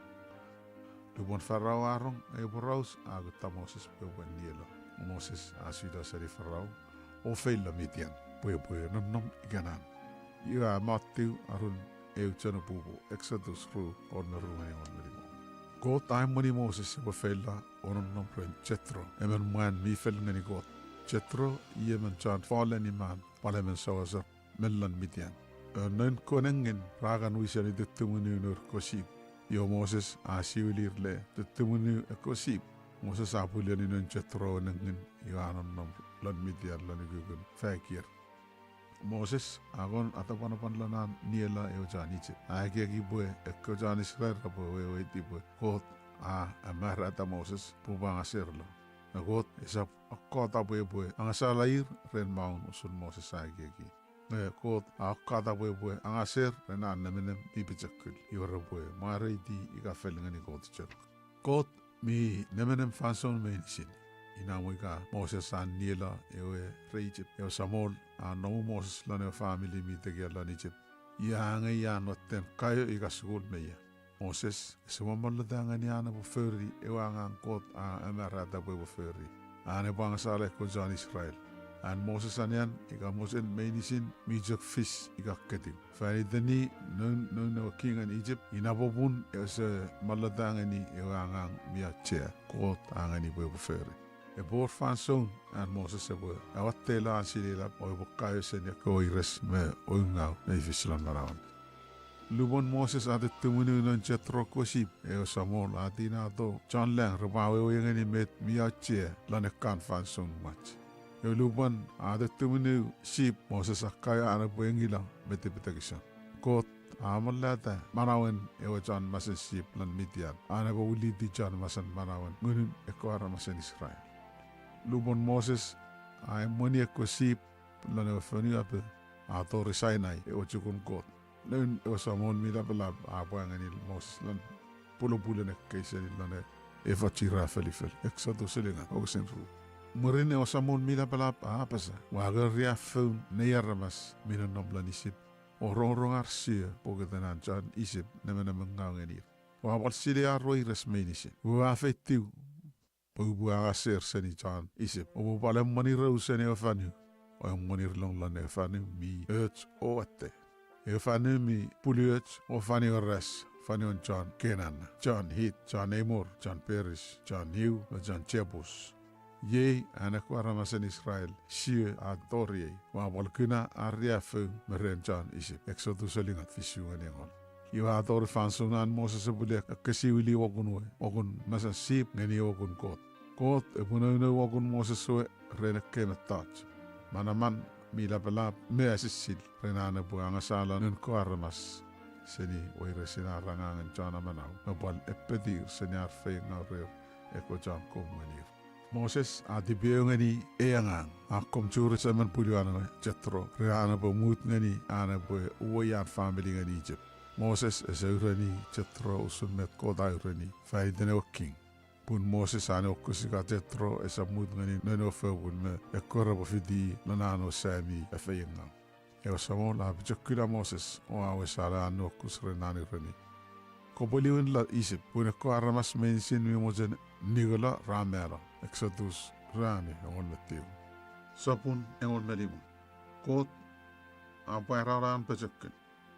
Lubon farao arong e boraus agutta Moses pewa niela. Moses asida sari farao o feila mitian pue nom iganan. Ia Matthew arun eu chana pupo Exodus ru on rumani on merimo. Go time mani Moses wa feila on nom pren Jethro eman man mi fel ngani God. Jethro yemen chan fallen man parliament sawaza mellan mitian. Nan konengin ragan wisani detumunu nur kosib. Yo Moses asiulirle detumunu kosib. Moses apulian inon Jethro nengin ianon nom lan mitian lan gugun fakir. Moses agon atapanapan lanan niela eujan Egypt. Aiki bue ekko jan Israel rapo we tipe kot amarata Moses pubang asirlo. Nagot isap akkota bue angasalair ren maun usun Moses aiki. Kot akkata bue angasir ren annemenem ipijakul. Iwara bue mareiti ikafelngani kot chok. Kot mi nemenem fanson menisin. Inamuika Moses an niela ewe Egypt ewe Samol no Moses lane family mi tegiala Egypt. Ia ngai ya noten kayo ika school meya. Moses semamala dangan ya na buferi ewe angang kot emerata bwe buferi. Ane bang sale ko John Israel. An Moses anyan ika Moses menisin mijak fish ika ketim. Fani dani no king an Egypt inabobun ewe se maladangani ewe angang miya chair kot angani bwe buferi. E bor fanson an Moses ebo awattela an silila o bokayo senya ko ires me oingau na ifislan marawan. Lubon Moses ade tumunu non Jethro kosip e Samuel atina to John Lang rebawe oyengani met miache lane kan fanson match. E lubon ade tumunu sip Moses akaya ana boengila metepetagishan. Kot amalata manawan e John masen sip lan Midian ana bo uliti John masen manawan ngunun e ko ara masen Israel. Lubon Moses ay moni ko sip lana fani ape ato Sinai e ochukun kot len o samon mila bala abangani Moses lan pulo ne kaise lana e fatira felifel Exodus selinga o senru morene o samon mila bala apasa waga ria fun neyarmas mina noblanisip o rongar sia pogetan jan isip nemena mangangani wa wal silia roi resmenisi wa fetiu Pagbuang aser seni John isip o balem manira usene ofanu o manir long lan ofanu mi o atte ofanu mi puliot ofanu res fanu on John Kenan John Hit John Amor John Peris John Hugh John Chebus ye anakwaramas Israel sie adorie wa balkuna ariafu meren John isip Exodus lingat fisuan engol Iwa ador fansunan Moses sebulek kesiwili wakun masa sip ngeni wakun kot e puno wakun Moses so rena kemetach manaman mila pelap me asisil renana buanga sala nun koarmas seni oire sina rangangan jana manau nabal epedir senyar fe ngare eko jam komanir Moses adibeo ngani eangang akom churu saman puliwana Jethro rena bumut ngani ana bu uyan family ngani Egypt Moses esaurani Jethro usun met kodaurani faidene king pun Moses ane okusika Jethro esamut ngani neno febun me ekora bofidi nanano sami efeyenga E o samo la bijakura Moses o awe sala anu kusre nani reni. Ko boliwin la isip pune ko aramas mensin mi mojen nigola ramera. Exodus rani engon metiu. Sapun engon melimu. Kot apa raran bijakun.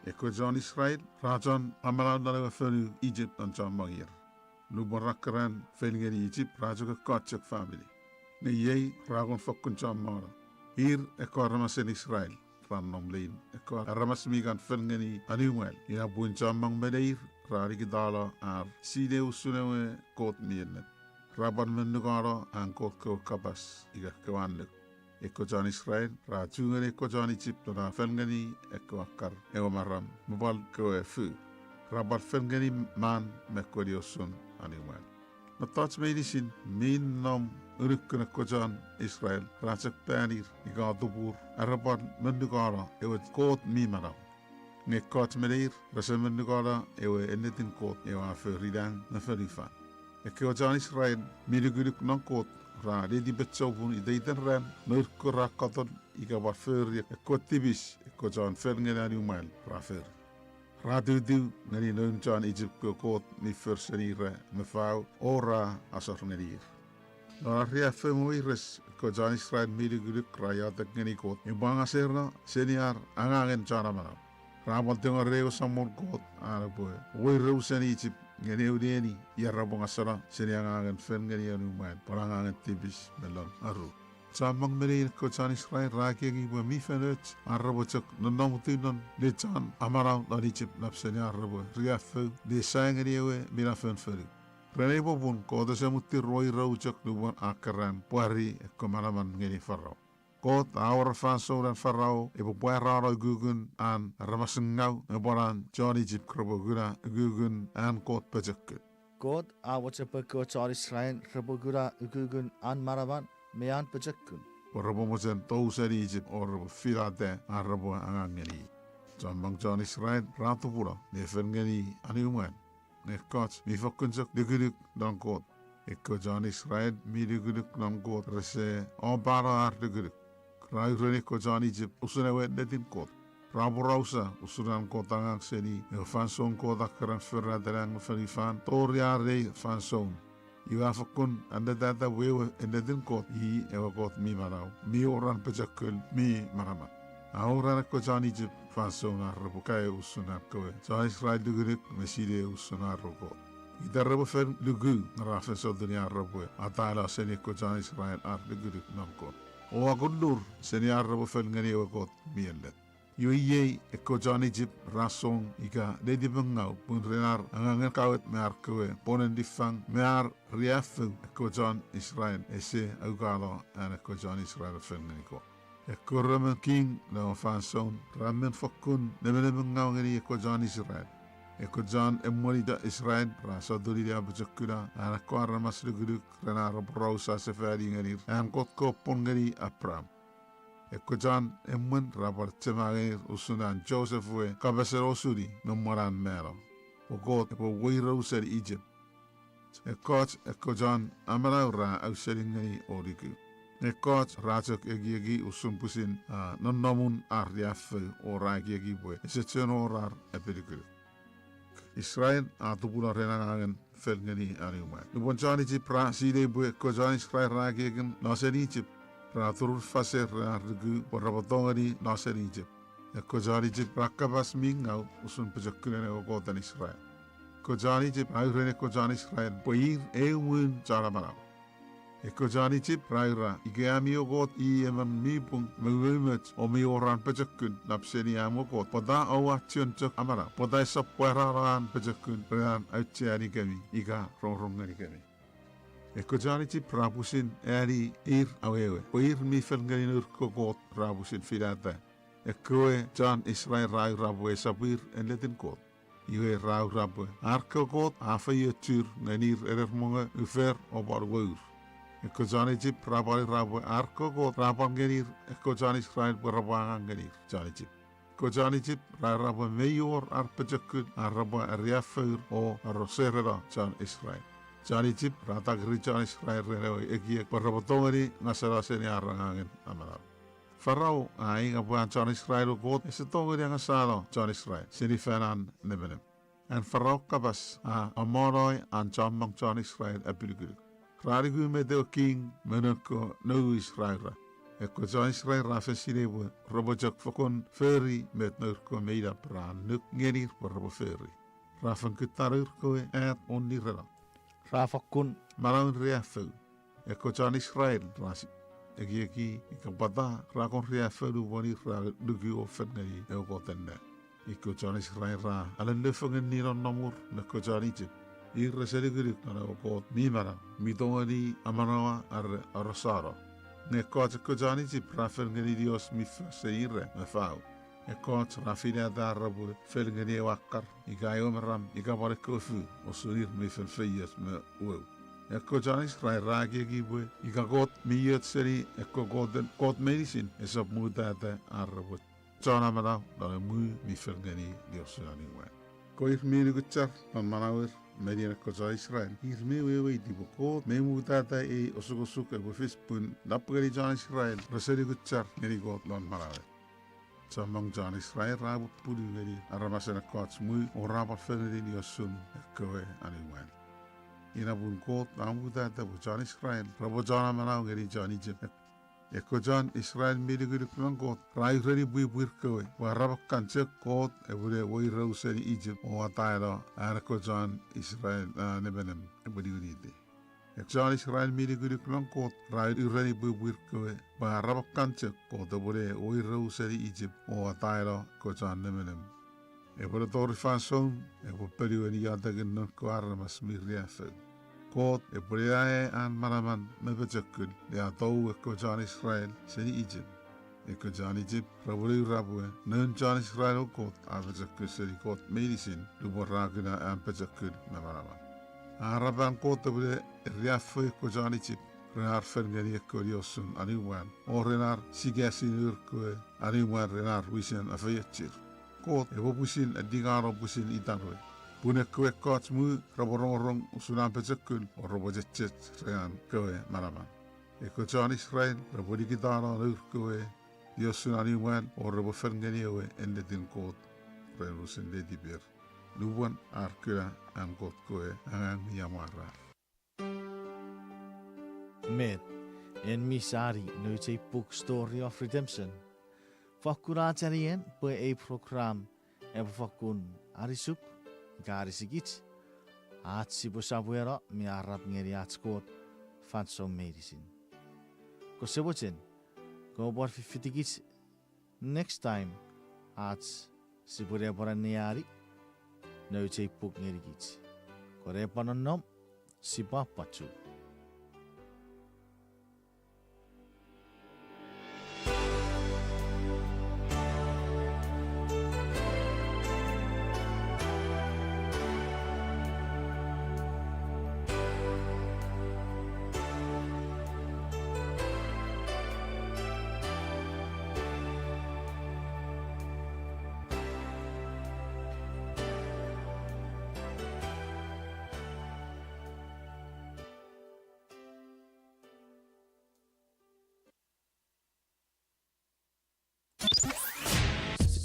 Eko John Israel rajan amalan dalaga fenu Egypt an John Magir. Lubarakaran felingeri Egypt raja ke kacak family. Ne yei ragon fakun John Mara. Ir eko aramasen Israel. Nom lein eko aramas migan felngeni animal ina buin chamang medeir rari gidala ar side usunewe kot miennet raban mennugara an kot ko kabas iga kewanlek eko jan Israel ra jungere eko jan Egypt na felngeni eko akar ewa maram mobal ko fu rabat felngeni man mekodi usun animal na touch medicine min nom urukuna kojan Israel racak panir iga dubur araban mendugara ewe kot mimara ne kot medir rasa mendugara ewe enetin kot ewe aferidang na ferifan e kojan Israel miruguruk non kot ra dedi betsobun ideiten ran nur kurakatan iga wafer e kotibis e kojan ferngena umal rafer Radudu ngani nun jan Egypt ko kot mi fersenire mevrouw ora asar ngedir. Nora ria femoires ko jan Israel miliguluk rayatak ngani kot. Ibang aserna senior angangen jana mana. Ramal tenga reo samor kot araboy. Woi reusen Egypt ngani udeni yarabong asara senior angangen fen ngani anuman. Parangangen tibis melon aru. Samang meri ko jan Israel raki ngi bo mi fenet arabo chok nonomutunon le jan amarau na Egypt napseni arabo riafu de sangriwe mina fen feri. Rene bobun ko de semuti roi rau chok nuban akaran puari ko malaman ngeni farao. Ko awar fanso dan farao e bo puara gugun an ramasengaueboran jan Egypt krobo guna gugun an kot pejek. God awat ko jan Israel krobo guna gugun an maraban mean pejakun. Orabo mozen touseri Egypt orabo filate arabo angangeni. Jambang John Israel ratu pura ne fengeni aniuman. Ne kots mi fokunjak diguduk dan kot. Eko John Israel mi diguduk dan kot rese obara ar diguduk. Rai rene ko John Egypt usunewe netin kot. Rabo rausa usunan kot angang seni. Ne fansong kot akaran ferraderang ferifan. Toria rei fansong. Iwa fakun anda data wewe endedin kot I ewa kot mi marau mi orang pejakul mi marama orang ko jan Egypt fasona rebukai usuna ko jan Israel dugurik meside usuna roko ida rebo fen lugu rafen Sotuni arabo atala seni ko jan Israel ar dugurik namko o agundur seni arabo fen ngani ewa kot mi endet Yoi eko jan Egypt rasong ika dedi bengau pun renar angangan kawet mear kowe ponen difang mear riafu eko jan Israel ese augalo an eko jan Israel fengeniko. Eko ramen king na fansong ramen fakun nemene bengau ngeni eko jan Israel. Eko jan emori da Israel rasa duri dia bejakuna an eko aramas luguduk renar brausa sefari ngeni an kot ko pon ngeni apram. Eko jan emmen rabar temagir usunan Joseph we kabesero osuri nomoran mero. O God eko wiro useri Egypt. Eko jan amaraura auseri ngani oriku. Ekot rajok egi usumpusin nonomun ardiafe o ragi boy. Esechen orar epediku. Israel atupula renangangen fel ngani ariumai. Nubon jan Egypt pra side boy eko jan Israel ragi egen naseri Egypt. Ratur faser argu porabotongari naser Egypt. Eko jan Egypt rakabas mingau usun pejakune o kotan Israel. Eko jan Egypt ayurene eko jan Israel poir eun jaramarau. Eko jan Egypt raira igeami o got I eman mipung mewemet o mi oran pejakun napseni amo got. Poda awa tioncok amara. Poda sapwararan pejakun rean autiani kami iga rongrongani kami. Eko jan Egypt rabusin eri ir awewe. Poir mi felngani ko got rabusin filata. Eko jan Israel rai rabwe sabir en letin kot. Iwe rau rabwe. Arko got afa yetur nganir erermonga ufer obar weur. Eko jan Egypt rabali rabwe arko got raban nganir. Eko jan Israel berabangan nganir jan Egypt. Eko jan Egypt rai rabwe meyor arpejakun arrabwe ariafur o arroserera jan Israel. Jan Egypt rata geri jan Israel renewe egiek perabotongani ngasara seni arangangen amaral. Farao ai ngapuan John Israel God is tongo dia ngasalo John Israel sini fanan nebenem. En Farao kabas amoroi an chamang John Israel apilugu. Rarigu me deo king menako no Israel ra. Eko John Israel ra fesire bu robojak fakon ferry met nurko meida pra nuk ngerir robo ferry. Ra van kutarur ko et onirra. Ra fakon maraun reafu. Eko John Israel rasi. Eki ikapata ra kon reafu du boni ra dugi ofen ngai e ko tenne. Eko John Israel ra alan lefangen niron namur na ko John Egypt. Irra serigurik na ko mimara mitongani amanawa arosaro. Ne coach ko John Egypt ra ngani Dios mi se irre na fau. E coach ra fina da rabu ngani wakar igayo maram igabore kofu osurir mi feias me wo. E ko John Israel ra gibu igagot mi yet seri e ko god medicine es op muda da arabu. John amana da mu mi ngani Dios ani wa. Ko ir mi gutchar man manawir Mediana Koza Israel. Hier meewe die bekot. Meemu tata osogosuk e befis napgeri John Israel. Raseri gutchar ngeri god lon marawe. Samang John Israel rabu pudi ngeri aramasena kots mui orabat feneri di osun kowe animan. Ina bun god namu tata bu John Israel. Rabo John manau ngeri John Egypt. Eko John Israel midiguri kulang god. Rai redi bui buir kowe. Warabak kancek god e bude woi rauseri Egypt. O atailo ko John Israel nebenem e budi uridi. Ek John Israel midiguri kulang god. Rai redi bui buir kowe. Warabak kancek god e bude woi rauseri Egypt. O atailo ko John nebenem. E bude tori fanson e bude periwani yadagin non ko aramas mirriafe. God e breae an maraman me bejakul le atau e ko John Israel seni Egypt. E ko John Egypt rabuli rabue non John Israel o God a bejakul seni God medicine lubo ragina an bejakul me maraman. Araban God e bude riafu e ko John Egypt renar ferngani e ko diosun aniwan o renar sigasin urkue aniwan renar wisen a fayetchir. God e bobusin e digaro busin itanwe. Pune kowe coach mu raborong usunan pezekul o robojetchet rean kowe maraman. Eko John Israel rabodi kitara lur kowe diosunani wan o roboferngani ewe ende din kot renusen de dibir. Luwan arkura an kot kowe angang yamara. Med en misari nu te book Story of Redemption. Fakuratarien på e program e fakun arisuk Garisigit at si Bosabuera mi arab ngeri atskot fanso medicine. Ko sebochen ko bor fitigit next time at si Borebora niari no te puk ngeri git. Ko repanon nom si papachu.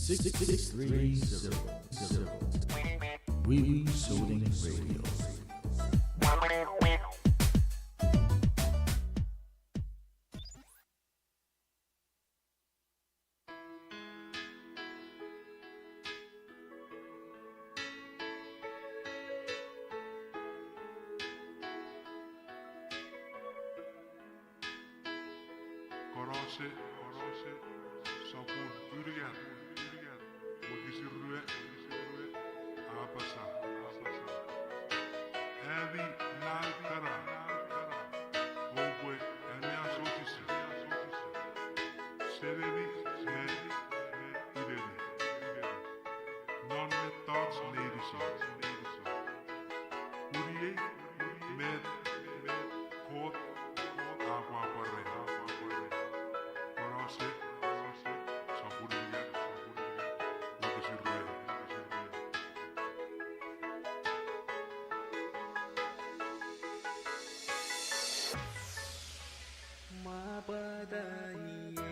Six 300 We Soothing Radio. Korose, sopun urian, Mugisirue, Abasa, Evi Nalkara, Ogwe, Enya Sotisi, Serevi, Irene, Non met thoughts, ladies, Urie, med, Kot, Aquapare, Korose, Sapurian. Ma badaiye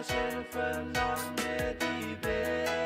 Sen för någon är de bägge